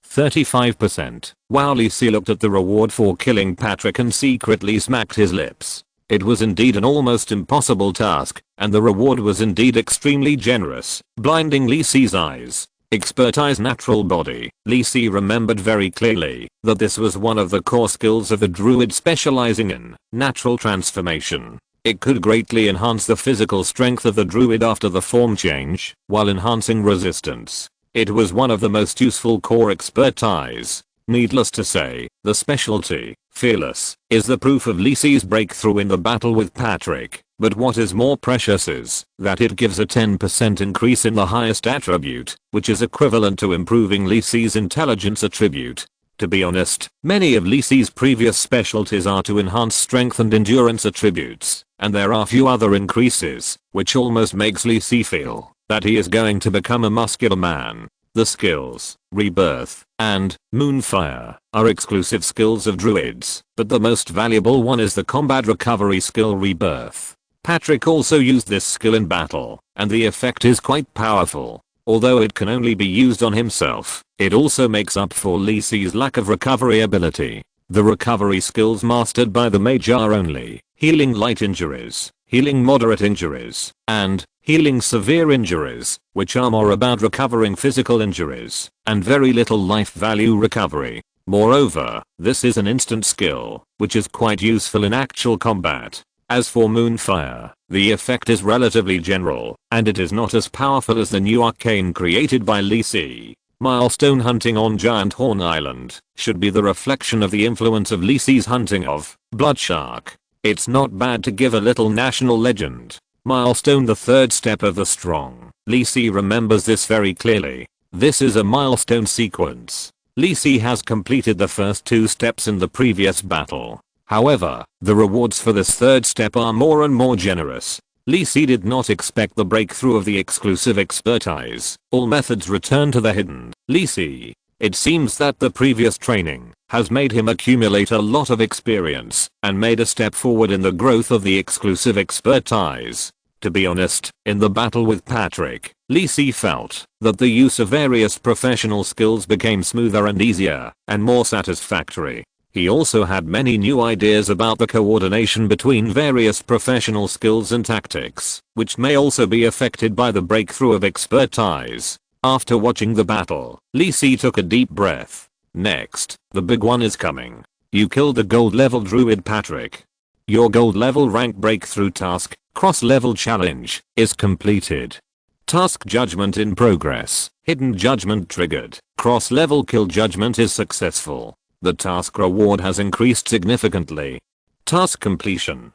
35%. Wow. Lisi looked at the reward for killing Patrick and secretly smacked his lips. It was indeed an almost impossible task, and the reward was indeed extremely generous, blinding Lisi's eyes. Expertise natural body. Lisi remembered very clearly that this was one of the core skills of the druid, specializing in natural transformation. It could greatly enhance the physical strength of the druid after the form change, while enhancing resistance. It was one of the most useful core expertise. Needless to say, the specialty, Fearless, is the proof of Lisi's breakthrough in the battle with Patrick. But what is more precious is that it gives a 10% increase in the highest attribute, which is equivalent to improving Lisi's intelligence attribute. To be honest, many of Lisi's previous specialties are to enhance strength and endurance attributes, and there are few other increases, which almost makes Lisi feel that he is going to become a muscular man. The skills, Rebirth, and Moonfire, are exclusive skills of druids, but the most valuable one is the combat recovery skill Rebirth. Patrick also used this skill in battle, and the effect is quite powerful. Although it can only be used on himself, it also makes up for Lisi's lack of recovery ability. The recovery skills mastered by the mage are only healing light injuries, healing moderate injuries, and healing severe injuries, which are more about recovering physical injuries, and very little life value recovery. Moreover, this is an instant skill, which is quite useful in actual combat. As for Moonfire, the effect is relatively general, and it is not as powerful as the new Arcane created by Lisi. Milestone hunting on Giant Horn Island should be the reflection of the influence of Lisi's hunting of Blood Shark. It's not bad to give a little national legend. Milestone, the third step of the strong. Lisi remembers this very clearly. This is a milestone sequence. Lisi has completed the first 2 steps in the previous battle. However, the rewards for this third step are more and more generous. Lisi did not expect the breakthrough of the exclusive expertise. All methods return to the hidden. Lisi. It seems that the previous training has made him accumulate a lot of experience and made a step forward in the growth of the exclusive expertise. To be honest, in the battle with Patrick, Lisi felt that the use of various professional skills became smoother and easier and more satisfactory. He also had many new ideas about the coordination between various professional skills and tactics, which may also be affected by the breakthrough of expertise. After watching the battle, Lisi took a deep breath. Next, the big one is coming. You killed the gold level druid Patrick. Your gold level rank breakthrough task, cross level challenge, is completed. Task judgment in progress. Hidden judgment triggered. Cross level kill judgment is successful. The task reward has increased significantly. Task completion: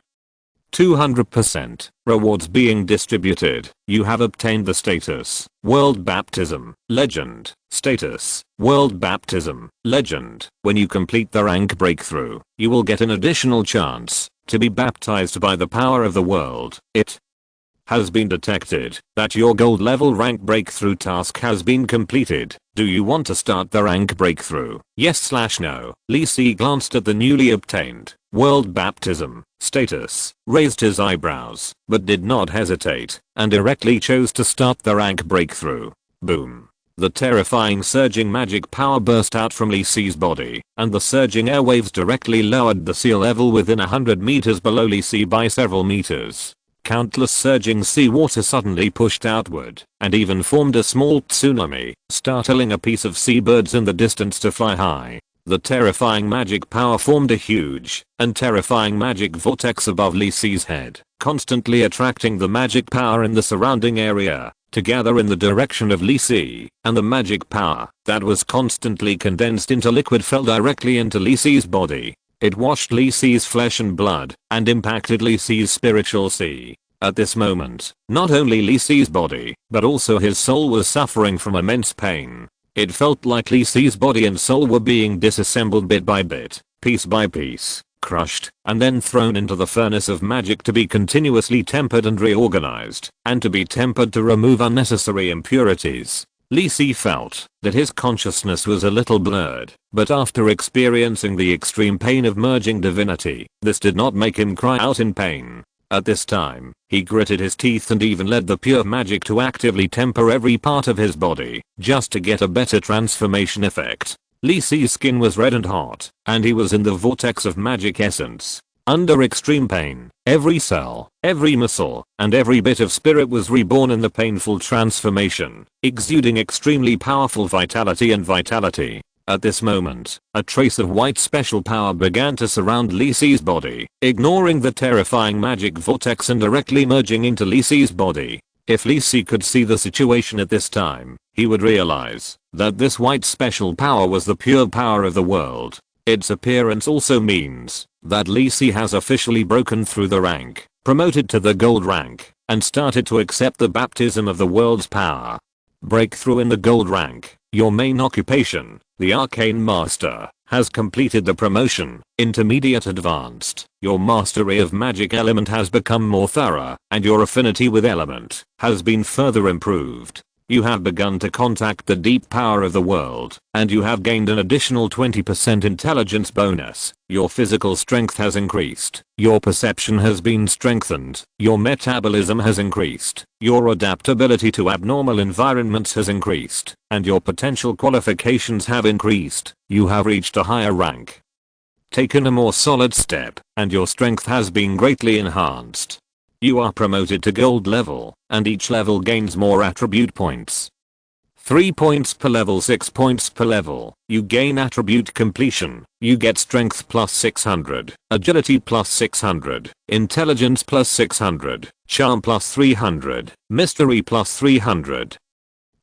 200%. Rewards being distributed. You have obtained the status World Baptism Legend. Status World Baptism Legend. When you complete the rank breakthrough, you will get an additional chance to be baptized by the power of the world. It has been detected that your gold level rank breakthrough task has been completed. Do you want to start the rank breakthrough? Yes/no. Lee Si glanced at the newly obtained world baptism status, raised his eyebrows, but did not hesitate, and directly chose to start the rank breakthrough. Boom. The terrifying surging magic power burst out from Lee Si's body, and the surging airwaves directly lowered the sea level within 100 meters below Lee Si by several meters. Countless surging seawater suddenly pushed outward, and even formed a small tsunami, startling a piece of seabirds in the distance to fly high. The terrifying magic power formed a huge and terrifying magic vortex above Lee Si's head, constantly attracting the magic power in the surrounding area to gather in the direction of Lee Si, and the magic power that was constantly condensed into liquid fell directly into Lee Si's body. It washed Lee Si's flesh and blood, and impacted Lee Si's spiritual sea. At this moment, not only Lee Si's body, but also his soul was suffering from immense pain. It felt like Lee Si's body and soul were being disassembled bit by bit, piece by piece, crushed, and then thrown into the furnace of magic to be continuously tempered and reorganized, and to be tempered to remove unnecessary impurities. Lee Si felt that his consciousness was a little blurred, but after experiencing the extreme pain of merging divinity, this did not make him cry out in pain. At this time, he gritted his teeth and even led the pure magic to actively temper every part of his body, just to get a better transformation effect. Lee Si's skin was red and hot, and he was in the vortex of magic essence. Under extreme pain, every cell, every muscle, and every bit of spirit was reborn in the painful transformation, exuding extremely powerful vitality and vitality. At this moment, a trace of white special power began to surround Lee Si's body, ignoring the terrifying magic vortex and directly merging into Lee Si's body. If Lee Si could see the situation at this time, he would realize that this white special power was the pure power of the world. Its appearance also means that Lee Si has officially broken through the rank, promoted to the gold rank, and started to accept the baptism of the world's power. Breakthrough in the gold rank. Your main occupation, the Arcane Master, has completed the promotion. Intermediate advanced. Your mastery of magic element has become more thorough, and your affinity with element has been further improved. You have begun to contact the deep power of the world, and you have gained an additional 20% intelligence bonus. Your physical strength has increased. Your perception has been strengthened. Your metabolism has increased. Your adaptability to abnormal environments has increased, and your potential qualifications have increased. You have reached a higher rank, taken a more solid step, and your strength has been greatly enhanced. You are promoted to gold level, and each level gains more attribute points. 3 points per level, 6 points per level. You gain attribute completion. You get strength plus 600, agility plus 600, intelligence plus 600, charm plus 300, mystery plus 300.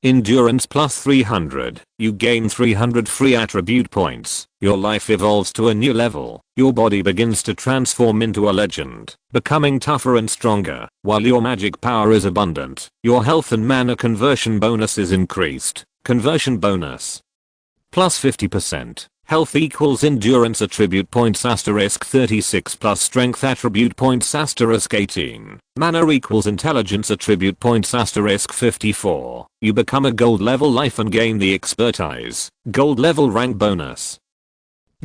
Endurance plus 300. You gain 300 free attribute points. Your life evolves to a new level. Your body begins to transform into a legend, becoming tougher and stronger, while your magic power is abundant. Your health and mana conversion bonus is increased. Conversion bonus plus 50%. Health equals endurance attribute points asterisk 36 plus strength attribute points asterisk 18. Mana equals intelligence attribute points asterisk 54. You become a gold level life and gain the expertise. Gold level rank bonus.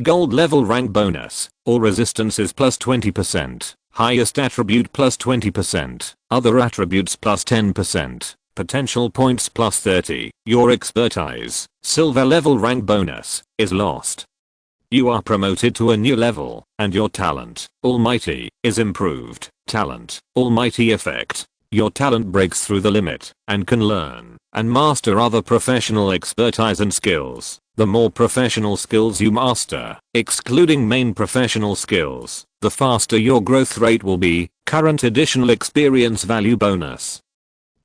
Gold level rank bonus. All resistances plus 20%. Highest attribute plus 20%. Other attributes plus 10%. Potential points plus 30. Your expertise, silver level rank bonus, is lost. You are promoted to a new level, and your talent, Almighty, is improved. Talent, Almighty effect. Your talent breaks through the limit, and can learn and master other professional expertise and skills. The more professional skills you master, excluding main professional skills, the faster your growth rate will be. Current additional experience value bonus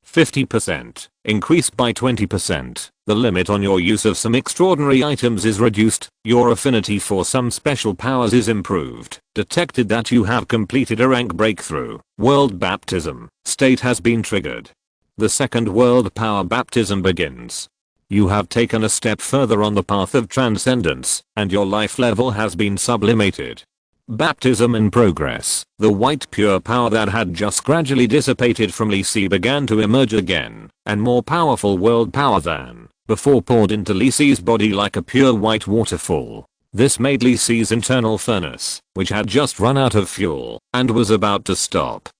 50%, increased by 20%. The limit on your use of some extraordinary items is reduced. Your affinity for some special powers is improved. Detected that you have completed a rank breakthrough. World baptism state has been triggered. The second world power baptism begins. You have taken a step further on the path of transcendence, and your life level has been sublimated. Baptism in progress. The white pure power that had just gradually dissipated from Lee Si began to emerge again, and more powerful world power than before poured into Lee Si's body like a pure white waterfall. This made Lee Si's internal furnace, which had just run out of fuel and was about to start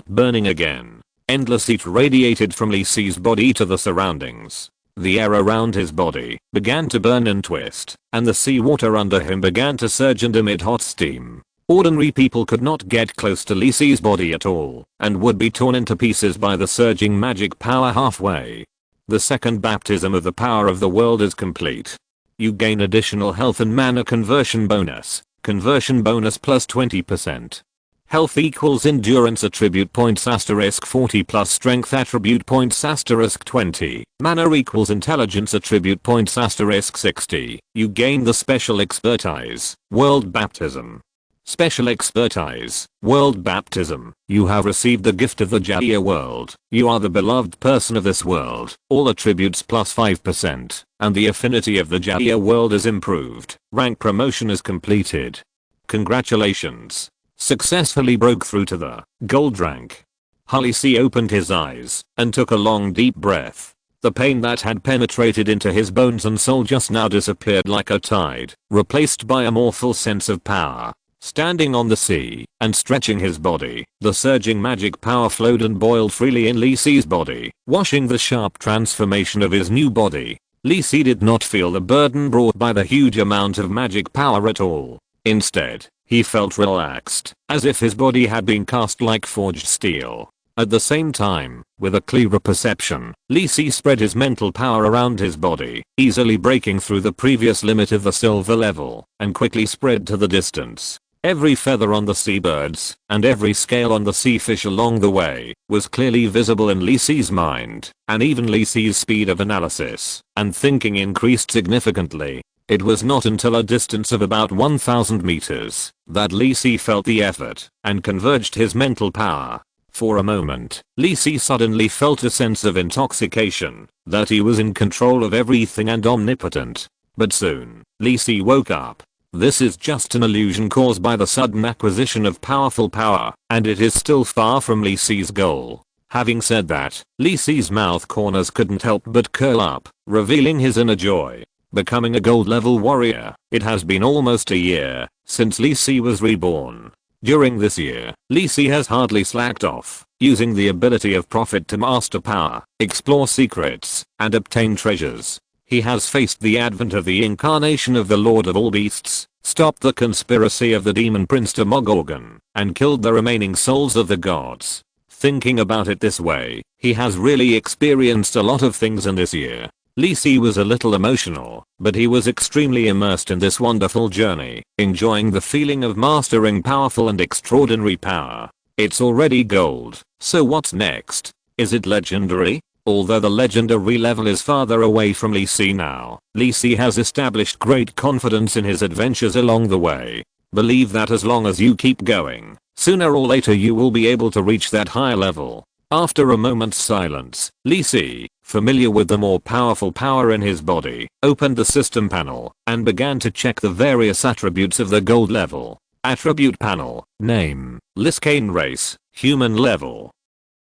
burning again. Endless heat radiated from Lee Si's body to the surroundings. The air around his body began to burn and twist, and the seawater under him began to surge and emit hot steam. Ordinary people could not get close to Lee Si's body at all, and would be torn into pieces by the surging magic power halfway. The second baptism of the power of the world is complete. You gain additional health and mana conversion bonus plus 20%. Health equals endurance attribute points asterisk 40 plus strength attribute points asterisk 20. Mana equals intelligence attribute points asterisk 60. You gain the special expertise, world baptism. Special expertise, world baptism. You have received the gift of the Jadia world. You are the beloved person of this world. All attributes plus 5%. And the affinity of the Jadia world is improved. Rank promotion is completed. Congratulations. Successfully broke through to the gold rank. Lee Si opened his eyes and took a long deep breath. The pain that had penetrated into his bones and soul just now disappeared like a tide, replaced by a more full sense of power. Standing on the sea and stretching his body, the surging magic power flowed and boiled freely in Lee Si's body, washing the sharp transformation of his new body. Lee Si did not feel the burden brought by the huge amount of magic power at all. Instead, he felt relaxed, as if his body had been cast like forged steel. At the same time, with a clearer perception, Lee Si spread his mental power around his body, easily breaking through the previous limit of the silver level, and quickly spread to the distance. Every feather on the seabirds, and every scale on the sea fish along the way, was clearly visible in Lee Si's mind, and even Lee Si's speed of analysis and thinking increased significantly. It was not until a distance of about 1000 meters that Lee Si felt the effort and converged his mental power. For a moment, Lee Si suddenly felt a sense of intoxication, that he was in control of everything and omnipotent. But soon, Lee Si woke up. This is just an illusion caused by the sudden acquisition of powerful power, and it is still far from Lee Si's goal. Having said that, Lee Si's mouth corners couldn't help but curl up, revealing his inner joy. Becoming a gold level warrior. It has been almost a year since Lee Si was reborn. During this year, Lee Si has hardly slacked off, using the ability of Prophet to master power, explore secrets, and obtain treasures. He has faced the advent of the incarnation of the Lord of all Beasts, stopped the conspiracy of the demon prince Demogorgon, and killed the remaining souls of the gods. Thinking about it this way, he has really experienced a lot of things in this year. Lee Si was a little emotional, but he was extremely immersed in this wonderful journey, enjoying the feeling of mastering powerful and extraordinary power. It's already gold, so what's next? Is it legendary? Although the legendary level is farther away from Lee Si now, Lee Si has established great confidence in his adventures along the way. Believe that as long as you keep going, sooner or later you will be able to reach that higher level. After a moment's silence, Lee Si, familiar with the more powerful power in his body, opened the system panel and began to check the various attributes of the gold level. Attribute panel, name, Arcane race, human level.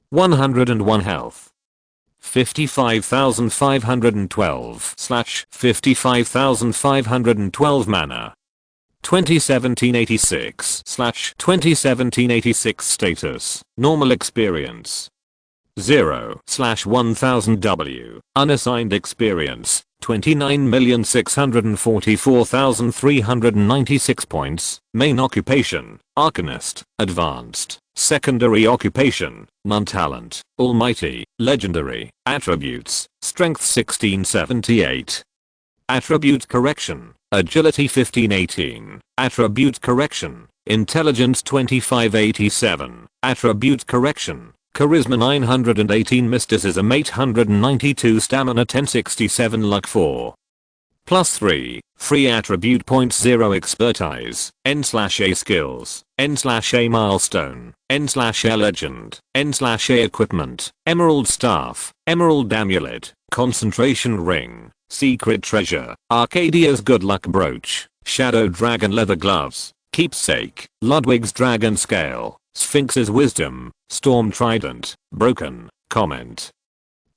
101 health. 55,512 / 55,512 mana. 2017-86 / 2017-86 status, normal experience. 0 / 1000 W, unassigned experience, 29,644,396 points, main occupation, Arcanist, advanced, secondary occupation, non-talent, almighty, legendary, attributes, strength 1678. Attribute correction, agility 1518, attribute correction, intelligence 2587, attribute correction, charisma 918, mysticism 892, stamina 1067, luck 4. +3, free attribute points 0 expertise, N/A skills, N/A milestone, N/A legend, N/A equipment, emerald staff, emerald amulet, concentration ring, secret treasure, Arcadia's good luck brooch, shadow dragon leather gloves, Keepsake, Ludwig's Dragon Scale, Sphinx's Wisdom, Storm Trident, Broken, comment.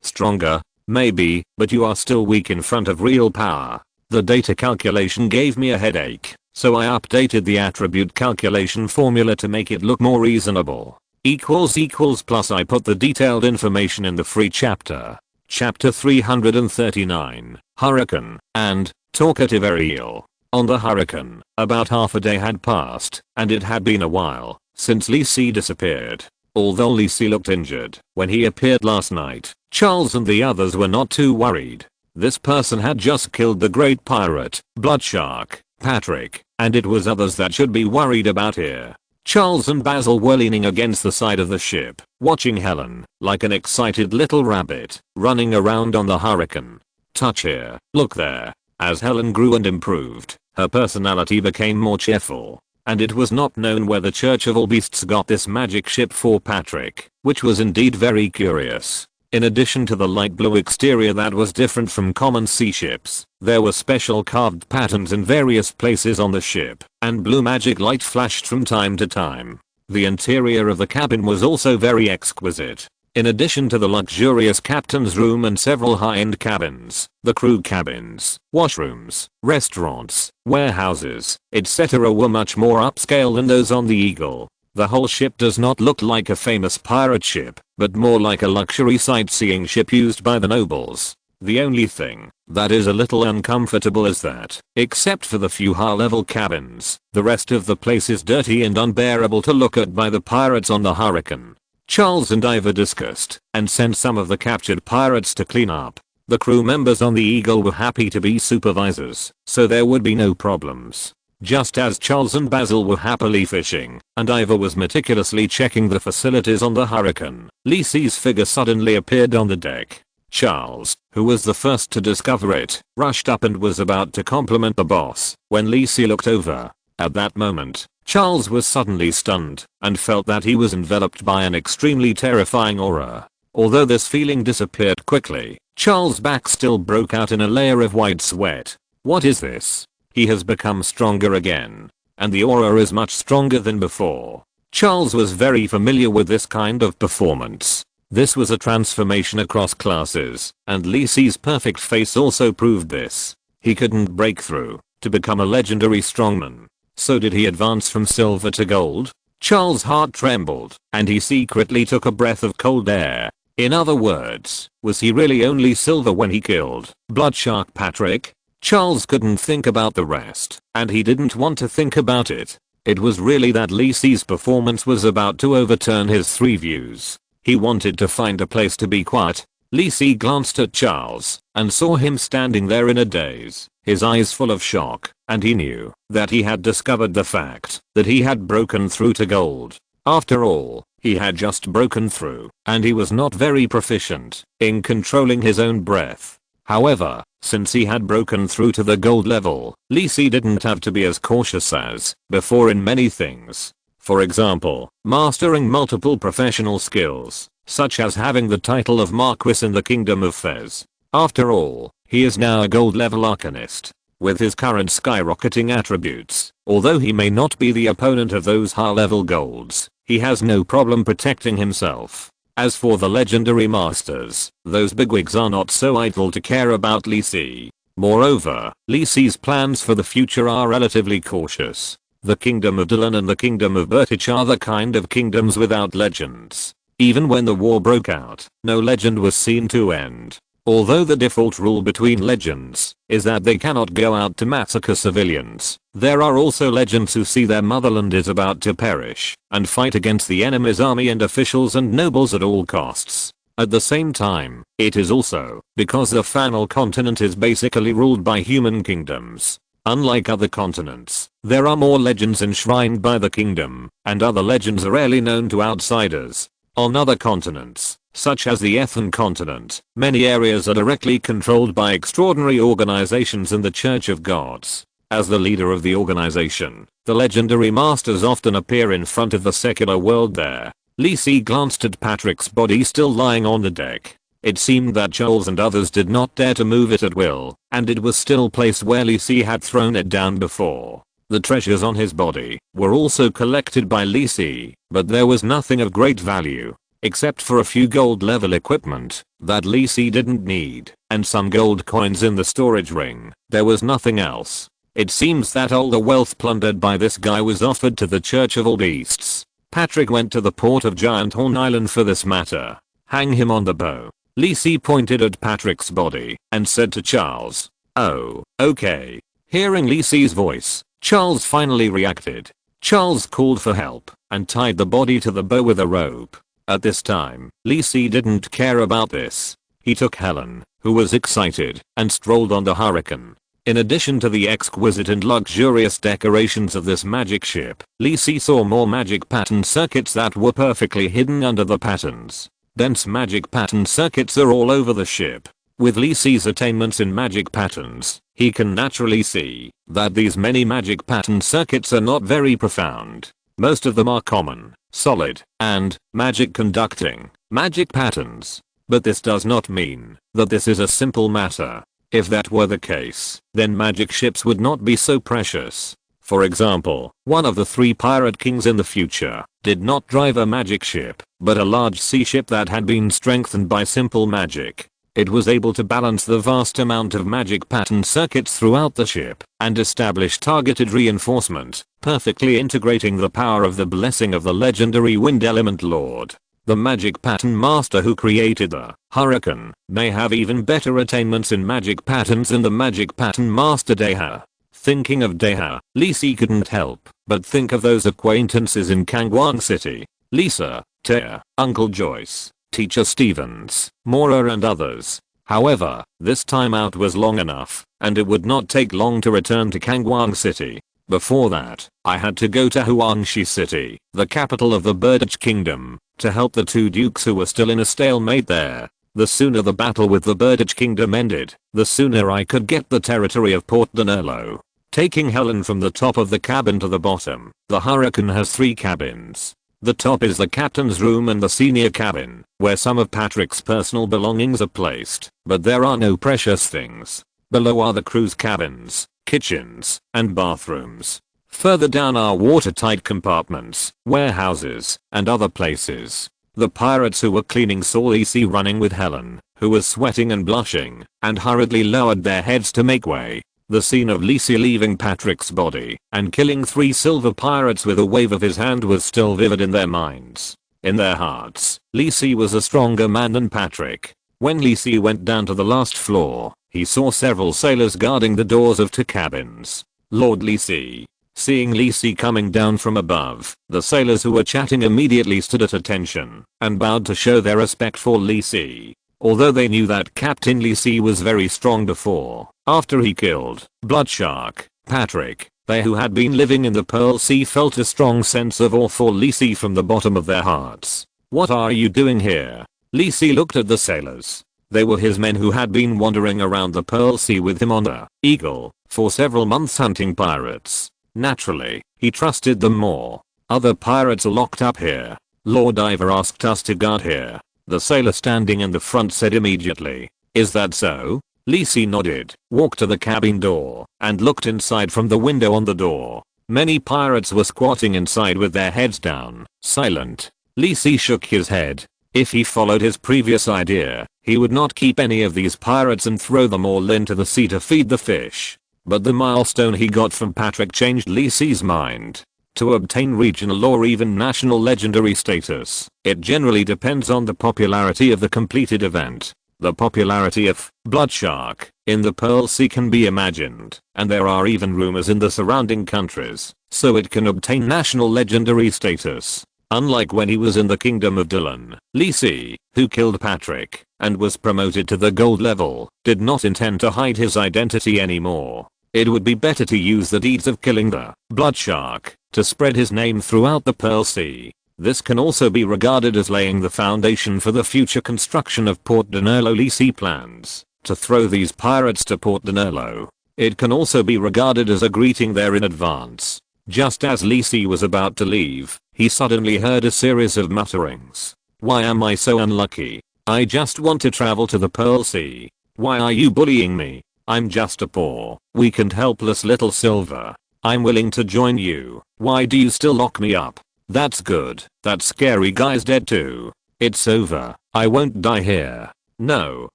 Stronger? Maybe, but you are still weak in front of real power. The data calculation gave me a headache, so I updated the attribute calculation formula to make it look more reasonable. Plus I put the detailed information in the free chapter. Chapter 339, Hurricane, and, Talkative Ariel. On the Hurricane, about half a day had passed, and it had been a while since Lisi disappeared. Although Lisi looked injured when he appeared last night, Charles and the others were not too worried. This person had just killed the great pirate, Bloodshark, Patrick, and it was others that should be worried about here. Charles and Basil were leaning against the side of the ship, watching Helen, like an excited little rabbit, running around on the Hurricane. Touch here, look there. As Helen grew and improved, her personality became more cheerful. And it was not known where the Church of All Beasts got this magic ship for Patrick, which was indeed very curious. In addition to the light blue exterior that was different from common sea ships, there were special carved patterns in various places on the ship, and blue magic light flashed from time to time. The interior of the cabin was also very exquisite. In addition to the luxurious captain's room and several high-end cabins, the crew cabins, washrooms, restaurants, warehouses, etc. were much more upscale than those on the Eagle. The whole ship does not look like a famous pirate ship, but more like a luxury sightseeing ship used by the nobles. The only thing that is a little uncomfortable is that, except for the few high-level cabins, the rest of the place is dirty and unbearable to look at by the pirates on the Hurricane. Charles and Ivor discussed and sent some of the captured pirates to clean up. The crew members on the Eagle were happy to be supervisors, so there would be no problems. Just as Charles and Basil were happily fishing, and Ivor was meticulously checking the facilities on the Hurricane, Lisi's figure suddenly appeared on the deck. Charles, who was the first to discover it, rushed up and was about to compliment the boss when Lisi looked over. At that moment, Charles was suddenly stunned and felt that he was enveloped by an extremely terrifying aura. Although this feeling disappeared quickly, Charles' back still broke out in a layer of white sweat. What is this? He has become stronger again, and the aura is much stronger than before. Charles was very familiar with this kind of performance. This was a transformation across classes, and Lisi's perfect face also proved this. He couldn't break through to become a legendary strongman. So did he advance from silver to gold? Charles' heart trembled, and he secretly took a breath of cold air. In other words, was he really only silver when he killed Bloodshark Patrick? Charles couldn't think about the rest, and he didn't want to think about it. It was really that Lisi's performance was about to overturn his three views. He wanted to find a place to be quiet. Lisi glanced at Charles and saw him standing there in a daze, his eyes full of shock, and he knew that he had discovered the fact that he had broken through to gold. After all, he had just broken through, and he was not very proficient in controlling his own breath. However, since he had broken through to the gold level, Lisi didn't have to be as cautious as before in many things. For example, mastering multiple professional skills, such as having the title of Marquis in the Kingdom of Fez. After all, he is now a gold level Arcanist. With his current skyrocketing attributes, although he may not be the opponent of those high level golds, he has no problem protecting himself. As for the legendary masters, those bigwigs are not so idle to care about Lisi. Moreover, Lisi's plans for the future are relatively cautious. The Kingdom of Dylan and the Kingdom of Bertich are the kind of kingdoms without legends. Even when the war broke out, no legend was seen to end. Although the default rule between legends is that they cannot go out to massacre civilians, there are also legends who see their motherland is about to perish and fight against the enemy's army and officials and nobles at all costs. At the same time, it is also because the final continent is basically ruled by human kingdoms. Unlike other continents, there are more legends enshrined by the kingdom, and other legends are rarely known to outsiders. On other continents, such as the Ethan continent, many areas are directly controlled by extraordinary organizations in the Church of Gods. As the leader of the organization, the legendary masters often appear in front of the secular world there. Lisi glanced at Patrick's body still lying on the deck. It seemed that Charles and others did not dare to move it at will, and it was still placed where Lisi had thrown it down before. The treasures on his body were also collected by Lee Si, but there was nothing of great value, except for a few gold level equipment that Lee Si didn't need, and some gold coins in the storage ring. There was nothing else. It seems that all the wealth plundered by this guy was offered to the Church of All Beasts. Patrick went to the port of Giant Horn Island for this matter. Hang him on the bow. Lee Si pointed at Patrick's body and said to Charles, "Oh, okay." Hearing Lee Si's voice, Charles finally reacted. Charles called for help and tied the body to the bow with a rope. At this time, Lee Si didn't care about this. He took Helen, who was excited, and strolled on the Hurricane. In addition to the exquisite and luxurious decorations of this magic ship, Lee Si saw more magic pattern circuits that were perfectly hidden under the patterns. Dense magic pattern circuits are all over the ship. With Lee Si's attainments in magic patterns, he can naturally see that these many magic pattern circuits are not very profound. Most of them are common, solid, and magic conducting magic patterns. But this does not mean that this is a simple matter. If that were the case, then magic ships would not be so precious. For example, one of the 3 pirate kings in the future did not drive a magic ship, but a large sea ship that had been strengthened by simple magic. It was able to balance the vast amount of magic pattern circuits throughout the ship and establish targeted reinforcement, perfectly integrating the power of the blessing of the legendary Wind Element Lord. The magic pattern master who created the Hurricane may have even better attainments in magic patterns than the magic pattern master Deha. Thinking of Deha, Lee Si couldn't help but think of those acquaintances in Kangwang City. Lisa, Tea, Uncle Joyce, Teacher Stevens, Mora and others. However, this time out was long enough, and it would not take long to return to Kangwang City. Before that, I had to go to Huangshi City, the capital of the Birditch Kingdom, to help the 2 dukes who were still in a stalemate there. The sooner the battle with the Birditch Kingdom ended, the sooner I could get the territory of Port Danilo. Taking Helen from the top of the cabin to the bottom, the Hurricane has 3 cabins. The top is the captain's room and the senior cabin, where some of Patrick's personal belongings are placed, but there are no precious things. Below are the crew's cabins, kitchens, and bathrooms. Further down are watertight compartments, warehouses, and other places. The pirates who were cleaning saw Lee Si running with Helen, who was sweating and blushing, and hurriedly lowered their heads to make way. The scene of Lee Si leaving Patrick's body and killing 3 silver pirates with a wave of his hand was still vivid in their minds. In their hearts, Lee Si was a stronger man than Patrick. When Lee Si went down to the last floor, he saw several sailors guarding the doors of 2 cabins. Lord Lee Si. Seeing Lee Si coming down from above, the sailors who were chatting immediately stood at attention and bowed to show their respect for Lee Si. Although they knew that Captain Lee Si was very strong before, after he killed Bloodshark, Patrick, they who had been living in the Pearl Sea felt a strong sense of awe for Lee Si from the bottom of their hearts. "What are you doing here?" Lee Si looked at the sailors. They were his men who had been wandering around the Pearl Sea with him on the Eagle for several months hunting pirates. Naturally, he trusted them more. "Other pirates are locked up here. Lord Ivor asked us to guard here," the sailor standing in the front said immediately. "Is that so?" Lee Si nodded, walked to the cabin door, and looked inside from the window on the door. Many pirates were squatting inside with their heads down, silent. Lee Si shook his head. If he followed his previous idea, he would not keep any of these pirates and throw them all into the sea to feed the fish. But the milestone he got from Patrick changed Lee Si's mind. To obtain regional or even national legendary status, it generally depends on the popularity of the completed event. The popularity of Bloodshark in the Pearl Sea can be imagined, and there are even rumors in the surrounding countries, so it can obtain national legendary status. Unlike when he was in the Kingdom of Dylan, Lee Si, who killed Patrick and was promoted to the gold level, did not intend to hide his identity anymore. It would be better to use the deeds of killing the Bloodshark to spread his name throughout the Pearl Sea. This can also be regarded as laying the foundation for the future construction of Port Danilo. Lee Si plans to throw these pirates to Port Danilo. It can also be regarded as a greeting there in advance. Just as Lee Si was about to leave, he suddenly heard a series of mutterings. "Why am I so unlucky? I just want to travel to the Pearl Sea. Why are you bullying me? I'm just a poor, weak and helpless little silver." I'm willing to join you. Why do you still lock me up? That's good. That scary guy's dead too. It's over. I won't die here. No,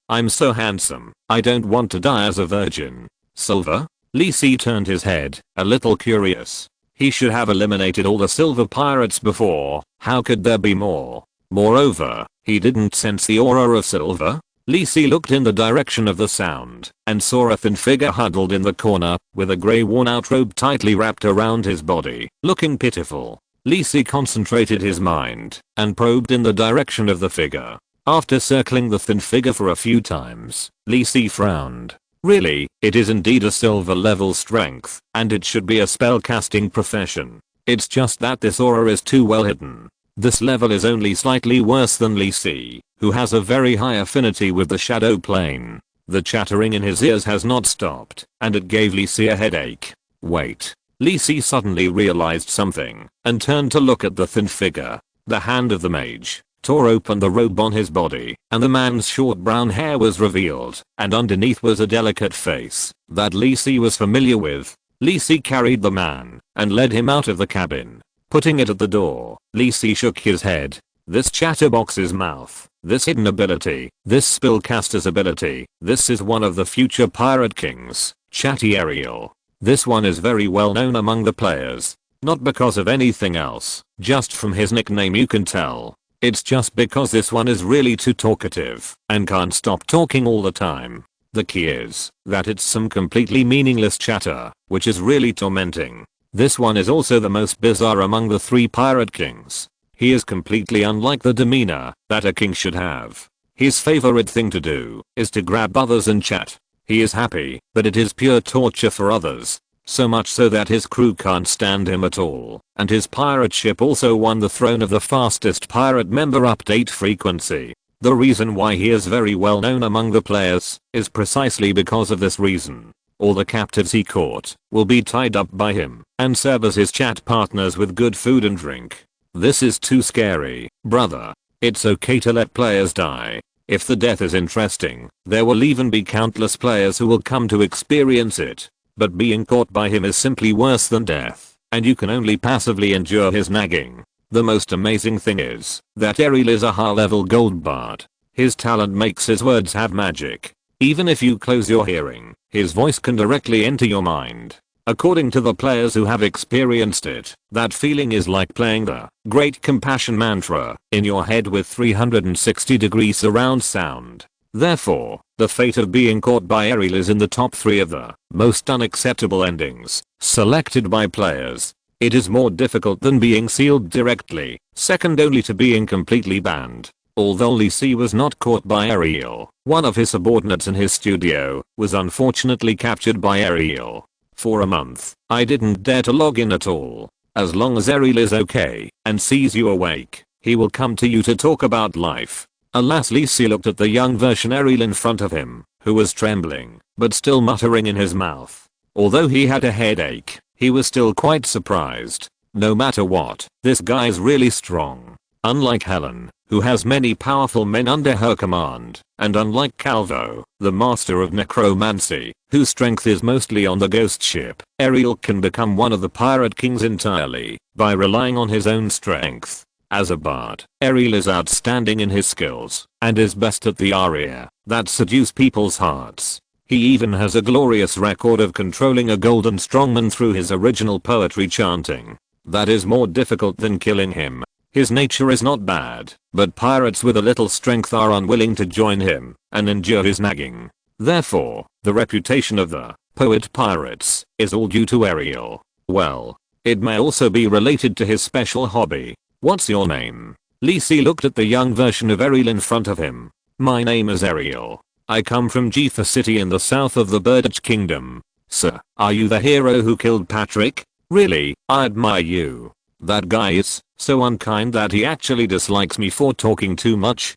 I'm so handsome. I don't want to die as a virgin. Silver? Lee Si turned his head, a little curious. He should have eliminated all the silver pirates before. How could there be more? Moreover, he didn't sense the aura of silver. Lee Si looked in the direction of the sound and saw a thin figure huddled in the corner with a grey worn-out robe tightly wrapped around his body, looking pitiful. Lee Si concentrated his mind and probed in the direction of the figure. After circling the thin figure for a few times, Lee Si frowned. Really, it is indeed a silver level strength, and it should be a spellcasting profession. It's just that this aura is too well hidden. This level is only slightly worse than Lee Si, who has a very high affinity with the shadow plane. The chattering in his ears has not stopped, and it gave Lee Si a headache. Wait. Lee Si suddenly realized something, and turned to look at the thin figure. The hand of the mage tore open the robe on his body, and the man's short brown hair was revealed, and underneath was a delicate face that Lee Si was familiar with. Lee Si carried the man and led him out of the cabin. Putting it at the door, Lee Si shook his head. This chatterbox's mouth, this hidden ability, this spellcaster's ability, this is one of the future pirate kings, Chatty Ariel. This one is very well known among the players. Not because of anything else, just from his nickname you can tell. It's just because this one is really too talkative and can't stop talking all the time. The key is that it's some completely meaningless chatter, which is really tormenting. This one is also the most bizarre among the 3 pirate kings. He is completely unlike the demeanor that a king should have. His favorite thing to do is to grab others and chat. He is happy, but it is pure torture for others. So much so that his crew can't stand him at all, and his pirate ship also won the throne of the fastest pirate member update frequency. The reason why he is very well known among the players is precisely because of this reason. All the captives he caught will be tied up by him and serve as his chat partners with good food and drink. This is too scary, brother. It's okay to let players die. If the death is interesting, there will even be countless players who will come to experience it. But being caught by him is simply worse than death, and you can only passively endure his nagging. The most amazing thing is that Ariel is a high-level gold bard. His talent makes his words have magic. Even if you close your hearing, his voice can directly enter your mind. According to the players who have experienced it, that feeling is like playing the Great Compassion mantra in your head with 360-degree surround sound. Therefore, the fate of being caught by Ariel is in the top 3 of the most unacceptable endings selected by players. It is more difficult than being sealed directly, second only to being completely banned. Although Lee Si was not caught by Ariel, one of his subordinates in his studio was unfortunately captured by Ariel. For a month, I didn't dare to log in at all. As long as Ariel is okay and sees you awake, he will come to you to talk about life. Alas, Lee Si looked at the young version Ariel in front of him, who was trembling, but still muttering in his mouth. Although he had a headache, he was still quite surprised. No matter what, this guy is really strong. Unlike Helen, who has many powerful men under her command, and unlike Calvo, the master of necromancy, whose strength is mostly on the ghost ship, Ariel can become one of the pirate kings entirely by relying on his own strength. As a bard, Ariel is outstanding in his skills and is best at the aria that seduce people's hearts. He even has a glorious record of controlling a golden strongman through his original poetry chanting. That is more difficult than killing him. His nature is not bad, but pirates with a little strength are unwilling to join him and endure his nagging. Therefore, the reputation of the poet pirates is all due to Ariel. Well, it may also be related to his special hobby. What's your name? Lee Si looked at the young version of Ariel in front of him. My name is Ariel. I come from Jifa City in the south of the Birditch Kingdom. Sir, are you the hero who killed Patrick? Really, I admire you. That guy is so unkind that he actually dislikes me for talking too much.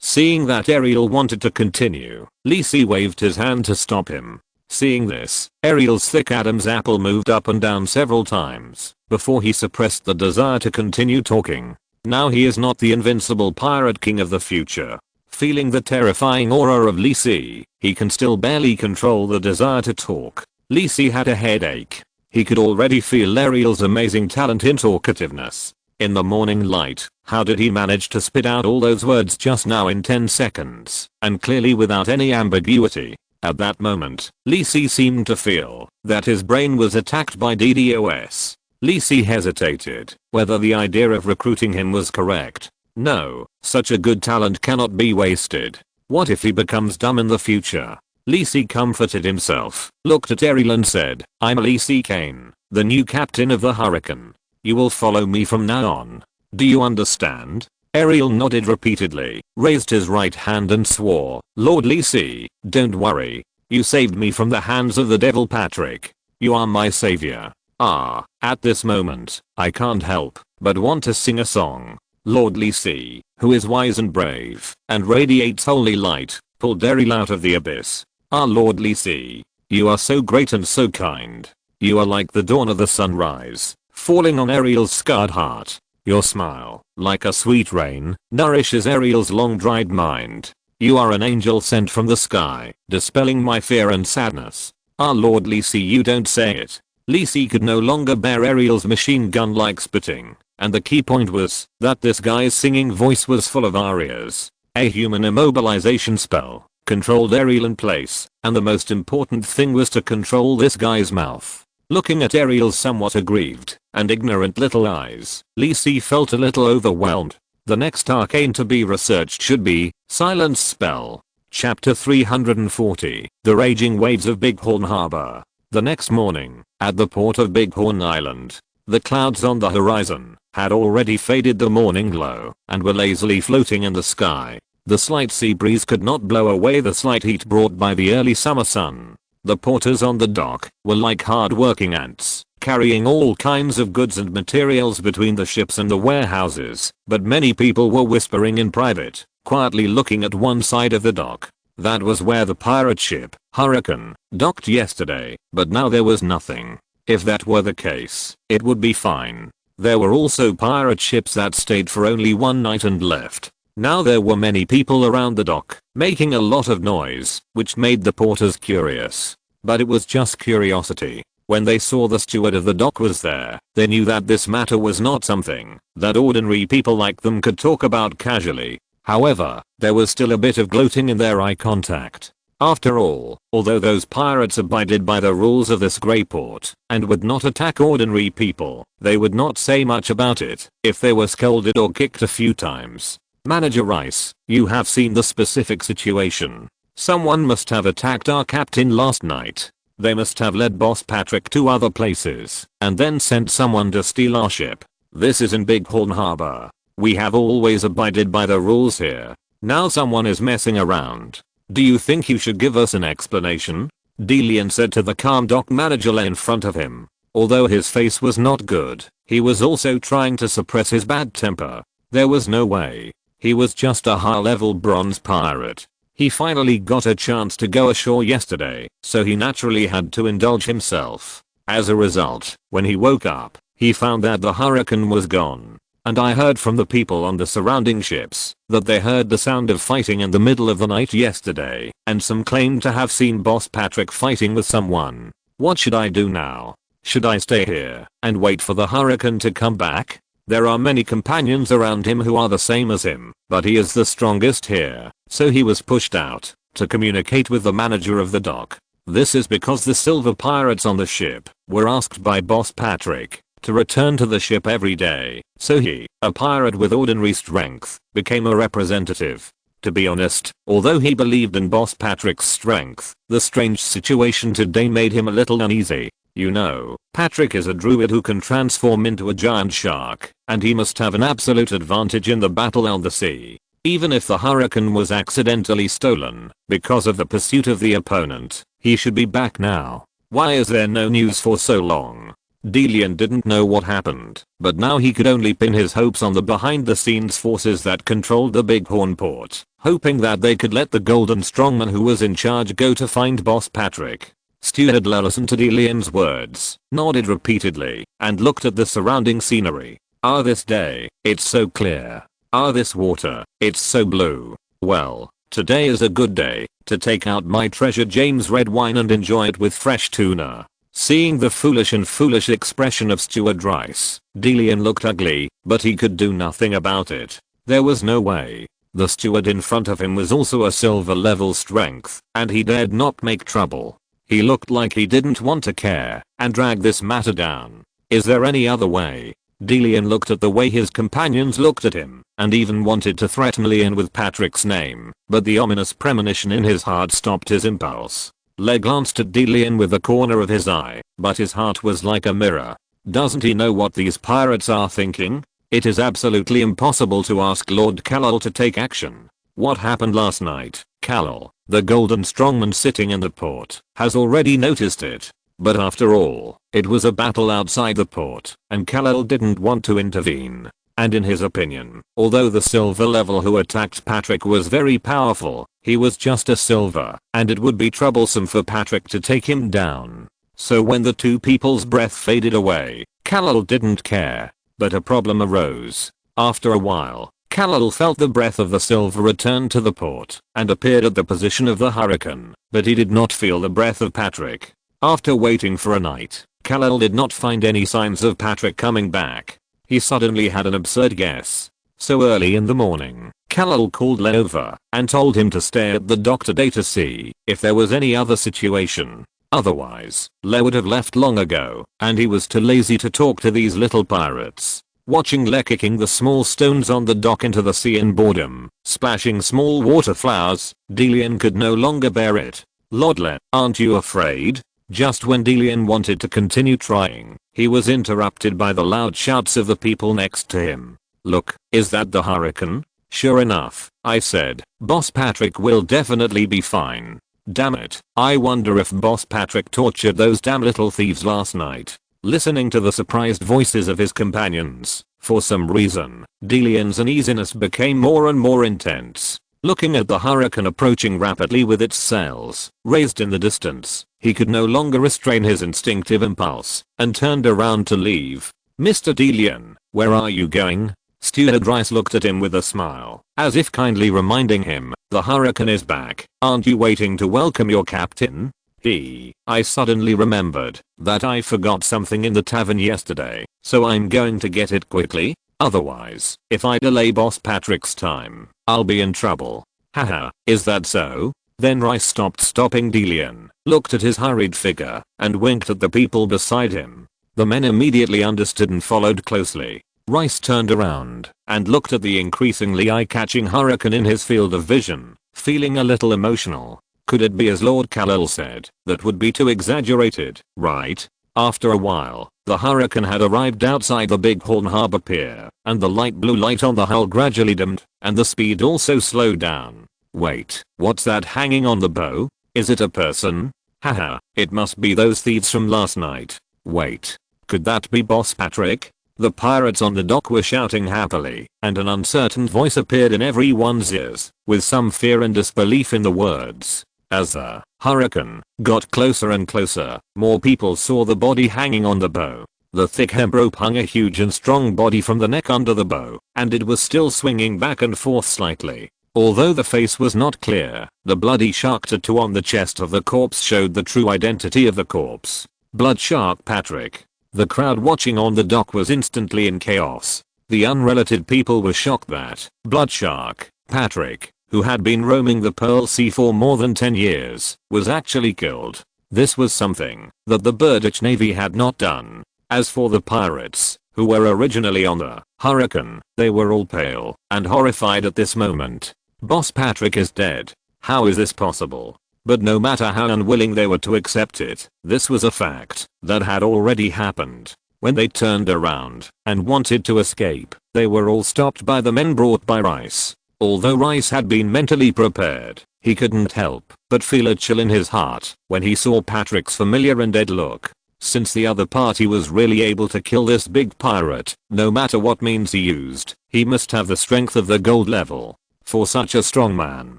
Seeing that Ariel wanted to continue, Lee Si waved his hand to stop him. Seeing this, Ariel's thick Adam's apple moved up and down several times before he suppressed the desire to continue talking. Now he is not the invincible pirate king of the future. Feeling the terrifying aura of Lee Si, he can still barely control the desire to talk. Lee Si had a headache. He could already feel Ariel's amazing talent in talkativeness. In the morning light, how did he manage to spit out all those words just now in 10 seconds, and clearly without any ambiguity? At that moment, Lee Si seemed to feel that his brain was attacked by DDoS. Lee Si hesitated whether the idea of recruiting him was correct. No, such a good talent cannot be wasted. What if he becomes dumb in the future? Lee Si comforted himself, looked at Ariel and said, "I'm Lee Si Kane, the new captain of the Hurricane. You will follow me from now on. Do you understand?" Ariel nodded repeatedly, raised his right hand and swore, "Lord Lee Si, don't worry. You saved me from the hands of the devil Patrick. You are my savior." At this moment, I can't help but want to sing a song. Lord Lee Si, who is wise and brave, and radiates holy light, pulled Ariel out of the abyss. Lord Lee Si, you are so great and so kind. You are like the dawn of the sunrise, falling on Ariel's scarred heart. Your smile, like a sweet rain, nourishes Ariel's long-dried mind. You are an angel sent from the sky, dispelling my fear and sadness. Lord Lee Si, you don't say it. Lee Si could no longer bear Ariel's machine gun-like spitting, and the key point was that this guy's singing voice was full of arias. A human immobilization spell controlled Ariel in place, and the most important thing was to control this guy's mouth. Looking at Ariel's somewhat aggrieved and ignorant little eyes, Lee Si felt a little overwhelmed. The next arcane to be researched should be Silence Spell. Chapter 340, The Raging Waves of Bighorn Harbor. The next morning, at the port of Bighorn Island, the clouds on the horizon had already faded the morning glow and were lazily floating in the sky. The slight sea breeze could not blow away the slight heat brought by the early summer sun. The porters on the dock were like hard-working ants, carrying all kinds of goods and materials between the ships and the warehouses, but many people were whispering in private, quietly looking at one side of the dock. That was where the pirate ship, Hurricane, docked yesterday, but now there was nothing. If that were the case, it would be fine. There were also pirate ships that stayed for only one night and left. Now there were many people around the dock, making a lot of noise, which made the porters curious. But it was just curiosity. When they saw the steward of the dock was there, they knew that this matter was not something that ordinary people like them could talk about casually. However, there was still a bit of gloating in their eye contact. After all, although those pirates abided by the rules of this grey port and would not attack ordinary people, they would not say much about it if they were scolded or kicked a few times. Manager Rice, you have seen the specific situation. Someone must have attacked our captain last night. They must have led Boss Patrick to other places and then sent someone to steal our ship. This is in Bighorn Harbor. We have always abided by the rules here. Now someone is messing around. Do you think you should give us an explanation? Delian said to the calm dock manager in front of him. Although his face was not good, he was also trying to suppress his bad temper. There was no way. He was just a high-level bronze pirate. He finally got a chance to go ashore yesterday, so he naturally had to indulge himself. As a result, when he woke up, he found that the Hurricane was gone. And I heard from the people on the surrounding ships that they heard the sound of fighting in the middle of the night yesterday, and some claimed to have seen Boss Patrick fighting with someone. What should I do now? Should I stay here and wait for the Hurricane to come back? There are many companions around him who are the same as him, but he is the strongest here, so he was pushed out to communicate with the manager of the dock. This is because the silver pirates on the ship were asked by Boss Patrick to return to the ship every day, so he, a pirate with ordinary strength, became a representative. To be honest, although he believed in Boss Patrick's strength, the strange situation today made him a little uneasy. You know, Patrick is a druid who can transform into a giant shark, and he must have an absolute advantage in the battle on the sea. Even if the Hurricane was accidentally stolen because of the pursuit of the opponent, he should be back now. Why is there no news for so long? Delian didn't know what happened, but now he could only pin his hopes on the behind-the-scenes forces that controlled the Bighorn port, hoping that they could let the golden strongman who was in charge go to find Boss Patrick. Stu had listened to Delian's words, nodded repeatedly, and looked at the surrounding scenery. This day, it's so clear. This water, it's so blue. Well, today is a good day to take out my treasure James red wine and enjoy it with fresh tuna. Seeing the foolish expression of Steward Rice, Delian looked ugly, but he could do nothing about it. There was no way. The steward in front of him was also a silver level strength, and he dared not make trouble. He looked like he didn't want to care and drag this matter down. Is there any other way? Delian looked at the way his companions looked at him, and even wanted to threaten Leon with Patrick's name, but the ominous premonition in his heart stopped his impulse. Le glanced at Delian with the corner of his eye, but his heart was like a mirror. Doesn't he know what these pirates are thinking? It is absolutely impossible to ask Lord Kal-El to take action. What happened last night? Kal-El, the golden strongman sitting in the port, has already noticed it. But after all, it was a battle outside the port, and Kal-El didn't want to intervene. And in his opinion, although the silver level who attacked Patrick was very powerful, he was just a silver, and it would be troublesome for Patrick to take him down. So when the two people's breath faded away, Kal-El didn't care. But a problem arose. After a while, Kal-El felt the breath of the silver return to the port, and appeared at the position of the hurricane, but he did not feel the breath of Patrick. After waiting for a night, Kal-El did not find any signs of Patrick coming back. He suddenly had an absurd guess. So early in the morning, Kal-El called Le over and told him to stay at the dock today to see if there was any other situation. Otherwise, Le would have left long ago, and he was too lazy to talk to these little pirates. Watching Le kicking the small stones on the dock into the sea in boredom, splashing small water flowers, Delian could no longer bear it. Lord Le, aren't you afraid? Just when Delian wanted to continue trying, he was interrupted by the loud shouts of the people next to him. Look, is that the hurricane? Sure enough, I said, Boss Patrick will definitely be fine. Damn it, I wonder if Boss Patrick tortured those damn little thieves last night. Listening to the surprised voices of his companions, for some reason, Delian's uneasiness became more and more intense. Looking at the hurricane approaching rapidly with its sails raised in the distance, he could no longer restrain his instinctive impulse, and turned around to leave. Mr. Delian, where are you going? Steward Rice looked at him with a smile, as if kindly reminding him, the hurricane is back, aren't you waiting to welcome your captain? I suddenly remembered that I forgot something in the tavern yesterday, so I'm going to get it quickly. Otherwise, if I delay Boss Patrick's time, I'll be in trouble. Haha, is that so? Then Rice stopped stopping Delian, looked at his hurried figure, and winked at the people beside him. The men immediately understood and followed closely. Rice turned around and looked at the increasingly eye-catching hurricane in his field of vision, feeling a little emotional. Could it be as Lord Kal-El said? That would be too exaggerated, right? After a while, the hurricane had arrived outside the Big Horn Harbor Pier, and the light blue light on the hull gradually dimmed, and the speed also slowed down. Wait, what's that hanging on the bow? Is it a person? Haha, it must be those thieves from last night. Wait, could that be Boss Patrick? The pirates on the dock were shouting happily, and an uncertain voice appeared in everyone's ears, with some fear and disbelief in the words. As the hurricane got closer and closer, more people saw the body hanging on the bow. The thick hemp rope hung a huge and strong body from the neck under the bow, and it was still swinging back and forth slightly. Although the face was not clear, the bloody shark tattoo on the chest of the corpse showed the true identity of the corpse. Blood Shark Patrick. The crowd watching on the dock was instantly in chaos. The unrelated people were shocked that Blood Shark Patrick, who had been roaming the Pearl Sea for more than 10 years, was actually killed. This was something that the British Navy had not done. As for the pirates, who were originally on the hurricane, they were all pale and horrified at this moment. Boss Patrick is dead. How is this possible? But no matter how unwilling they were to accept it, this was a fact that had already happened. When they turned around and wanted to escape, they were all stopped by the men brought by Rice. Although Rice had been mentally prepared, he couldn't help but feel a chill in his heart when he saw Patrick's familiar and dead look. Since the other party was really able to kill this big pirate, no matter what means he used, he must have the strength of the gold level. For such a strong man,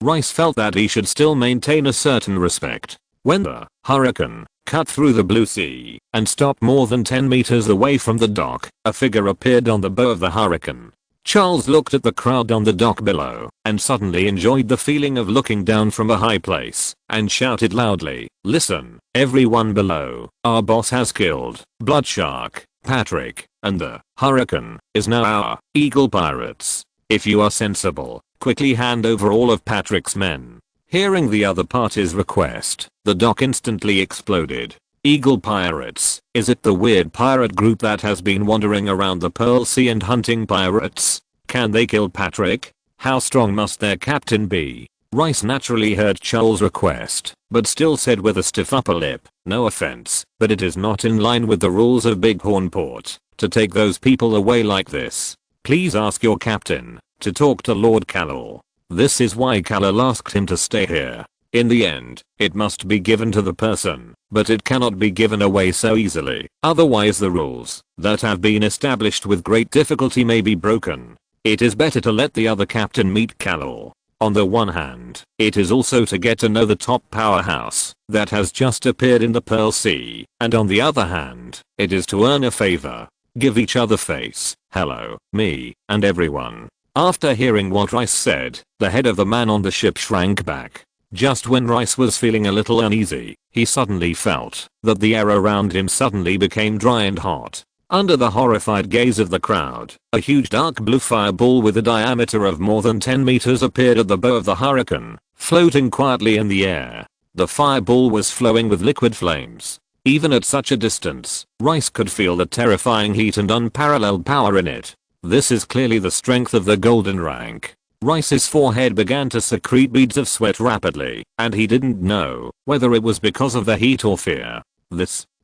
Rice felt that he should still maintain a certain respect. When the hurricane cut through the blue sea and stopped more than 10 meters away from the dock, a figure appeared on the bow of the hurricane. Charles looked at the crowd on the dock below and suddenly enjoyed the feeling of looking down from a high place and shouted loudly, "Listen, everyone below, our boss has killed Bloodshark, Patrick, and the Hurricane is now our Eagle Pirates. If you are sensible, quickly hand over all of Patrick's men." Hearing the other party's request, the dock instantly exploded. Eagle Pirates, is it the weird pirate group that has been wandering around the Pearl Sea and hunting pirates? Can they kill Patrick? How strong must their captain be? Rice naturally heard Charles' request, but still said with a stiff upper lip, "No offense, but it is not in line with the rules of Bighorn Port to take those people away like this. Please ask your captain to talk to Lord Callel." This is why Callel asked him to stay here. In the end, it must be given to the person, but it cannot be given away so easily. Otherwise the rules that have been established with great difficulty may be broken. It is better to let the other captain meet Callel. On the one hand, it is also to get to know the top powerhouse that has just appeared in the Pearl Sea, and on the other hand, it is to earn a favor. Give each other face, hello, me, and everyone. After hearing what Rice said, the head of the man on the ship shrank back. Just when Rice was feeling a little uneasy, he suddenly felt that the air around him suddenly became dry and hot. Under the horrified gaze of the crowd, a huge dark blue fireball with a diameter of more than 10 meters appeared at the bow of the Hurricane, floating quietly in the air. The fireball was flowing with liquid flames. Even at such a distance, Rice could feel the terrifying heat and unparalleled power in it. This is clearly the strength of the golden rank. Rice's forehead began to secrete beads of sweat rapidly, and he didn't know whether it was because of the heat or fear.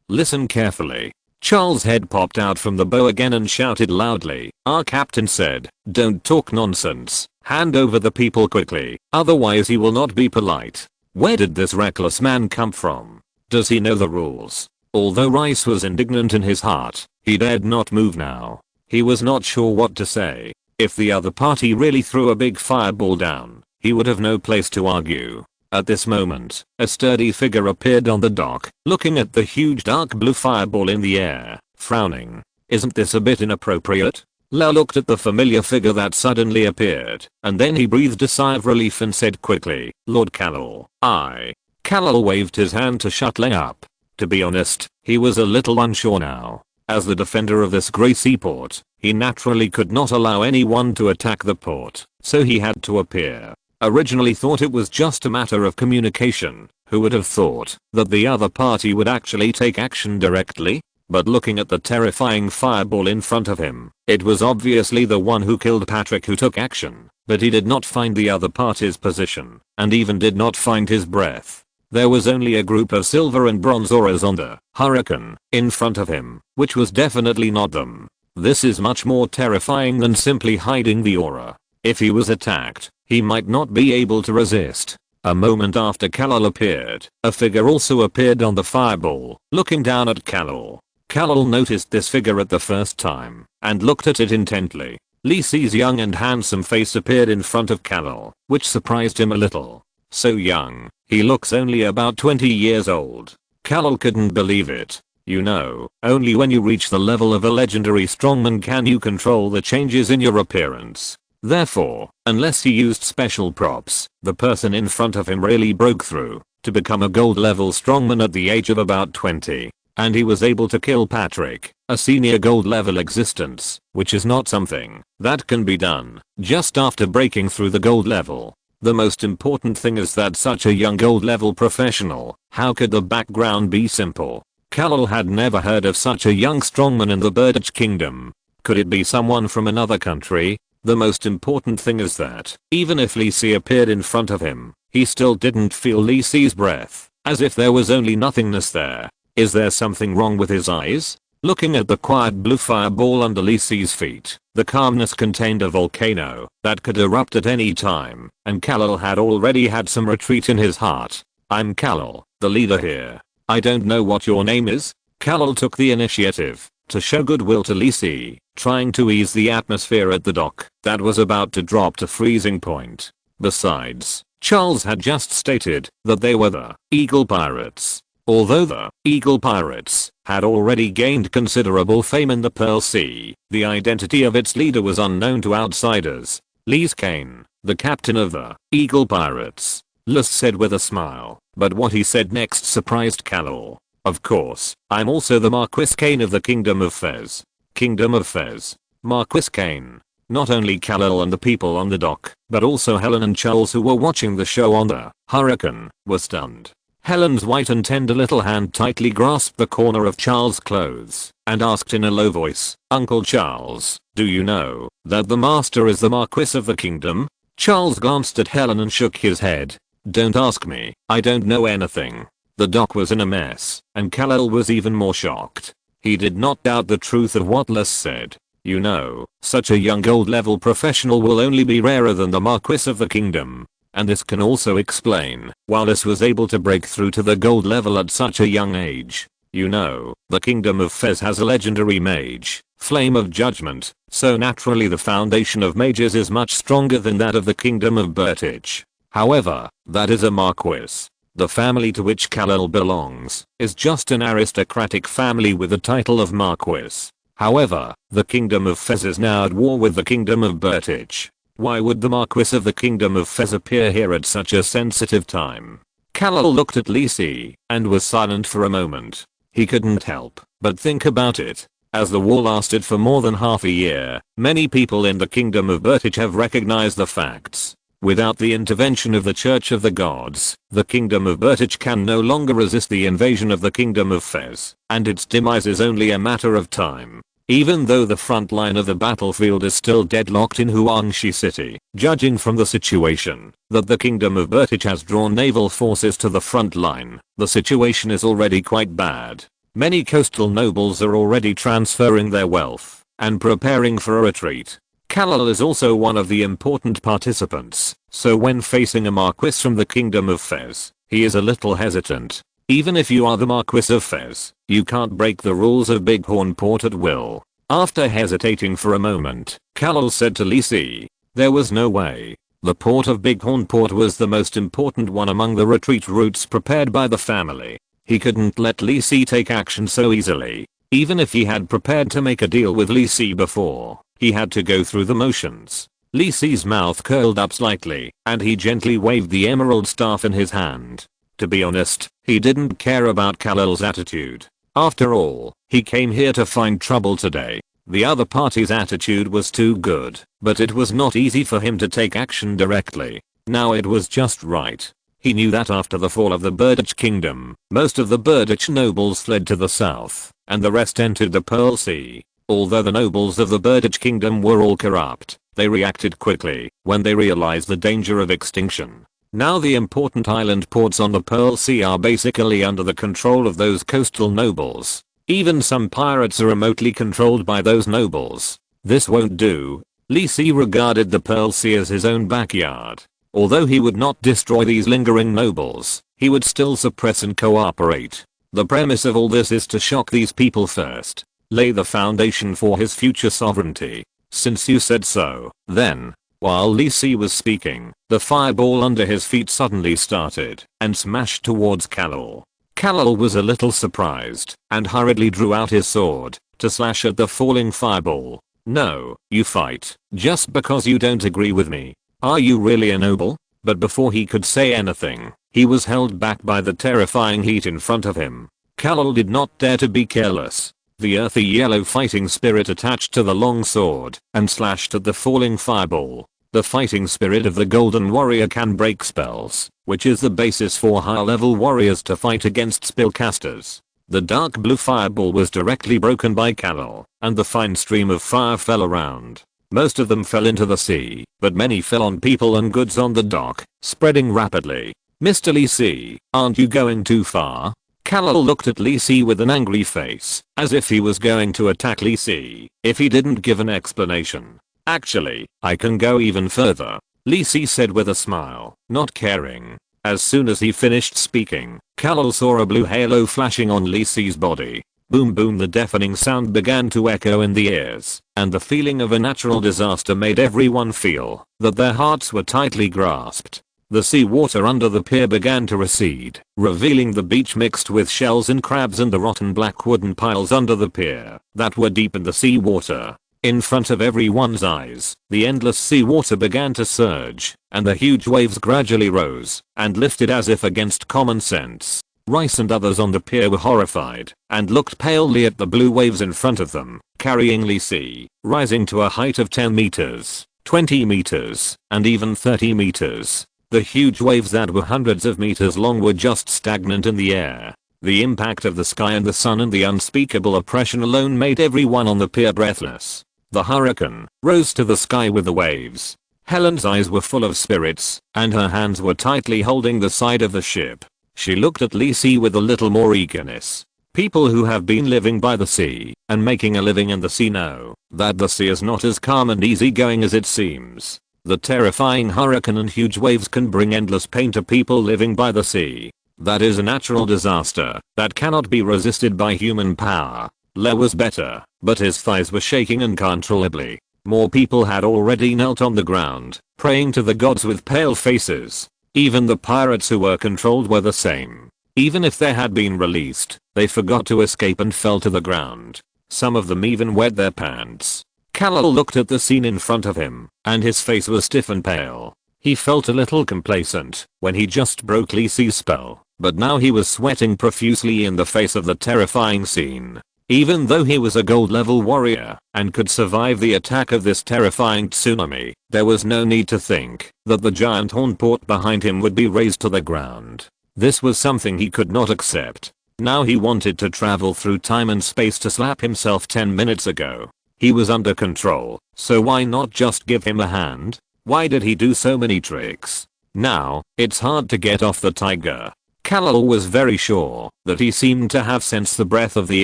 Listen carefully. Charles' head popped out from the bow again and shouted loudly. Our captain said, "Don't talk nonsense. Hand over the people quickly, otherwise he will not be polite." Where did this reckless man come from? Does he know the rules? Although Rice was indignant in his heart, he dared not move now. He was not sure what to say. If the other party really threw a big fireball down, he would have no place to argue. At this moment, a sturdy figure appeared on the dock, looking at the huge dark blue fireball in the air, frowning. Isn't this a bit inappropriate? La looked at the familiar figure that suddenly appeared, and then he breathed a sigh of relief and said quickly, "Lord Callel, I." Callel waved his hand to shut La up. To be honest, he was a little unsure now. As the defender of this grey seaport, he naturally could not allow anyone to attack the port, so he had to appear. Originally thought it was just a matter of communication. Who would have thought that the other party would actually take action directly? But looking at the terrifying fireball in front of him, it was obviously the one who killed Patrick who took action, but he did not find the other party's position, and even did not find his breath. There was only a group of silver and bronze auras on the Hurricane in front of him, which was definitely not them. This is much more terrifying than simply hiding the aura. If he was attacked, he might not be able to resist. A moment after Callel appeared, a figure also appeared on the fireball, looking down at Callel. Callel noticed this figure at the first time, and looked at it intently. Lisi's young and handsome face appeared in front of Callel, which surprised him a little. So young, he looks only about 20 years old. Callel couldn't believe it. You know, only when you reach the level of a legendary strongman can you control the changes in your appearance. Therefore, unless he used special props, the person in front of him really broke through to become a gold level strongman at the age of about 20. And he was able to kill Patrick, a senior gold level existence, which is not something that can be done just after breaking through the gold level. The most important thing is that such a young gold level professional, how could the background be simple? Callel had never heard of such a young strongman in the Birditch Kingdom. Could it be someone from another country? The most important thing is that, even if Lisi appeared in front of him, he still didn't feel Lisi's breath, as if there was only nothingness there. Is there something wrong with his eyes? Looking at the quiet blue fireball under Lisi's feet, the calmness contained a volcano that could erupt at any time, and Callel had already had some retreat in his heart. I'm Callel, the leader here. I don't know what your name is. Callel took the initiative to show goodwill to Lisi, trying to ease the atmosphere at the dock that was about to drop to freezing point. Besides, Charles had just stated that they were the Eagle Pirates. Although the Eagle Pirates had already gained considerable fame in the Pearl Sea. The identity of its leader was unknown to outsiders. Arcane, the captain of the Eagle Pirates, Lys said with a smile, but what he said next surprised Kal-El. Of course, I'm also the Marquis Kane of the Kingdom of Fez. Kingdom of Fez. Marquis Kane. Not only Kal-El and the people on the dock, but also Helen and Charles who were watching the show on the Hurricane, were stunned. Helen's white and tender little hand tightly grasped the corner of Charles' clothes and asked in a low voice, "Uncle Charles, do you know that the master is the Marquis of the Kingdom?" Charles glanced at Helen and shook his head. "Don't ask me, I don't know anything." The dock was in a mess, and Kal-El was even more shocked. He did not doubt the truth of what Lys said. You know, such a young gold level professional will only be rarer than the Marquis of the Kingdom. And this can also explain why Lys was able to break through to the gold level at such a young age. You know, the Kingdom of Fez has a legendary mage, Flame of Judgment, so naturally the foundation of mages is much stronger than that of the Kingdom of Bertich. However, that is a Marquis. The family to which Kal-El belongs is just an aristocratic family with the title of Marquis. However, the Kingdom of Fez is now at war with the Kingdom of Bertich. Why would the Marquis of the Kingdom of Fez appear here at such a sensitive time? Kal-El looked at Lisi and was silent for a moment. He couldn't help but think about it. As the war lasted for more than half a year, many people in the Kingdom of Bertich have recognized the facts. Without the intervention of the Church of the Gods, the Kingdom of Bertich can no longer resist the invasion of the Kingdom of Fez, and its demise is only a matter of time. Even though the front line of the battlefield is still deadlocked in Huangshi City, judging from the situation that the Kingdom of Bertich has drawn naval forces to the front line, the situation is already quite bad. Many coastal nobles are already transferring their wealth and preparing for a retreat. Kal-El is also one of the important participants, so when facing a Marquis from the Kingdom of Fez, he is a little hesitant. Even if you are the Marquis of Fez, you can't break the rules of Bighorn Port at will. After hesitating for a moment, Kal-El said to Lisi, "There was no way. The port of Bighorn Port was the most important one among the retreat routes prepared by the family. He couldn't let Lisi take action so easily. Even if he had prepared to make a deal with Lisi before, he had to go through the motions." Lisi's mouth curled up slightly, and he gently waved the emerald staff in his hand. To be honest, he didn't care about Kal-El's attitude. After all, he came here to find trouble today. The other party's attitude was too good, but it was not easy for him to take action directly. Now it was just right. He knew that after the fall of the Bertich Kingdom, most of the Bertich nobles fled to the south, and the rest entered the Pearl Sea. Although the nobles of the Bertich Kingdom were all corrupt, they reacted quickly when they realized the danger of extinction. Now the important island ports on the Pearl Sea are basically under the control of those coastal nobles. Even some pirates are remotely controlled by those nobles. This won't do. Lisi regarded the Pearl Sea as his own backyard. Although he would not destroy these lingering nobles, he would still suppress and cooperate. The premise of all this is to shock these people first. Lay the foundation for his future sovereignty. Since you said so, then. While Lisi was speaking, the fireball under his feet suddenly started and smashed towards Kal-El. Kal-El was a little surprised and hurriedly drew out his sword to slash at the falling fireball. "No, you fight just because you don't agree with me. Are you really a noble?" But before he could say anything, he was held back by the terrifying heat in front of him. Kal-El did not dare to be careless. The earthy yellow fighting spirit attached to the long sword and slashed at the falling fireball. The fighting spirit of the Golden Warrior can break spells, which is the basis for high-level warriors to fight against spellcasters. The dark blue fireball was directly broken by Kal-El, and the fine stream of fire fell around. Most of them fell into the sea, but many fell on people and goods on the dock, spreading rapidly. "Mr. Lisi, aren't you going too far?" Kal-El looked at Lisi with an angry face, as if he was going to attack Lisi if he didn't give an explanation. "Actually, I can go even further," Lisi said with a smile, not caring. As soon as he finished speaking, Kal-El saw a blue halo flashing on Lisi's body. Boom boom, the deafening sound began to echo in the ears, and the feeling of a natural disaster made everyone feel that their hearts were tightly grasped. The seawater under the pier began to recede, revealing the beach mixed with shells and crabs and the rotten black wooden piles under the pier that were deep in the seawater. In front of everyone's eyes, the endless seawater began to surge, and the huge waves gradually rose and lifted as if against common sense. Rice and others on the pier were horrified and looked palely at the blue waves in front of them, carrying Lisi, rising to a height of 10 meters, 20 meters, and even 30 meters. The huge waves that were hundreds of meters long were just stagnant in the air. The impact of the sky and the sun and the unspeakable oppression alone made everyone on the pier breathless. The hurricane rose to the sky with the waves. Helen's eyes were full of spirits, and her hands were tightly holding the side of the ship. She looked at Lisi with a little more eagerness. People who have been living by the sea and making a living in the sea know that the sea is not as calm and easygoing as it seems. The terrifying hurricane and huge waves can bring endless pain to people living by the sea. That is a natural disaster that cannot be resisted by human power. Leo was better, but his thighs were shaking uncontrollably. More people had already knelt on the ground, praying to the gods with pale faces. Even the pirates who were controlled were the same. Even if they had been released, they forgot to escape and fell to the ground. Some of them even wet their pants. Kal-El looked at the scene in front of him, and his face was stiff and pale. He felt a little complacent when he just broke Lisi's spell, but now he was sweating profusely in the face of the terrifying scene. Even though he was a gold level warrior and could survive the attack of this terrifying tsunami, there was no need to think that the giant horn port behind him would be razed to the ground. This was something he could not accept. Now he wanted to travel through time and space to slap himself 10 minutes ago. He was under control, so why not just give him a hand? Why did he do so many tricks? Now, it's hard to get off the tiger. Kal-El was very sure that he seemed to have sensed the breath of the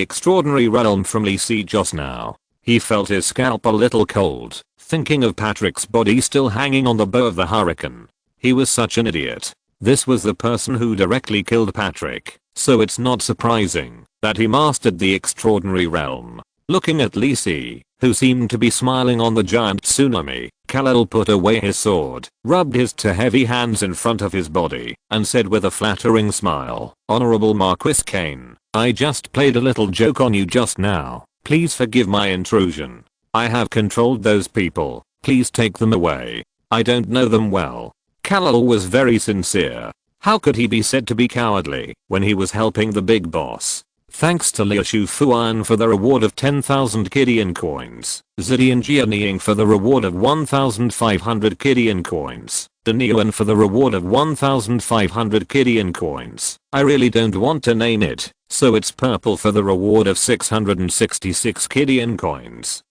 extraordinary realm from Lisi just now. He felt his scalp a little cold, thinking of Patrick's body still hanging on the bow of the hurricane. He was such an idiot. This was the person who directly killed Patrick, so it's not surprising that he mastered the extraordinary realm. Looking at Lisi, who seemed to be smiling on the giant tsunami, Kal-El put away his sword, rubbed his two heavy hands in front of his body, and said with a flattering smile, "Honorable Marquis Kane, I just played a little joke on you just now. Please forgive my intrusion. I have controlled those people. Please take them away. I don't know them well." Kal-El was very sincere. How could he be said to be cowardly when he was helping the big boss? Thanks to Liu Shufuan for the reward of 10,000 Kidian coins, Zidian Jianying for the reward of 1,500 Kidian coins, Danyuan for the reward of 1,500 Kidian coins. I really don't want to name it, so it's purple for the reward of 666 Kidian coins.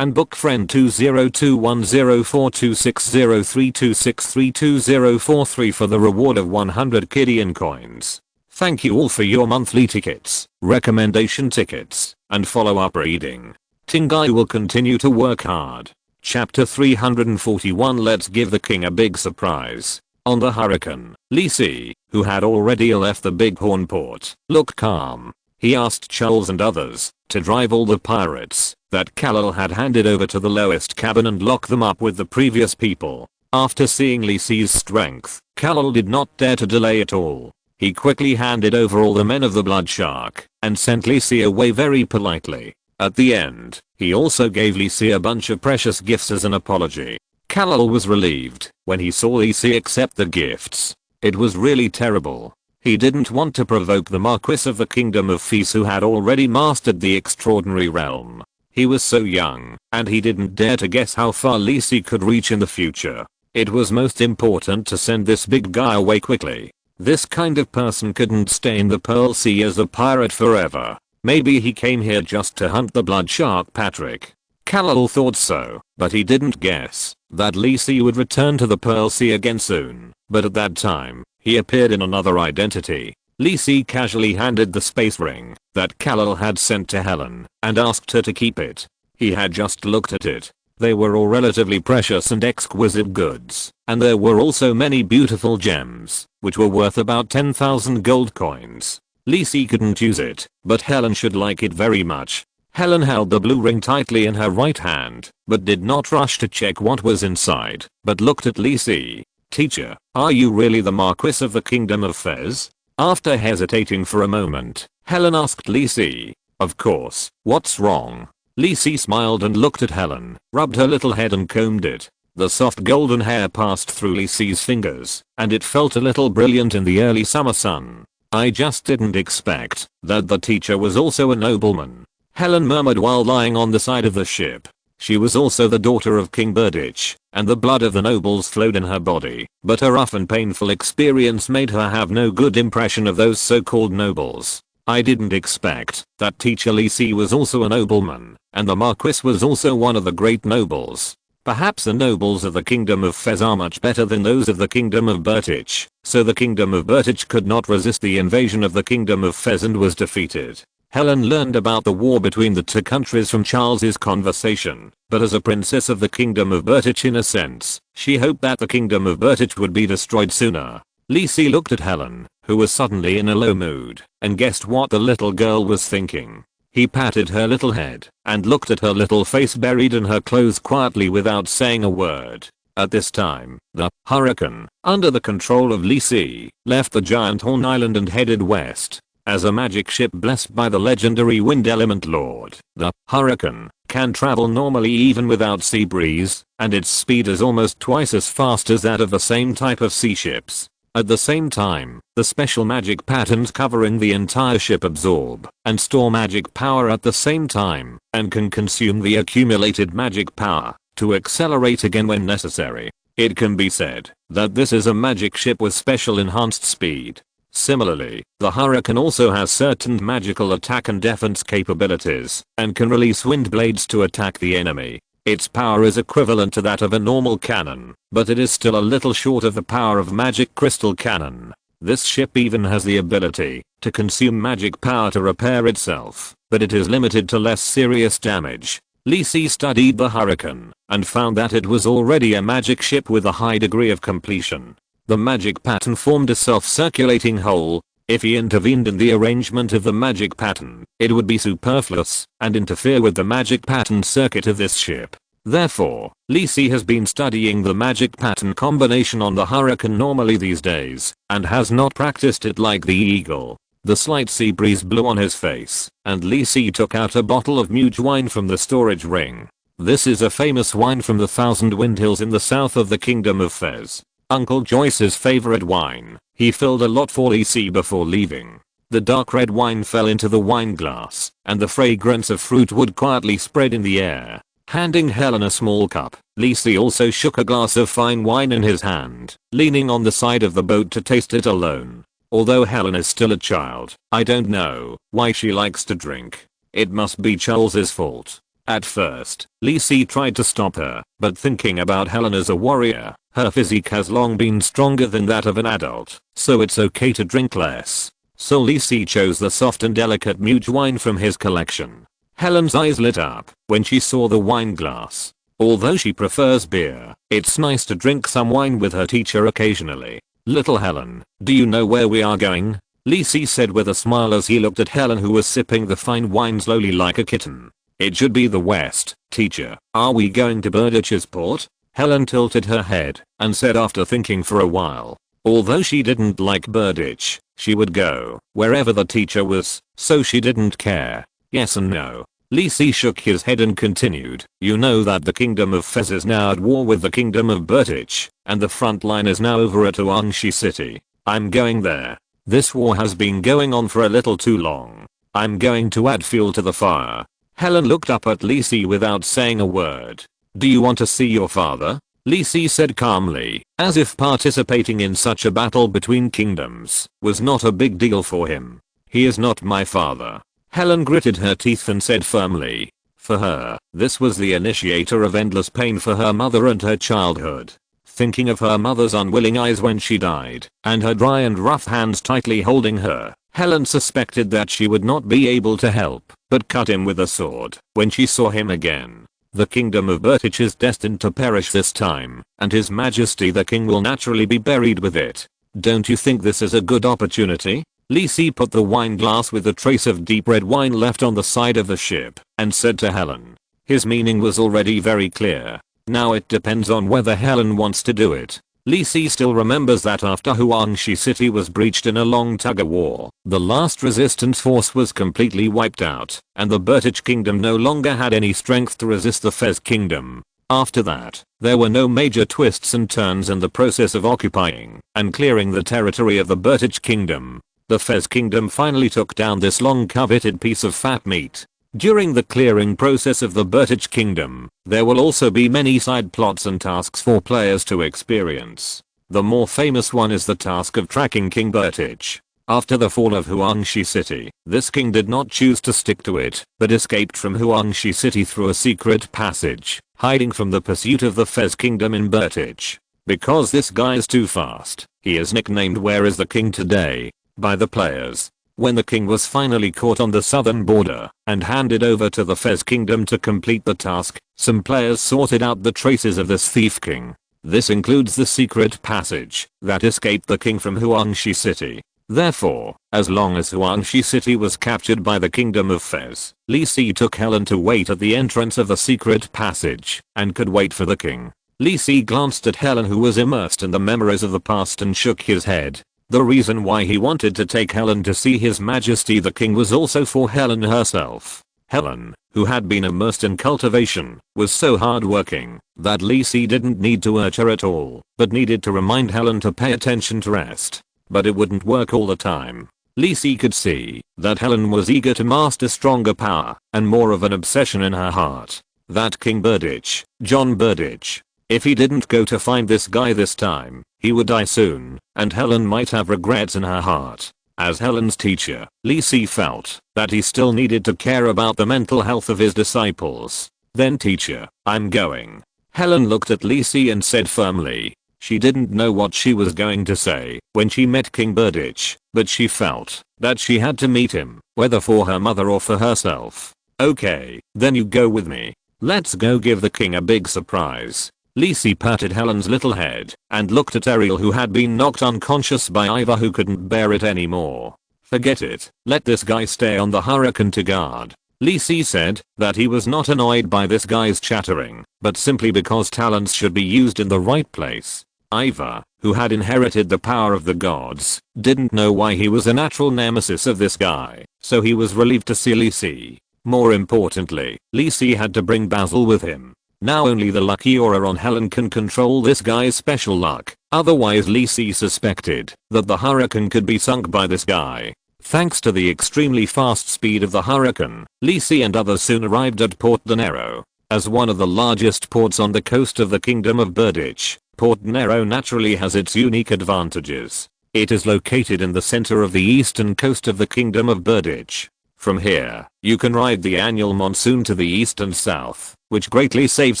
And book friend 20210426032632043 for the reward of 100 Kidian coins. Thank you all for your monthly tickets, recommendation tickets, and follow-up reading. Tingai will continue to work hard. Chapter 341. Let's give the king a big surprise. On the hurricane, Lisi, who had already left the big horn port, looked calm. He asked Charles and others to drive all the pirates that Kal-El had handed over to the lowest cabin and lock them up with the previous people. After seeing Lisi's strength, Kal-El did not dare to delay at all. He quickly handed over all the men of the Blood Shark and sent Lisi away very politely. At the end, he also gave Lisi a bunch of precious gifts as an apology. Kal-El was relieved when he saw Lisi accept the gifts. It was really terrible. He didn't want to provoke the Marquis of the Kingdom of Feast, who had already mastered the extraordinary realm. He was so young, and he didn't dare to guess how far Lisi could reach in the future. It was most important to send this big guy away quickly. This kind of person couldn't stay in the Pearl Sea as a pirate forever. Maybe he came here just to hunt the blood shark Patrick. Kal-El thought so, but he didn't guess that Lisi would return to the Pearl Sea again soon. But at that time, he appeared in another identity. Lisi casually handed the space ring that Kal-El had sent to Helen and asked her to keep it. He had just looked at it. They were all relatively precious and exquisite goods, and there were also many beautiful gems, which were worth about 10,000 gold coins. Lisi couldn't use it, but Helen should like it very much. Helen held the blue ring tightly in her right hand, but did not rush to check what was inside, but looked at Lisi. "Teacher, are you really the Marquis of the Kingdom of Fez?" After hesitating for a moment, Helen asked Lisi. "Of course, what's wrong?" Lisi smiled and looked at Helen, rubbed her little head and combed it. The soft golden hair passed through Lisi's fingers, and it felt a little brilliant in the early summer sun. "I just didn't expect that the teacher was also a nobleman," Helen murmured while lying on the side of the ship. She was also the daughter of King Burditch, and the blood of the nobles flowed in her body, but her rough and painful experience made her have no good impression of those so-called nobles. "I didn't expect that teacher Lisi was also a nobleman, and the Marquis was also one of the great nobles. Perhaps the nobles of the Kingdom of Fez are much better than those of the Kingdom of Burditch, so the Kingdom of Burditch could not resist the invasion of the Kingdom of Fez and was defeated." Helen learned about the war between the two countries from Charles's conversation, but as a princess of the Kingdom of Burditch in a sense, she hoped that the Kingdom of Burditch would be destroyed sooner. Lisi looked at Helen, who was suddenly in a low mood, and guessed what the little girl was thinking. He patted her little head, and looked at her little face buried in her clothes quietly without saying a word. At this time, the Hurricane, under the control of Lisi, left the giant horn island and headed west. As a magic ship blessed by the legendary wind element lord, the Hurricane can travel normally even without sea breeze, and its speed is almost twice as fast as that of the same type of sea ships. At the same time, the special magic patterns covering the entire ship absorb and store magic power at the same time, and can consume the accumulated magic power to accelerate again when necessary. It can be said that this is a magic ship with special enhanced speed. Similarly, the Hurricane also has certain magical attack and defense capabilities, and can release wind blades to attack the enemy. Its power is equivalent to that of a normal cannon, but it is still a little short of the power of magic crystal cannon. This ship even has the ability to consume magic power to repair itself, but it is limited to less serious damage. Lisi studied the Hurricane, and found that it was already a magic ship with a high degree of completion. The magic pattern formed a self-circulating hole. If he intervened in the arrangement of the magic pattern, it would be superfluous and interfere with the magic pattern circuit of this ship. Therefore, Lisi has been studying the magic pattern combination on the Hurricane normally these days, and has not practiced it like the eagle. The slight sea breeze blew on his face, and Lisi took out a bottle of mute wine from the storage ring. This is a famous wine from the Thousand Wind Hills in the south of the Kingdom of Fez. Uncle Joyce's favorite wine. He filled a lot for Lisi before leaving. The dark red wine fell into the wine glass, and the fragrance of fruit wood quietly spread in the air. Handing Helen a small cup, Lisi also shook a glass of fine wine in his hand, leaning on the side of the boat to taste it alone. Although Helen is still a child, I don't know why she likes to drink. It must be Charles's fault. At first, Lisi tried to stop her, but thinking about Helen as a warrior, her physique has long been stronger than that of an adult, so it's okay to drink less. So Lisi chose the soft and delicate mute wine from his collection. Helen's eyes lit up when she saw the wine glass. Although she prefers beer, it's nice to drink some wine with her teacher occasionally. "Little Helen, do you know where we are going?" Lisi said with a smile as he looked at Helen, who was sipping the fine wine slowly like a kitten. "It should be the west, teacher. Are we going to Burditch's port?" Helen tilted her head and said after thinking for a while. Although she didn't like Burditch, she would go wherever the teacher was, so she didn't care. Yes and no. Lisi shook his head and continued. "You know that the Kingdom of Fez is now at war with the Kingdom of Burditch, and the front line is now over at Uangshi City. I'm going there. This war has been going on for a little too long. I'm going to add fuel to the fire." Helen looked up at Lisi without saying a word. "Do you want to see your father?" Lisi said calmly, as if participating in such a battle between kingdoms was not a big deal for him. "He is not my father." Helen gritted her teeth and said firmly. For her, this was the initiator of endless pain for her mother and her childhood. Thinking of her mother's unwilling eyes when she died, and her dry and rough hands tightly holding her, Helen suspected that she would not be able to help but cut him with a sword when she saw him again. The Kingdom of Burditch is destined to perish this time, and His Majesty the King will naturally be buried with it. Don't you think this is a good opportunity? Lisi put the wine glass with a trace of deep red wine left on the side of the ship, and said to Helen. His meaning was already very clear. Now it depends on whether Helen wants to do it. Li Si still remembers that after Huangshi City was breached in a long tug-of-war, the last resistance force was completely wiped out, and the Burtich Kingdom no longer had any strength to resist the Fez Kingdom. After that, there were no major twists and turns in the process of occupying and clearing the territory of the Burtich Kingdom. The Fez Kingdom finally took down this long-coveted piece of fat meat. During the clearing process of the Burtich Kingdom, there will also be many side plots and tasks for players to experience. The more famous one is the task of tracking King Burtich. After the fall of Huangshi City, this king did not choose to stick to it, but escaped from Huangshi City through a secret passage, hiding from the pursuit of the Fez Kingdom in Burtich. Because this guy is too fast, he is nicknamed "Where is the King Today?" by the players. When the king was finally caught on the southern border and handed over to the Fez Kingdom to complete the task, some players sorted out the traces of this thief king. This includes the secret passage that escaped the king from Huangshi City. Therefore, as long as Huangshi City was captured by the Kingdom of Fez, Li Si took Helen to wait at the entrance of the secret passage and could wait for the king. Li Si glanced at Helen, who was immersed in the memories of the past, and shook his head. The reason why he wanted to take Helen to see His Majesty the King was also for Helen herself. Helen, who had been immersed in cultivation, was so hardworking that Li Si didn't need to urge her at all, but needed to remind Helen to pay attention to rest. But it wouldn't work all the time. Li Si could see that Helen was eager to master stronger power and more of an obsession in her heart. That King Burtich, John Burtich. If he didn't go to find this guy this time, he would die soon, and Helen might have regrets in her heart. As Helen's teacher, Li Si felt that he still needed to care about the mental health of his disciples. "Then teacher, I'm going." Helen looked at Li Si and said firmly. She didn't know what she was going to say when she met King Burtich, but she felt that she had to meet him, whether for her mother or for herself. "Okay, then you go with me. Let's go give the king a big surprise." Li Si patted Helen's little head and looked at Ariel, who had been knocked unconscious by Iva, who couldn't bear it anymore. "Forget it, let this guy stay on the Hurricane to guard." Li Si said that he was not annoyed by this guy's chattering, but simply because talents should be used in the right place. Iva, who had inherited the power of the gods, didn't know why he was a natural nemesis of this guy, so he was relieved to see Li Si. More importantly, Li Si had to bring Basil with him. Now only the lucky aura on Helen can control this guy's special luck, otherwise Li Si suspected that the Hurricane could be sunk by this guy. Thanks to the extremely fast speed of the Hurricane, Li Si and others soon arrived at Port Dinero. As one of the largest ports on the coast of the Kingdom of Burtich, Port Dinero naturally has its unique advantages. It is located in the center of the eastern coast of the Kingdom of Burtich. From here, you can ride the annual monsoon to the east and south, which greatly saves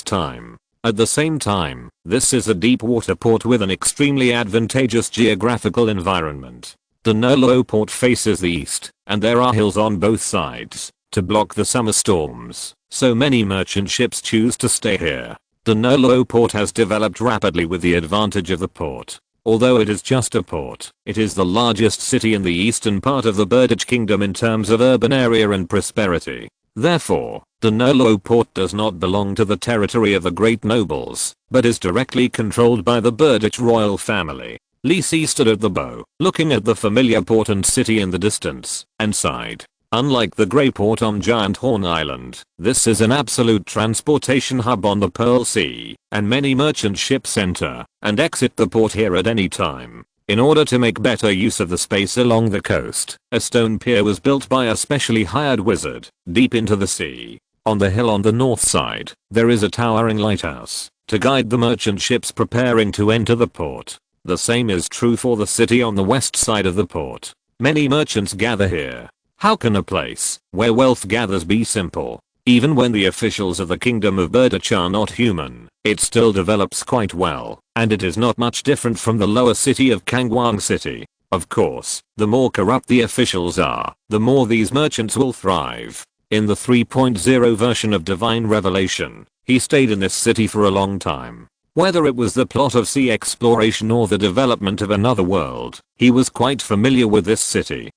time. At the same time, this is a deep water port with an extremely advantageous geographical environment. Dinero port faces the east, and there are hills on both sides to block the summer storms, so many merchant ships choose to stay here. Dinero port has developed rapidly with the advantage of the port. Although it is just a port, it is the largest city in the eastern part of the Burtich Kingdom in terms of urban area and prosperity. Therefore, Dinero port does not belong to the territory of the great nobles, but is directly controlled by the Burtich royal family. Li Si stood at the bow, looking at the familiar port and city in the distance, and sighed. Unlike the Grey Port on Giant Horn Island, this is an absolute transportation hub on the Pearl Sea, and many merchant ships enter and exit the port here at any time. In order to make better use of the space along the coast, a stone pier was built by a specially hired wizard, deep into the sea. On the hill on the north side, there is a towering lighthouse to guide the merchant ships preparing to enter the port. The same is true for the city on the west side of the port. Many merchants gather here. How can a place where wealth gathers be simple? Even when the officials of the Kingdom of Burtich are not human, it still develops quite well, and it is not much different from the lower city of Kangwang City. Of course, the more corrupt the officials are, the more these merchants will thrive. In the 3.0 version of Divine Revelation, he stayed in this city for a long time. Whether it was the plot of sea exploration or the development of another world, he was quite familiar with this city.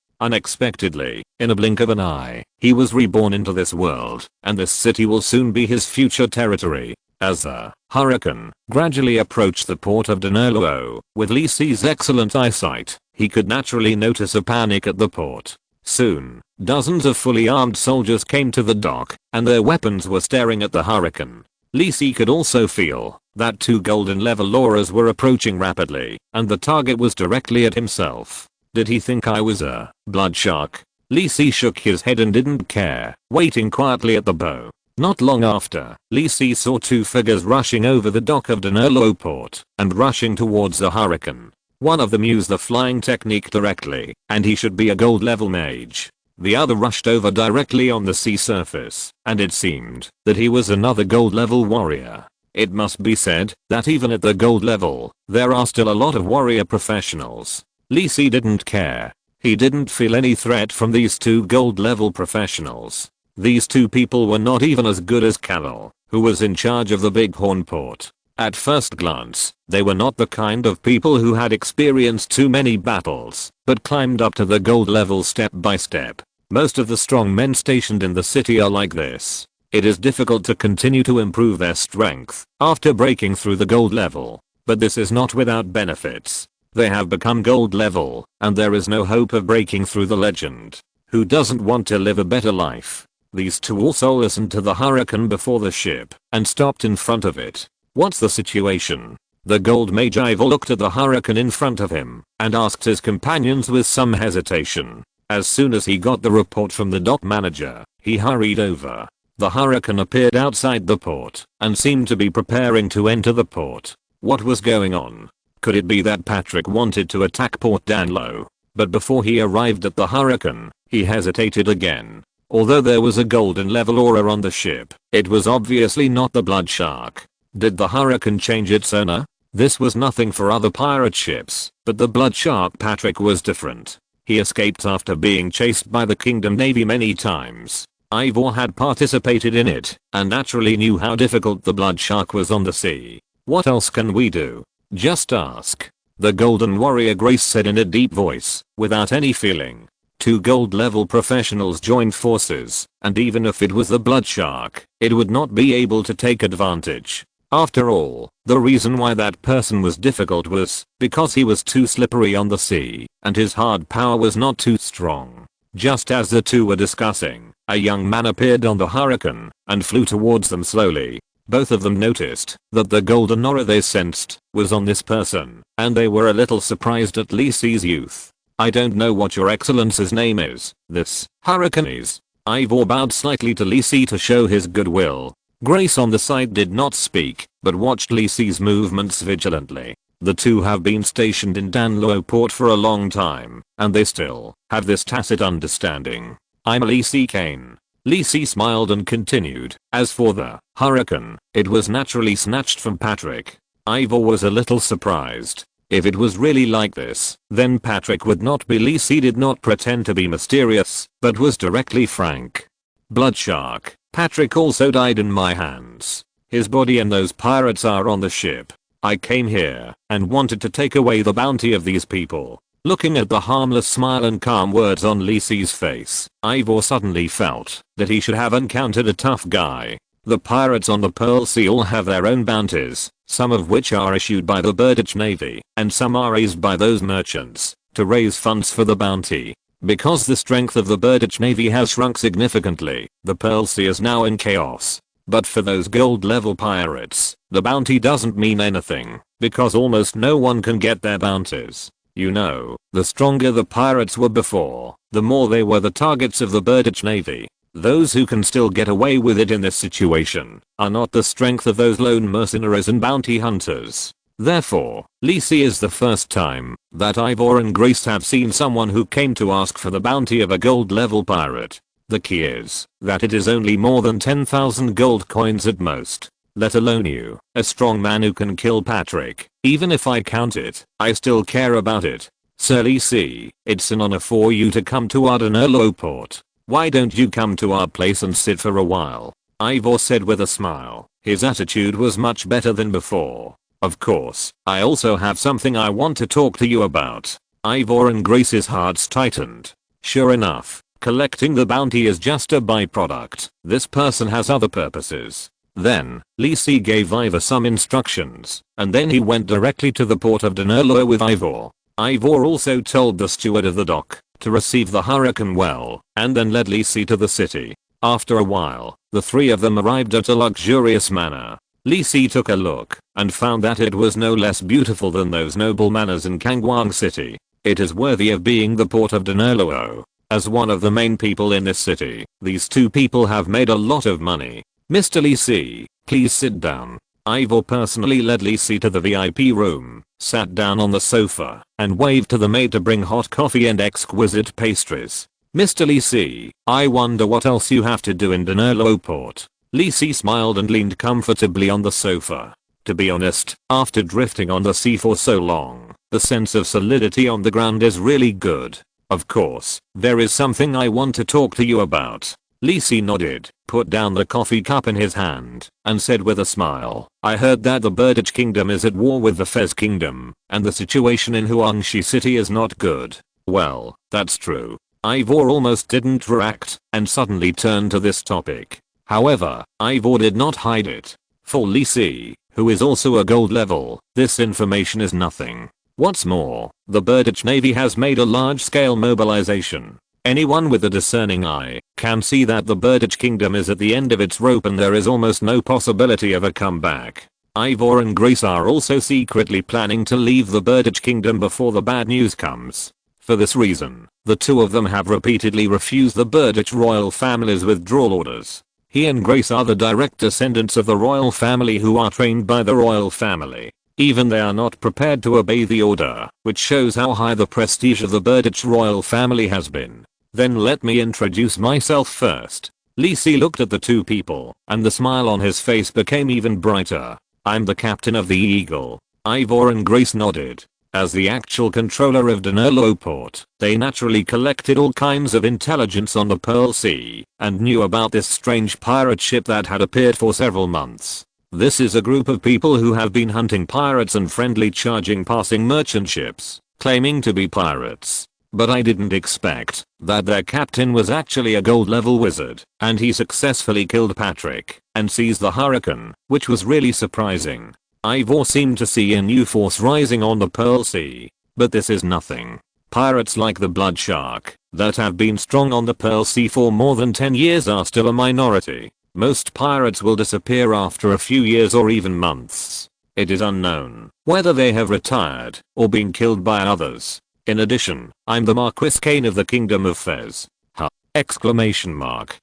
Unexpectedly, in a blink of an eye, he was reborn into this world, and this city will soon be his future territory. As the Hurricane gradually approached the port of Danilo, with Lisi's excellent eyesight, he could naturally notice a panic at the port. Soon, dozens of fully armed soldiers came to the dock, and their weapons were staring at the Hurricane. Lisi could also feel that 2 golden level auras were approaching rapidly, and the target was directly at himself. Did he think I was a blood shark? Lisi shook his head and didn't care, waiting quietly at the bow. Not long after, Lisi saw 2 figures rushing over the dock of Danilo port and rushing towards the Hurricane. One of them used the flying technique directly, and he should be a gold level mage. The other rushed over directly on the sea surface, and it seemed that he was another gold level warrior. It must be said that even at the gold level, there are still a lot of warrior professionals. Lisi didn't care. He didn't feel any threat from these 2 gold level professionals. These 2 people were not even as good as Carol, who was in charge of the Bighorn port. At first glance, they were not the kind of people who had experienced too many battles, but climbed up to the gold level step by step. Most of the strong men stationed in the city are like this. It is difficult to continue to improve their strength after breaking through the gold level, but this is not without benefits. They have become gold level, and there is no hope of breaking through the legend. Who doesn't want to live a better life? These 2 also listened to the Hurricane before the ship and stopped in front of it. What's the situation? The gold mage Ivor looked at the Hurricane in front of him and asked his companions with some hesitation. As soon as he got the report from the dock manager, he hurried over. The Hurricane appeared outside the port and seemed to be preparing to enter the port. What was going on? Could it be that Patrick wanted to attack Port Danlo? But before he arrived at the Hurricane, he hesitated again. Although there was a golden level aura on the ship, it was obviously not the blood shark. Did the Hurricane change its owner? This was nothing for other pirate ships, but the blood shark Patrick was different. He escaped after being chased by the Kingdom Navy many times. Ivor had participated in it, and naturally knew how difficult the blood shark was on the sea. What else can we do? Just ask. The Golden Warrior Grace said in a deep voice, without any feeling. 2 gold level professionals joined forces, and even if it was the blood shark, it would not be able to take advantage. After all, the reason why that person was difficult was because he was too slippery on the sea, and his hard power was not too strong. Just as the 2 were discussing, a young man appeared on the Hurricane and flew towards them slowly. Both of them noticed that the golden aura they sensed was on this person, and they were a little surprised at Lisi's youth. I don't know what your excellence's name is. This Hurricane is. Ivor bowed slightly to Lisi to show his goodwill. Grace on the side did not speak, but watched Lisi's movements vigilantly. The 2 have been stationed in Danlo port for a long time, and they still have this tacit understanding. I'm Lisi Kane. Lisi smiled and continued. As for the Hurricane, it was naturally snatched from Patrick. Ivor was a little surprised. If it was really like this, then Patrick would not be. Lisi did not pretend to be mysterious, but was directly frank. Blood shark. Patrick also died in my hands. His body and those pirates are on the ship. I came here and wanted to take away the bounty of these people. Looking at the harmless smile and calm words on Lisi's face, Ivor suddenly felt that he should have encountered a tough guy. The pirates on the Pearl Sea all have their own bounties, some of which are issued by the British Navy, and some are raised by those merchants to raise funds for the bounty. Because the strength of the British Navy has shrunk significantly, the Pearl Sea is now in chaos. But for those gold level pirates, the bounty doesn't mean anything, because almost no one can get their bounties. You know, the stronger the pirates were before, the more they were the targets of the British Navy. Those who can still get away with it in this situation are not the strength of those lone mercenaries and bounty hunters. Therefore, Lisi is the first time that Ivor and Grace have seen someone who came to ask for the bounty of a gold level pirate. The key is that it is only more than 10,000 gold coins at most. Let alone you, a strong man who can kill Patrick. Even if I count it, I still care about it. Sir Lisi, it's an honor for you to come to Ardanolo port. Why don't you come to our place and sit for a while? Ivor said with a smile. His attitude was much better than before. Of course, I also have something I want to talk to you about. Ivor and Grace's hearts tightened. Sure enough, collecting the bounty is just a byproduct. This person has other purposes. Then, Lisi gave Ivor some instructions, and then he went directly to the port of Danilo with Ivor. Ivor also told the steward of the dock to receive the hurricane well, and then led Lisi to the city. After a while, the three of them arrived at a luxurious manor. Lisi took a look and found that it was no less beautiful than those noble manors in Kangwang City. It is worthy of being the port of Danilo. As one of the main people in this city, these two people have made a lot of money. Mr. Lisi, please sit down. Ivor personally led Lisi to the VIP room, sat down on the sofa, and waved to the maid to bring hot coffee and exquisite pastries. Mr. Lisi, I wonder what else you have to do in Danilo Port. Lisi smiled and leaned comfortably on the sofa. To be honest, after drifting on the sea for so long, the sense of solidity on the ground is really good. Of course, there is something I want to talk to you about. Lisi nodded, put down the coffee cup in his hand, and said with a smile, I heard that the Birdage Kingdom is at war with the Fez Kingdom, and the situation in Huangshi City is not good. Well, that's true. Ivor almost didn't react, and suddenly turned to this topic. However, Ivor did not hide it. For Lisi, who is also a gold level, this information is nothing. What's more, the Birdage Navy has made a large-scale mobilization. Anyone with a discerning eye can see that the Birdage Kingdom is at the end of its rope and there is almost no possibility of a comeback. Ivor and Grace are also secretly planning to leave the Birdage Kingdom before the bad news comes. For this reason, the two of them have repeatedly refused the Birdage royal family's withdrawal orders. He and Grace are the direct descendants of the royal family who are trained by the royal family. Even they are not prepared to obey the order, which shows how high the prestige of the Birdage royal family has been. Then let me introduce myself first. Lisi looked at the two people, and the smile on his face became even brighter. I'm the captain of the Eagle. Ivor and Grace nodded. As the actual controller of Danilo Port, they naturally collected all kinds of intelligence on the Pearl Sea, and knew about this strange pirate ship that had appeared for several months. This is a group of people who have been hunting pirates and friendly charging passing merchant ships, claiming to be pirates. But I didn't expect that their captain was actually a gold level wizard, and he successfully killed Patrick and seized the hurricane, which was really surprising. Ivor seemed to see a new force rising on the Pearl Sea, but this is nothing. Pirates like the Blood Shark that have been strong on the Pearl Sea for more than 10 years are still a minority. Most pirates will disappear after a few years or even months. It is unknown whether they have retired or been killed by others. In addition, I'm the Marquis Kane of the Kingdom of Fez. Ha! Exclamation mark.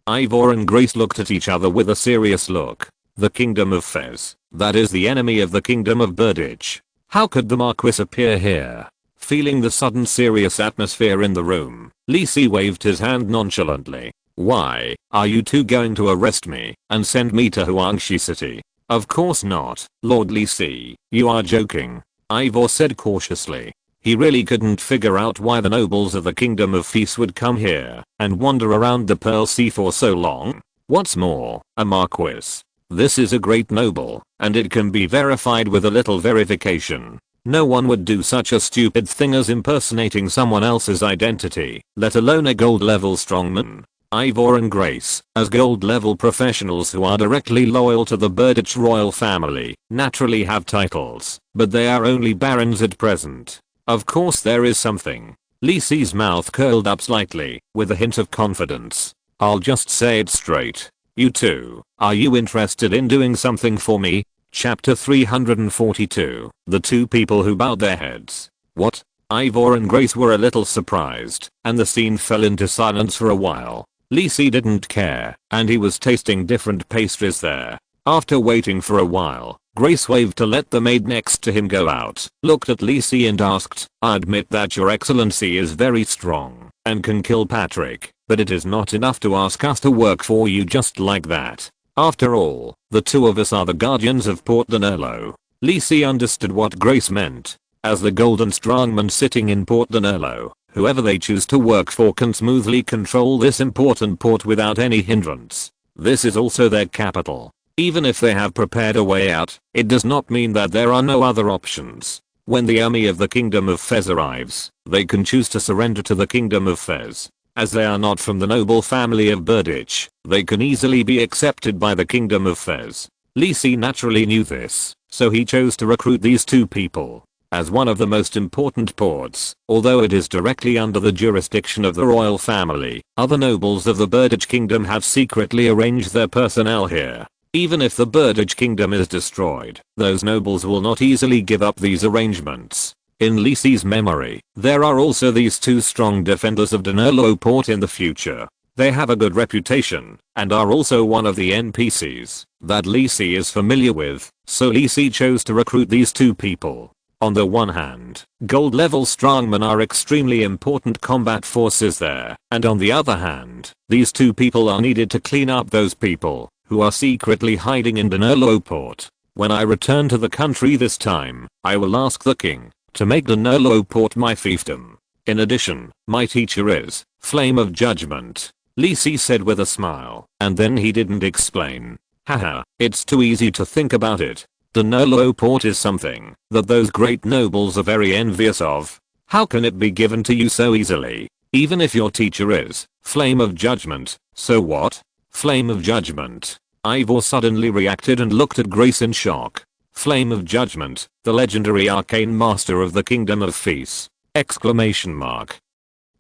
Ivor and Grace looked at each other with a serious look. The Kingdom of Fez, that is the enemy of the Kingdom of Birdage. How could the Marquis appear here? Feeling the sudden serious atmosphere in the room, Lisi waved his hand nonchalantly. Why, are you two going to arrest me and send me to Huangshi City? Of course not, Lord Lisi, you are joking. Ivor said cautiously. He really couldn't figure out why the nobles of the Kingdom of Fez would come here and wander around the Pearl Sea for so long. What's more, a Marquis. This is a great noble, and it can be verified with a little verification. No one would do such a stupid thing as impersonating someone else's identity, let alone a gold level strongman. Ivor and Grace, as gold level professionals who are directly loyal to the Birdage royal family, naturally have titles, but they are only barons at present. Of course there is something. Lisi's mouth curled up slightly, with a hint of confidence. I'll just say it straight. You two, are you interested in doing something for me? Chapter 342, The Two People Who Bowed Their Heads. What? Ivor and Grace were a little surprised, and the scene fell into silence for a while. Lisi didn't care, and he was tasting different pastries there. After waiting for a while, Grace waved to let the maid next to him go out, looked at Lisi and asked, I admit that your excellency is very strong and can kill Patrick, but it is not enough to ask us to work for you just like that. After all, the two of us are the guardians of Port Danilo. Lisi understood what Grace meant. As the golden strongman sitting in Port Danilo, whoever they choose to work for can smoothly control this important port without any hindrance. This is also their capital. Even if they have prepared a way out, it does not mean that there are no other options. When the army of the Kingdom of Fez arrives, they can choose to surrender to the Kingdom of Fez. As they are not from the noble family of Burditch, they can easily be accepted by the Kingdom of Fez. Lisi naturally knew this, so he chose to recruit these two people. As one of the most important ports, although it is directly under the jurisdiction of the royal family, other nobles of the Burditch Kingdom have secretly arranged their personnel here. Even if the Burditch Kingdom is destroyed, those nobles will not easily give up these arrangements. In Lisi's memory, there are also these two strong defenders of Denerlo Port in the future. They have a good reputation, and are also one of the NPCs that Lisi is familiar with, so Lisi chose to recruit these two people. On the one hand, gold level strongmen are extremely important combat forces there, and on the other hand, these two people are needed to clean up those people who are secretly hiding in Denerlo Port. When I return to the country this time, I will ask the king to make Denerlo Port my fiefdom. In addition, my teacher is Flame of Judgment, Lisi said with a smile, and then he didn't explain. Haha, it's too easy to think about it. Denerlo Port is something that those great nobles are very envious of. How can it be given to you so easily? Even if your teacher is Flame of Judgment, so what? Flame of Judgment. Ivor suddenly reacted and looked at Grace in shock. Flame of Judgment, the legendary arcane master of the Kingdom of Fez! Exclamation mark.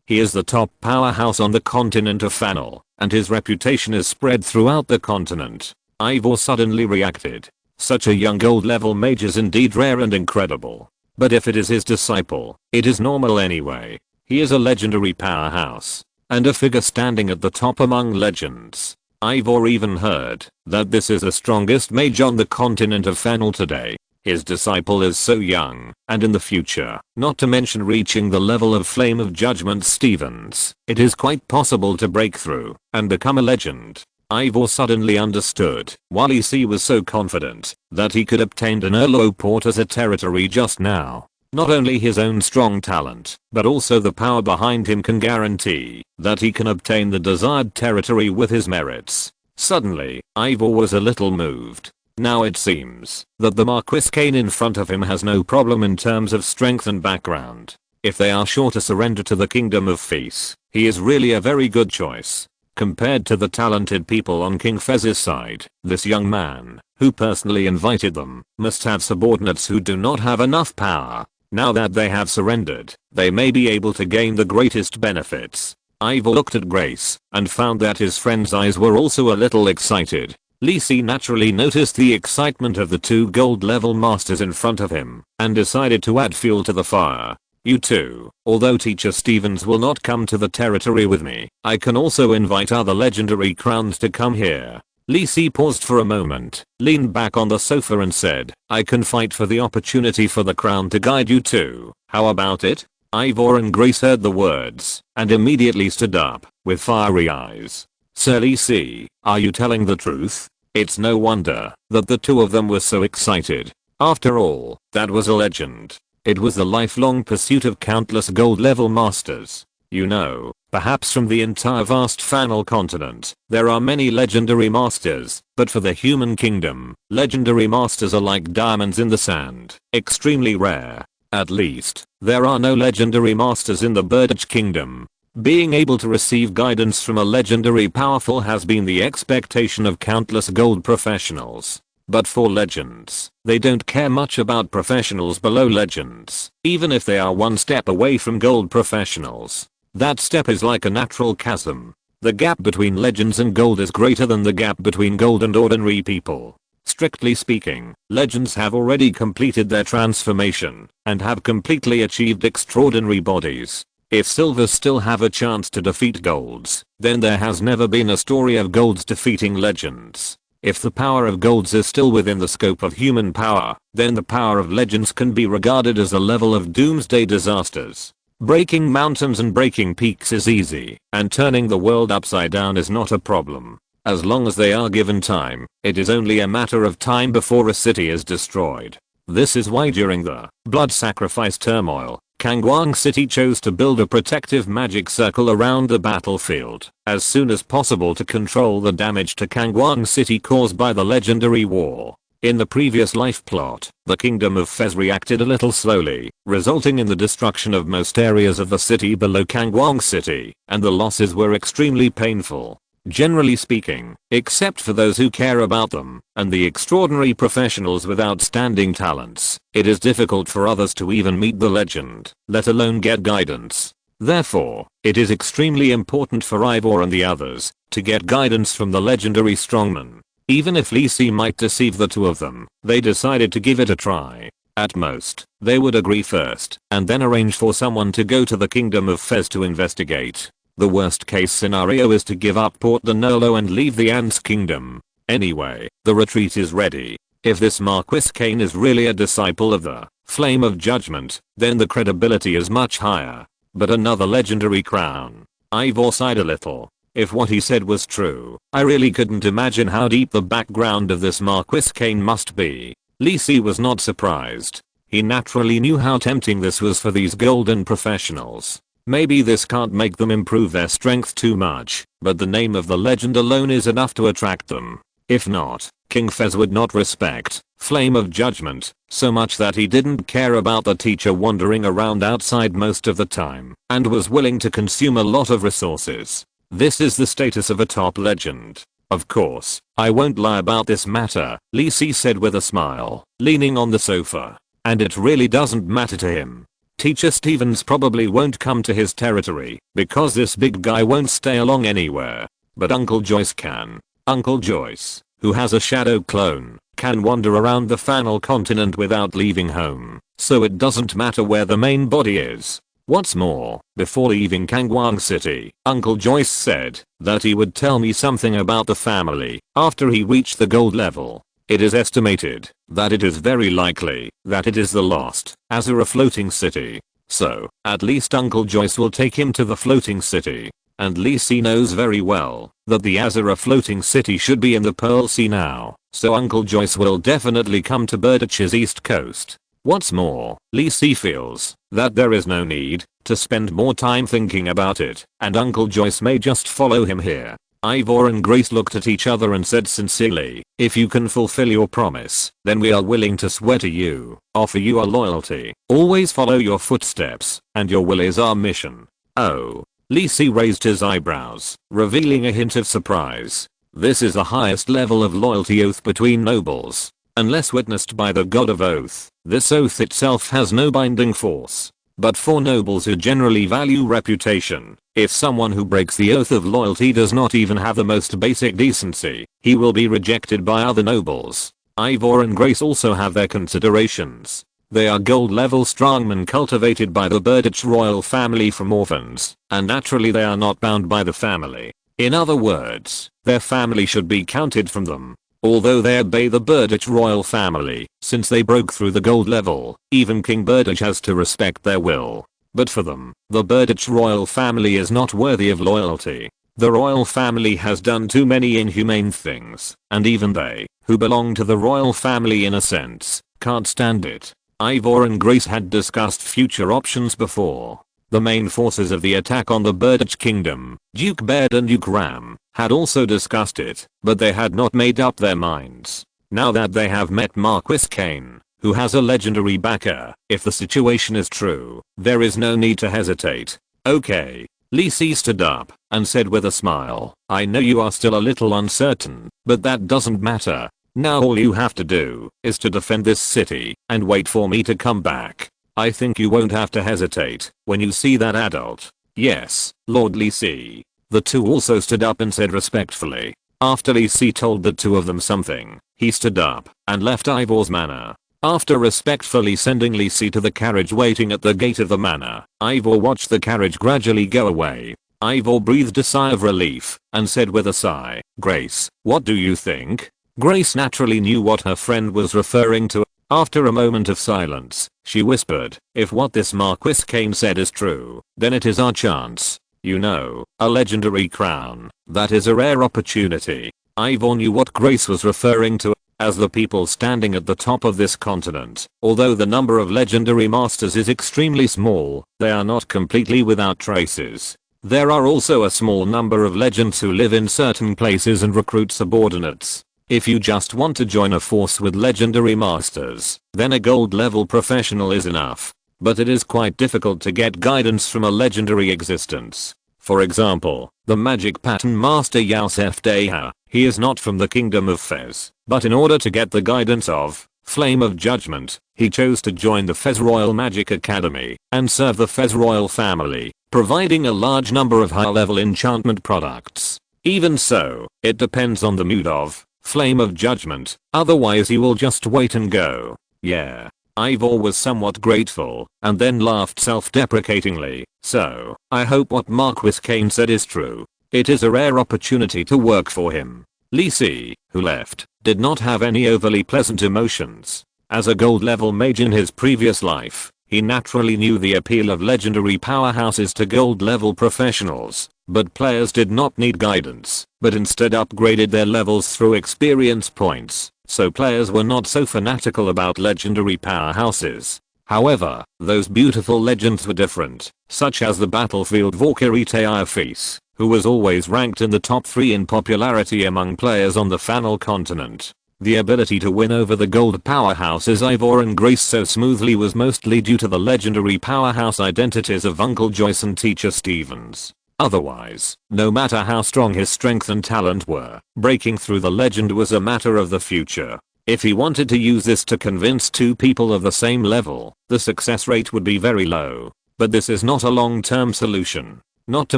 He is the top powerhouse on the continent of Fanel, and his reputation is spread throughout the continent. Ivor suddenly reacted. Such a young gold level mage is indeed rare and incredible. But if it is his disciple, it is normal anyway. He is a legendary powerhouse, and a figure standing at the top among legends. Ivor even heard that this is the strongest mage on the continent of Fanel today. His disciple is so young, and in the future, not to mention reaching the level of Flame of Judgment Stevens, it is quite possible to break through and become a legend. Ivor suddenly understood why Lisi was so confident that he could obtain Denerlo Port as a territory just now. Not only his own strong talent, but also the power behind him can guarantee that he can obtain the desired territory with his merits. Suddenly, Ivor was a little moved. Now it seems that the Marquis Kane in front of him has no problem in terms of strength and background. If they are sure to surrender to the Kingdom of Fez, he is really a very good choice. Compared to the talented people on King Fez's side, this young man, who personally invited them, must have subordinates who do not have enough power. Now that they have surrendered, they may be able to gain the greatest benefits. Ivor looked at Grace and found that his friend's eyes were also a little excited. Lisi naturally noticed the excitement of the two gold level masters in front of him and decided to add fuel to the fire. You two, although Teacher Stevens will not come to the territory with me, I can also invite other legendary crowns to come here. Lisi paused for a moment, leaned back on the sofa and said, I can fight for the opportunity for the crown to guide you too. How about it? Ivor and Grace heard the words and immediately stood up with fiery eyes. Sir Lisi, are you telling the truth? It's no wonder that the two of them were so excited. After all, that was a legend. It was the lifelong pursuit of countless gold level masters. You know, perhaps from the entire vast Fanel continent, there are many legendary masters, but for the human kingdom, legendary masters are like diamonds in the sand, extremely rare. At least, there are no legendary masters in the Burditch kingdom. Being able to receive guidance from a legendary powerful has been the expectation of countless gold professionals. But for legends, they don't care much about professionals below legends, even if they are one step away from gold professionals. That step is like a natural chasm. The gap between legends and gold is greater than the gap between gold and ordinary people. Strictly speaking, legends have already completed their transformation and have completely achieved extraordinary bodies. If silvers still have a chance to defeat golds, then there has never been a story of golds defeating legends. If the power of golds is still within the scope of human power, then the power of legends can be regarded as a level of doomsday disasters. Breaking mountains and breaking peaks is easy, and turning the world upside down is not a problem. As long as they are given time, it is only a matter of time before a city is destroyed. This is why during the blood sacrifice turmoil, Kangwang City chose to build a protective magic circle around the battlefield as soon as possible to control the damage to Kangwang City caused by the legendary war. In the previous life plot, the Kingdom of Fez reacted a little slowly, resulting in the destruction of most areas of the city below Kangwang City, and the losses were extremely painful. Generally speaking, except for those who care about them, and the extraordinary professionals with outstanding talents, it is difficult for others to even meet the legend, let alone get guidance. Therefore, it is extremely important for Ivor and the others to get guidance from the legendary strongman. Even if Lee Si might deceive the two of them, they decided to give it a try. At most, they would agree first, and then arrange for someone to go to the Kingdom of Fez to investigate. The worst case scenario is to give up Port de Nolo and leave the Ants Kingdom. Anyway, the retreat is ready. If this Marquis Kane is really a disciple of the Flame of Judgment, then the credibility is much higher. But another legendary crown. Ivor sighed a little. If what he said was true, I really couldn't imagine how deep the background of this Marquis Kane must be. Lee Si was not surprised. He naturally knew how tempting this was for these golden professionals. Maybe this can't make them improve their strength too much, but the name of the legend alone is enough to attract them. If not, King Fez would not respect Flame of Judgment so much that he didn't care about the teacher wandering around outside most of the time, and was willing to consume a lot of resources. This is the status of a top legend. Of course, I won't lie about this matter, Lee Si said with a smile, leaning on the sofa. And it really doesn't matter to him. Teacher Stevens probably won't come to his territory, because this big guy won't stay along anywhere. But Uncle Joyce can. Uncle Joyce, who has a shadow clone, can wander around the Fanal continent without leaving home, so it doesn't matter where the main body is. What's more, before leaving Kangwang City, Uncle Joyce said that he would tell me something about the family after he reached the gold level. It is estimated that it is very likely that it is the lost Azura floating city. So, at least Uncle Joyce will take him to the floating city. And Lee Si knows very well that the Azura floating city should be in the Pearl Sea now, so Uncle Joyce will definitely come to Burditch's east coast. What's more, Lee Si feels that there is no need to spend more time thinking about it, and Uncle Joyce may just follow him here. Ivor and Grace looked at each other and said sincerely, if you can fulfill your promise, then we are willing to swear to you, offer you our loyalty, always follow your footsteps, and your will is our mission. Oh. Lee Si raised his eyebrows, revealing a hint of surprise. This is the highest level of loyalty oath between nobles. Unless witnessed by the god of oath, this oath itself has no binding force. But for nobles who generally value reputation, if someone who breaks the oath of loyalty does not even have the most basic decency, he will be rejected by other nobles. Ivor and Grace also have their considerations. They are gold level strongmen cultivated by the Burditch royal family from orphans, and naturally they are not bound by the family. In other words, their family should be counted from them. Although they obey the Burditch royal family, since they broke through the gold level, even King Burditch has to respect their will. But for them, the Burditch royal family is not worthy of loyalty. The royal family has done too many inhumane things, and even they, who belong to the royal family in a sense, can't stand it. Ivor and Grace had discussed future options before. The main forces of the attack on the Burditch kingdom, Duke Baird and Duke Ram, had also discussed it, but they had not made up their minds. Now that they have met Marquis Kane, who has a legendary backer, if the situation is true, there is no need to hesitate. Okay. Lee Si stood up and said with a smile, I know you are still a little uncertain, but that doesn't matter. Now all you have to do is to defend this city and wait for me to come back. I think you won't have to hesitate when you see that adult. Yes, Lord Lee Si. The two also stood up and said respectfully. After Lee Si told the two of them something, he stood up and left Ivor's manor. After respectfully sending Lee Si to the carriage waiting at the gate of the manor, Ivor watched the carriage gradually go away. Ivor breathed a sigh of relief and said with a sigh, Grace, what do you think? Grace naturally knew what her friend was referring to. After a moment of silence, she whispered, if what this Marquis Kane said is true, then it is our chance. You know, a legendary crown. That is a rare opportunity. Ivor knew what Grace was referring to. As the people standing at the top of this continent, although the number of legendary masters is extremely small, they are not completely without traces. There are also a small number of legends who live in certain places and recruit subordinates. If you just want to join a force with legendary masters, then a gold level professional is enough. But it is quite difficult to get guidance from a legendary existence. For example, the magic pattern master Yusef Deha, he is not from the kingdom of Fez, but in order to get the guidance of Flame of Judgment, he chose to join the Fez Royal Magic Academy and serve the Fez Royal family, providing a large number of high-level enchantment products. Even so, it depends on the mood of Flame of Judgment, otherwise he will just wait and go, yeah. Ivor was somewhat grateful, and then laughed self-deprecatingly, so, I hope what Marquis Kane said is true. It is a rare opportunity to work for him. Lisi, who left, did not have any overly pleasant emotions. As a gold level mage in his previous life, he naturally knew the appeal of legendary powerhouses to gold level professionals, but players did not need guidance, but instead upgraded their levels through experience points. So players were not so fanatical about legendary powerhouses. However, those beautiful legends were different, such as the battlefield Valkyrie Teirfis, who was always ranked in the top 3 in popularity among players on the Fanal continent. The ability to win over the gold powerhouses Ivor and Grace so smoothly was mostly due to the legendary powerhouse identities of Uncle Joyce and Teacher Stevens. Otherwise, no matter how strong his strength and talent were, breaking through the legend was a matter of the future. If he wanted to use this to convince 2 people of the same level, the success rate would be very low. But this is not a long-term solution. Not to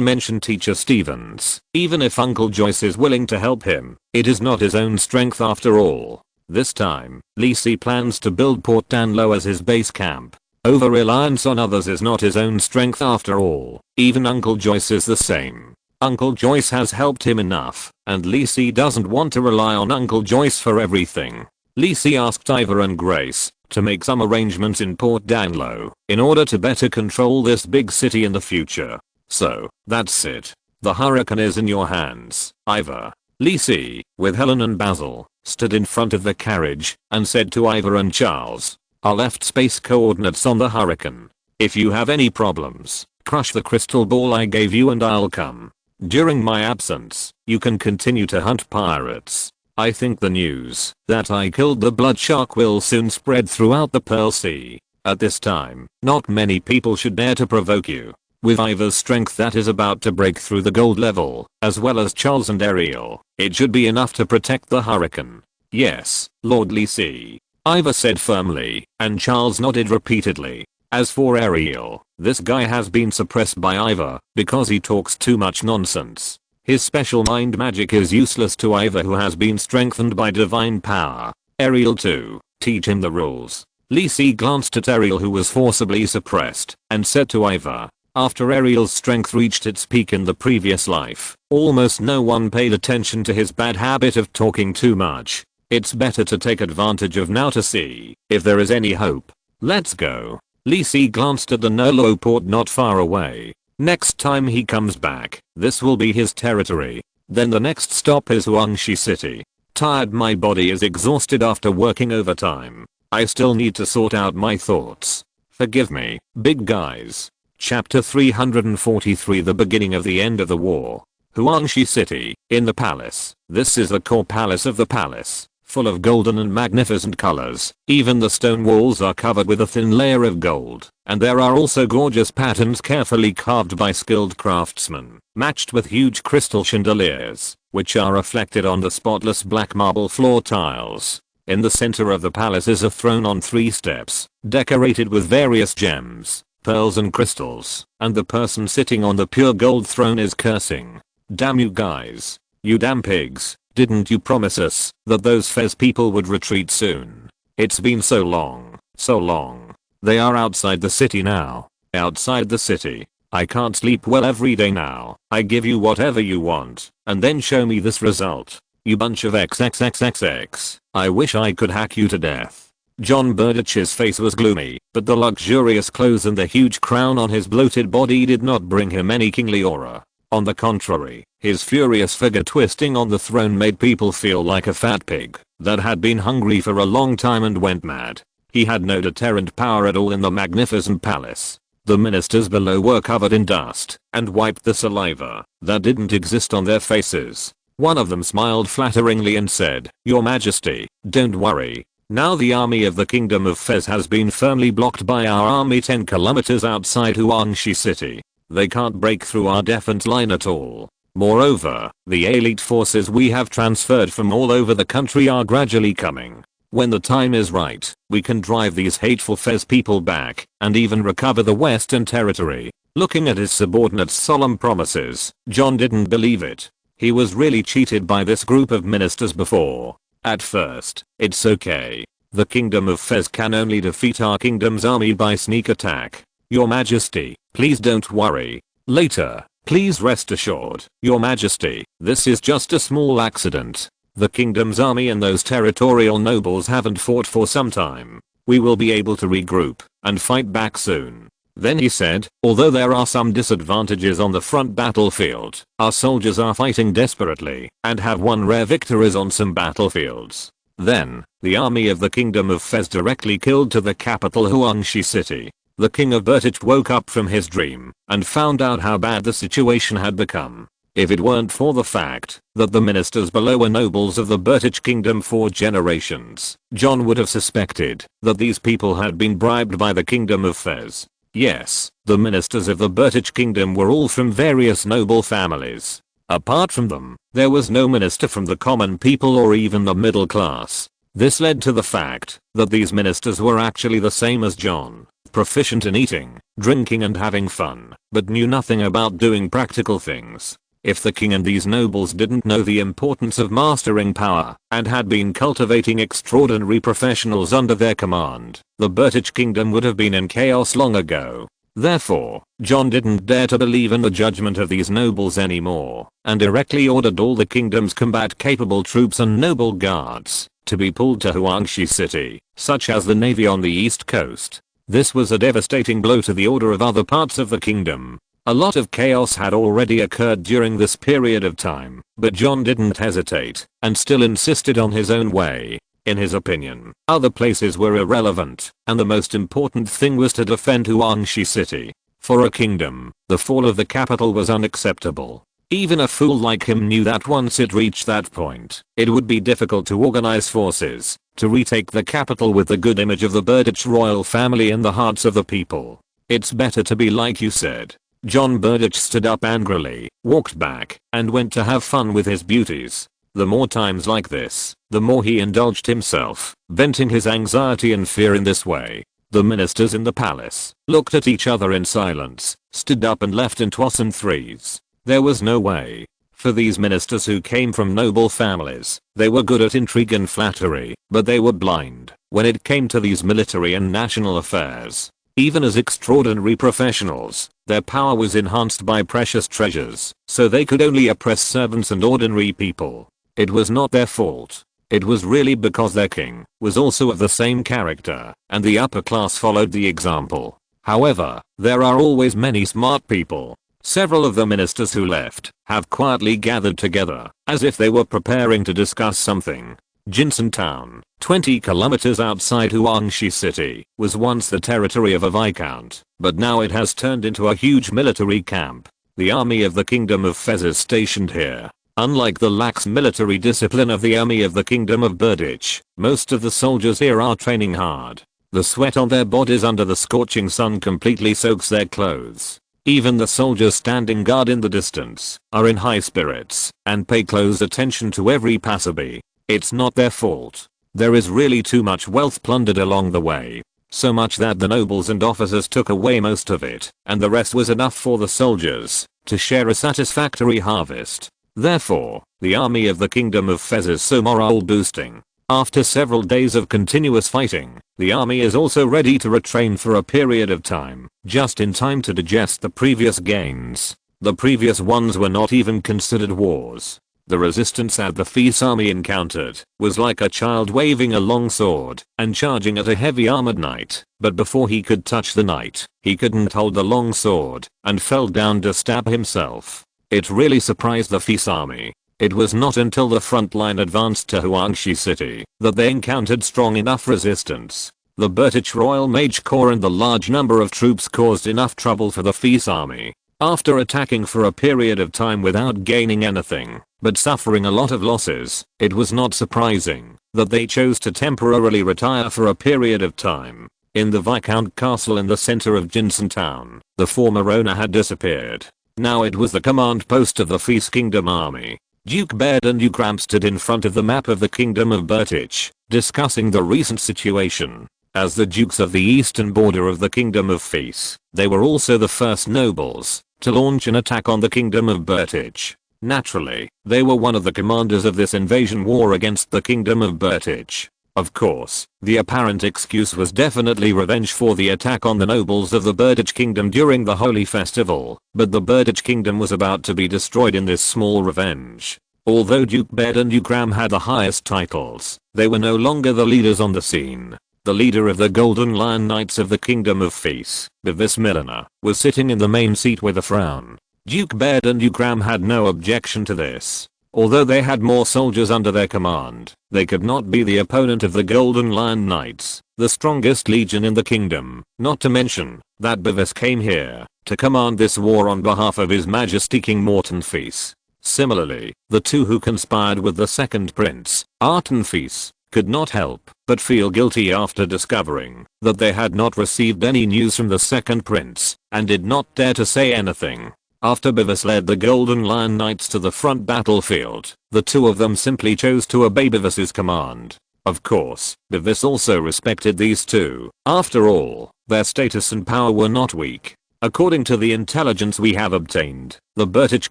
mention Teacher Stevens, even if Uncle Joyce is willing to help him, it is not his own strength after all. This time, Lisi plans to build Port Danlo as his base camp. Over-reliance on others is not his own strength after all. Even Uncle Joyce is the same. Uncle Joyce has helped him enough, and Lisi doesn't want to rely on Uncle Joyce for everything. Lisi asked Ivor and Grace to make some arrangements in Port Danlo in order to better control this big city in the future. So, that's it. The hurricane is in your hands, Ivor. Lisi, with Helen and Basil, stood in front of the carriage and said to Ivor and Charles, I left space coordinates on the hurricane. If you have any problems, crush the crystal ball I gave you and I'll come. During my absence, you can continue to hunt pirates. I think the news that I killed the blood shark will soon spread throughout the Pearl Sea. At this time, not many people should dare to provoke you. With Ivor's strength that is about to break through the gold level, as well as Charles and Ariel, it should be enough to protect the hurricane. Yes, Lord Lisi, Ivor said firmly, and Charles nodded repeatedly. As for Ariel, this guy has been suppressed by Ivor because he talks too much nonsense. His special mind magic is useless to Ivor who has been strengthened by divine power. Ariel too, teach him the rules. Lisi glanced at Ariel who was forcibly suppressed and said to Ivor, after Ariel's strength reached its peak in the previous life, almost no one paid attention to his bad habit of talking too much. It's better to take advantage of now to see if there is any hope. Let's go. Lisi glanced at the Nolo port not far away. Next time he comes back, this will be his territory. Then the next stop is Huangshi City. Tired, my body is exhausted after working overtime. I still need to sort out my thoughts. Forgive me, big guys. Chapter 343 The beginning of the end of the war. Huangshi City, in the palace. This is the core palace of the palace, full of golden and magnificent colors. Even the stone walls are covered with a thin layer of gold, and there are also gorgeous patterns carefully carved by skilled craftsmen, matched with huge crystal chandeliers, which are reflected on the spotless black marble floor tiles. In the center of the palace is a throne on 3 steps, decorated with various gems, pearls and crystals, and the person sitting on the pure gold throne is cursing. Damn you guys. You damn pigs. Didn't you promise us that those Fez people would retreat soon? It's been so long, so long. They are outside the city now. Outside the city. I can't sleep well every day now. I give you whatever you want, and then show me this result. You bunch of XXXXX. I wish I could hack you to death. John Burdich's face was gloomy, but the luxurious clothes and the huge crown on his bloated body did not bring him any kingly aura. On the contrary, his furious figure twisting on the throne made people feel like a fat pig that had been hungry for a long time and went mad. He had no deterrent power at all in the magnificent palace. The ministers below were covered in dust and wiped the saliva that didn't exist on their faces. One of them smiled flatteringly and said, "Your Majesty, don't worry. Now the army of the Kingdom of Fez has been firmly blocked by our army 10 kilometers outside Huangshi City. They can't break through our defense line at all. Moreover, the elite forces we have transferred from all over the country are gradually coming. When the time is right, we can drive these hateful Fez people back and even recover the Western territory." Looking at his subordinate's solemn promises, John didn't believe it. He was really cheated by this group of ministers before. At first, it's okay. The Kingdom of Fez can only defeat our kingdom's army by sneak attack. Your Majesty, please don't worry. Later, please rest assured, Your Majesty, this is just a small accident. The kingdom's army and those territorial nobles haven't fought for some time. We will be able to regroup and fight back soon. Then he said, although there are some disadvantages on the front battlefield, our soldiers are fighting desperately and have won rare victories on some battlefields. Then, the army of the Kingdom of Fez directly killed to the capital Huangshi City. The king of Bertich woke up from his dream and found out how bad the situation had become. If it weren't for the fact that the ministers below were nobles of the Bertich kingdom for generations, John would have suspected that these people had been bribed by the Kingdom of Fez. Yes, the ministers of the Bertich kingdom were all from various noble families. Apart from them, there was no minister from the common people or even the middle class. This led to the fact that these ministers were actually the same as John, proficient in eating, drinking and having fun, but knew nothing about doing practical things. If the king and these nobles didn't know the importance of mastering power and had been cultivating extraordinary professionals under their command, the Bertich kingdom would have been in chaos long ago. Therefore, John didn't dare to believe in the judgment of these nobles anymore and directly ordered all the kingdom's combat-capable troops and noble guards to be pulled to Huangshi City, such as the navy on the east coast. This was a devastating blow to the order of other parts of the kingdom. A lot of chaos had already occurred during this period of time, but John didn't hesitate and still insisted on his own way. In his opinion, other places were irrelevant, and the most important thing was to defend Huangshi City. For a kingdom, the fall of the capital was unacceptable. Even a fool like him knew that once it reached that point, it would be difficult to organize forces to retake the capital with the good image of the Bertich royal family in the hearts of the people. It's better to be like you said. John Bertich stood up angrily, walked back, and went to have fun with his beauties. The more times like this, the more he indulged himself, venting his anxiety and fear in this way. The ministers in the palace looked at each other in silence, stood up and left in twas and threes. There was no way. For these ministers who came from noble families, they were good at intrigue and flattery, but they were blind when it came to these military and national affairs. Even as extraordinary professionals, their power was enhanced by precious treasures, so they could only oppress servants and ordinary people. It was not their fault. It was really because their king was also of the same character, and the upper class followed the example. However, there are always many smart people. Several of the ministers who left have quietly gathered together, as if they were preparing to discuss something. Jinsen Town, 20 kilometers outside Huangshi City, was once the territory of a viscount, but now it has turned into a huge military camp. The army of the Kingdom of Fez is stationed here. Unlike the lax military discipline of the army of the Kingdom of Bertich, most of the soldiers here are training hard. The sweat on their bodies under the scorching sun completely soaks their clothes. Even the soldiers standing guard in the distance are in high spirits and pay close attention to every passerby. It's not their fault. There is really too much wealth plundered along the way. So much that the nobles and officers took away most of it, and the rest was enough for the soldiers to share a satisfactory harvest. Therefore, the army of the Kingdom of Fez is so morale boosting. After several days of continuous fighting, the army is also ready to retrain for a period of time, just in time to digest the previous gains. The previous ones were not even considered wars. The resistance that the Fez army encountered was like a child waving a long sword and charging at a heavy armored knight, but before he could touch the knight, he couldn't hold the long sword and fell down to stab himself. It really surprised the Fez army. It was not until the front line advanced to Huangshi City that they encountered strong enough resistance. The Bertich Royal Mage Corps and the large number of troops caused enough trouble for the Fez army. After attacking for a period of time without gaining anything, but suffering a lot of losses, it was not surprising that they chose to temporarily retire for a period of time. In the Viscount castle in the center of Jinsen town, the former owner had disappeared. Now it was the command post of the Feast Kingdom army. Duke Baird and Duke Ram stood in front of the map of the Kingdom of Bertich, discussing the recent situation. As the dukes of the eastern border of the Kingdom of Feast, they were also the first nobles to launch an attack on the Kingdom of Bertich. Naturally, they were one of the commanders of this invasion war against the Kingdom of Bertich. Of course, the apparent excuse was definitely revenge for the attack on the nobles of the Bertich Kingdom during the Holy Festival, but the Bertich Kingdom was about to be destroyed in this small revenge. Although Duke Baird and Duke Ram had the highest titles, they were no longer the leaders on the scene. The leader of the Golden Lion Knights of the Kingdom of Feast, Bevis Milliner, was sitting in the main seat with a frown. Duke Baird and Duke Ram had no objection to this. Although they had more soldiers under their command, they could not be the opponent of the Golden Lion Knights, the strongest legion in the kingdom, not to mention that Bevis came here to command this war on behalf of His Majesty King Morton Feast. Similarly, the two who conspired with the second prince, Arton Feast, could not help but feel guilty after discovering that they had not received any news from the second prince and did not dare to say anything. After Bevis led the Golden Lion Knights to the front battlefield, the two of them simply chose to obey Bevis's command. Of course, Bevis also respected these two. After all, their status and power were not weak. According to the intelligence we have obtained, the Bertich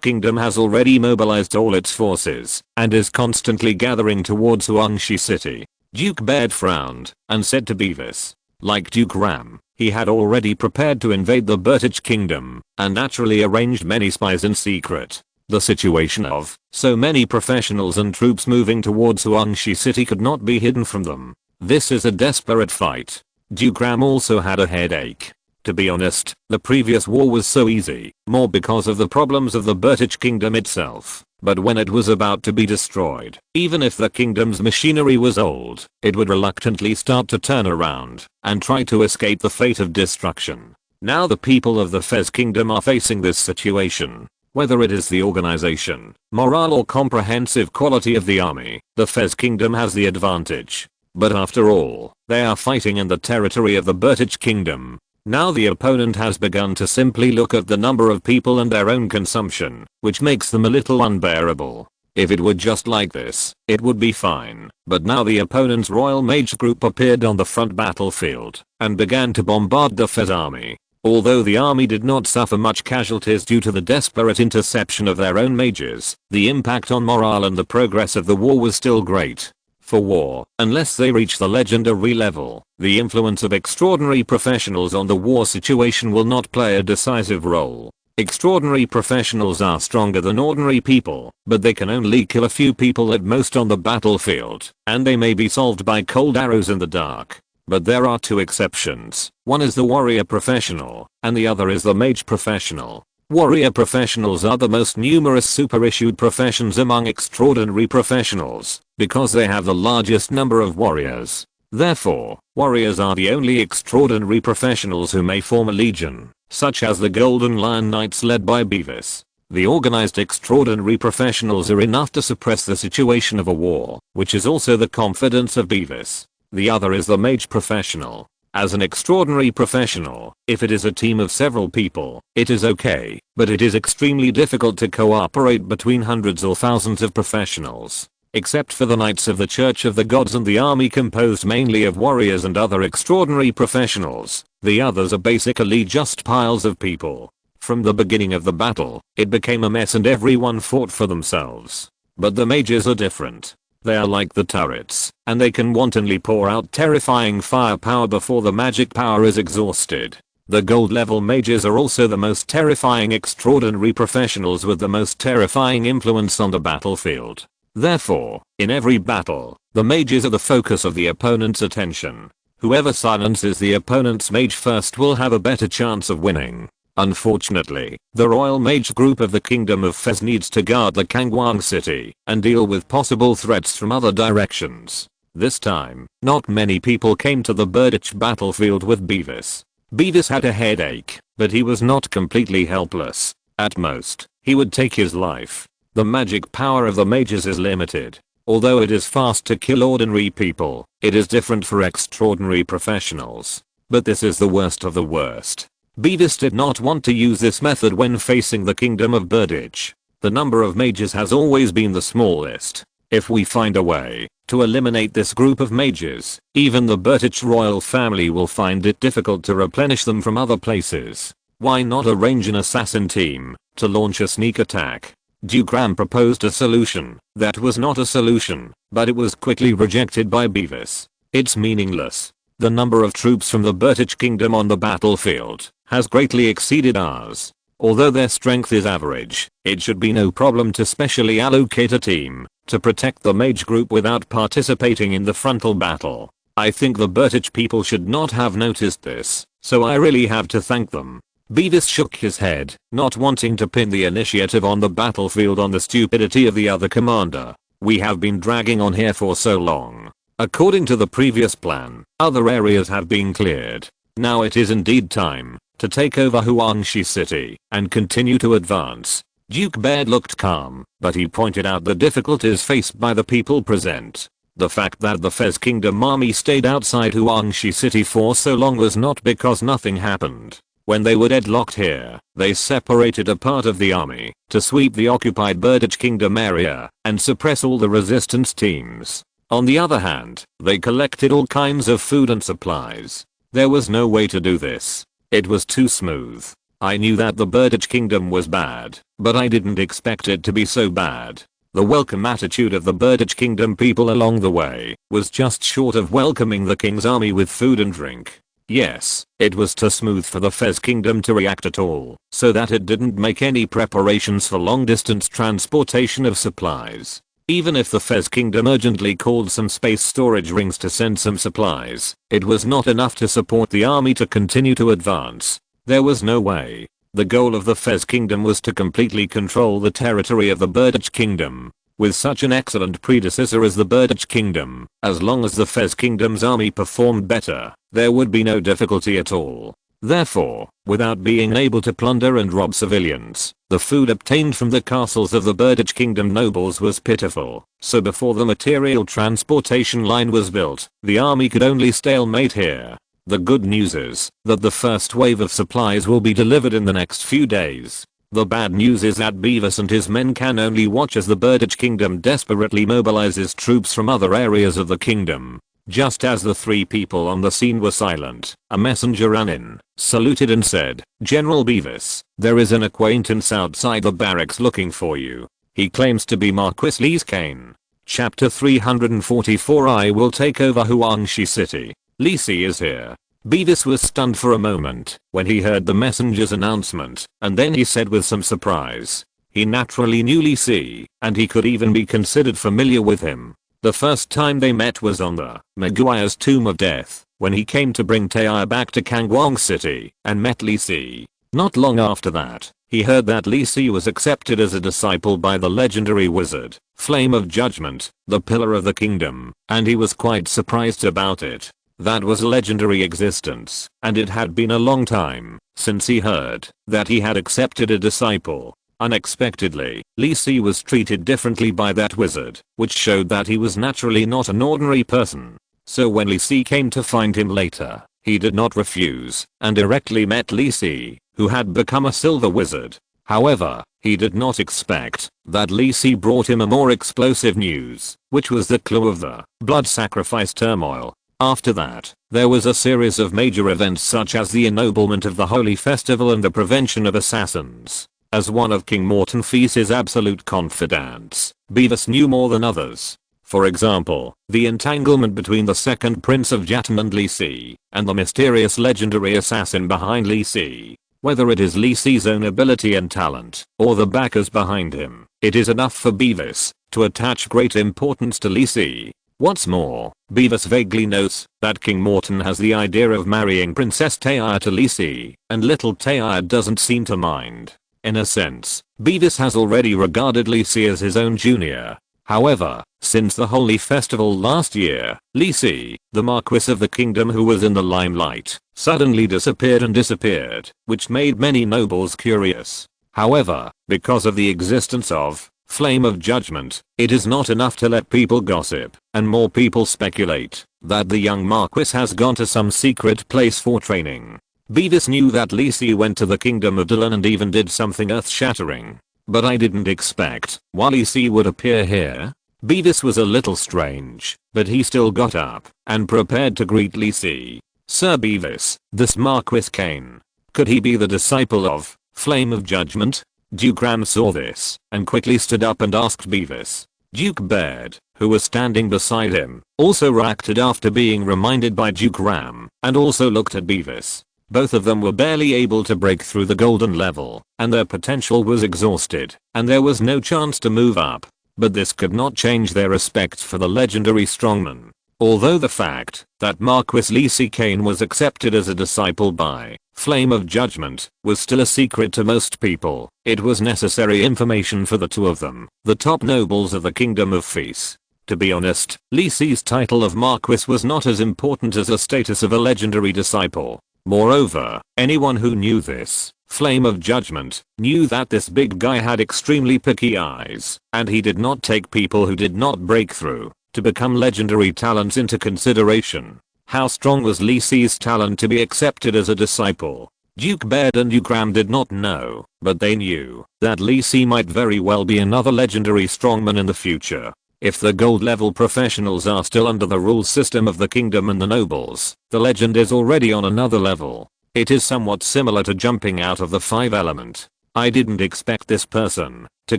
Kingdom has already mobilized all its forces and is constantly gathering towards Huangshi City. Duke Baird frowned and said to Bevis, like Duke Ram, he had already prepared to invade the Bertich Kingdom and naturally arranged many spies in secret. The situation of so many professionals and troops moving towards Huangshi City could not be hidden from them. This is a desperate fight. Duke Ram also had a headache. To be honest, the previous war was so easy, more because of the problems of the Bertich Kingdom itself. But when it was about to be destroyed, even if the kingdom's machinery was old, it would reluctantly start to turn around and try to escape the fate of destruction. Now the people of the Fez Kingdom are facing this situation. Whether it is the organization, morale or comprehensive quality of the army, the Fez Kingdom has the advantage. But after all, they are fighting in the territory of the Bertich Kingdom. Now the opponent has begun to simply look at the number of people and their own consumption, which makes them a little unbearable. If it were just like this, it would be fine, but now the opponent's Royal Mage group appeared on the front battlefield and began to bombard the Fez army. Although the army did not suffer much casualties due to the desperate interception of their own mages, the impact on morale and the progress of the war was still great. For war, unless they reach the legendary level, the influence of extraordinary professionals on the war situation will not play a decisive role. Extraordinary professionals are stronger than ordinary people, but they can only kill a few people at most on the battlefield, and they may be solved by cold arrows in the dark. But there are two exceptions. One is the warrior professional, and the other is the mage professional. Warrior professionals are the most numerous super-issued professions among extraordinary professionals, because they have the largest number of warriors. Therefore, warriors are the only extraordinary professionals who may form a legion, such as the Golden Lion Knights led by Bevis. The organized extraordinary professionals are enough to suppress the situation of a war, which is also the confidence of Bevis. The other is the mage professional. As an extraordinary professional, if it is a team of several people, it is okay, but it is extremely difficult to cooperate between hundreds or thousands of professionals. Except for the Knights of the Church of the Gods and the army composed mainly of warriors and other extraordinary professionals, the others are basically just piles of people. From the beginning of the battle, it became a mess and everyone fought for themselves. But the mages are different. They are like the turrets, and they can wantonly pour out terrifying firepower before the magic power is exhausted. The gold level mages are also the most terrifying extraordinary professionals with the most terrifying influence on the battlefield. Therefore, in every battle, the mages are the focus of the opponent's attention. Whoever silences the opponent's mage first will have a better chance of winning. Unfortunately, the Royal Mage group of the Kingdom of Fez needs to guard the Kangwang city and deal with possible threats from other directions. This time, not many people came to the Bertich battlefield with Bevis. Bevis had a headache, but he was not completely helpless. At most, he would take his life. The magic power of the mages is limited. Although it is fast to kill ordinary people, it is different for extraordinary professionals. But this is the worst of the worst. Beavis did not want to use this method when facing the kingdom of Burditch. The number of mages has always been the smallest. If we find a way to eliminate this group of mages, even the Burditch royal family will find it difficult to replenish them from other places. Why not arrange an assassin team to launch a sneak attack? Duke Ram proposed a solution that was not a solution, but it was quickly rejected by Beavis. It's meaningless. The number of troops from the Burditch kingdom on the battlefield has greatly exceeded ours. Although their strength is average, it should be no problem to specially allocate a team to protect the mage group without participating in the frontal battle. I think the Burditch people should not have noticed this, so I really have to thank them. Beavis shook his head, not wanting to pin the initiative on the battlefield on the stupidity of the other commander. We have been dragging on here for so long. According to the previous plan, other areas have been cleared. Now it is indeed time to take over Huangshi City and continue to advance. Duke Baird looked calm, but he pointed out the difficulties faced by the people present. The fact that the Fez Kingdom army stayed outside Huangshi City for so long was not because nothing happened. When they were deadlocked here, they separated a part of the army to sweep the occupied Burditch Kingdom area and suppress all the resistance teams. On the other hand, they collected all kinds of food and supplies. There was no way to do this. It was too smooth. I knew that the Burditch Kingdom was bad, but I didn't expect it to be so bad. The welcome attitude of the Burditch Kingdom people along the way was just short of welcoming the king's army with food and drink. Yes, it was too smooth for the Fez Kingdom to react at all, so that it didn't make any preparations for long-distance transportation of supplies. Even if the Fez Kingdom urgently called some space storage rings to send some supplies, it was not enough to support the army to continue to advance. There was no way. The goal of the Fez Kingdom was to completely control the territory of the Burditch Kingdom. With such an excellent predecessor as the Burditch Kingdom, as long as the Fez Kingdom's army performed better, there would be no difficulty at all. Therefore, without being able to plunder and rob civilians, the food obtained from the castles of the Burditch Kingdom nobles was pitiful. So before the material transportation line was built, the army could only stalemate here. The good news is that the first wave of supplies will be delivered in the next few days. The bad news is that Beavis and his men can only watch as the Burditch Kingdom desperately mobilizes troops from other areas of the kingdom. Just as the three people on the scene were silent, a messenger ran in, saluted and said, "General Beavis, there is an acquaintance outside the barracks looking for you. He claims to be Marquis Arcane." Chapter 344 I will take over Huangshi City. Lisi is here. Beavis was stunned for a moment when he heard the messenger's announcement, and then he said with some surprise. He naturally knew Lisi, and he could even be considered familiar with him. The first time they met was on the Maguire's Tomb of Death, when he came to bring Taia back to Kangwang City and met Lisi. Not long after that, he heard that Lisi was accepted as a disciple by the legendary wizard, Flame of Judgment, the Pillar of the Kingdom, and he was quite surprised about it. That was a legendary existence, and it had been a long time since he heard that he had accepted a disciple. Unexpectedly, Lisi was treated differently by that wizard, which showed that he was naturally not an ordinary person. So when Lisi came to find him later, he did not refuse, and directly met Lisi, who had become a silver wizard. However, he did not expect that Lisi brought him a more explosive news, which was the clue of the blood sacrifice turmoil. After that, there was a series of major events such as the ennoblement of the Holy Festival and the prevention of assassins. As one of King Mortenfee's absolute confidants, Beavis knew more than others. For example, the entanglement between the second Prince of Jatam and Lisi, and the mysterious legendary assassin behind Lisi. Whether it is Lisi's own ability and talent, or the backers behind him, it is enough for Beavis to attach great importance to Lisi. What's more, Beavis vaguely knows that King Morton has the idea of marrying Princess Taia to Lisi, and little Taia doesn't seem to mind. In a sense, Beavis has already regarded Lisi as his own junior. However, since the Holy Festival last year, Lisi, the Marquis of the Kingdom who was in the limelight, suddenly disappeared, which made many nobles curious. However, because of the existence of Flame of judgment. It is not enough to let people gossip, and more people speculate, that the young Marquis has gone to some secret place for training. Beavis knew that Lisi went to the kingdom of Dylan and even did something earth-shattering. But I didn't expect Lisi would appear here. Beavis was a little strange, but he still got up and prepared to greet Lisi. Sir Beavis, this Marquis Kane. Could he be the disciple of Flame of Judgment? Duke Ram saw this and quickly stood up and asked Beavis. Duke Baird, who was standing beside him, also reacted after being reminded by Duke Ram and also looked at Beavis. Both of them were barely able to break through the golden level and their potential was exhausted and there was no chance to move up. But this could not change their respect for the legendary strongman. Although the fact that Marquis Lisi Kane was accepted as a disciple by Flame of Judgment was still a secret to most people, it was necessary information for the two of them, the top nobles of the Kingdom of Feast. To be honest, Lisi's title of Marquis was not as important as the status of a legendary disciple. Moreover, anyone who knew this Flame of Judgment knew that this big guy had extremely picky eyes, and he did not take people who did not break through to become legendary talents into consideration. How strong was Lisi's talent to be accepted as a disciple? Duke Baird and Duke Ram did not know, but they knew that Lisi might very well be another legendary strongman in the future. If the gold level professionals are still under the rule system of the kingdom and the nobles, the legend is already on another level. It is somewhat similar to jumping out of the 5 element. I didn't expect this person to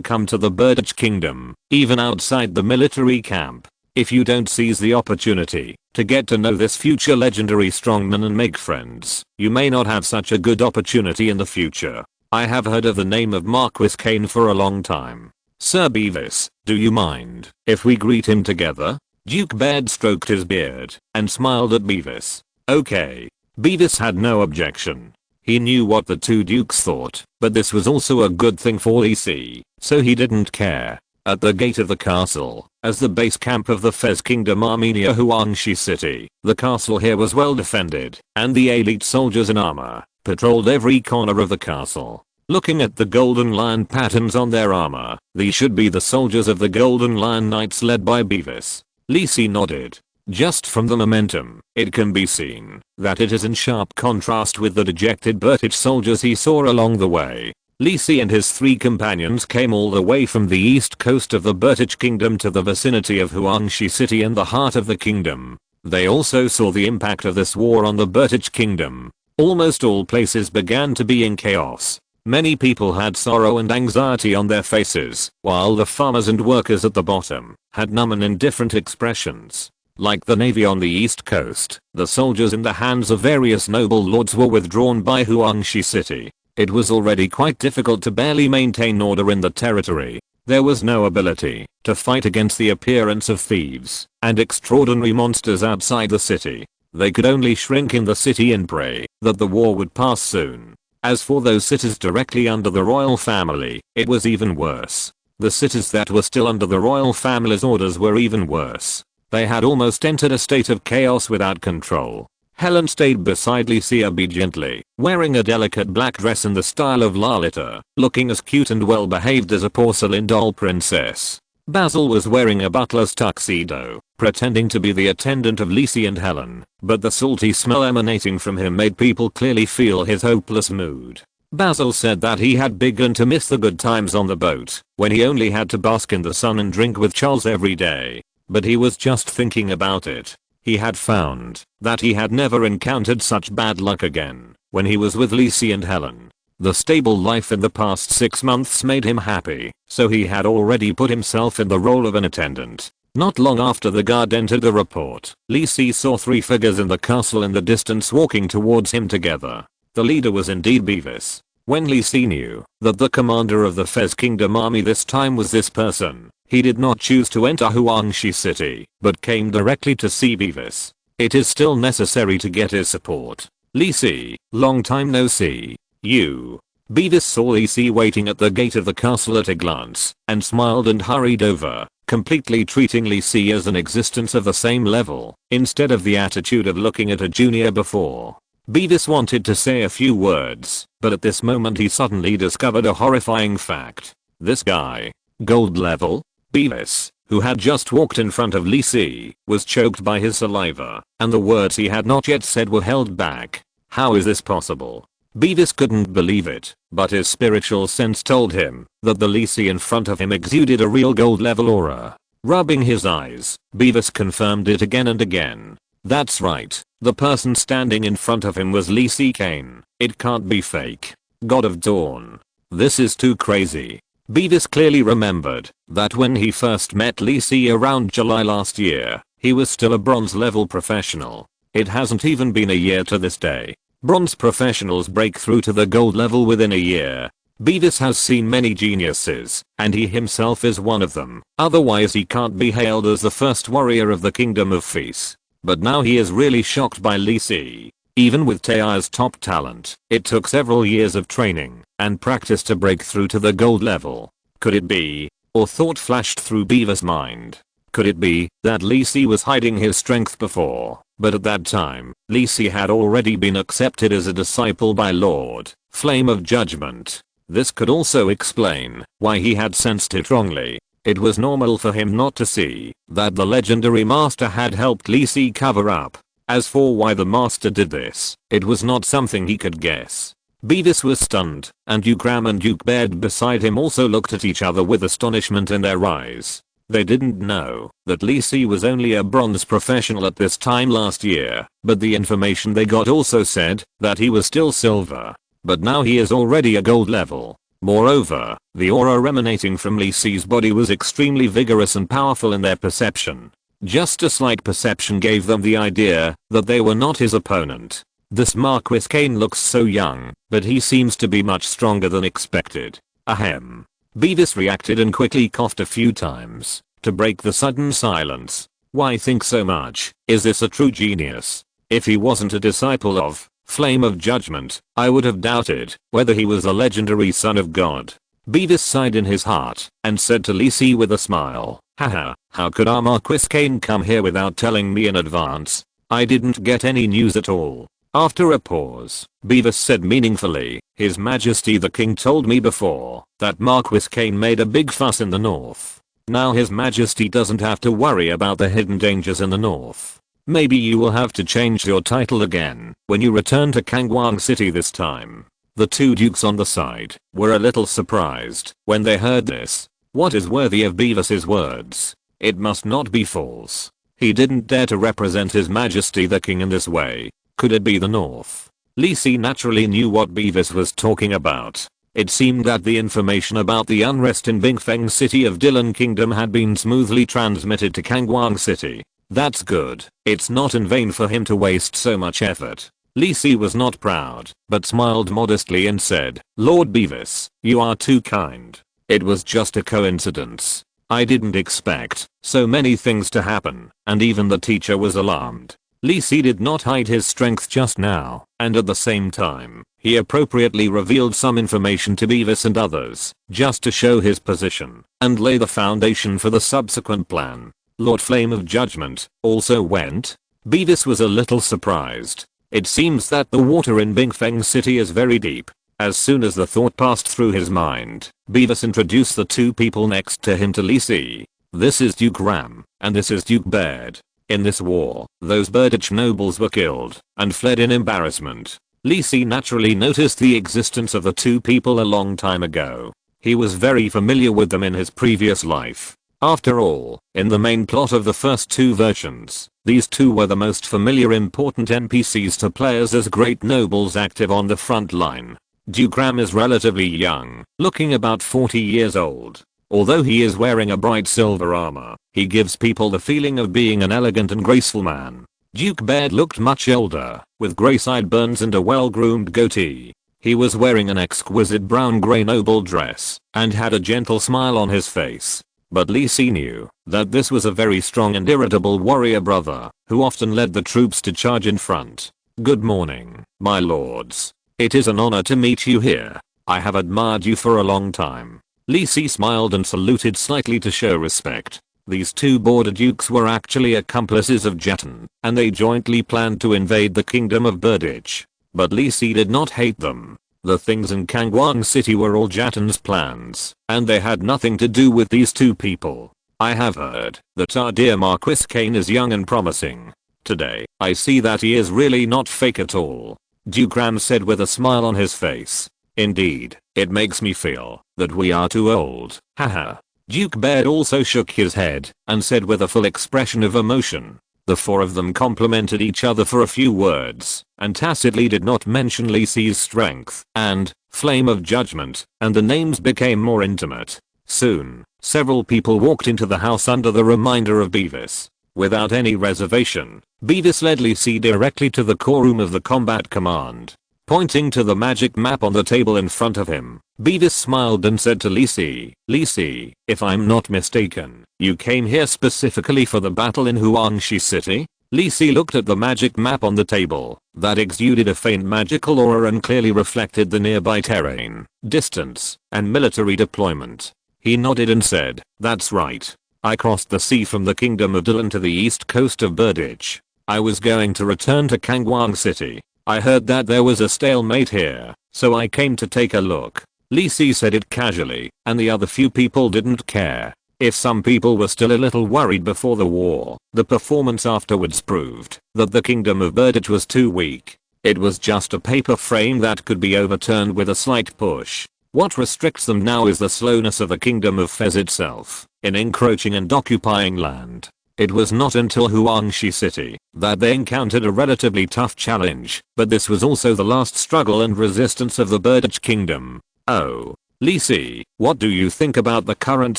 come to the Birditch Kingdom, even outside the military camp. If you don't seize the opportunity to get to know this future legendary strongman and make friends, you may not have such a good opportunity in the future. I have heard of the name of Marquis Kane for a long time. Sir Beavis, do you mind if we greet him together? Duke Baird stroked his beard and smiled at Beavis. Okay. Beavis had no objection. He knew what the two dukes thought, but this was also a good thing for Lisi, so he didn't care. At the gate of the castle, as the base camp of the Fez Kingdom army near Huangshi City, the castle here was well defended, and the elite soldiers in armor patrolled every corner of the castle. Looking at the golden lion patterns on their armor, these should be the soldiers of the Golden Lion Knights led by Beavis. Lisi nodded. Just from the momentum, it can be seen that it is in sharp contrast with the dejected Birditch soldiers he saw along the way. Lisi and his 3 companions came all the way from the east coast of the Birditch Kingdom to the vicinity of Huangshi City in the heart of the kingdom. They also saw the impact of this war on the Birditch Kingdom. Almost all places began to be in chaos. Many people had sorrow and anxiety on their faces, while the farmers and workers at the bottom had numb and indifferent expressions. Like the navy on the east coast, the soldiers in the hands of various noble lords were withdrawn by Huangshi City. It was already quite difficult to barely maintain order in the territory. There was no ability to fight against the appearance of thieves and extraordinary monsters outside the city. They could only shrink in the city and pray that the war would pass soon. As for those cities directly under the royal family, it was even worse. The cities that were still under the royal family's orders were even worse. They had almost entered a state of chaos without control. Helen stayed beside Lisi obediently, wearing a delicate black dress in the style of Lalita, looking as cute and well behaved as a porcelain doll princess. Basil was wearing a butler's tuxedo, pretending to be the attendant of Lisi and Helen, but the salty smell emanating from him made people clearly feel his hopeless mood. Basil said that he had begun to miss the good times on the boat, when he only had to bask in the sun and drink with Charles every day. But he was just thinking about it. He had found that he had never encountered such bad luck again when he was with Lisi and Helen. The stable life in the past 6 months made him happy, so he had already put himself in the role of an attendant. Not long after the guard entered the report, Lisi saw 3 figures in the castle in the distance walking towards him together. The leader was indeed Beavis. When Lisi knew that the commander of the Fez Kingdom army this time was this person, he did not choose to enter Huangshi City, but came directly to see Beavis. It is still necessary to get his support. Lisi, long time no see. You. Beavis saw Lisi waiting at the gate of the castle at a glance, and smiled and hurried over, completely treating Lisi as an existence of the same level, instead of the attitude of looking at a junior before. Beavis wanted to say a few words, but at this moment he suddenly discovered a horrifying fact. This guy Gold level? Beavis, who had just walked in front of Lee Si, was choked by his saliva, and the words he had not yet said were held back. How is this possible? Beavis couldn't believe it, but his spiritual sense told him that the Lee Si in front of him exuded a real gold level aura. Rubbing his eyes, Beavis confirmed it again and again. That's right, the person standing in front of him was Lee Si Kane. It can't be fake. God of Dawn. This is too crazy. Beavis clearly remembered that when he first met Lee Si around July last year, he was still a bronze level professional. It hasn't even been a year to this day. Bronze professionals break through to the gold level within a year. Beavis has seen many geniuses, and he himself is one of them. Otherwise he can't be hailed as the first warrior of the Kingdom of Feast. But now he is really shocked by Lee Si. Even with Taia's top talent, it took several years of training and practice to break through to the gold level. Could it be, or thought flashed through Beavis' mind, could it be that Lee Si was hiding his strength before, but at that time, Lee Si had already been accepted as a disciple by Lord Flame of Judgment. This could also explain why he had sensed it wrongly. It was normal for him not to see that the legendary master had helped Lee Si cover up. As for why the master did this, it was not something he could guess. Beavis was stunned, and Duke Ram and Duke Baird beside him also looked at each other with astonishment in their eyes. They didn't know that Lee Si was only a bronze professional at this time last year, but the information they got also said that he was still silver. But now he is already a gold level. Moreover, the aura emanating from Lee Si's body was extremely vigorous and powerful in their perception. Just a slight perception gave them the idea that they were not his opponent. This Marquis Kane looks so young, but he seems to be much stronger than expected. Ahem. Beavis reacted and quickly coughed a few times to break the sudden silence. Why think so much? Is this a true genius? If he wasn't a disciple of Flame of Judgment, I would have doubted whether he was a legendary son of God. Beavis sighed in his heart and said to Lee Si with a smile, haha, how could our Marquis Kane come here without telling me in advance? I didn't get any news at all. After a pause, Beavis said meaningfully, His Majesty the King told me before that Marquis Kane made a big fuss in the north. Now His Majesty doesn't have to worry about the hidden dangers in the north. Maybe you will have to change your title again when you return to Kangwang City this time. The two dukes on the side were a little surprised when they heard this. What is worthy of Beavis's words? It must not be false. He didn't dare to represent His Majesty the King in this way. Could it be the North? Lee Si naturally knew what Beavis was talking about. It seemed that the information about the unrest in Bingfeng City of Dylan Kingdom had been smoothly transmitted to Kangwang City. That's good. It's not in vain for him to waste so much effort. Lee Si was not proud, but smiled modestly and said, Lord Beavis, you are too kind. It was just a coincidence. I didn't expect so many things to happen, and even the teacher was alarmed. Lee Si did not hide his strength just now, and at the same time, he appropriately revealed some information to Beavis and others, just to show his position, and lay the foundation for the subsequent plan. Lord Flame of Judgment also went? Beavis was a little surprised. It seems that the water in Bingfeng City is very deep. As soon as the thought passed through his mind, Beavis introduced the two people next to him to Lee Si. This is Duke Ram, and this is Duke Baird. In this war, those Birditch nobles were killed and fled in embarrassment. Lee Si naturally noticed the existence of the two people a long time ago. He was very familiar with them in his previous life. After all, in the main plot of the first two versions, these two were the most familiar important NPCs to players as great nobles active on the front line. Duke Ram is relatively young, looking about 40 years old. Although he is wearing a bright silver armor, he gives people the feeling of being an elegant and graceful man. Duke Baird looked much older, with grey sideburns and a well-groomed goatee. He was wearing an exquisite brown-grey noble dress, and had a gentle smile on his face. But Lee Si knew that this was a very strong and irritable warrior brother, who often led the troops to charge in front. Good morning, my lords. It is an honor to meet you here. I have admired you for a long time. Lee Si smiled and saluted slightly to show respect. These two border dukes were actually accomplices of Jetton, and they jointly planned to invade the kingdom of Birditch. But Lee Si did not hate them. The things in Kangwang City were all Jatan's plans, and they had nothing to do with these two people. I have heard that our dear Marquis Kane is young and promising. Today, I see that he is really not fake at all. Duke Ram said with a smile on his face. Indeed, it makes me feel that we are too old. Haha. Duke Baird also shook his head and said with a full expression of emotion. The four of them complimented each other for a few words and tacitly did not mention Li Si's strength and flame of judgment, and the names became more intimate. Soon, several people walked into the house under the reminder of Beavis. Without any reservation, Beavis led Li Si directly to the core room of the combat command. Pointing to the magic map on the table in front of him, Beavis smiled and said to Li Si, if I'm not mistaken, you came here specifically for the battle in Huangshi City? Li Si looked at the magic map on the table that exuded a faint magical aura and clearly reflected the nearby terrain, distance, and military deployment. He nodded and said, that's right. I crossed the sea from the kingdom of Dylan to the east coast of Burditch. I was going to return to Kangwang City. I heard that there was a stalemate here, so I came to take a look. Li Si said it casually, and the other few people didn't care. If some people were still a little worried before the war, the performance afterwards proved that the kingdom of Burditch was too weak. It was just a paper frame that could be overturned with a slight push. What restricts them now is the slowness of the kingdom of Fez itself in encroaching and occupying land. It was not until Huangshi City that they encountered a relatively tough challenge, but this was also the last struggle and resistance of the Burditch kingdom. Oh. Li Si, what do you think about the current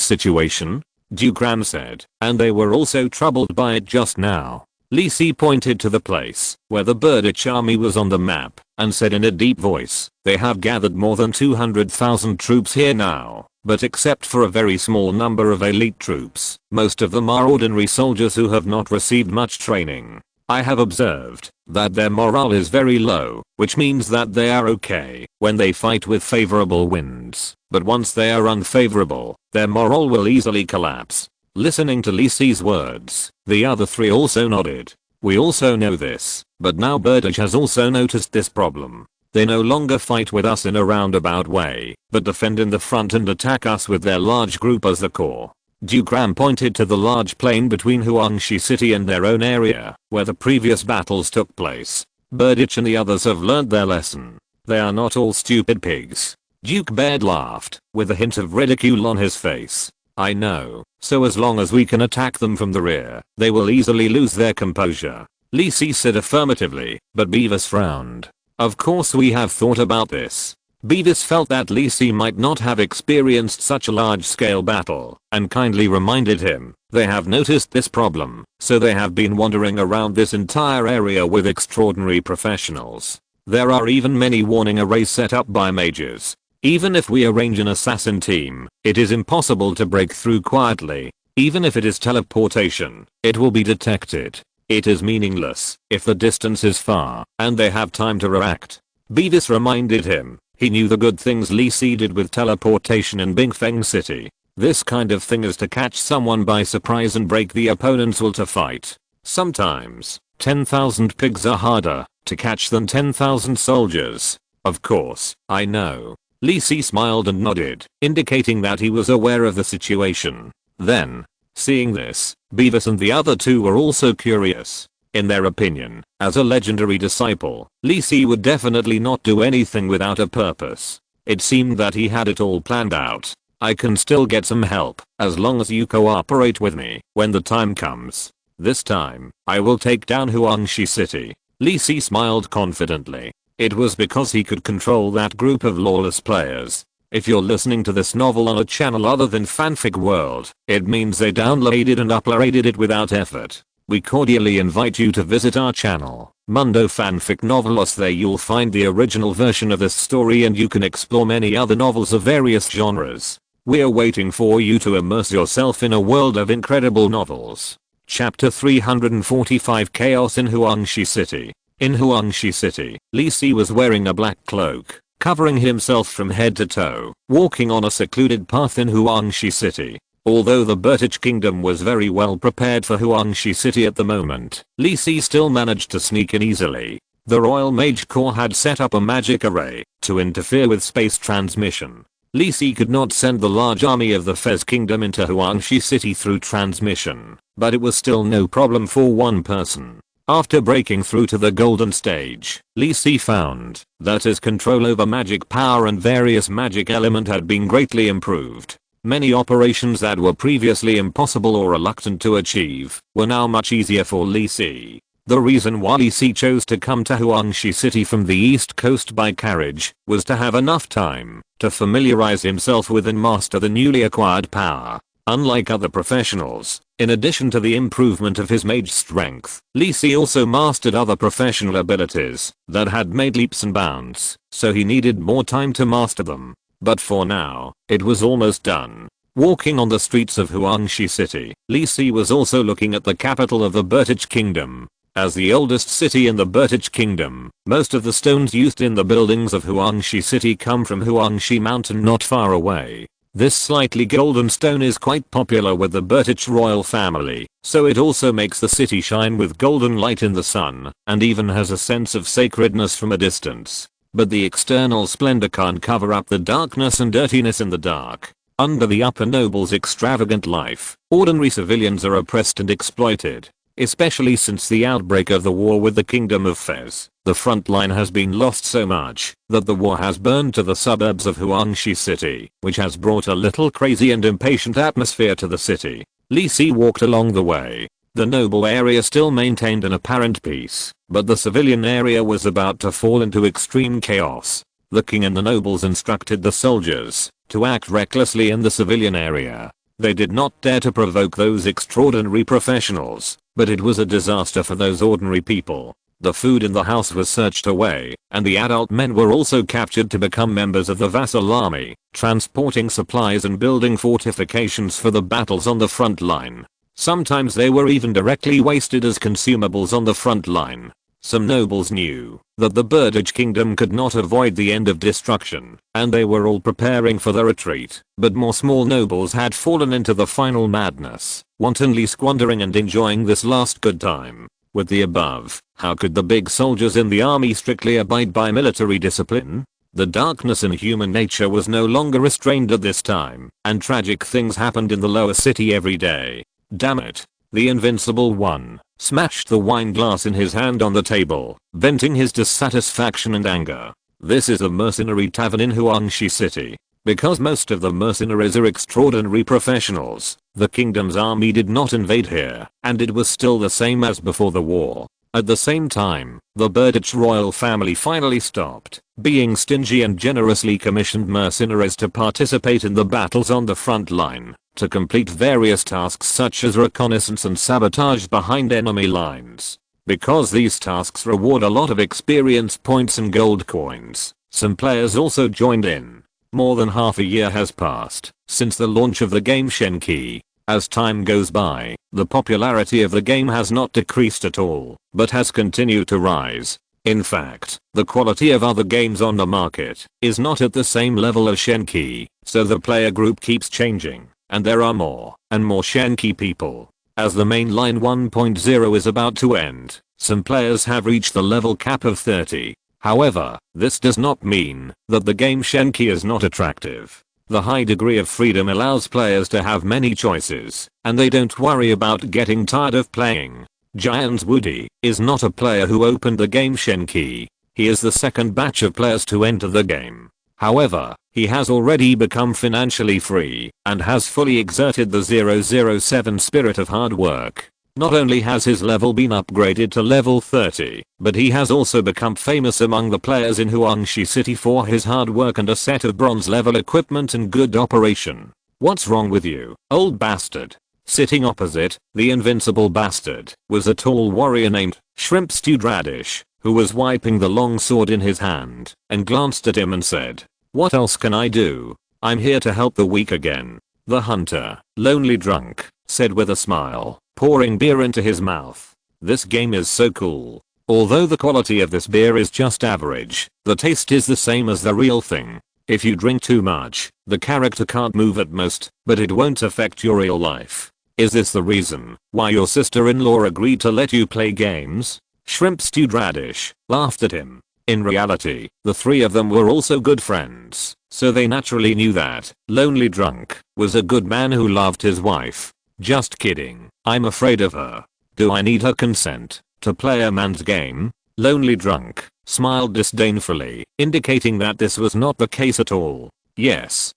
situation? Duke Ram said, and they were also troubled by it just now. Li Si pointed to the place where the Burditch army was on the map and said in a deep voice, they have gathered more than 200,000 troops here now. But except for a very small number of elite troops, most of them are ordinary soldiers who have not received much training. I have observed that their morale is very low, which means that they are okay when they fight with favorable winds, but once they are unfavorable, their morale will easily collapse. Listening to Li Si's words, the other three also nodded. We also know this, but now Burditch has also noticed this problem. They no longer fight with us in a roundabout way, but defend in the front and attack us with their large group as the core. Duke Ram pointed to the large plain between Huangshi City and their own area, where the previous battles took place. Burditch and the others have learned their lesson. They are not all stupid pigs. Duke Baird laughed, with a hint of ridicule on his face. I know, so as long as we can attack them from the rear, they will easily lose their composure. Li Si said affirmatively, but Beavis frowned. Of course we have thought about this. Beavis felt that Li Si might not have experienced such a large-scale battle, and kindly reminded him, they have noticed this problem, so they have been wandering around this entire area with extraordinary professionals. There are even many warning arrays set up by mages. Even if we arrange an assassin team, it is impossible to break through quietly. Even if it is teleportation, it will be detected. It is meaningless if the distance is far and they have time to react. Beavis reminded him. He knew the good things Li Si did with teleportation in Bingfeng City. This kind of thing is to catch someone by surprise and break the opponent's will to fight. Sometimes, 10,000 pigs are harder to catch than 10,000 soldiers. Of course, I know. Li Si smiled and nodded, indicating that he was aware of the situation. Then, seeing this, Beavis and the other two were also curious. In their opinion, as a legendary disciple, Li Si would definitely not do anything without a purpose. It seemed that he had it all planned out. I can still get some help, as long as you cooperate with me, when the time comes. This time, I will take down Huangshi City. Li Si smiled confidently. It was because he could control that group of lawless players. If you're listening to this novel on a channel other than Fanfic World, it means they downloaded and uploaded it without effort. We cordially invite you to visit our channel, Mundo Fanfic Novelos. There you'll find the original version of this story and you can explore many other novels of various genres. We're waiting for you to immerse yourself in a world of incredible novels. Chapter 345 Chaos in Huangshi City. In Huangshi City, Li Si was wearing a black cloak, covering himself from head to toe, walking on a secluded path in Huangshi City. Although the Burditch kingdom was very well prepared for Huangshi City at the moment, Li Si still managed to sneak in easily. The Royal Mage Corps had set up a magic array to interfere with space transmission. Li Si could not send the large army of the Fez Kingdom into Huangshi City through transmission, but it was still no problem for one person. After breaking through to the golden stage, Li Si found that his control over magic power and various magic element had been greatly improved. Many operations that were previously impossible or reluctant to achieve were now much easier for Li Si. The reason why Li Si chose to come to Huangshi City from the east coast by carriage was to have enough time to familiarize himself with and master the newly acquired power. Unlike other professionals, in addition to the improvement of his mage strength, Li Si also mastered other professional abilities that had made leaps and bounds, so he needed more time to master them. But for now, it was almost done. Walking on the streets of Huangshi City, Li Si was also looking at the capital of the Bertich Kingdom. As the oldest city in the Bertich Kingdom, most of the stones used in the buildings of Huangshi City come from Huangshi Mountain not far away. This slightly golden stone is quite popular with the Bertich royal family, so it also makes the city shine with golden light in the sun, and even has a sense of sacredness from a distance. But the external splendor can't cover up the darkness and dirtiness in the dark. Under the upper nobles' extravagant life, ordinary civilians are oppressed and exploited. Especially since the outbreak of the war with the Kingdom of Fez, the front line has been lost so much that the war has burned to the suburbs of Huangshi City, which has brought a little crazy and impatient atmosphere to the city. Li Si walked along the way. The noble area still maintained an apparent peace, but the civilian area was about to fall into extreme chaos. The king and the nobles instructed the soldiers to act recklessly in the civilian area. They did not dare to provoke those extraordinary professionals, but it was a disaster for those ordinary people. The food in the house was searched away, and the adult men were also captured to become members of the vassal army, transporting supplies and building fortifications for the battles on the front line. Sometimes they were even directly wasted as consumables on the front line. Some nobles knew that the Bertich Kingdom could not avoid the end of destruction, and they were all preparing for the retreat, but more small nobles had fallen into the final madness, wantonly squandering and enjoying this last good time. With the above, how could the big soldiers in the army strictly abide by military discipline? The darkness in human nature was no longer restrained at this time, and tragic things happened in the lower city every day. Damn it. The Invincible One smashed the wine glass in his hand on the table, venting his dissatisfaction and anger. This is a mercenary tavern in Huangshi City. Because most of the mercenaries are extraordinary professionals, the kingdom's army did not invade here, and it was still the same as before the war. At the same time, the Bertich royal family finally stopped being stingy and generously commissioned mercenaries to participate in the battles on the front line, to complete various tasks such as reconnaissance and sabotage behind enemy lines. Because these tasks reward a lot of experience points and gold coins, some players also joined in. More than half a year has passed since the launch of the game Shenqi. As time goes by, the popularity of the game has not decreased at all, but has continued to rise. In fact, the quality of other games on the market is not at the same level as Shenqi, so the player group keeps changing, and there are more and more Shenqi people. As the mainline 1.0 is about to end, some players have reached the level cap of 30. However, this does not mean that the game Shenqi is not attractive. The high degree of freedom allows players to have many choices, and they don't worry about getting tired of playing. Giants Woody is not a player who opened the game Shenqi. He is the second batch of players to enter the game. However, he has already become financially free and has fully exerted the 007 spirit of hard work. Not only has his level been upgraded to level 30, but he has also become famous among the players in Huangshi City for his hard work and a set of bronze level equipment and good operation. What's wrong with you, old bastard? Sitting opposite, the invincible bastard, was a tall warrior named Shrimp Stewed Radish, who was wiping the long sword in his hand, and glanced at him and said, "What else can I do? I'm here to help the weak again." The hunter, lonely drunk, said with a smile, pouring beer into his mouth. "This game is so cool. Although the quality of this beer is just average, the taste is the same as the real thing. If you drink too much, the character can't move at most, but it won't affect your real life. Is this the reason why your sister-in-law agreed to let you play games?" Shrimp Stewed Radish laughed at him. In reality, the three of them were also good friends, so they naturally knew that Lonely Drunk was a good man who loved his wife. Just kidding, I'm afraid of her. Do I need her consent to play a man's game? Lonely Drunk smiled disdainfully, indicating that this was not the case at all. Yes,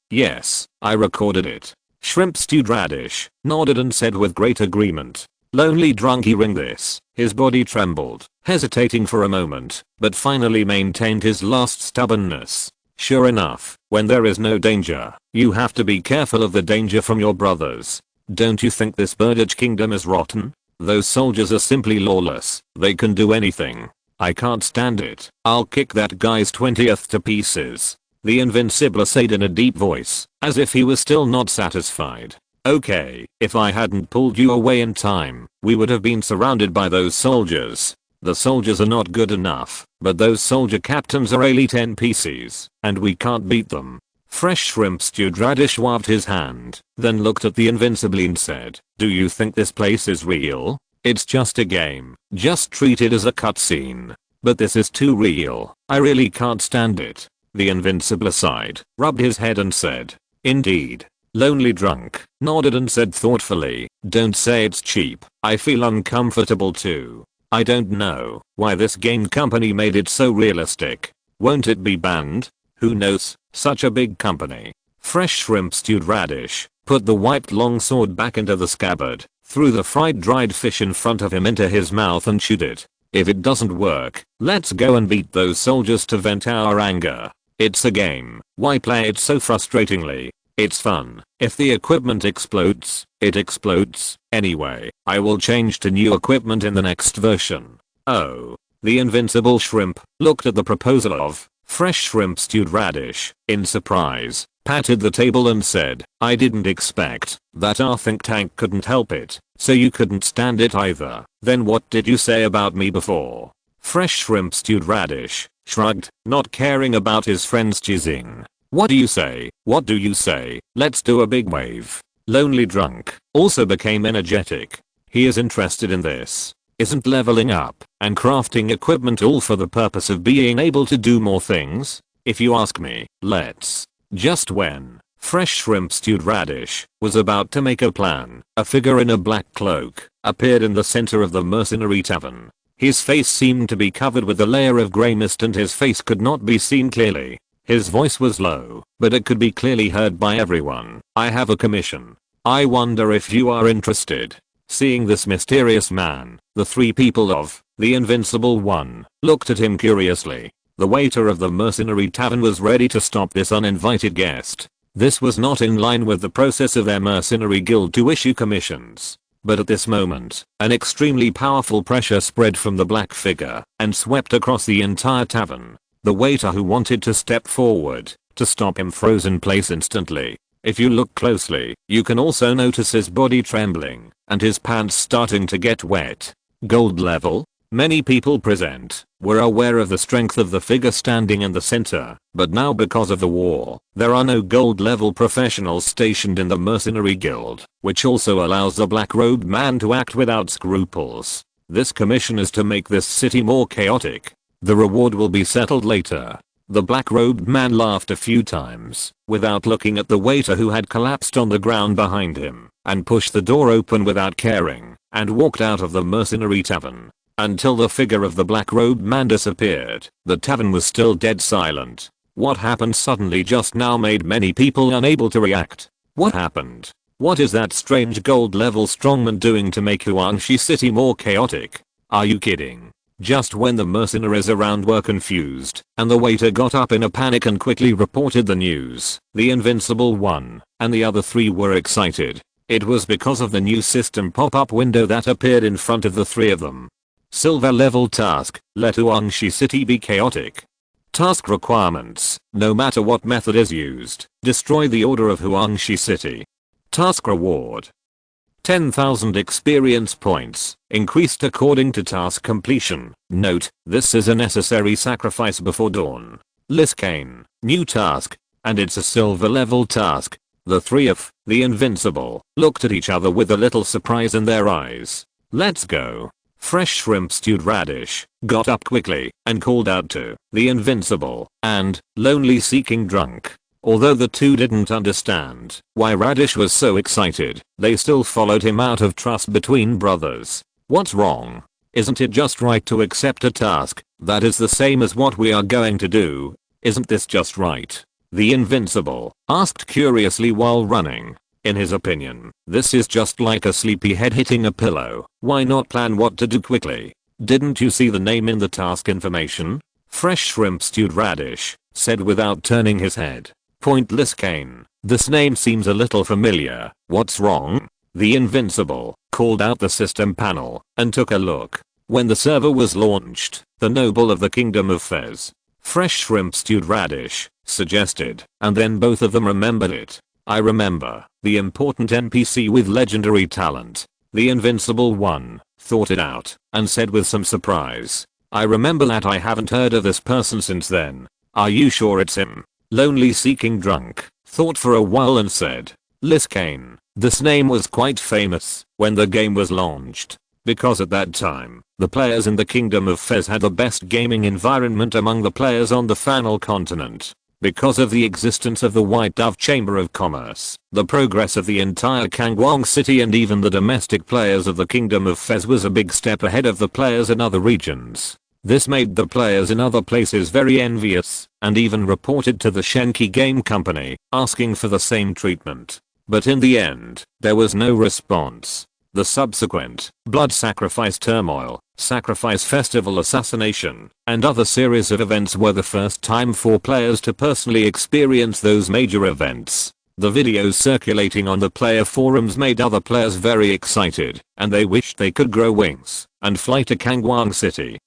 I recorded it. Shrimp Stewed Radish nodded and said with great agreement. Lonely Drunk hearing this, his body trembled, hesitating for a moment, but finally maintained his last stubbornness. Sure enough, when there is no danger, you have to be careful of the danger from your brothers. Don't you think this birdage kingdom is rotten? Those soldiers are simply lawless, they can do anything. I can't stand it. I'll kick that guy's 20th to pieces. The Invincible said in a deep voice, as if he was still not satisfied. Okay, if I hadn't pulled you away in time, we would have been surrounded by those soldiers. The soldiers are not good enough, but those soldier captains are elite NPCs, and we can't beat them. Fresh Shrimp Stewed Radish waved his hand, then looked at the Invincible and said, do you think this place is real? It's just a game, just treat it as a cutscene. But this is too real, I really can't stand it. The Invincible sighed, rubbed his head and said, indeed. Lonely Drunk nodded and said thoughtfully, don't say it's cheap, I feel uncomfortable too. I don't know why this game company made it so realistic. Won't it be banned? Who knows, such a big company. Fresh Shrimp Stewed Radish put the wiped longsword back into the scabbard, threw the fried dried fish in front of him into his mouth and chewed it. If it doesn't work, let's go and beat those soldiers to vent our anger. It's a game, why play it so frustratingly? It's fun. If the equipment explodes, it explodes. Anyway, I will change to new equipment in the next version. Oh. The Invincible Shrimp looked at the proposal of Fresh Shrimp Stewed Radish in surprise, patted the table and said, I didn't expect that our think tank couldn't help it, so you couldn't stand it either. Then what did you say about me before? Fresh Shrimp Stewed Radish shrugged, not caring about his friends cheesing. What do you say? What do you say? Let's do a big wave. Lonely Drunk also became energetic. He is interested in this. Isn't leveling up and crafting equipment all for the purpose of being able to do more things? If you ask me, let's. Just when Fresh Shrimp Stewed Radish was about to make a plan, a figure in a black cloak appeared in the center of the mercenary tavern. His face seemed to be covered with a layer of grey mist and his face could not be seen clearly. His voice was low, but it could be clearly heard by everyone. I have a commission. I wonder if you are interested. Seeing this mysterious man, the three people of the Invincible One looked at him curiously. The waiter of the mercenary tavern was ready to stop this uninvited guest. This was not in line with the process of their mercenary guild to issue commissions. But at this moment, an extremely powerful pressure spread from the black figure and swept across the entire tavern. The waiter who wanted to step forward to stop him froze in place instantly. If you look closely, you can also notice his body trembling and his pants starting to get wet. Gold level? Many people present were aware of the strength of the figure standing in the center, but now because of the war, there are no gold level professionals stationed in the mercenary guild, which also allows the black-robed man to act without scruples. This commission is to make this city more chaotic. The reward will be settled later. The black-robed man laughed a few times, without looking at the waiter who had collapsed on the ground behind him, and pushed the door open without caring, and walked out of the mercenary tavern. Until the figure of the black-robed man disappeared, the tavern was still dead silent. What happened suddenly just now made many people unable to react. What happened? What is that strange gold-level strongman doing to make Huangshi City more chaotic? Are you kidding? Just when the mercenaries around were confused, and the waiter got up in a panic and quickly reported the news, the Invincible One and the other three were excited. It was because of the new system pop-up window that appeared in front of the three of them. Silver level task, let Huangshi City be chaotic. Task requirements, no matter what method is used, destroy the order of Huangshi City. Task reward. 10,000 experience points, increased according to task completion. Note, this is a necessary sacrifice before dawn. Arcane, new task, and it's a silver level task. The three of the Invincible looked at each other with a little surprise in their eyes. Let's go. Fresh shrimp stewed radish, got up quickly and called out to the invincible and lonely seeking drunk. Although the two didn't understand why Radish was so excited, they still followed him out of trust between brothers. What's wrong? Isn't it just right to accept a task that is the same as what we are going to do? Isn't this just right? The invincible asked curiously while running. In his opinion, this is just like a sleepy head hitting a pillow. Why not plan what to do quickly? Didn't you see the name in the task information? Fresh shrimp stewed radish said without turning his head. Pointless Kane. This name seems a little familiar. What's wrong? The invincible called out the system panel and took a look. When the server was launched, the noble of the kingdom of Fez, fresh shrimp stewed radish, suggested, and then both of them remembered it. I remember, the important NPC with legendary talent. The invincible one thought it out and said with some surprise, I remember that. I haven't heard of this person since then. Are you sure it's him? Lonely seeking drunk thought for a while and said, Kane. This name was quite famous when the game was launched, because at that time, the players in the Kingdom of Fez had the best gaming environment among the players on the Fanal continent. Because of the existence of the White Dove Chamber of Commerce, the progress of the entire Kangwang city and even the domestic players of the Kingdom of Fez was a big step ahead of the players in other regions. This made the players in other places very envious, and even reported to the Shenqi game company, asking for the same treatment. But in the end, there was no response. The subsequent blood sacrifice turmoil, sacrifice festival assassination, and other series of events were the first time for players to personally experience those major events. The videos circulating on the player forums made other players very excited, and they wished they could grow wings and fly to Kangwang City.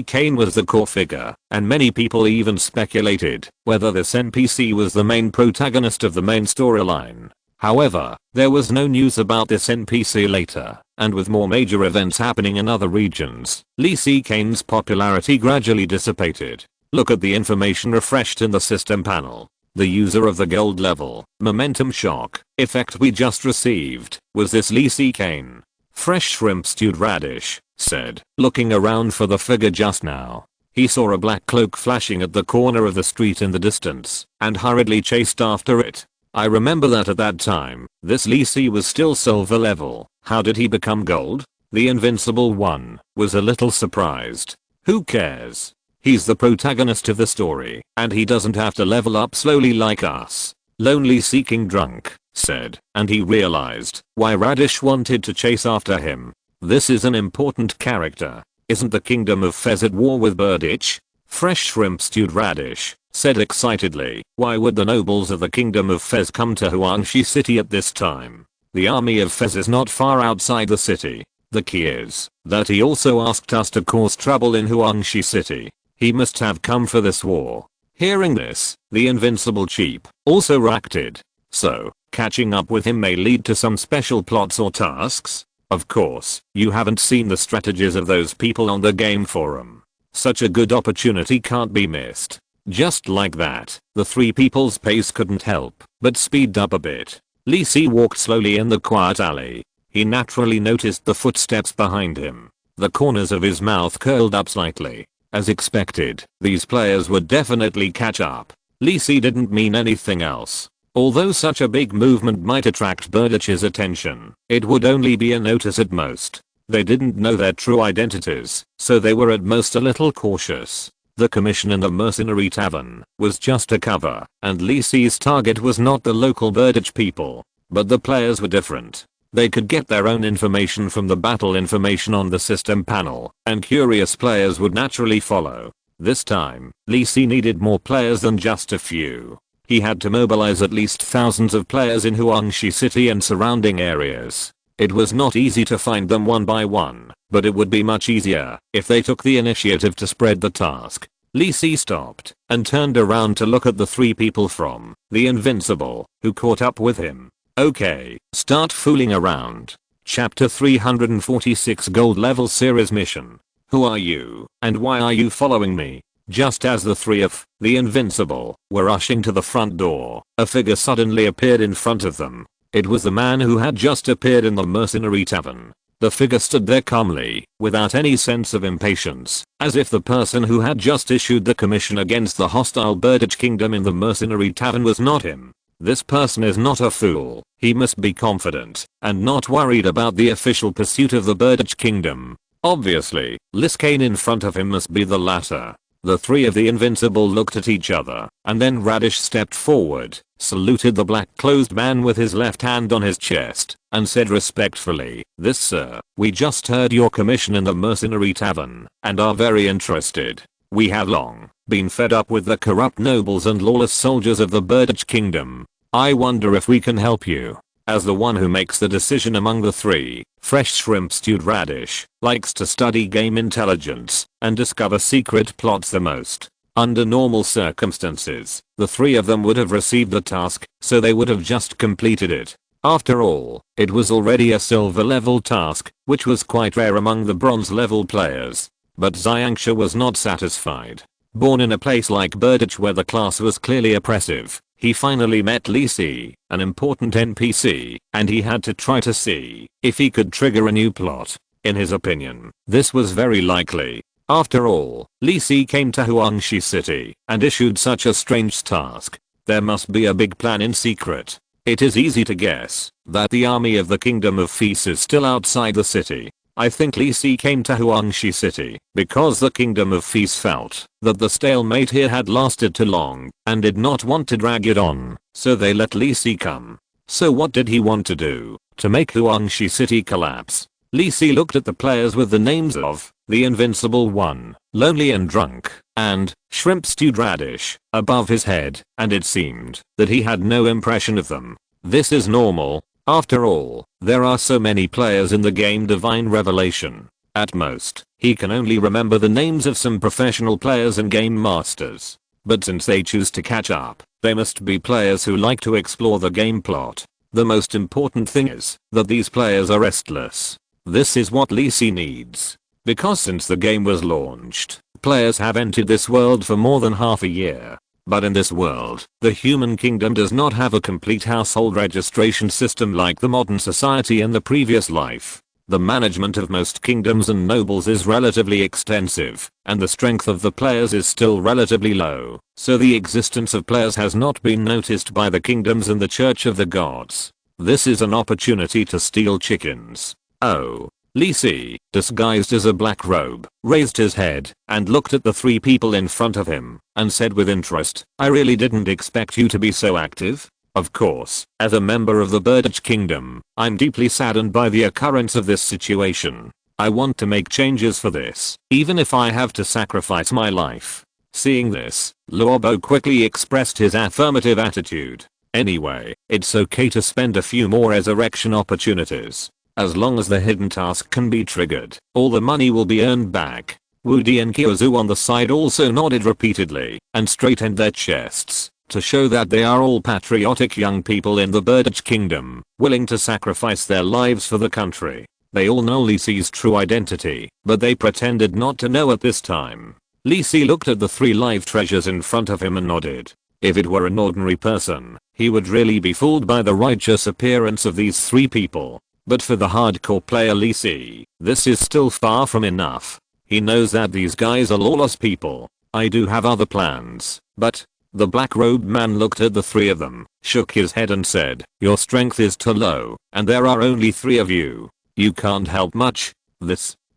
Kane was the core figure, and many people even speculated whether this NPC was the main protagonist of the main storyline. However, there was no news about this NPC later, and with more major events happening in other regions, Kane's popularity gradually dissipated. Look at the information refreshed in the system panel. The user of the gold level momentum shock effect we just received was this Kane. Fresh shrimp stewed radish said, looking around for the figure just now. He saw a black cloak flashing at the corner of the street in the distance and hurriedly chased after it. I remember that at that time, this was still silver level. How did he become gold? The invincible one was a little surprised. Who cares? He's the protagonist of the story, and he doesn't have to level up slowly like us. Lonely seeking drunk said, and he realized why Radish wanted to chase after him. This is an important character. Isn't the Kingdom of Fez at war with Birditch? Fresh shrimp stewed radish said excitedly, why would the nobles of the Kingdom of Fez come to Huangshi City at this time? The army of Fez is not far outside the city. The key is that he also asked us to cause trouble in Huangshi City. He must have come for this war. Hearing this, the invincible cheap also reacted. So, catching up with him may lead to some special plots or tasks? Of course, you haven't seen the strategies of those people on the game forum. Such a good opportunity can't be missed. Just like that, the three people's pace couldn't help but speed up a bit. Walked slowly in the quiet alley. He naturally noticed the footsteps behind him. The corners of his mouth curled up slightly. As expected, these players would definitely catch up. Didn't mean anything else. Although such a big movement might attract Birditch's attention, it would only be a notice at most. They didn't know their true identities, so they were at most a little cautious. The commission in the mercenary tavern was just a cover, and C's target was not the local Birditch people. But the players were different. They could get their own information from the battle information on the system panel, and curious players would naturally follow. This time, C needed more players than just a few. He had to mobilize at least thousands of players in Huangshi City and surrounding areas. It was not easy to find them one by one, but it would be much easier if they took the initiative to spread the task. C stopped and turned around to look at the three people from the Invincible who caught up with him. Okay, start fooling around. Chapter 346 Gold Level Series Mission. Who are you, and why are you following me? Just as the three of the Invincible were rushing to the front door, a figure suddenly appeared in front of them. It was the man who had just appeared in the mercenary tavern. The figure stood there calmly, without any sense of impatience, as if the person who had just issued the commission against the hostile Birdage Kingdom in the mercenary tavern was not him. This person is not a fool. He must be confident, and not worried about the official pursuit of the Birdage Kingdom. Obviously, Arcane in front of him must be the latter. The three of the Invincible looked at each other, and then Radish stepped forward, saluted the black-clothed man with his left hand on his chest, and said respectfully, "This sir, we just heard your commission in the mercenary tavern, and are very interested. We have long been fed up with the corrupt nobles and lawless soldiers of the Birdage Kingdom. I wonder if we can help you." As the one who makes the decision among the three, fresh shrimp-stewed Radish likes to study game intelligence and discover secret plots the most. Under normal circumstances, the three of them would have received the task, so they would have just completed it. After all, it was already a silver level task, which was quite rare among the bronze level players. But Xianxia was not satisfied. Born in a place like Birdage where the class was clearly oppressive, he finally met Li Si, an important NPC, and he had to try to see if he could trigger a new plot. In his opinion, this was very likely. After all, Li Si came to Huangshi City and issued such a strange task. There must be a big plan in secret. It is easy to guess that the army of the Kingdom of Feast is still outside the city. I think Li Si came to Huangshi City because the Kingdom of Feast felt that the stalemate here had lasted too long and did not want to drag it on, so they let Li Si come. So what did he want to do to make Huangshi City collapse? Li Si looked at the players with the names of the Invincible One, Lonely and Drunk, and Shrimp-Stewed Radish above his head, and it seemed that he had no impression of them. This is normal. After all, there are so many players in the game Divine Revelation. At most, he can only remember the names of some professional players and game masters. But since they choose to catch up, they must be players who like to explore the game plot. The most important thing is that these players are restless. This is what Li Si needs. Because since the game was launched, players have entered this world for more than half a year. But in this world, the human kingdom does not have a complete household registration system like the modern society in the previous life. The management of most kingdoms and nobles is relatively extensive, and the strength of the players is still relatively low, so the existence of players has not been noticed by the kingdoms and the Church of the Gods. This is an opportunity to steal chickens. Oh. Li Si, disguised as a black robe, raised his head and looked at the three people in front of him and said with interest, "I really didn't expect you to be so active. Of course, as a member of the Birdage Kingdom, I'm deeply saddened by the occurrence of this situation. I want to make changes for this, even if I have to sacrifice my life." Seeing this, Luobo quickly expressed his affirmative attitude. Anyway, it's okay to spend a few more resurrection opportunities. As long as the hidden task can be triggered, all the money will be earned back. Woody and Kyozu on the side also nodded repeatedly and straightened their chests to show that they are all patriotic young people in the Birdage Kingdom, willing to sacrifice their lives for the country. They all know Li Si's true identity, but they pretended not to know at this time. Li Si looked at the three live treasures in front of him and nodded. If it were an ordinary person, he would really be fooled by the righteous appearance of these three people. But for the hardcore player Li Si, this is still far from enough. He knows that these guys are lawless people. I do have other plans, but... The black-robed man looked at the three of them, shook his head and said, "Your strength is too low, and there are only three of you. You can't help much.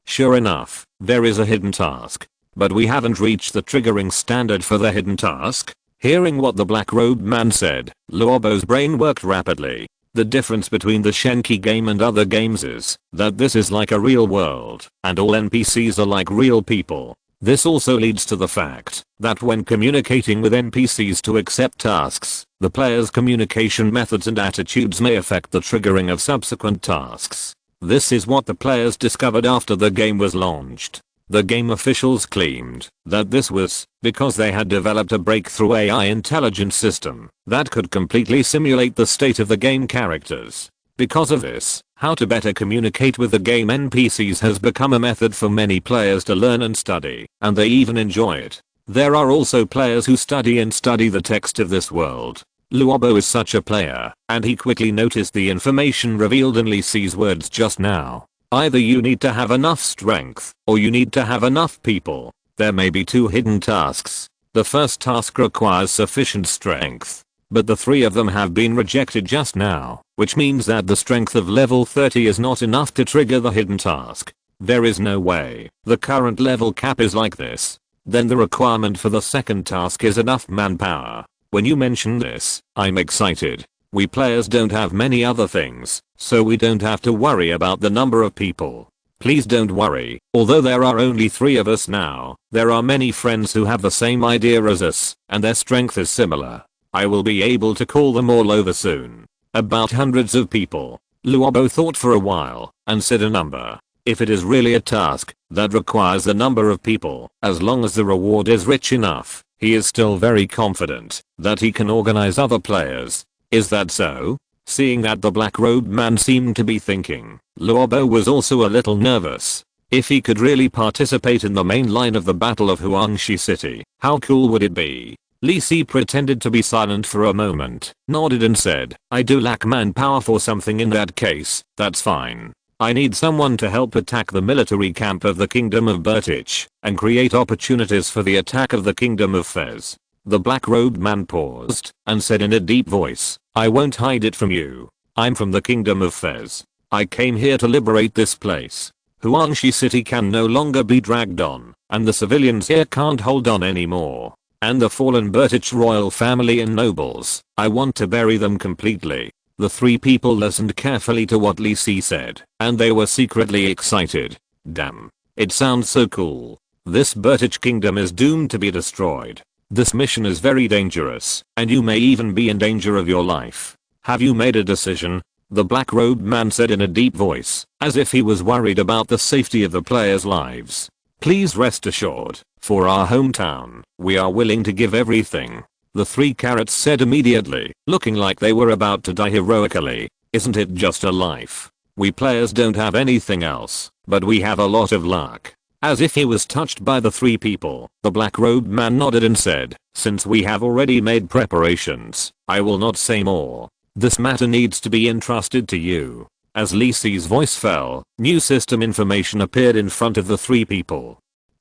Sure enough, there is a hidden task. But we haven't reached the triggering standard for the hidden task." Hearing what the black-robed man said, Luobo's brain worked rapidly. The difference between the Shenqi game and other games is that this is like a real world, and all NPCs are like real people. This also leads to the fact that when communicating with NPCs to accept tasks, the player's communication methods and attitudes may affect the triggering of subsequent tasks. This is what the players discovered after the game was launched. The game officials claimed that this was because they had developed a breakthrough AI intelligence system that could completely simulate the state of the game characters. Because of this, how to better communicate with the game NPCs has become a method for many players to learn and study, and they even enjoy it. There are also players who study the text of this world. Luobo is such a player, and he quickly noticed the information revealed in Li Si's words just now. Either you need to have enough strength, or you need to have enough people. There may be 2 hidden tasks. The first task requires sufficient strength, but the 3 of them have been rejected just now, which means that the strength of level 30 is not enough to trigger the hidden task. There is no way. The current level cap is like this. Then the requirement for the second task is enough manpower. When you mention this, I'm excited. We players don't have many other things, so we don't have to worry about the number of people. Please don't worry, although there are only 3 of us now, there are many friends who have the same idea as us, and their strength is similar. I will be able to call them all over soon. About hundreds of people. Luobo thought for a while, and said a number. If it is really a task that requires a number of people, as long as the reward is rich enough, he is still very confident that he can organize other players. Is that so? Seeing that the black-robed man seemed to be thinking, Luobo was also a little nervous. If he could really participate in the main line of the Battle of Huangshi City, how cool would it be? Li Si pretended to be silent for a moment, nodded and said, I do lack manpower for something. In that case, that's fine. I need someone to help attack the military camp of the Kingdom of Bertich, and create opportunities for the attack of the Kingdom of Fez. The black-robed man paused, and said in a deep voice, I won't hide it from you. I'm from the Kingdom of Fez. I came here to liberate this place. Huangshi City can no longer be dragged on, and the civilians here can't hold on anymore. And the fallen Bertich royal family and nobles, I want to bury them completely. The 3 people listened carefully to what Li Si said, and they were secretly excited. Damn. It sounds so cool. This Bertich kingdom is doomed to be destroyed. This mission is very dangerous, and you may even be in danger of your life. Have you made a decision? The black-robed man said in a deep voice, as if he was worried about the safety of the players' lives. Please rest assured, for our hometown, we are willing to give everything. The 3 carrots said immediately, looking like they were about to die heroically. Isn't it just a life? We players don't have anything else, but we have a lot of luck. As if he was touched by the 3 people, the black-robed man nodded and said, since we have already made preparations, I will not say more. This matter needs to be entrusted to you. As Li Si's voice fell, new system information appeared in front of the 3 people.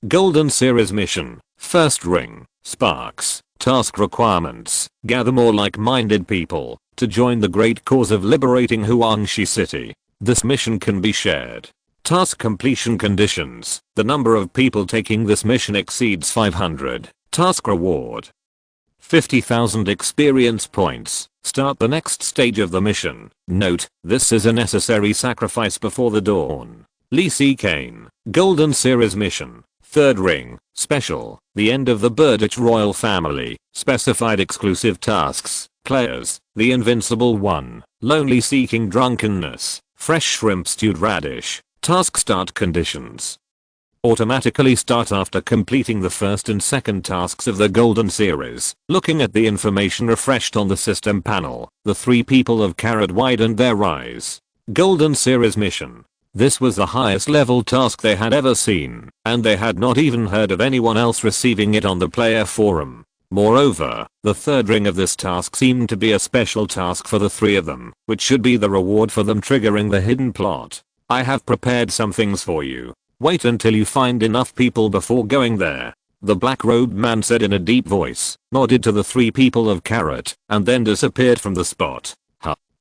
Golden Series mission, first ring, sparks, task requirements, gather more like-minded people to join the great cause of liberating Huangshi City. This mission can be shared. Task completion conditions. The number of people taking this mission exceeds 500. Task reward. 50,000 experience points. Start the next stage of the mission. Note, this is a necessary sacrifice before the dawn. Li Si Kane. Golden Series mission. Third ring. Special. The end of the Bertich royal family. Specified exclusive tasks. Players. The invincible one. Lonely seeking drunkenness. Fresh shrimp stewed radish. Task start conditions. Automatically start after completing the first and second tasks of the Golden Series. Looking at the information refreshed on the system panel, the 3 people of Carrot widened their eyes. Golden Series mission. This was the highest level task they had ever seen, and they had not even heard of anyone else receiving it on the player forum. Moreover, the third ring of this task seemed to be a special task for the 3 of them, which should be the reward for them triggering the hidden plot. I have prepared some things for you. Wait until you find enough people before going there. The black-robed man said in a deep voice, nodded to the 3 people of Carrot, and then disappeared from the spot.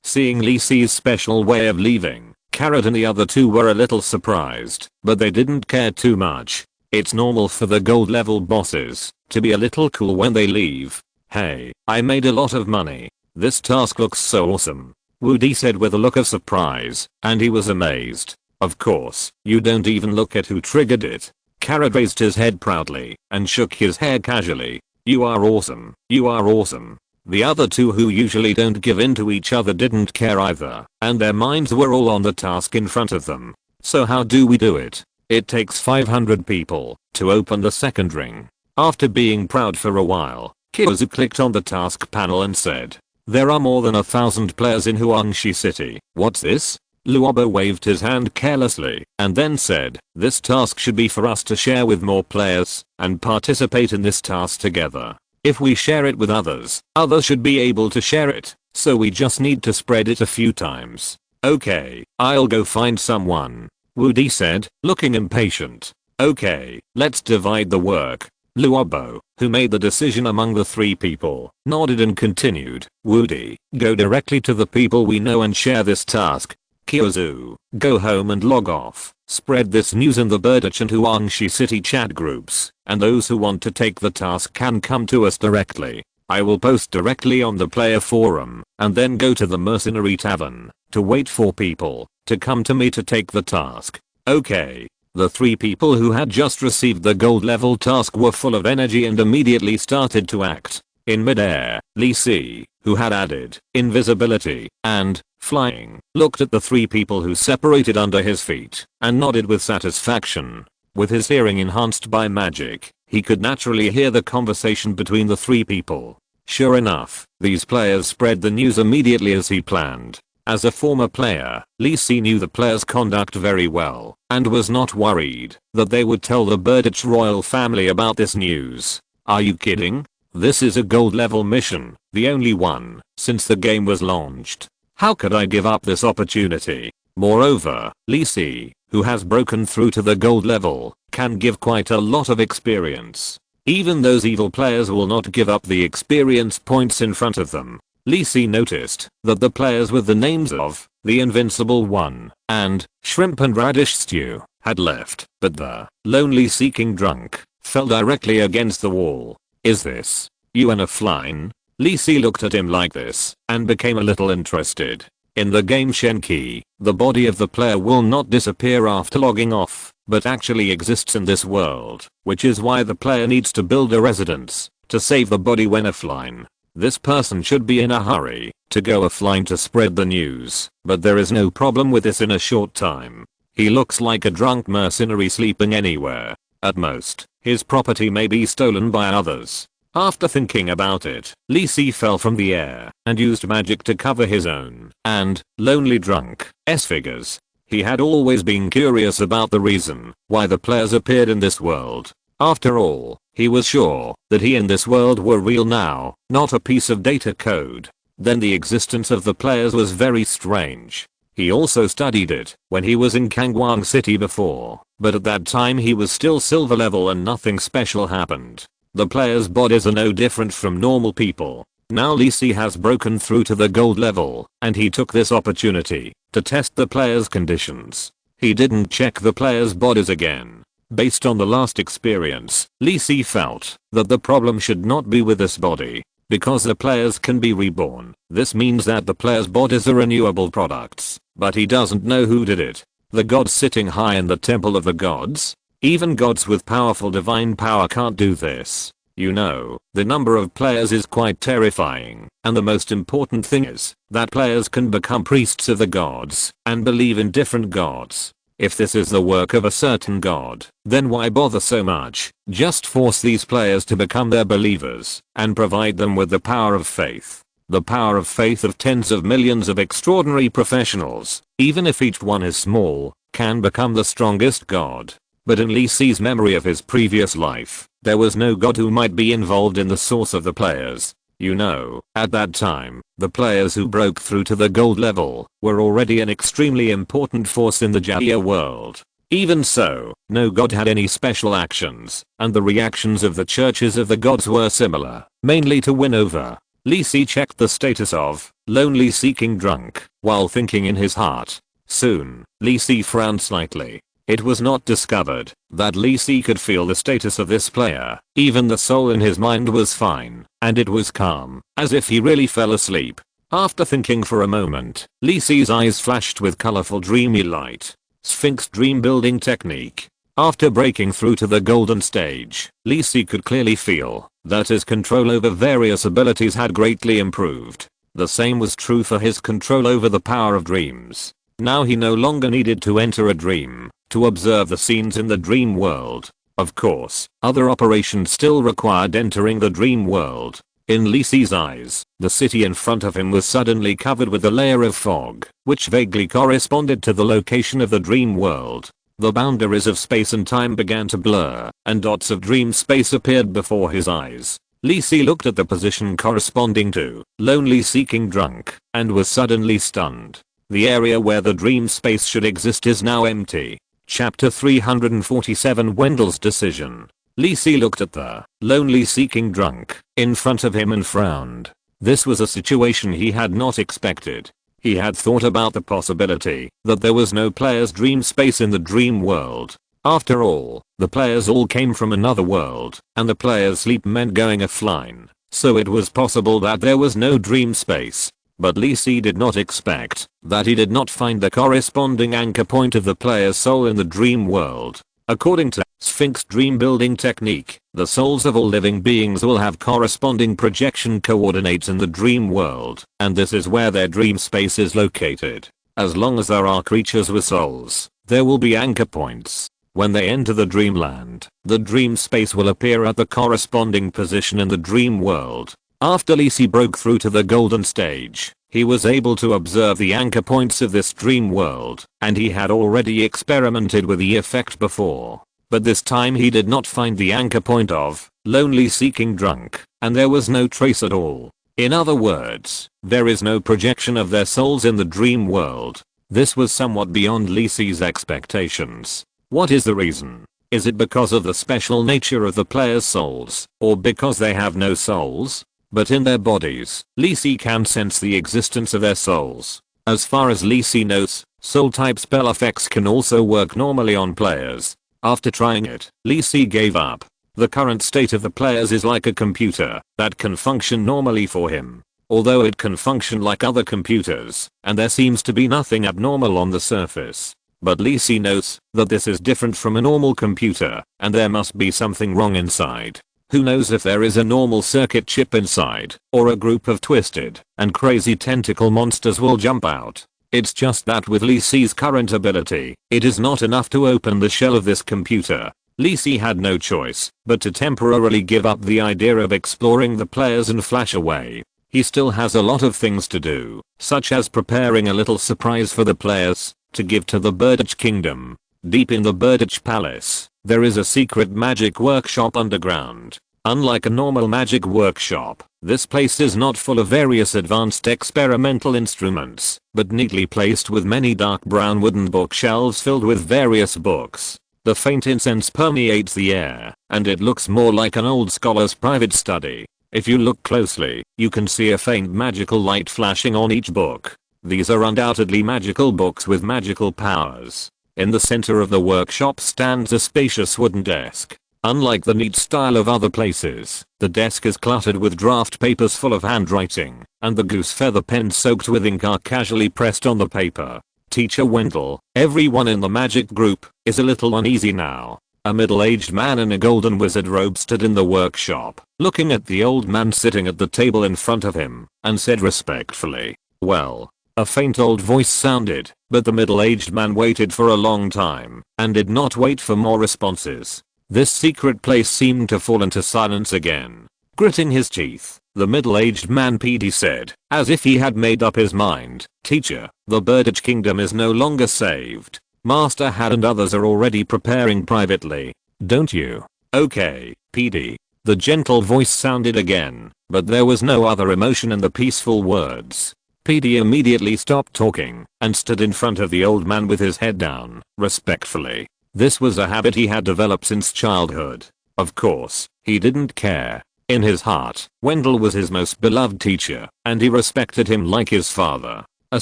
Seeing Li Si's special way of leaving, Carrot and the other 2 were a little surprised, but they didn't care too much. It's normal for the gold level bosses to be a little cool when they leave. Hey, I made a lot of money. This task looks so awesome. Woody said with a look of surprise, and he was amazed. Of course, you don't even look at who triggered it. Carrot raised his head proudly and shook his hair casually. You are awesome. You are awesome. The other 2 who usually don't give in to each other didn't care either, and their minds were all on the task in front of them. So how do we do it? It takes 500 people to open the second ring. After being proud for a while, Kiyozu clicked on the task panel and said, there are more than 1,000 players in Huangshi City. What's this? Luobo waved his hand carelessly and then said, this task should be for us to share with more players and participate in this task together. If we share it with others, others should be able to share it, so we just need to spread it a few times. Okay, I'll go find someone. Woody said, looking impatient. Okay, let's divide the work. Luobo, who made the decision among the three people, nodded and continued. Woody, go directly to the people we know and share this task. Kyozu, go home and log off. Spread this news in the Berditch and Huangshi city chat groups, and those who want to take the task can come to us directly. I will post directly on the player forum, and then go to the mercenary tavern, to wait for people to come to me to take the task. Okay. The three people who had just received the gold level task were full of energy and immediately started to act. In midair, Lee Si, who had added invisibility and flying, looked at the three people who separated under his feet and nodded with satisfaction. With his hearing enhanced by magic, he could naturally hear the conversation between the three people. Sure enough, these players spread the news immediately as he planned. As a former player, Lee Si knew the players' conduct very well and was not worried that they would tell the Berditch royal family about this news. Are you kidding? This is a gold level mission, the only one since the game was launched. How could I give up this opportunity? Moreover, Lee Si, who has broken through to the gold level, can give quite a lot of experience. Even those evil players will not give up the experience points in front of them. Lee Si noticed that the players with the names of the Invincible One and Shrimp and Radish Stew had left, but the Lonely Seeking Drunk fell directly against the wall. Is this you and a flying? Lee Si looked at him like this and became a little interested. In the game Shenqi, the body of the player will not disappear after logging off, but actually exists in this world, which is why the player needs to build a residence to save the body when offline. This person should be in a hurry to go offline to spread the news, but there is no problem with this in a short time. He looks like a drunk mercenary sleeping anywhere. At most, his property may be stolen by others. After thinking about it, Lee Si fell from the air and used magic to cover his own and lonely drunk's figures. He had always been curious about the reason why the players appeared in this world. After all, he was sure that he and this world were real now, not a piece of data code. Then the existence of the players was very strange. He also studied it when he was in Kangwang City before, but at that time he was still silver level and nothing special happened. The players' bodies are no different from normal people. Now Lee Si has broken through to the gold level, and he took this opportunity to test the players' conditions. He didn't check the players' bodies again. Based on the last experience, Lee Si felt that the problem should not be with this body, because the players can be reborn. This means that the players' bodies are renewable products, but he doesn't know who did it. The gods sitting high in the temple of the gods? Even gods with powerful divine power can't do this. You know, the number of players is quite terrifying, and the most important thing is that players can become priests of the gods and believe in different gods. If this is the work of a certain god, then why bother so much? Just force these players to become their believers and provide them with the power of faith. The power of faith of tens of millions of extraordinary professionals, even if each one is small, can become the strongest god. But in Lee Si's memory of his previous life, there was no god who might be involved in the source of the players. You know, at that time, the players who broke through to the gold level were already an extremely important force in the Jaya world. Even so, no god had any special actions, and the reactions of the churches of the gods were similar, mainly to win over. Lee Si checked the status of Lonely Seeking Drunk while thinking in his heart. Soon, Lee Si frowned slightly. It was not discovered that Lee Si could feel the status of this player. Even the soul in his mind was fine, and it was calm, as if he really fell asleep. After thinking for a moment, Lee Si's eyes flashed with colorful dreamy light. Sphinx dream building technique. After breaking through to the golden stage, Lee Si could clearly feel that his control over various abilities had greatly improved. The same was true for his control over the power of dreams. Now he no longer needed to enter a dream to observe the scenes in the dream world. Of course, other operations still required entering the dream world. In Lee Si's eyes, the city in front of him was suddenly covered with a layer of fog, which vaguely corresponded to the location of the dream world. The boundaries of space and time began to blur, and dots of dream space appeared before his eyes. Lee Si looked at the position corresponding to Lonely Seeking Drunk, and was suddenly stunned. The area where the dream space should exist is now empty. Chapter 347 Wendell's Decision. Lisi looked at the lonely seeking drunk in front of him and frowned. This was a situation he had not expected. He had thought about the possibility that there was no player's dream space in the dream world. After all, the players all came from another world, and the player's sleep meant going offline, so it was possible that there was no dream space. But Lisi did not expect that he did not find the corresponding anchor point of the player's soul in the dream world. According to Sphinx dream building technique, the souls of all living beings will have corresponding projection coordinates in the dream world, and this is where their dream space is located. As long as there are creatures with souls, there will be anchor points. When they enter the dreamland, the dream space will appear at the corresponding position in the dream world. After Lisi broke through to the golden stage, he was able to observe the anchor points of this dream world, and he had already experimented with the effect before. But this time he did not find the anchor point of lonely seeking drunk, and there was no trace at all. In other words, there is no projection of their souls in the dream world. This was somewhat beyond Lisi's expectations. What is the reason? Is it because of the special nature of the player's souls, or because they have no souls? But in their bodies, Lisi can sense the existence of their souls. As far as Lisi knows, soul type spell effects can also work normally on players. After trying it, Lisi gave up. The current state of the players is like a computer that can function normally for him. Although it can function like other computers, and there seems to be nothing abnormal on the surface. But Lisi knows that this is different from a normal computer, and there must be something wrong inside. Who knows if there is a normal circuit chip inside, or a group of twisted and crazy tentacle monsters will jump out. It's just that with Lisi's current ability, it is not enough to open the shell of this computer. Lisi had no choice but to temporarily give up the idea of exploring the players and flash away. He still has a lot of things to do, such as preparing a little surprise for the players to give to the Birditch Kingdom. Deep in the Birditch Palace, there is a secret magic workshop underground. Unlike a normal magic workshop, this place is not full of various advanced experimental instruments, but neatly placed with many dark brown wooden bookshelves filled with various books. The faint incense permeates the air, and it looks more like an old scholar's private study. If you look closely, you can see a faint magical light flashing on each book. These are undoubtedly magical books with magical powers. In the center of the workshop stands a spacious wooden desk. Unlike the neat style of other places, the desk is cluttered with draft papers full of handwriting, and the goose feather pens soaked with ink are casually pressed on the paper. Teacher Wendell, everyone in the magic group, is a little uneasy now. A middle-aged man in a golden wizard robe stood in the workshop, looking at the old man sitting at the table in front of him, and said respectfully, "Well." A faint old voice sounded, but the middle-aged man waited for a long time, and did not wait for more responses. This secret place seemed to fall into silence again. Gritting his teeth, the middle-aged man PD said, as if he had made up his mind, "Teacher, the Birditch Kingdom is no longer saved. Master Had and others are already preparing privately. Don't you?" "Okay, PD." The gentle voice sounded again, but there was no other emotion in the peaceful words. PD immediately stopped talking and stood in front of the old man with his head down, respectfully. This was a habit he had developed since childhood. Of course, he didn't care. In his heart, Wendell was his most beloved teacher, and he respected him like his father. A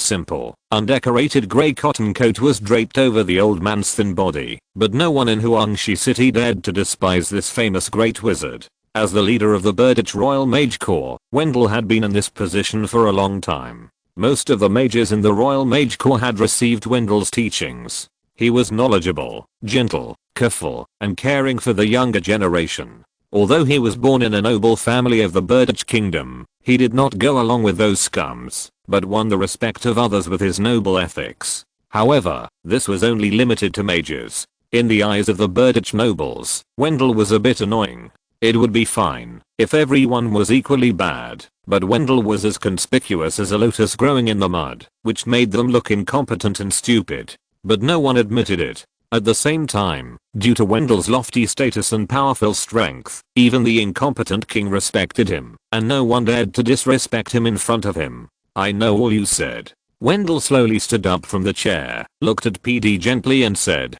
simple, undecorated grey cotton coat was draped over the old man's thin body, but no one in Huangshi City dared to despise this famous great wizard. As the leader of the Birditch Royal Mage Corps, Wendell had been in this position for a long time. Most of the mages in the Royal Mage Corps had received Wendell's teachings. He was knowledgeable, gentle, careful, and caring for the younger generation. Although he was born in a noble family of the Birditch Kingdom, he did not go along with those scums, but won the respect of others with his noble ethics. However, this was only limited to mages. In the eyes of the Birditch nobles, Wendell was a bit annoying. It would be fine if everyone was equally bad, but Wendell was as conspicuous as a lotus growing in the mud, which made them look incompetent and stupid. But no one admitted it. At the same time, due to Wendell's lofty status and powerful strength, even the incompetent king respected him, and no one dared to disrespect him in front of him. "I know all you said. Wendell slowly stood up from the chair, looked at PD gently and said,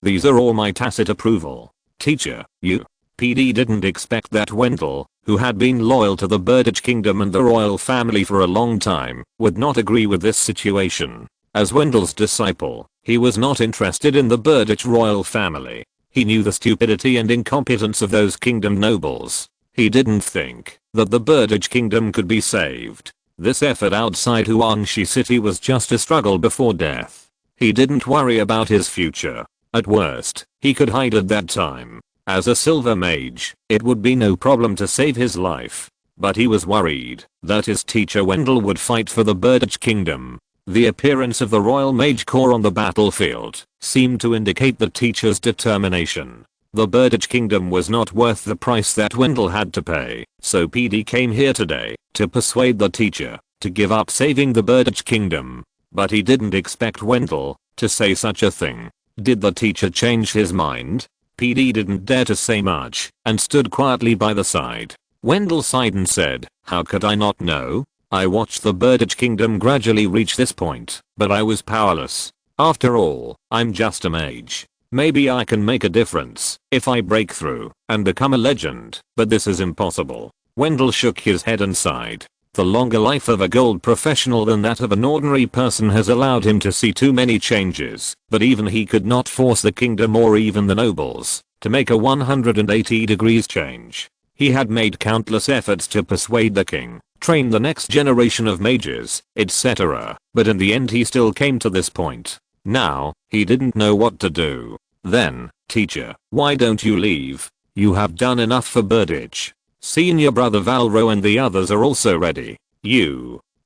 these are all my tacit approval. Teacher, you. PD didn't expect that Wendell, who had been loyal to the Birditch Kingdom and the royal family for a long time, would not agree with this situation. As Wendell's disciple, he was not interested in the Birditch royal family. He knew the stupidity and incompetence of those kingdom nobles. He didn't think that the Birditch Kingdom could be saved. This effort outside Huangshi City was just a struggle before death. He didn't worry about his future. At worst, he could hide at that time. As a silver mage, it would be no problem to save his life. But he was worried that his teacher Wendell would fight for the Birditch Kingdom. The appearance of the Royal Mage Corps on the battlefield seemed to indicate the teacher's determination. The Birditch Kingdom was not worth the price that Wendell had to pay, so PD came here today to persuade the teacher to give up saving the Birditch Kingdom. But he didn't expect Wendell to say such a thing. Did the teacher change his mind? PD didn't dare to say much and stood quietly by the side. Wendell sighed and said, "How could I not know? I watched the Birditch Kingdom gradually reach this point, but I was powerless. After all, I'm just a mage. Maybe I can make a difference if I break through and become a legend, but this is impossible." Wendell shook his head and sighed. The longer life of a gold professional than that of an ordinary person has allowed him to see too many changes, but even he could not force the kingdom or even the nobles to make a 180 degrees change. He had made countless efforts to persuade the king, train the next generation of mages, etc., but in the end he still came to this point. Now, he didn't know what to do. Then, teacher, why don't you leave? You have done enough for Birditch. Senior brother Valro and the others are also ready.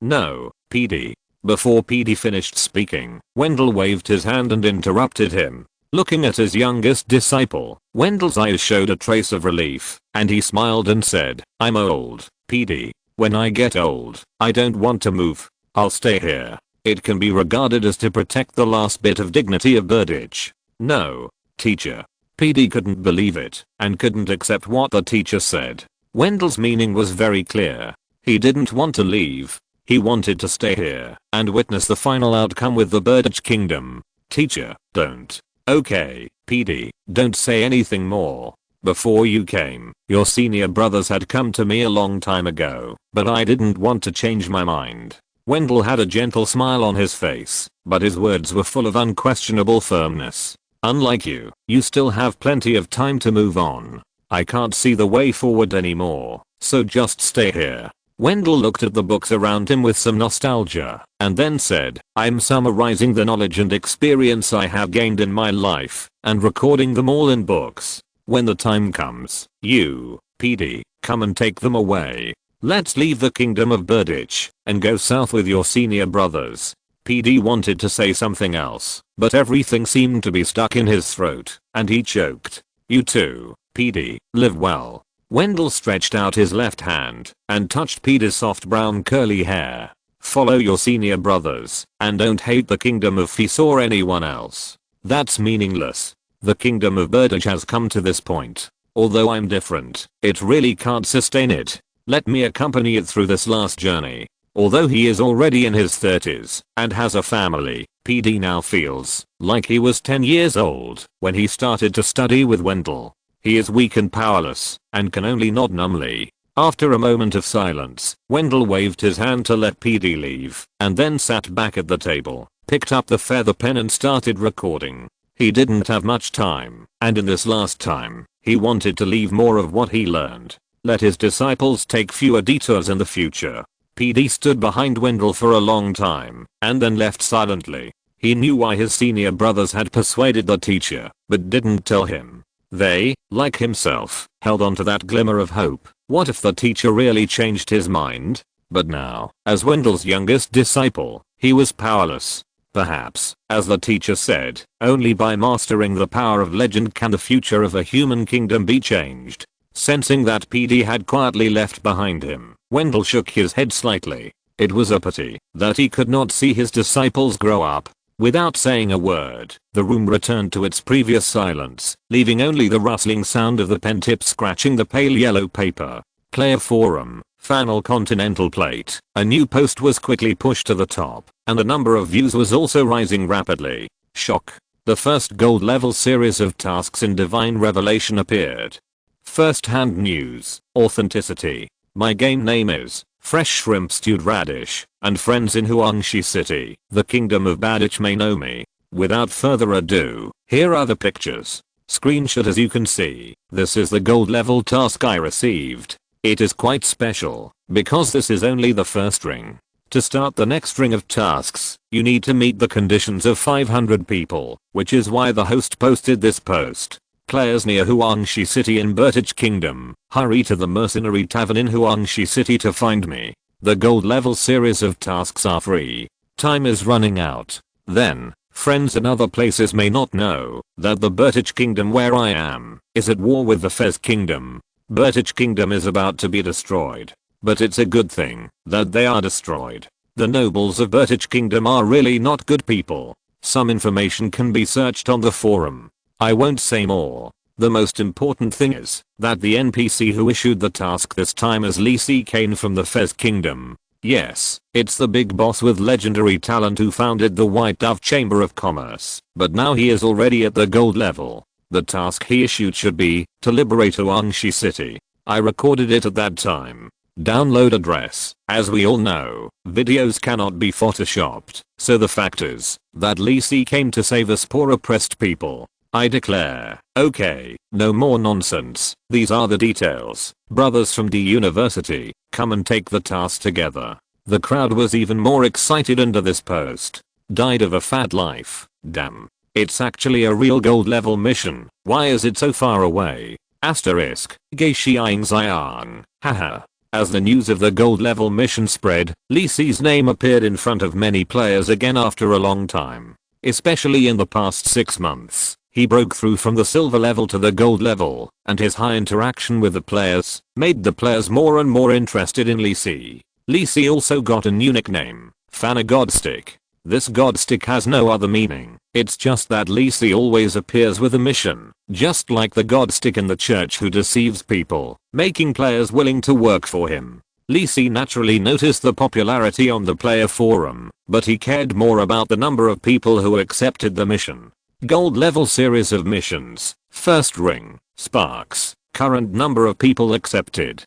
No, PD. Before PD finished speaking, Wendell waved his hand and interrupted him. Looking at his youngest disciple, Wendell's eyes showed a trace of relief, and he smiled and said, "I'm old, PD. When I get old, I don't want to move. I'll stay here. It can be regarded as to protect the last bit of dignity of Birditch." "No, teacher." PD couldn't believe it and couldn't accept what the teacher said. Wendell's meaning was very clear. He didn't want to leave. He wanted to stay here and witness the final outcome with the Birditch Kingdom. "Teacher, don't." "Okay, PD, don't say anything more. Before you came, your senior brothers had come to me a long time ago, but I didn't want to change my mind." Wendell had a gentle smile on his face, but his words were full of unquestionable firmness. "Unlike you, you still have plenty of time to move on. I can't see the way forward anymore, so just stay here." Wendell looked at the books around him with some nostalgia, and then said, "I'm summarizing the knowledge and experience I have gained in my life, and recording them all in books. When the time comes, you, PD, come and take them away. Let's leave the kingdom of Birditch and go south with your senior brothers." PD wanted to say something else, but everything seemed to be stuck in his throat, and he choked. "You too, PD, live well." Wendell stretched out his left hand and touched PD's soft brown curly hair. "Follow your senior brothers, and don't hate the kingdom of Fis or anyone else. That's meaningless. The kingdom of Birditch has come to this point. Although I'm different, it really can't sustain it. Let me accompany it through this last journey." Although he is already in his 30s and has a family, PD now feels like he was 10 years old when he started to study with Wendell. He is weak and powerless and can only nod numbly. After a moment of silence, Wendell waved his hand to let PD leave and then sat back at the table, picked up the feather pen and started recording. He didn't have much time, and in this last time, he wanted to leave more of what he learned. Let his disciples take fewer detours in the future. PD stood behind Wendell for a long time and then left silently. He knew why his senior brothers had persuaded the teacher, but didn't tell him. They, like himself, held on to that glimmer of hope. What if the teacher really changed his mind? But now, as Wendell's youngest disciple, he was powerless. Perhaps, as the teacher said, only by mastering the power of legend can the future of a human kingdom be changed. Sensing that PD had quietly left behind him, Wendell shook his head slightly. It was a pity that he could not see his disciples grow up. Without saying a word, the room returned to its previous silence, leaving only the rustling sound of the pen tip scratching the pale yellow paper. Clear Forum, Final Continental Plate. A new post was quickly pushed to the top, and the number of views was also rising rapidly. Shock. The first gold level series of tasks in Divine Revelation appeared. First-hand news. Authenticity. My game name is Fresh Shrimp Stewed Radish, and friends in Huangshi City, the Kingdom of Badich may know me. Without further ado, here are the pictures. Screenshot. As you can see, this is the gold level task I received. It is quite special, because this is only the first ring. To start the next ring of tasks, you need to meet the conditions of 500 people, which is why the host posted this post. Players near Huangshi City in Badich Kingdom, hurry to the Mercenary Tavern in Huangshi City to find me. The gold level series of tasks are free. Time is running out. Then, friends in other places may not know that the Badich Kingdom where I am is at war with the Fez Kingdom. Badich Kingdom is about to be destroyed. But it's a good thing that they are destroyed. The nobles of Badich Kingdom are really not good people. Some information can be searched on the forum. I won't say more. The most important thing is that the NPC who issued the task this time is Kane from the Fez Kingdom. Yes, it's the big boss with legendary talent who founded the White Dove Chamber of Commerce, but now he is already at the gold level. The task he issued should be to liberate Huangshi City. I recorded it at that time. Download address. As we all know, videos cannot be photoshopped, so the fact is that Lisi came to save us poor oppressed people. I declare. Okay, no more nonsense. These are the details. Brothers from D University, come and take the task together. The crowd was even more excited under this post. Died of a fat life. Damn. It's actually a real gold level mission. Why is it so far away? Asterisk. Geishiang Xiang. Haha. As the news of the gold level mission spread, Lisi's name appeared in front of many players again after a long time. Especially in the past 6 months. He broke through from the silver level to the gold level, and his high interaction with the players made the players more and more interested in Lisi. Lisi also got a new nickname, Fana Godstick. This Godstick has no other meaning, it's just that Lisi always appears with a mission, just like the Godstick in the church who deceives people, making players willing to work for him. Lisi naturally noticed the popularity on the player forum, but he cared more about the number of people who accepted the mission. Gold level series of missions. First ring. Sparks. Current number of people accepted.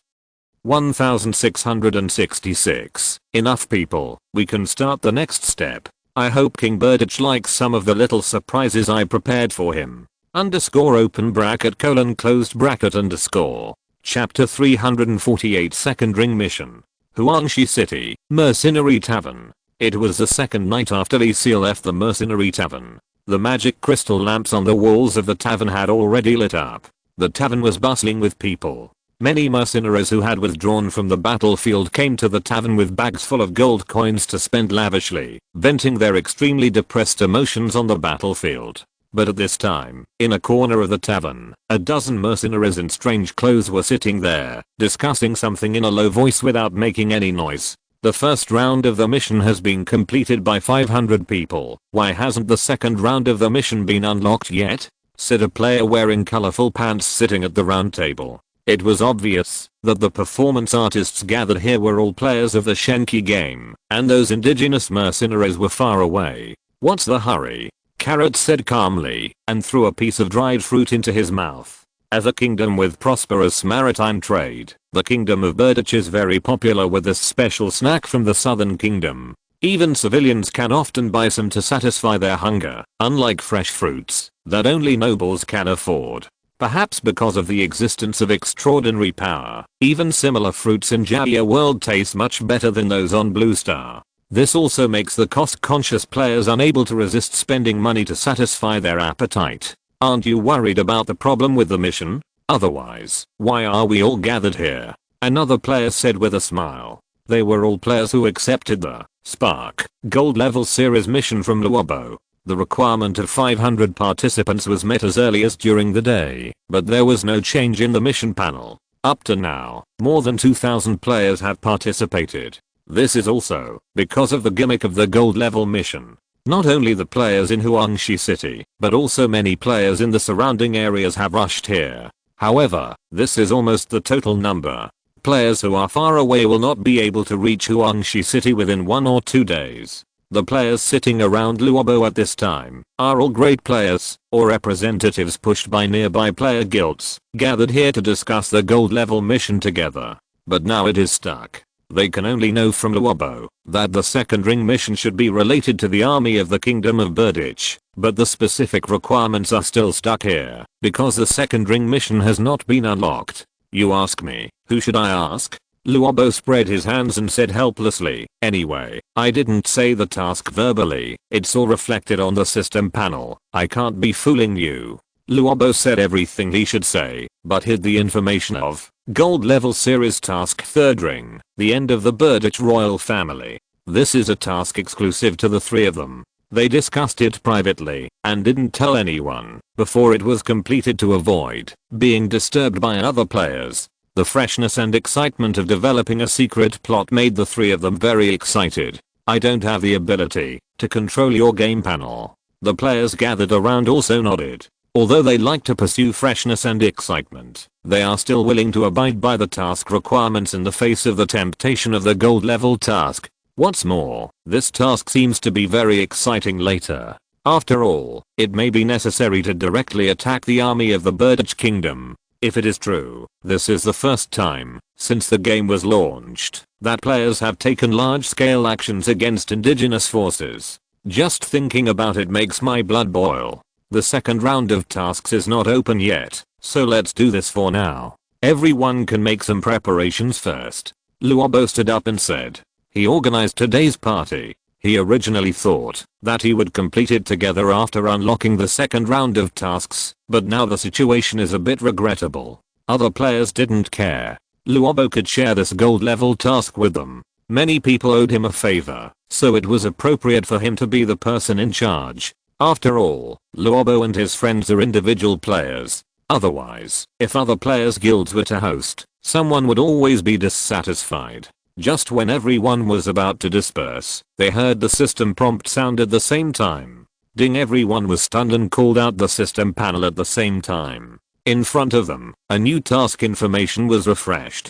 1666. Enough people. We can start the next step. I hope King Badich likes some of the little surprises I prepared for him. Underscore open bracket colon closed bracket underscore. Chapter 348 Second Ring Mission. Huangshi City. Mercenary Tavern. It was the second night after Lisi left the Mercenary Tavern. The magic crystal lamps on the walls of the tavern had already lit up. The tavern was bustling with people. Many mercenaries who had withdrawn from the battlefield came to the tavern with bags full of gold coins to spend lavishly, venting their extremely depressed emotions on the battlefield. But at this time, in a corner of the tavern, a dozen mercenaries in strange clothes were sitting there, discussing something in a low voice without making any noise. The first round of the mission has been completed by 500 people. Why hasn't the second round of the mission been unlocked yet? Said a player wearing colorful pants sitting at the round table. It was obvious that the performance artists gathered here were all players of the Shenqi game, and those indigenous mercenaries were far away. What's the hurry? Carrot said calmly, and threw a piece of dried fruit into his mouth. As a kingdom with prosperous maritime trade, the Kingdom of Badich is very popular with this special snack from the Southern Kingdom. Even civilians can often buy some to satisfy their hunger, unlike fresh fruits that only nobles can afford. Perhaps because of the existence of extraordinary power, even similar fruits in Jabia World taste much better than those on Blue Star. This also makes the cost-conscious players unable to resist spending money to satisfy their appetite. Aren't you worried about the problem with the mission? Otherwise, why are we all gathered here? Another player said with a smile. They were all players who accepted the Spark Gold Level Series mission from Luobo. The requirement of 500 participants was met as early as during the day, but there was no change in the mission panel. Up to now, more than 2,000 players have participated. This is also because of the gimmick of the gold level mission. Not only the players in Huangshi City, but also many players in the surrounding areas have rushed here. However, this is almost the total number. Players who are far away will not be able to reach Huangshi City within 1 or 2 days. The players sitting around Luobo at this time are all great players or representatives pushed by nearby player guilds, gathered here to discuss the gold level mission together. But now it is stuck. They can only know from Luobo that the second ring mission should be related to the army of the Kingdom of Burditch, but the specific requirements are still stuck here because the second ring mission has not been unlocked. You ask me, who should I ask? Luobo spread his hands and said helplessly, anyway, I didn't say the task verbally, it's all reflected on the system panel, I can't be fooling you. Luobo said everything he should say, but hid the information of Gold level series task third ring, the end of the Burditch royal family. This is a task exclusive to the three of them. They discussed it privately and didn't tell anyone before it was completed to avoid being disturbed by other players. The freshness and excitement of developing a secret plot made the three of them very excited. I don't have the ability to control your game panel. The players gathered around also nodded. Although they like to pursue freshness and excitement, they are still willing to abide by the task requirements in the face of the temptation of the gold level task. What's more, this task seems to be very exciting later. After all, it may be necessary to directly attack the army of the Burditch Kingdom. If it is true, this is the first time, since the game was launched, that players have taken large-scale actions against indigenous forces. Just thinking about it makes my blood boil. The second round of tasks is not open yet, so let's do this for now. Everyone can make some preparations first. Luobo stood up and said. He organized today's party. He originally thought that he would complete it together after unlocking the second round of tasks, but now the situation is a bit regrettable. Other players didn't care. Luobo could share this gold level task with them. Many people owed him a favor, so it was appropriate for him to be the person in charge. After all, Luobo and his friends are individual players. Otherwise, if other players' guilds were to host, someone would always be dissatisfied. Just when everyone was about to disperse, they heard the system prompt sound at the same time. Ding, everyone was stunned and called out the system panel at the same time. In front of them, a new task information was refreshed.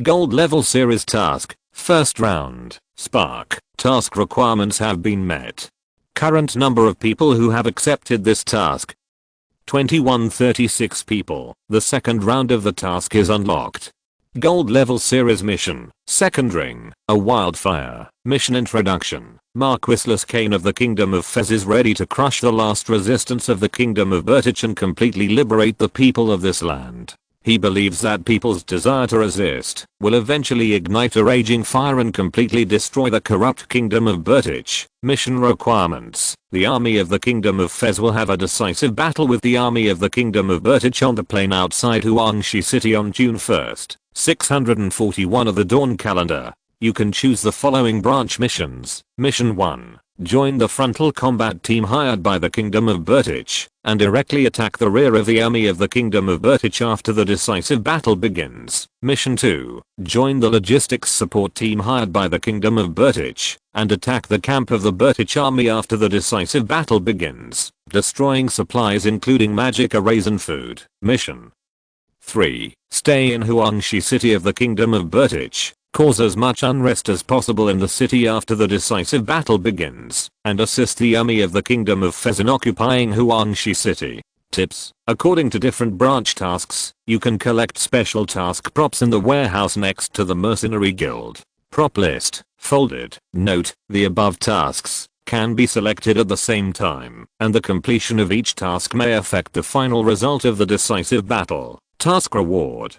Gold level series task, first round, Spark, task requirements have been met. Current number of people who have accepted this task. 2136 people. The second round of the task is unlocked. Gold level series mission, second ring, a wildfire, mission introduction. Marquis Arcane of the Kingdom of Fez is ready to crush the last resistance of the Kingdom of Burditch and completely liberate the people of this land. He believes that people's desire to resist will eventually ignite a raging fire and completely destroy the corrupt Kingdom of Burditch. Mission requirements. The army of the Kingdom of Fez will have a decisive battle with the army of the Kingdom of Burditch on the plain outside Huangshi City on June 1st, 641 of the Dawn calendar. You can choose the following branch missions. Mission 1. Join the frontal combat team hired by the Kingdom of Burditch and directly attack the rear of the army of the Kingdom of Burditch after the decisive battle begins. Mission 2. Join the logistics support team hired by the Kingdom of Burditch and attack the camp of the Burditch army after the decisive battle begins, destroying supplies including magic arrays and food. Mission 3. Stay in Huangshi City of the Kingdom of Burditch. Cause as much unrest as possible in the city after the decisive battle begins, and assist the army of the Kingdom of Fez in occupying Huangshi City. Tips. According to different branch tasks, you can collect special task props in the warehouse next to the Mercenary Guild. Prop list. Folded. Note, the above tasks can be selected at the same time, and the completion of each task may affect the final result of the decisive battle. Task reward.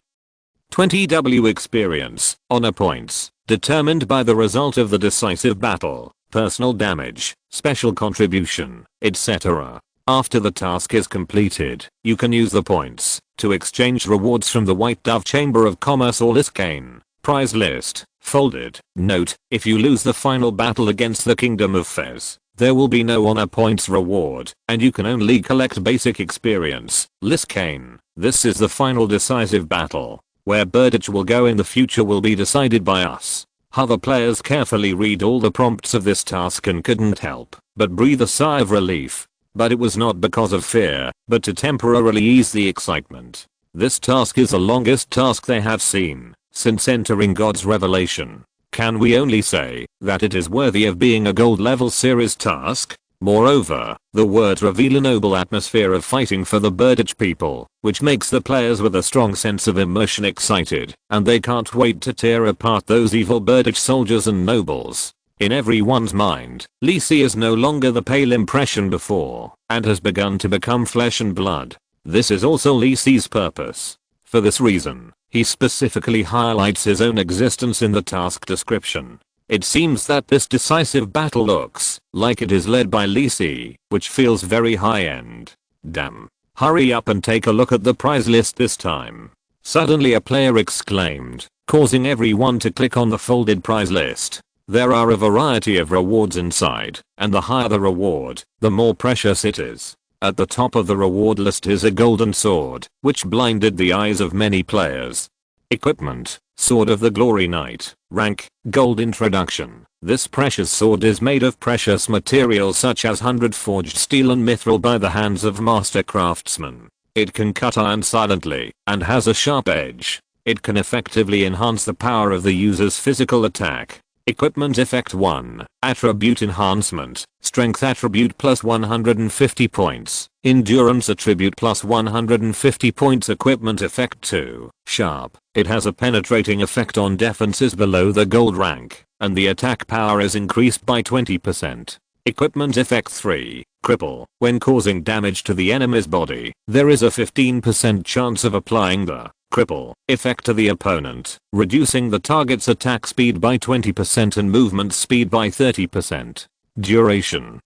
20W experience, honor points, determined by the result of the decisive battle, personal damage, special contribution, etc. After the task is completed, you can use the points to exchange rewards from the White Dove Chamber of Commerce or Arcane. Prize list, folded. Note, if you lose the final battle against the Kingdom of Fez, there will be no honor points reward, and you can only collect basic experience. Arcane. This is the final decisive battle. Where Burditch will go in the future will be decided by us. Other players carefully read all the prompts of this task and couldn't help but breathe a sigh of relief. But it was not because of fear, but to temporarily ease the excitement. This task is the longest task they have seen, Since entering God's revelation, can we only say that it is worthy of being a gold level series task? Moreover, the words reveal a noble atmosphere of fighting for the birdage people, which makes the players with a strong sense of immersion excited, and they can't wait to tear apart those evil birdage soldiers and nobles. In everyone's mind, Lee Sin is no longer the pale impression before, and has begun to become flesh and blood. This is also Lee Sin's purpose. For this reason, he specifically highlights his own existence in the task description. It seems that this decisive battle looks like it is led by Lee Sin, which feels very high-end. Damn. Hurry up and take a look at the prize list this time. Suddenly a player exclaimed, causing everyone to click on the folded prize list. There are a variety of rewards inside, and the higher the reward, the more precious it is. At the top of the reward list is a golden sword, which blinded the eyes of many players. Equipment: Sword of the Glory Knight. Rank: Gold. Introduction: This precious sword is made of precious materials such as 100 forged steel and mithril by the hands of master craftsmen. It can cut iron silently, and has a sharp edge. It can effectively enhance the power of the user's physical attack. Equipment Effect 1. Attribute Enhancement. Strength Attribute plus 150 points. Endurance Attribute plus 150 points. Equipment Effect 2. Sharp. It has a penetrating effect on defenses below the gold rank, and the attack power is increased by 20%. Equipment Effect 3. Cripple. When causing damage to the enemy's body, there is a 15% chance of applying the cripple effect to the opponent, reducing the target's attack speed by 20% and movement speed by 30%. Duration: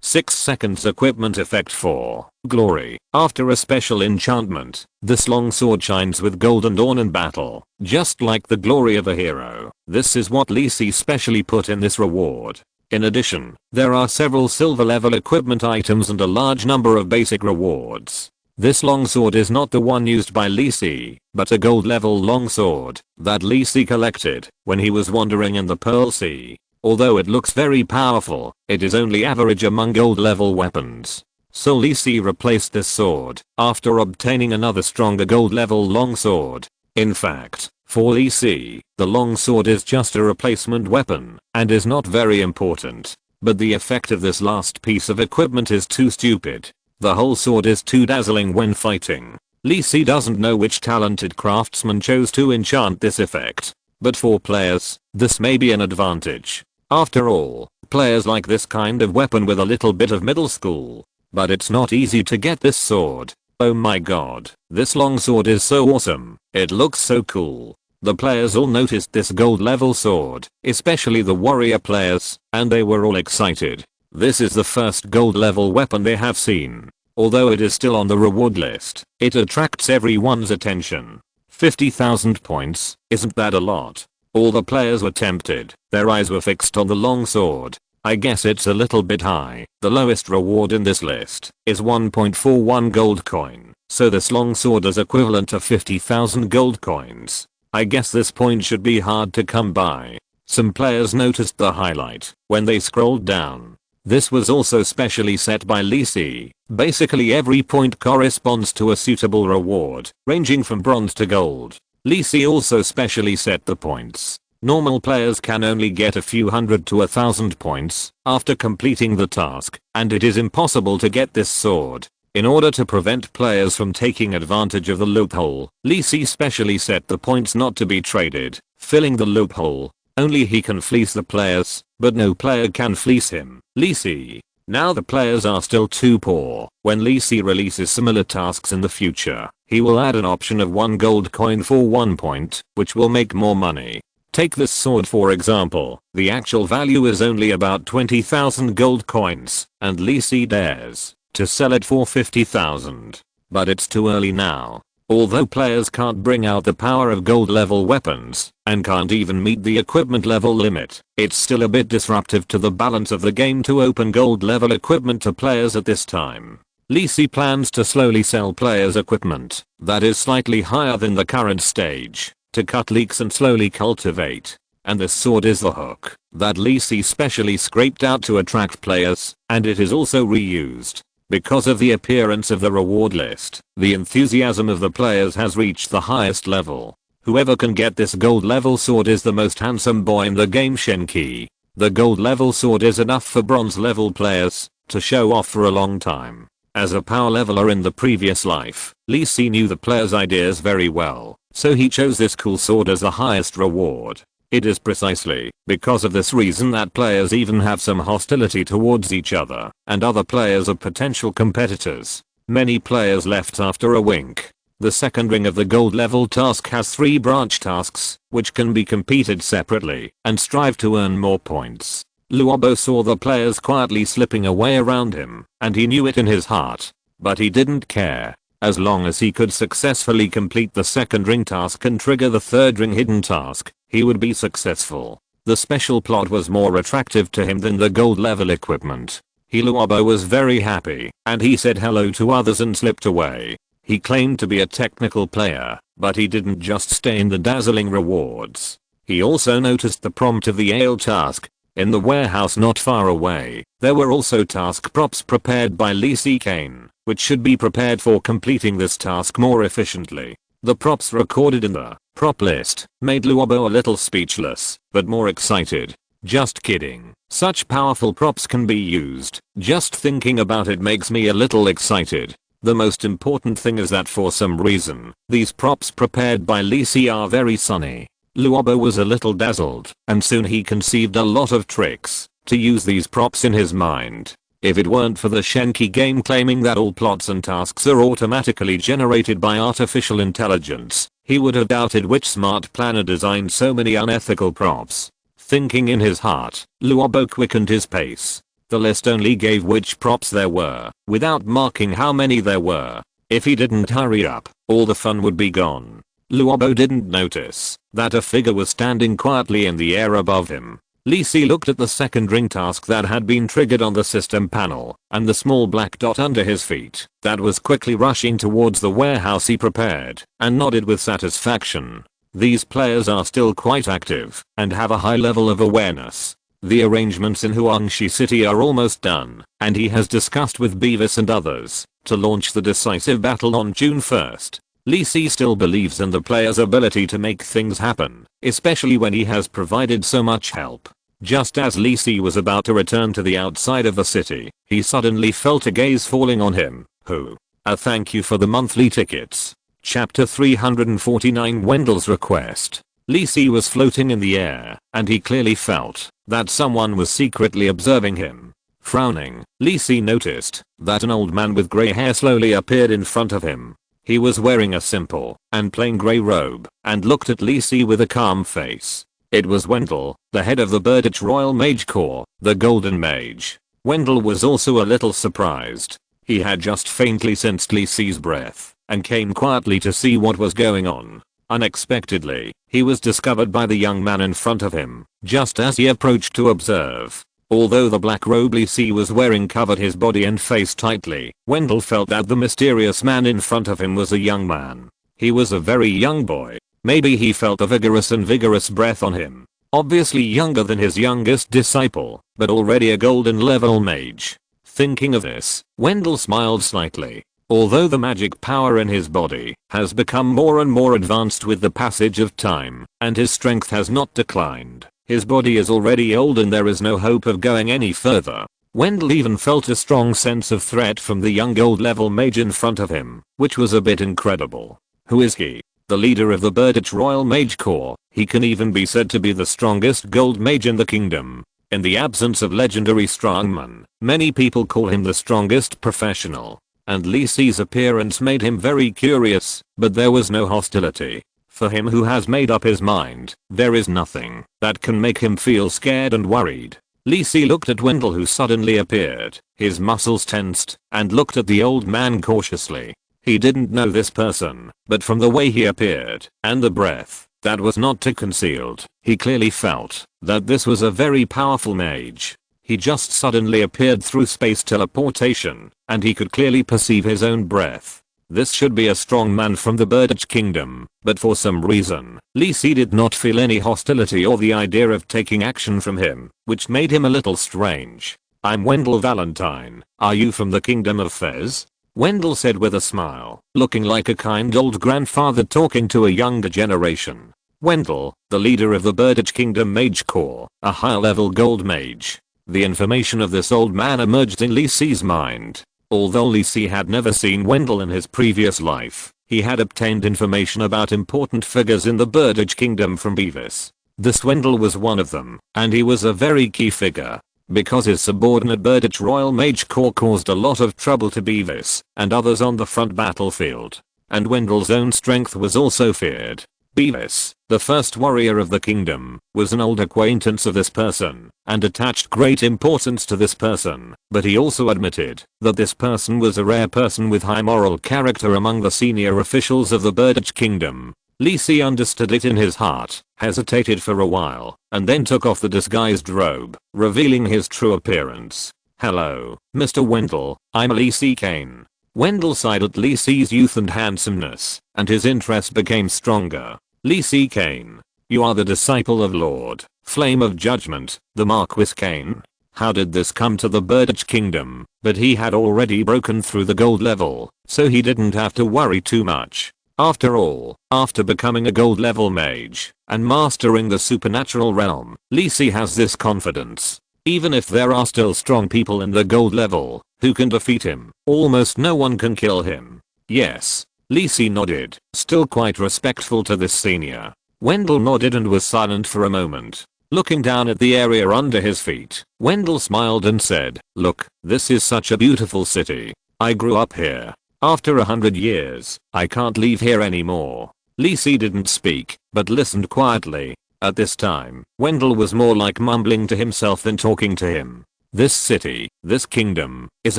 6 seconds. Equipment Effect 4. Glory. After a special enchantment, this long sword shines with golden dawn in battle, just like the glory of a hero. This is what Lee Sin specially put in this reward. In addition, there are several silver level equipment items and a large number of basic rewards. This longsword is not the one used by Lee Sin, but a gold level longsword that Lee Sin collected when he was wandering in the Pearl Sea. Although it looks very powerful, it is only average among gold level weapons. So Lee Sin replaced this sword after obtaining another stronger gold level longsword. In fact, for Lee Sin, the longsword is just a replacement weapon and is not very important. But the effect of this last piece of equipment is too stupid. The whole sword is too dazzling when fighting. Lee Sin doesn't know which talented craftsman chose to enchant this effect, but for players, this may be an advantage. After all, players like this kind of weapon with a little bit of middle school. But it's not easy to get this sword. Oh my god, this longsword is so awesome. It looks so cool. The players all noticed this gold level sword, especially the warrior players, and they were all excited. This is the first gold level weapon they have seen. Although it is still on the reward list, it attracts everyone's attention. 50,000 points, isn't that a lot? All the players were tempted. Their eyes were fixed on the longsword. I guess it's a little bit high. The lowest reward in this list is 1.41 gold coin, so this longsword is equivalent to 50,000 gold coins. I guess this point should be hard to come by. Some players noticed the highlight when they scrolled down. This was also specially set by Lee Sin. Basically every point corresponds to a suitable reward, ranging from bronze to gold. Lee Sin also specially set the points. Normal players can only get a few hundred to 1,000 points after completing the task, and it is impossible to get this sword. In order to prevent players from taking advantage of the loophole, Lee Sin specially set the points not to be traded, filling the loophole. Only he can fleece the players, but no player can fleece him. Lee Sin. Now the players are still too poor. When Lee Sin releases similar tasks in the future, he will add an option of 1 gold coin for 1 point, which will make more money. Take this sword for example. The actual value is only about 20,000 gold coins, and Lee Sin dares to sell it for 50,000. But it's too early now. Although players can't bring out the power of gold level weapons, and can't even meet the equipment level limit, it's still a bit disruptive to the balance of the game to open gold level equipment to players at this time. Lee Sin plans to slowly sell players equipment that is slightly higher than the current stage, to cut leaks and slowly cultivate. And this sword is the hook that Lee Sin specially scraped out to attract players, and it is also reused. Because of the appearance of the reward list, the enthusiasm of the players has reached the highest level. Whoever can get this gold level sword is the most handsome boy in the game, Shenqi. The gold level sword is enough for bronze level players to show off for a long time. As a power leveler in the previous life, Lee Si knew the player's ideas very well, so he chose this cool sword as the highest reward. It is precisely because of this reason that players even have some hostility towards each other, and other players are potential competitors. Many players left after a wink. The second ring of the gold level task has 3 branch tasks, which can be competed separately, and strive to earn more points. Luobo saw the players quietly slipping away around him, and he knew it in his heart. But he didn't care. As long as he could successfully complete the second ring task and trigger the third ring hidden task, he would be successful. The special plot was more attractive to him than the gold level equipment. Luobo was very happy, and he said hello to others and slipped away. He claimed to be a technical player, but he didn't just stay in the dazzling rewards. He also noticed the prompt of the ale task. In the warehouse not far away, there were also task props prepared by Lee Si Kane, which should be prepared for completing this task more efficiently. The props recorded in the prop list made Luobo a little speechless, but more excited. Just kidding. Such powerful props can be used. Just thinking about it makes me a little excited. The most important thing is that for some reason, these props prepared by Lee Si are very sunny. Luobo was a little dazzled, and soon he conceived a lot of tricks to use these props in his mind. If it weren't for the Shenqi game claiming that all plots and tasks are automatically generated by artificial intelligence, he would have doubted which smart planner designed so many unethical props. Thinking in his heart, Luobo quickened his pace. The list only gave which props there were, without marking how many there were. If he didn't hurry up, all the fun would be gone. Luobo didn't notice that a figure was standing quietly in the air above him. Lee Si looked at the second ring task that had been triggered on the system panel, and the small black dot under his feet that was quickly rushing towards the warehouse he prepared, and nodded with satisfaction. These players are still quite active, and have a high level of awareness. The arrangements in Huangshi City are almost done, and he has discussed with Beavis and others to launch the decisive battle on June 1st. Lee Si still believes in the player's ability to make things happen, especially when he has provided so much help. Just as Lee Si was about to return to the outside of the city, he suddenly felt a gaze falling on him. Who? Thank you for the monthly tickets. Chapter 349 Wendell's Request. Lee Si was floating in the air, and he clearly felt that someone was secretly observing him. Frowning, Lee Si noticed that an old man with grey hair slowly appeared in front of him. He was wearing a simple and plain grey robe, and looked at Lee Si with a calm face. It was Wendell, the head of the Burditch Royal Mage Corps, the Golden Mage. Wendell was also a little surprised. He had just faintly sensed Lee Si's breath, and came quietly to see what was going on. Unexpectedly, he was discovered by the young man in front of him, just as he approached to observe. Although the black robe Lee Si was wearing covered his body and face tightly, Wendell felt that the mysterious man in front of him was a young man. He was a very young boy. Maybe he felt a vigorous breath on him. Obviously younger than his youngest disciple, but already a golden level mage. Thinking of this, Wendell smiled slightly. Although the magic power in his body has become more and more advanced with the passage of time, and his strength has not declined, his body is already old and there is no hope of going any further. Wendell even felt a strong sense of threat from the young gold level mage in front of him, which was a bit incredible. Who is he? The leader of the Burditch Royal Mage Corps. He can even be said to be the strongest gold mage in the kingdom. In the absence of legendary strongman, many people call him the strongest professional. And Lee Si's appearance made him very curious, but there was no hostility. For him who has made up his mind, there is nothing that can make him feel scared and worried. Lee Si looked at Wendell, who suddenly appeared. His muscles tensed, and looked at the old man cautiously. He didn't know this person, but from the way he appeared, and the breath that was not too concealed, he clearly felt that this was a very powerful mage. He just suddenly appeared through space teleportation, and he could clearly perceive his own breath. This should be a strong man from the Burditch Kingdom, but for some reason, Lee Si did not feel any hostility or the idea of taking action from him, which made him a little strange. I'm Wendell Valentine. Are you from the Kingdom of Fez? Wendell said with a smile, looking like a kind old grandfather talking to a younger generation. Wendell, the leader of the Birdage Kingdom Mage Corps, a high-level gold mage. The information of this old man emerged in Lisi's mind. Although Lisi had never seen Wendell in his previous life, he had obtained information about important figures in the Birdage Kingdom from Beavis. This Wendell was one of them, and he was a very key figure. Because his subordinate Birdage Royal Mage Corps caused a lot of trouble to Beavis and others on the front battlefield. And Wendell's own strength was also feared. Beavis, the first warrior of the kingdom, was an old acquaintance of this person and attached great importance to this person, but he also admitted that this person was a rare person with high moral character among the senior officials of the Birdage Kingdom. Lisi understood it in his heart, hesitated for a while, and then took off the disguised robe, revealing his true appearance. "Hello, Mr. Wendell, I'm Lisi Kane." Wendell sighed at Lisi's youth and handsomeness, and his interest became stronger. "Lisi Kane, you are the disciple of Lord Flame of Judgment, the Marquis Kane. How did this come to the Birdage Kingdom?" But he had already broken through the gold level, so he didn't have to worry too much. After all, after becoming a gold level mage and mastering the supernatural realm, Lisi has this confidence. Even if there are still strong people in the gold level who can defeat him, almost no one can kill him. "Yes." Lisi nodded, still quite respectful to this senior. Wendell nodded and was silent for a moment. Looking down at the area under his feet, Wendell smiled and said, "Look, this is such a beautiful city. I grew up here. After 100 years, I can't leave here anymore." Lisi didn't speak, but listened quietly. At this time, Wendell was more like mumbling to himself than talking to him. "This city, this kingdom, is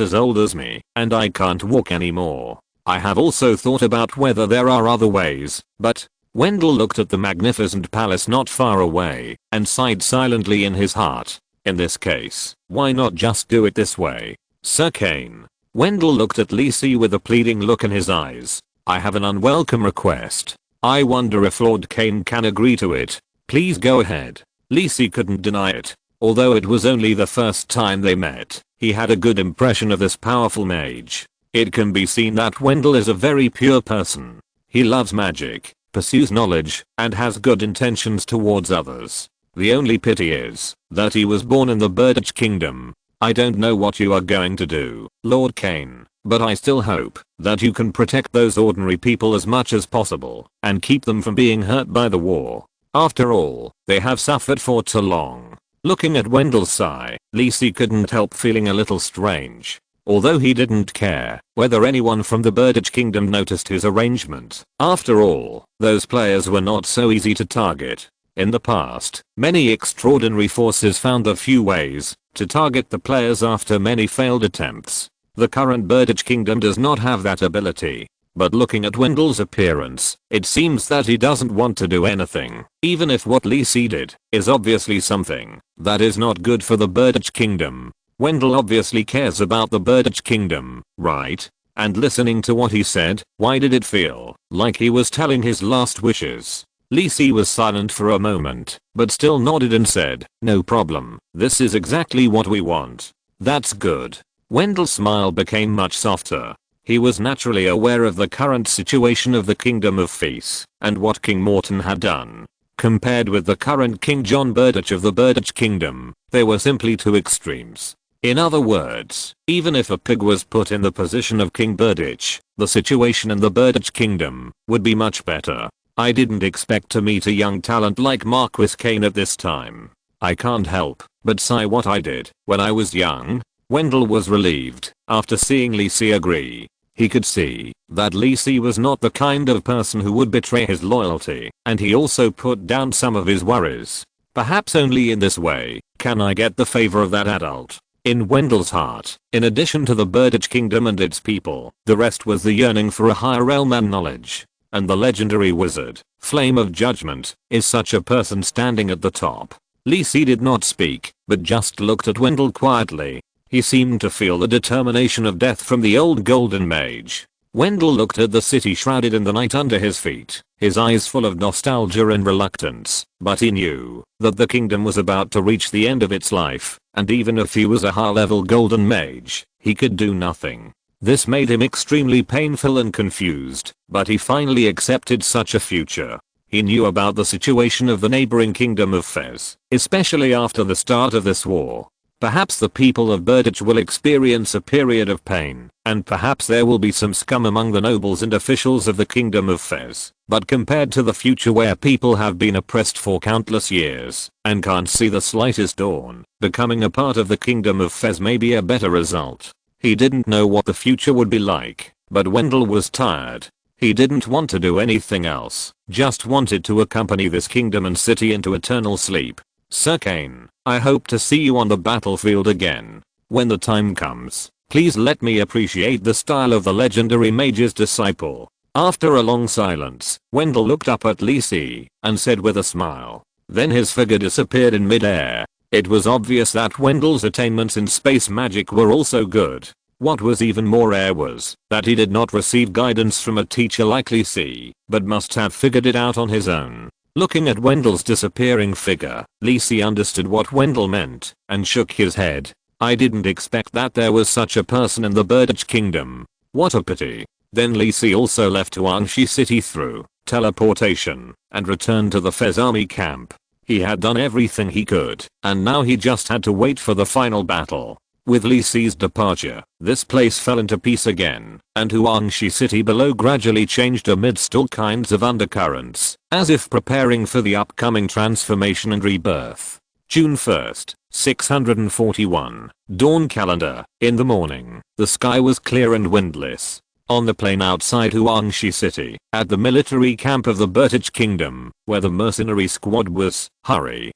as old as me, and I can't walk anymore. I have also thought about whether there are other ways, but..." Wendell looked at the magnificent palace not far away, and sighed silently in his heart. "In this case, why not just do it this way, Sir Kane?" Wendell looked at Lisi with a pleading look in his eyes. "I have an unwelcome request. I wonder if Lord Kane can agree to it. Please go ahead." Lisi couldn't deny it. Although it was only the first time they met, he had a good impression of this powerful mage. It can be seen that Wendell is a very pure person. He loves magic, pursues knowledge, and has good intentions towards others. The only pity is that he was born in the Birdage Kingdom. "I don't know what you are going to do, Lord Kane, but I still hope that you can protect those ordinary people as much as possible and keep them from being hurt by the war. After all, they have suffered for too long." Looking at Wendell's sigh, Lisi couldn't help feeling a little strange. Although he didn't care whether anyone from the Birdage Kingdom noticed his arrangement. After all, those players were not so easy to target. In the past, many extraordinary forces found a few ways to target the players after many failed attempts. The current Birdage Kingdom does not have that ability. But looking at Wendell's appearance, it seems that he doesn't want to do anything, even if what Lisi did is obviously something that is not good for the Birdage Kingdom. Wendell obviously cares about the Birdage Kingdom, right? And listening to what he said, why did it feel like he was telling his last wishes? Lisi was silent for a moment, but still nodded and said, "No problem. This is exactly what we want." "That's good." Wendell's smile became much softer. He was naturally aware of the current situation of the Kingdom of Feast and what King Morton had done. Compared with the current King John Birdage of the Birdage Kingdom, they were simply two extremes. In other words, even if a pig was put in the position of King Birdage, the situation in the Birdage Kingdom would be much better. "I didn't expect to meet a young talent like Marquis Kane at this time. I can't help but sigh what I did when I was young." Wendell was relieved after seeing Lisi agree. He could see that Lisi was not the kind of person who would betray his loyalty, and he also put down some of his worries. Perhaps only in this way can I get the favor of that adult. In Wendell's heart, in addition to the Birdage Kingdom and its people, the rest was the yearning for a higher realm and knowledge. And the legendary wizard, Flame of Judgment, is such a person standing at the top. Lisi did not speak, but just looked at Wendell quietly. He seemed to feel the determination of death from the old golden mage. Wendell looked at the city shrouded in the night under his feet, his eyes full of nostalgia and reluctance, but he knew that the kingdom was about to reach the end of its life, and even if he was a high-level golden mage, he could do nothing. This made him extremely painful and confused, but he finally accepted such a future. He knew about the situation of the neighboring kingdom of Fez, especially after the start of this war. Perhaps the people of Burditch will experience a period of pain, and perhaps there will be some scum among the nobles and officials of the kingdom of Fez. But compared to the future where people have been oppressed for countless years and can't see the slightest dawn, becoming a part of the kingdom of Fez may be a better result. He didn't know what the future would be like, but Wendell was tired. He didn't want to do anything else, just wanted to accompany this kingdom and city into eternal sleep. Sir Kane, I hope to see you on the battlefield again. When the time comes, please let me appreciate the style of the legendary mage's disciple. After a long silence, Wendell looked up at Lisi and said with a smile. Then his figure disappeared in midair. It was obvious that Wendell's attainments in space magic were also good. What was even more rare was that he did not receive guidance from a teacher like Lisi, but must have figured it out on his own. Looking at Wendell's disappearing figure, Lisi understood what Wendell meant and shook his head. I didn't expect that there was such a person in the Burditch kingdom. What a pity. Then Lisi also left Huangshi city through teleportation and returned to the Fez army camp. He had done everything he could, and now he just had to wait for the final battle. With Lisi's departure, this place fell into peace again, and Huangshi city below gradually changed amidst all kinds of undercurrents, as if preparing for the upcoming transformation and rebirth. June 1st, 641, Dawn Calendar. In the morning, the sky was clear and windless. On the plain outside Huangshi city, at the military camp of the Burditch kingdom, where the mercenary squad was, hurry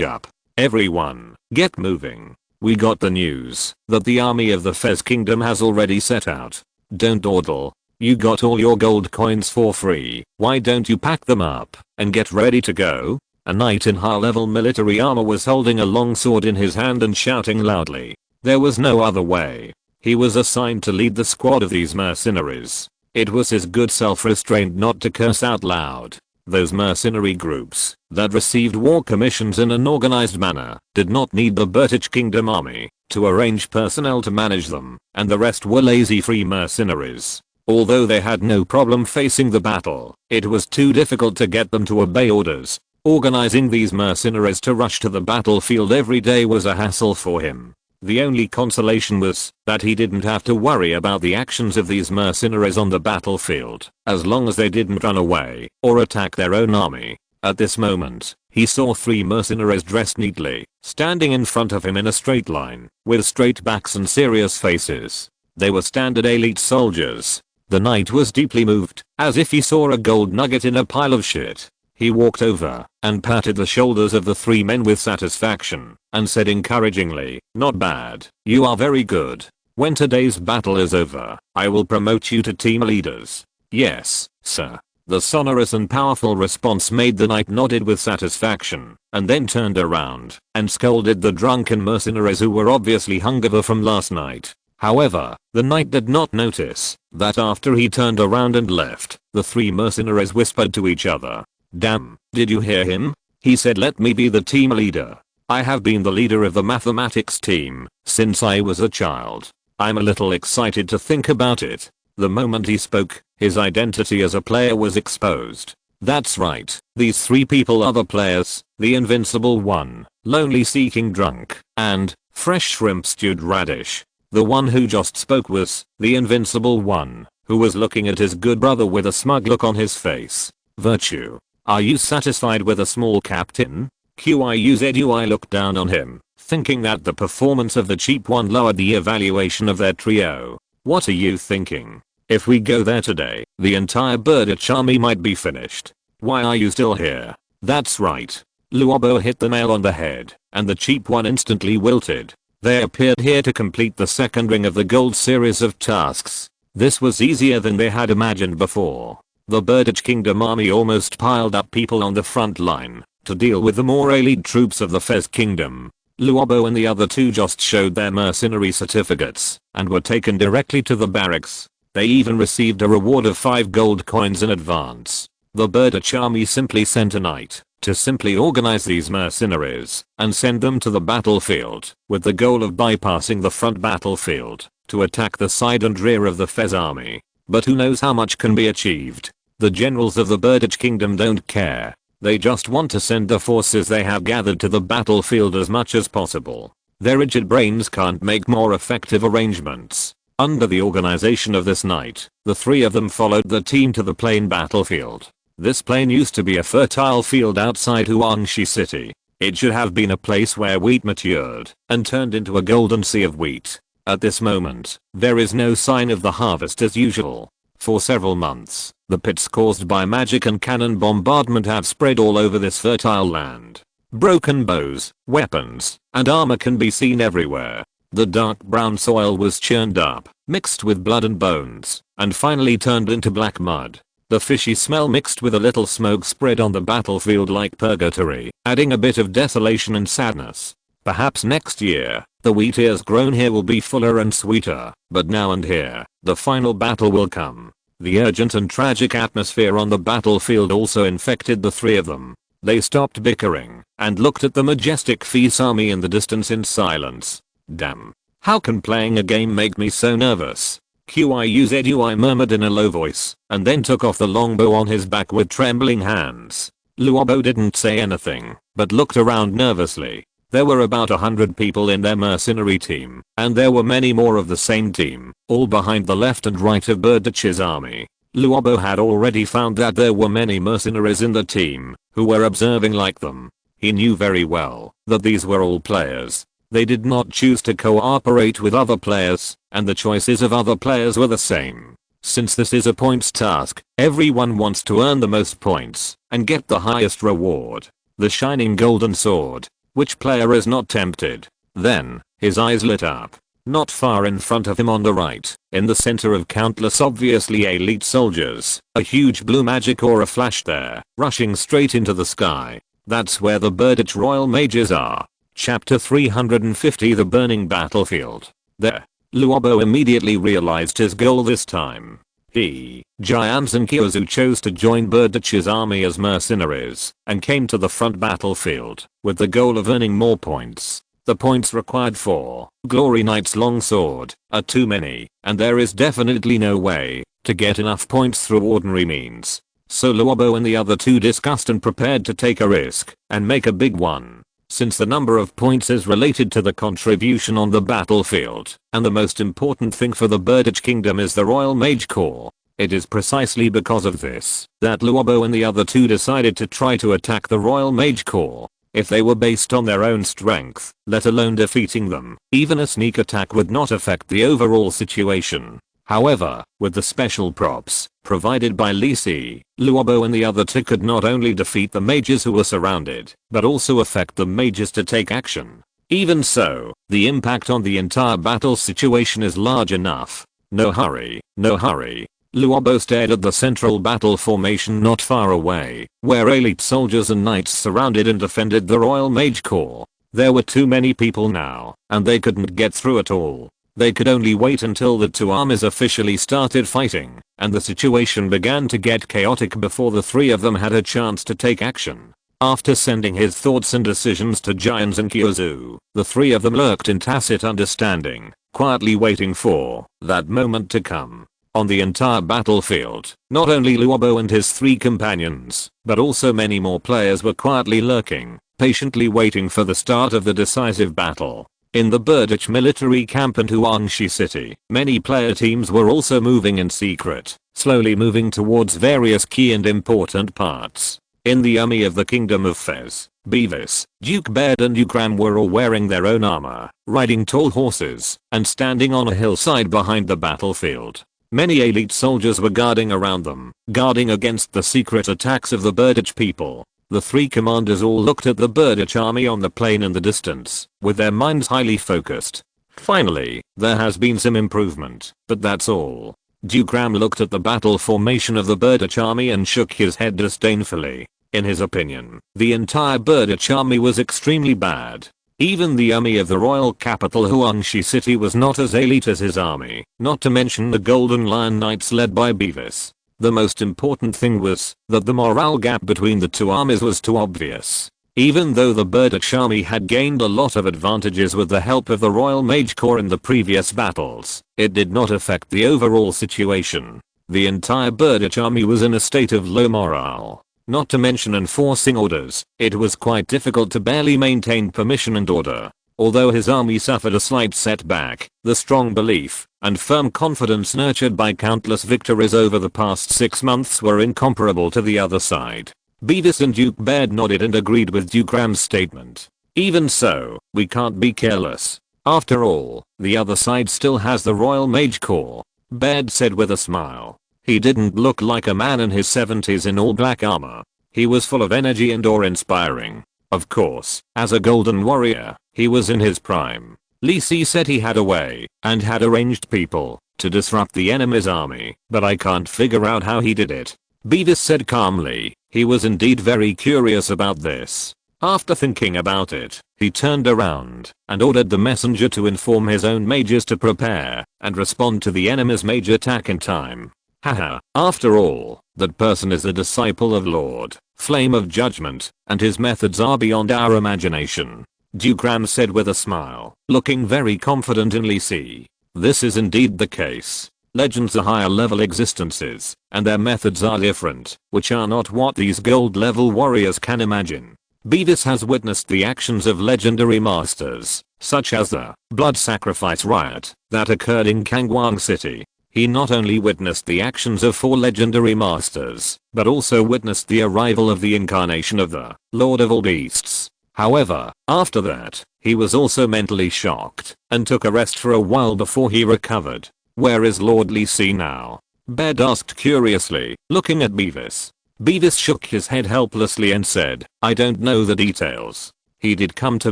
up, everyone, get moving. We got the news that the army of the Fez kingdom has already set out. Don't dawdle. You got all your gold coins for free. Why don't you pack them up and get ready to go? A knight in high-level military armor was holding a long sword in his hand and shouting loudly. There was no other way. He was assigned to lead the squad of these mercenaries. It was his good self-restraint not to curse out loud. Those mercenary groups that received war commissions in an organized manner did not need the Burditch Kingdom army to arrange personnel to manage them, and the rest were lazy free mercenaries. Although they had no problem facing the battle, it was too difficult to get them to obey orders. Organizing these mercenaries to rush to the battlefield every day was a hassle for him. The only consolation was that he didn't have to worry about the actions of these mercenaries on the battlefield, as long as they didn't run away or attack their own army. At this moment, he saw 3 mercenaries dressed neatly, standing in front of him in a straight line, with straight backs and serious faces. They were standard elite soldiers. The knight was deeply moved, as if he saw a gold nugget in a pile of shit. He walked over and patted the shoulders of the 3 men with satisfaction and said encouragingly, "Not bad. You are very good. When today's battle is over, I will promote you to team leaders." "Yes, sir." The sonorous and powerful response made the knight nodded with satisfaction and then turned around and scolded the drunken mercenaries who were obviously hungover from last night. However, the knight did not notice that after he turned around and left, the 3 mercenaries whispered to each other. "Damn, did you hear him? He said let me be the team leader. I have been the leader of the mathematics team since I was a child. I'm a little excited to think about it." The moment he spoke, his identity as a player was exposed. That's right, these 3 people are the players, the Invincible One, Lonely Seeking Drunk, and Fresh Shrimp Stewed Radish. The one who just spoke was the Invincible One, who was looking at his good brother with a smug look on his face. "Virtue. Are you satisfied with a small captain?" QIUZUI looked down on him, thinking that the performance of the cheap one lowered the evaluation of their trio. "What are you thinking? If we go there today, the entire Burditch army might be finished. Why are you still here?" "That's right." Luobo hit the nail on the head, and the cheap one instantly wilted. They appeared here to complete the second ring of the gold series of tasks. This was easier than they had imagined before. The Burditch Kingdom army almost piled up people on the front line to deal with the more elite troops of the Fez Kingdom. Luobo and the other 2 just showed their mercenary certificates and were taken directly to the barracks. They even received a reward of 5 gold coins in advance. The Burditch army simply sent a knight to simply organize these mercenaries and send them to the battlefield with the goal of bypassing the front battlefield to attack the side and rear of the Fez army. But who knows how much can be achieved. The generals of the Birditch Kingdom don't care. They just want to send the forces they have gathered to the battlefield as much as possible. Their rigid brains can't make more effective arrangements. Under the organization of this knight, the three of them followed the team to the plain battlefield. This plain used to be a fertile field outside Huangshi city. It should have been a place where wheat matured and turned into a golden sea of wheat. At this moment, there is no sign of the harvest as usual. For several months, the pits caused by magic and cannon bombardment have spread all over this fertile land. Broken bows, weapons, and armor can be seen everywhere. The dark brown soil was churned up, mixed with blood and bones, and finally turned into black mud. The fishy smell mixed with a little smoke spread on the battlefield like purgatory, adding a bit of desolation and sadness. Perhaps next year, the wheat ears grown here will be fuller and sweeter, but now and here, the final battle will come. The urgent and tragic atmosphere on the battlefield also infected the three of them. They stopped bickering and looked at the majestic Fez army in the distance in silence. Damn. How can playing a game make me so nervous? QIUZUI murmured in a low voice, and then took off the longbow on his back with trembling hands. Luobo didn't say anything, but looked around nervously. There were about 100 people in their mercenary team, and there were many more of the same team, all behind the left and right of Birditch's army. Luobo had already found that there were many mercenaries in the team, who were observing like them. He knew very well that these were all players. They did not choose to cooperate with other players, and the choices of other players were the same. Since this is a points task, everyone wants to earn the most points and get the highest reward. The shining golden sword. Which player is not tempted? Then, his eyes lit up. Not far in front of him on the right, in the center of countless obviously elite soldiers, a huge blue magic aura flashed there, rushing straight into the sky. That's where the Birditch Royal Mages are. Chapter 350 The Burning Battlefield. There. Luobo immediately realized his goal this time. He, Giants and Kyozu chose to join Birditch's army as mercenaries, and came to the front battlefield, with the goal of earning more points. The points required for Glory Knight's longsword are too many, and there is definitely no way to get enough points through ordinary means. So Luobo and the other two discussed and prepared to take a risk, and make a big one. Since the number of points is related to the contribution on the battlefield, and the most important thing for the Birditch Kingdom is the Royal Mage Corps, it is precisely because of this that Luobo and the other two decided to try to attack the Royal Mage Corps. If they were based on their own strength, let alone defeating them, even a sneak attack would not affect the overall situation. However, with the special props provided by Lisi, Luobo and the other two could not only defeat the mages who were surrounded, but also affect the mages to take action. Even so, the impact on the entire battle situation is large enough. No hurry, no hurry. Luobo stared at the central battle formation not far away, where elite soldiers and knights surrounded and defended the Royal Mage Corps. There were too many people now, and they couldn't get through at all. They could only wait until the two armies officially started fighting, and the situation began to get chaotic before the three of them had a chance to take action. After sending his thoughts and decisions to Giants and Kyozu, the three of them lurked in tacit understanding, quietly waiting for that moment to come. On the entire battlefield, not only Luobo and his three companions, but also many more players were quietly lurking, patiently waiting for the start of the decisive battle. In the Birditch military camp and Huangshi city, many player teams were also moving in secret, slowly moving towards various key and important parts. In the army of the Kingdom of Fez, Beavis, Duke Baird and Ukram were all wearing their own armor, riding tall horses, and standing on a hillside behind the battlefield. Many elite soldiers were guarding around them, guarding against the secret attacks of the Birditch people. The three commanders all looked at the Birditch army on the plain in the distance, with their minds highly focused. Finally, there has been some improvement, but that's all. Dukram looked at the battle formation of the Birditch army and shook his head disdainfully. In his opinion, the entire Birditch army was extremely bad. Even the army of the royal capital Huangshi city was not as elite as his army, not to mention the Golden Lion Knights led by Beavis. The most important thing was that the morale gap between the two armies was too obvious. Even though the Burditch army had gained a lot of advantages with the help of the Royal Mage Corps in the previous battles, it did not affect the overall situation. The entire Burditch army was in a state of low morale. Not to mention enforcing orders, it was quite difficult to barely maintain permission and order. Although his army suffered a slight setback, the strong belief and firm confidence nurtured by countless victories over the past 6 months were incomparable to the other side. Beavis and Duke Baird nodded and agreed with Duke Ram's statement. Even so, we can't be careless. After all, the other side still has the Royal Mage Corps, Baird said with a smile. He didn't look like a man in his 70s in all black armor. He was full of energy and awe-inspiring. Of course, as a golden warrior, he was in his prime. Li Si said he had a way, and had arranged people, to disrupt the enemy's army, but I can't figure out how he did it. Beavis said calmly. He was indeed very curious about this. After thinking about it, he turned around and ordered the messenger to inform his own mages to prepare and respond to the enemy's mage attack in time. Haha, after all, that person is a disciple of Lord Flame of Judgment, and his methods are beyond our imagination. Duke Ram said with a smile, looking very confident in Li Si. This is indeed the case. Legends are higher level existences, and their methods are different, which are not what these gold level warriors can imagine. Beavis has witnessed the actions of legendary masters, such as the blood sacrifice riot that occurred in Kangwang City. He not only witnessed the actions of 4 legendary masters, but also witnessed the arrival of the incarnation of the Lord of all Beasts. However, after that, he was also mentally shocked and took a rest for a while before he recovered. Where is Lord Li Si now? Baird asked curiously, looking at Beavis. Beavis shook his head helplessly and said, I don't know the details. He did come to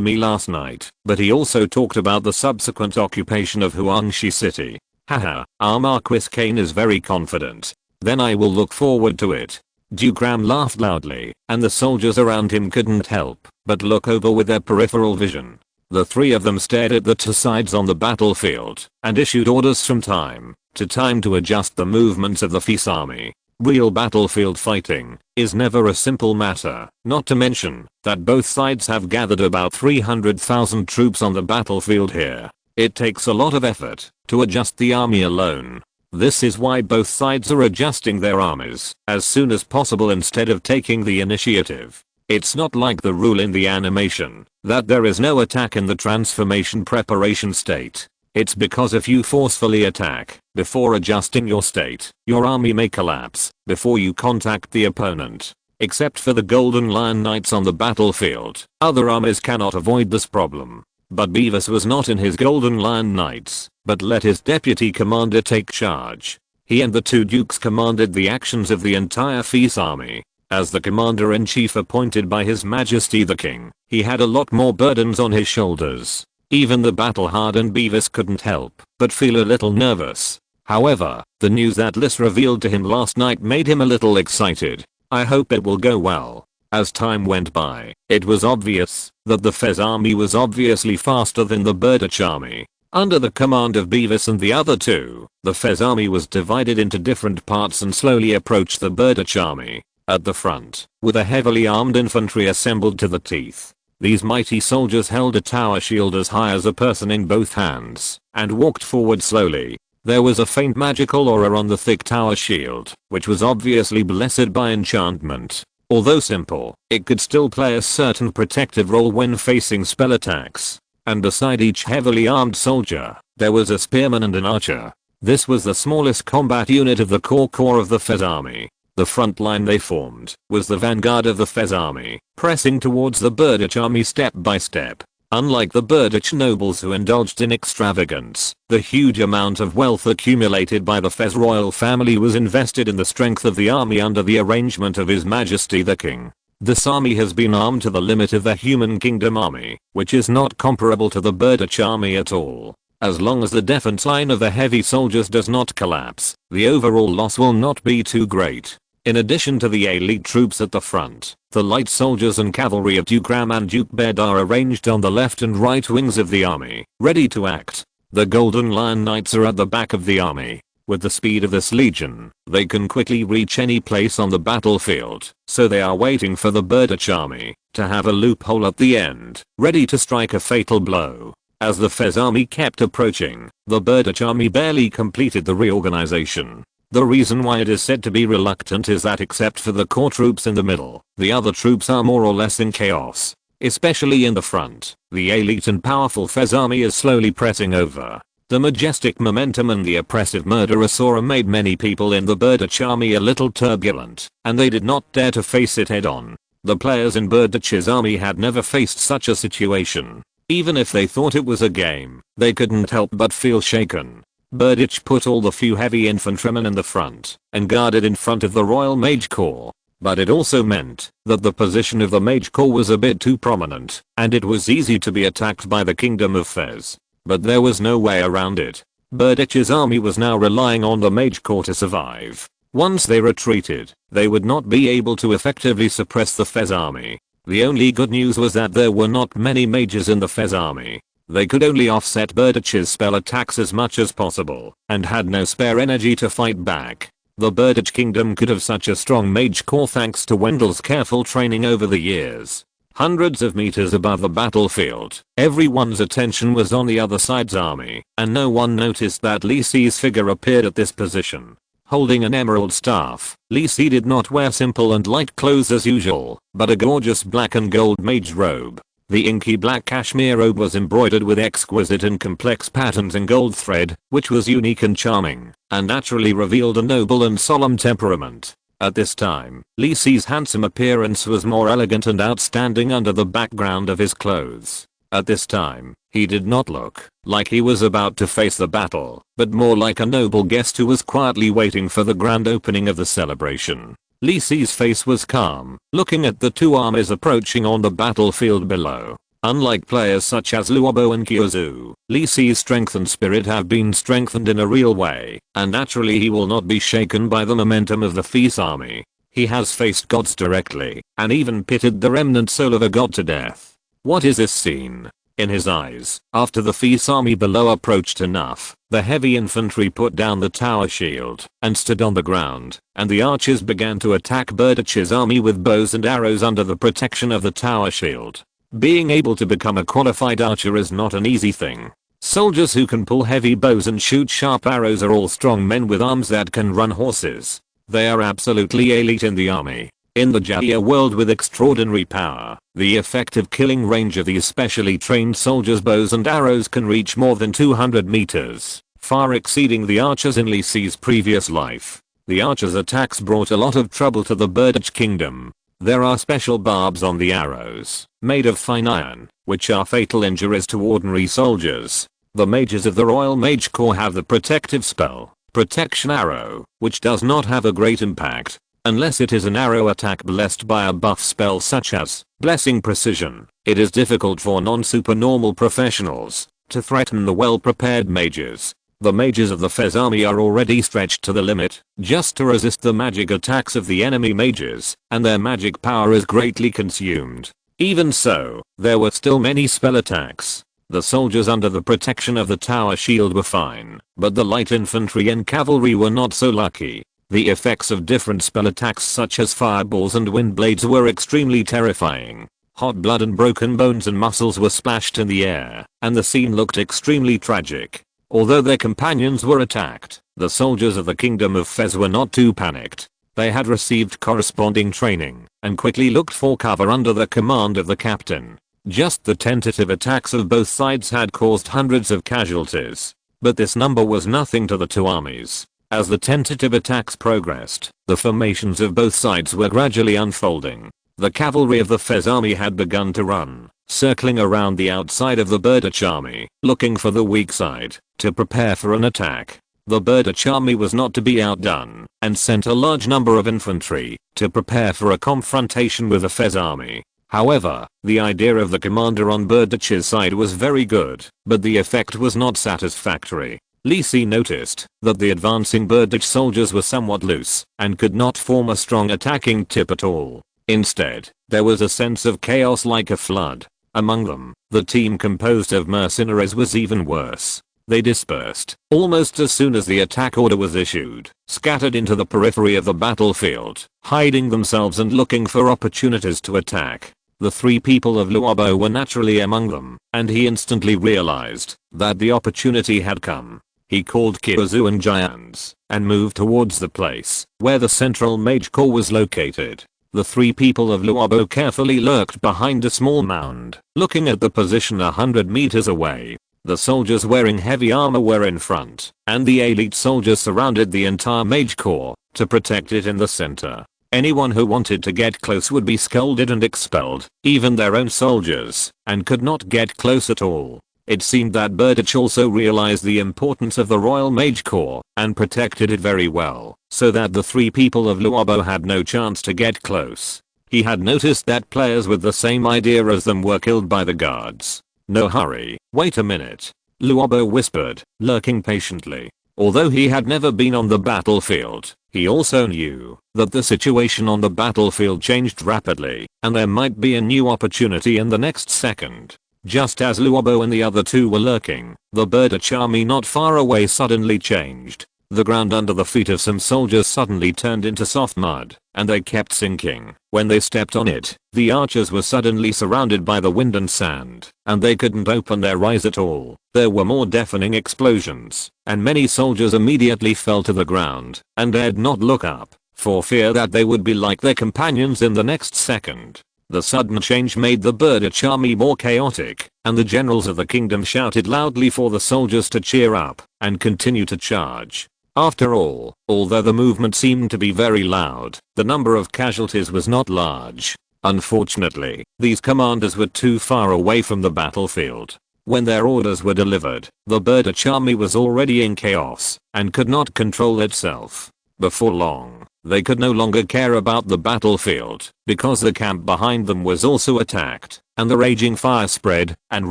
me last night, but he also talked about the subsequent occupation of Huangshi City. Haha, our Marquis Kane is very confident. Then I will look forward to it. Duke Ram laughed loudly, and the soldiers around him couldn't help but look over with their peripheral vision. The 3 of them stared at the 2 sides on the battlefield and issued orders from time to time to adjust the movements of the Fis army. Real battlefield fighting is never a simple matter, not to mention that both sides have gathered about 300,000 troops on the battlefield here. It takes a lot of effort to adjust the army alone. This is why both sides are adjusting their armies as soon as possible instead of taking the initiative. It's not like the rule in the animation that there is no attack in the transformation preparation state. It's because if you forcefully attack before adjusting your state, your army may collapse before you contact the opponent. Except for the Golden Lion Knights on the battlefield, other armies cannot avoid this problem. But Beavis was not in his Golden Lion Knights, but let his deputy commander take charge. He and the 2 dukes commanded the actions of the entire Fis army. As the commander-in-chief appointed by His Majesty the King, he had a lot more burdens on his shoulders. Even the battle-hardened Beavis couldn't help but feel a little nervous. However, the news that Liz revealed to him last night made him a little excited. I hope it will go well. As time went by, it was obvious that the Fez army was obviously faster than the Burditch army. Under the command of Beavis and the other 2, the Fez army was divided into different parts and slowly approached the Burditch army. At the front, with a heavily armed infantry assembled to the teeth, these mighty soldiers held a tower shield as high as a person in both hands, and walked forward slowly. There was a faint magical aura on the thick tower shield, which was obviously blessed by enchantment. Although simple, it could still play a certain protective role when facing spell attacks. And beside each heavily armed soldier, there was a spearman and an archer. This was the smallest combat unit of the core of the Fez army. The front line they formed was the vanguard of the Fez army, pressing towards the Burditch army step by step. Unlike the Burditch nobles who indulged in extravagance, the huge amount of wealth accumulated by the Fez royal family was invested in the strength of the army under the arrangement of His Majesty the King. This army has been armed to the limit of the Human Kingdom army, which is not comparable to the Burditch army at all. As long as the defense line of the heavy soldiers does not collapse, the overall loss will not be too great. In addition to the elite troops at the front, the light soldiers and cavalry of Duke Ram and Duke Baird are arranged on the left and right wings of the army, ready to act. The Golden Lion Knights are at the back of the army. With the speed of this legion, they can quickly reach any place on the battlefield, so they are waiting for the Burditch army to have a loophole at the end, ready to strike a fatal blow. As the Fez army kept approaching, the Burditch army barely completed the reorganization. The reason why it is said to be reluctant is that except for the core troops in the middle, the other troops are more or less in chaos. Especially in the front, the elite and powerful Fez army is slowly pressing over. The majestic momentum and the oppressive murderous aura made many people in the Burditch army a little turbulent, and they did not dare to face it head on. The players in Burditch's army had never faced such a situation. Even if they thought it was a game, they couldn't help but feel shaken. Burditch put all the few heavy infantrymen in the front and guarded in front of the Royal Mage Corps. But it also meant that the position of the Mage Corps was a bit too prominent, and it was easy to be attacked by the Kingdom of Fez. But there was no way around it. Burditch's army was now relying on the Mage Corps to survive. Once they retreated, they would not be able to effectively suppress the Fez army. The only good news was that there were not many mages in the Fez army. They could only offset Burditch's spell attacks as much as possible, and had no spare energy to fight back. The Burditch kingdom could have such a strong mage corps thanks to Wendell's careful training over the years. Hundreds of meters above the battlefield, everyone's attention was on the other side's army, and no one noticed that Li Si's figure appeared at this position. Holding an emerald staff, Li Si did not wear simple and light clothes as usual, but a gorgeous black and gold mage robe. The inky black cashmere robe was embroidered with exquisite and complex patterns in gold thread, which was unique and charming, and naturally revealed a noble and solemn temperament. At this time, Li Si's handsome appearance was more elegant and outstanding under the background of his clothes. At this time, he did not look like he was about to face the battle, but more like a noble guest who was quietly waiting for the grand opening of the celebration. Li Si's face was calm, looking at the two armies approaching on the battlefield below. Unlike players such as Luobo and Kyozu, Li Si's strength and spirit have been strengthened in a real way, and naturally he will not be shaken by the momentum of the Fez army. He has faced gods directly, and even pitted the remnant soul of a god to death. What is this scene? In his eyes, after the Fez army below approached enough, the heavy infantry put down the tower shield and stood on the ground, and the archers began to attack Burditch's army with bows and arrows under the protection of the tower shield. Being able to become a qualified archer is not an easy thing. Soldiers who can pull heavy bows and shoot sharp arrows are all strong men with arms that can run horses. They are absolutely elite in the army. In the Jaya world with extraordinary power, the effective killing range of these specially trained soldiers' bows and arrows can reach more than 200 meters, far exceeding the archers in Li Si's previous life. The archers' attacks brought a lot of trouble to the Burditch kingdom. There are special barbs on the arrows, made of fine iron, which are fatal injuries to ordinary soldiers. The mages of the Royal Mage Corps have the protective spell, Protection Arrow, which does not have a great impact, unless it is an arrow attack blessed by a buff spell such as Blessing Precision. It is difficult for non-supernormal professionals to threaten the well-prepared mages. The mages of the Fez army are already stretched to the limit just to resist the magic attacks of the enemy mages, and their magic power is greatly consumed. Even so, there were still many spell attacks. The soldiers under the protection of the tower shield were fine, but the light infantry and cavalry were not so lucky. The effects of different spell attacks such as fireballs and wind blades were extremely terrifying. Hot blood and broken bones and muscles were splashed in the air, and the scene looked extremely tragic. Although their companions were attacked, the soldiers of the Kingdom of Fez were not too panicked. They had received corresponding training and quickly looked for cover under the command of the captain. Just the tentative attacks of both sides had caused hundreds of casualties, but this number was nothing to the two armies. As the tentative attacks progressed, the formations of both sides were gradually unfolding. The cavalry of the Fez army had begun to run, circling around the outside of the Burditch army, looking for the weak side to prepare for an attack. The Burditch army was not to be outdone, and sent a large number of infantry to prepare for a confrontation with the Fez army. However, the idea of the commander on Burditch's side was very good, but the effect was not satisfactory. Li Si noticed that the advancing Burditch soldiers were somewhat loose and could not form a strong attacking tip at all. Instead, there was a sense of chaos like a flood. Among them, the team composed of mercenaries was even worse. They dispersed almost as soon as the attack order was issued, scattered into the periphery of the battlefield, hiding themselves and looking for opportunities to attack. The three people of Luobo were naturally among them, and he instantly realized that the opportunity had come. He called Kyozu and Giants, and moved towards the place where the central mage core was located. The three people of Luobo carefully lurked behind a small mound, looking at the position 100 meters away. The soldiers wearing heavy armor were in front, and the elite soldiers surrounded the entire mage core to protect it in the center. Anyone who wanted to get close would be scolded and expelled, even their own soldiers, and could not get close at all. It seemed that Burditch also realized the importance of the Royal Mage Corps and protected it very well, so that the three people of Luobo had no chance to get close. He had noticed that players with the same idea as them were killed by the guards. No hurry, wait a minute, Luobo whispered, lurking patiently. Although he had never been on the battlefield, he also knew that the situation on the battlefield changed rapidly, and there might be a new opportunity in the next second. Just as Luobo and the other two were lurking, the Burditch army not far away suddenly changed. The ground under the feet of some soldiers suddenly turned into soft mud, and they kept sinking. When they stepped on it, the archers were suddenly surrounded by the wind and sand, and they couldn't open their eyes at all. There were more deafening explosions, and many soldiers immediately fell to the ground and dared not look up, for fear that they would be like their companions in the next second. The sudden change made the Burditch army more chaotic, and the generals of the kingdom shouted loudly for the soldiers to cheer up and continue to charge. After all, although the movement seemed to be very loud, the number of casualties was not large. Unfortunately, these commanders were too far away from the battlefield. When their orders were delivered, the Burditch army was already in chaos and could not control itself. Before long, they could no longer care about the battlefield, because the camp behind them was also attacked, and the raging fire spread and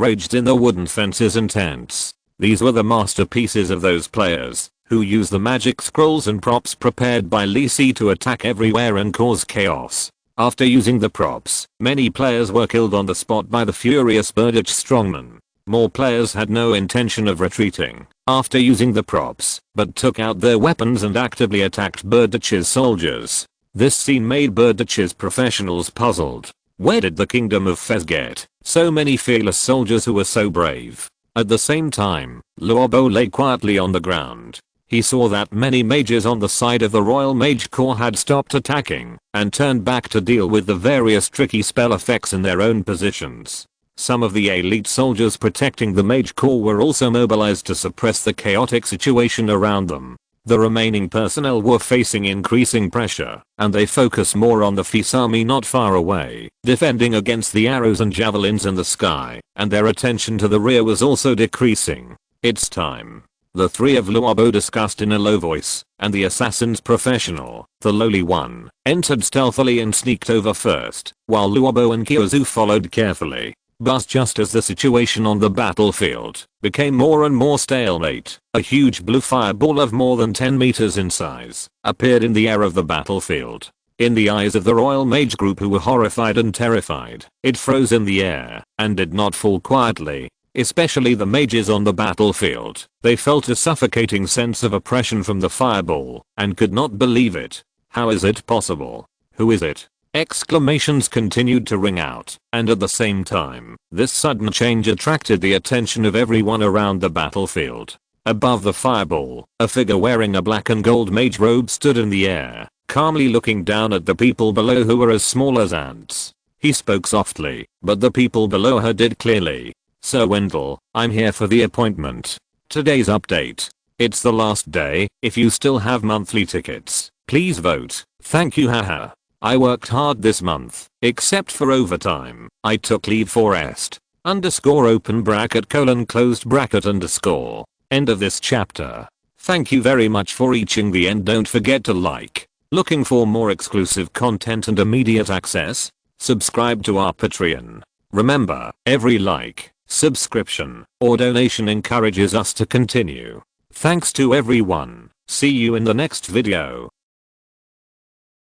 raged in the wooden fences and tents. These were the masterpieces of those players who used the magic scrolls and props prepared by Lee Si to attack everywhere and cause chaos. After using the props, many players were killed on the spot by the furious Burditch strongmen. More players had no intention of retreating after using the props, but took out their weapons and actively attacked Burditch's soldiers. This scene made Burditch's professionals puzzled. Where did the kingdom of Fez get so many fearless soldiers who were so brave? At the same time, Luobo lay quietly on the ground. He saw that many mages on the side of the Royal Mage Corps had stopped attacking and turned back to deal with the various tricky spell effects in their own positions. Some of the elite soldiers protecting the Mage Corps were also mobilized to suppress the chaotic situation around them. The remaining personnel were facing increasing pressure, and they focused more on the Fez army not far away, defending against the arrows and javelins in the sky, and their attention to the rear was also decreasing. It's time. The three of Luobo discussed in a low voice, and the assassin's professional, the lowly one, entered stealthily and sneaked over first, while Luobo and Kyozu followed carefully. But just as the situation on the battlefield became more and more stalemate, a huge blue fireball of more than 10 meters in size appeared in the air of the battlefield. In the eyes of the Royal Mage group, who were horrified and terrified, it froze in the air and did not fall quietly. Especially the mages on the battlefield. They felt a suffocating sense of oppression from the fireball and could not believe it. How is it possible? Who is it? Exclamations continued to ring out, and at the same time, this sudden change attracted the attention of everyone around the battlefield. Above the fireball, a figure wearing a black and gold mage robe stood in the air, calmly looking down at the people below who were as small as ants. He spoke softly, but the people below heard it clearly. Sir Wendell, I'm here for the appointment. Today's update. It's the last day. If you still have monthly tickets, please vote. Thank you, haha. I worked hard this month, except for overtime. I took leave for rest. Underscore open bracket colon closed bracket underscore. End of this chapter. Thank you very much for reaching the end. Don't forget to like. Looking for more exclusive content and immediate access? Subscribe to our Patreon. Remember, every like, subscription, or donation encourages us to continue. Thanks to everyone. See you in the next video.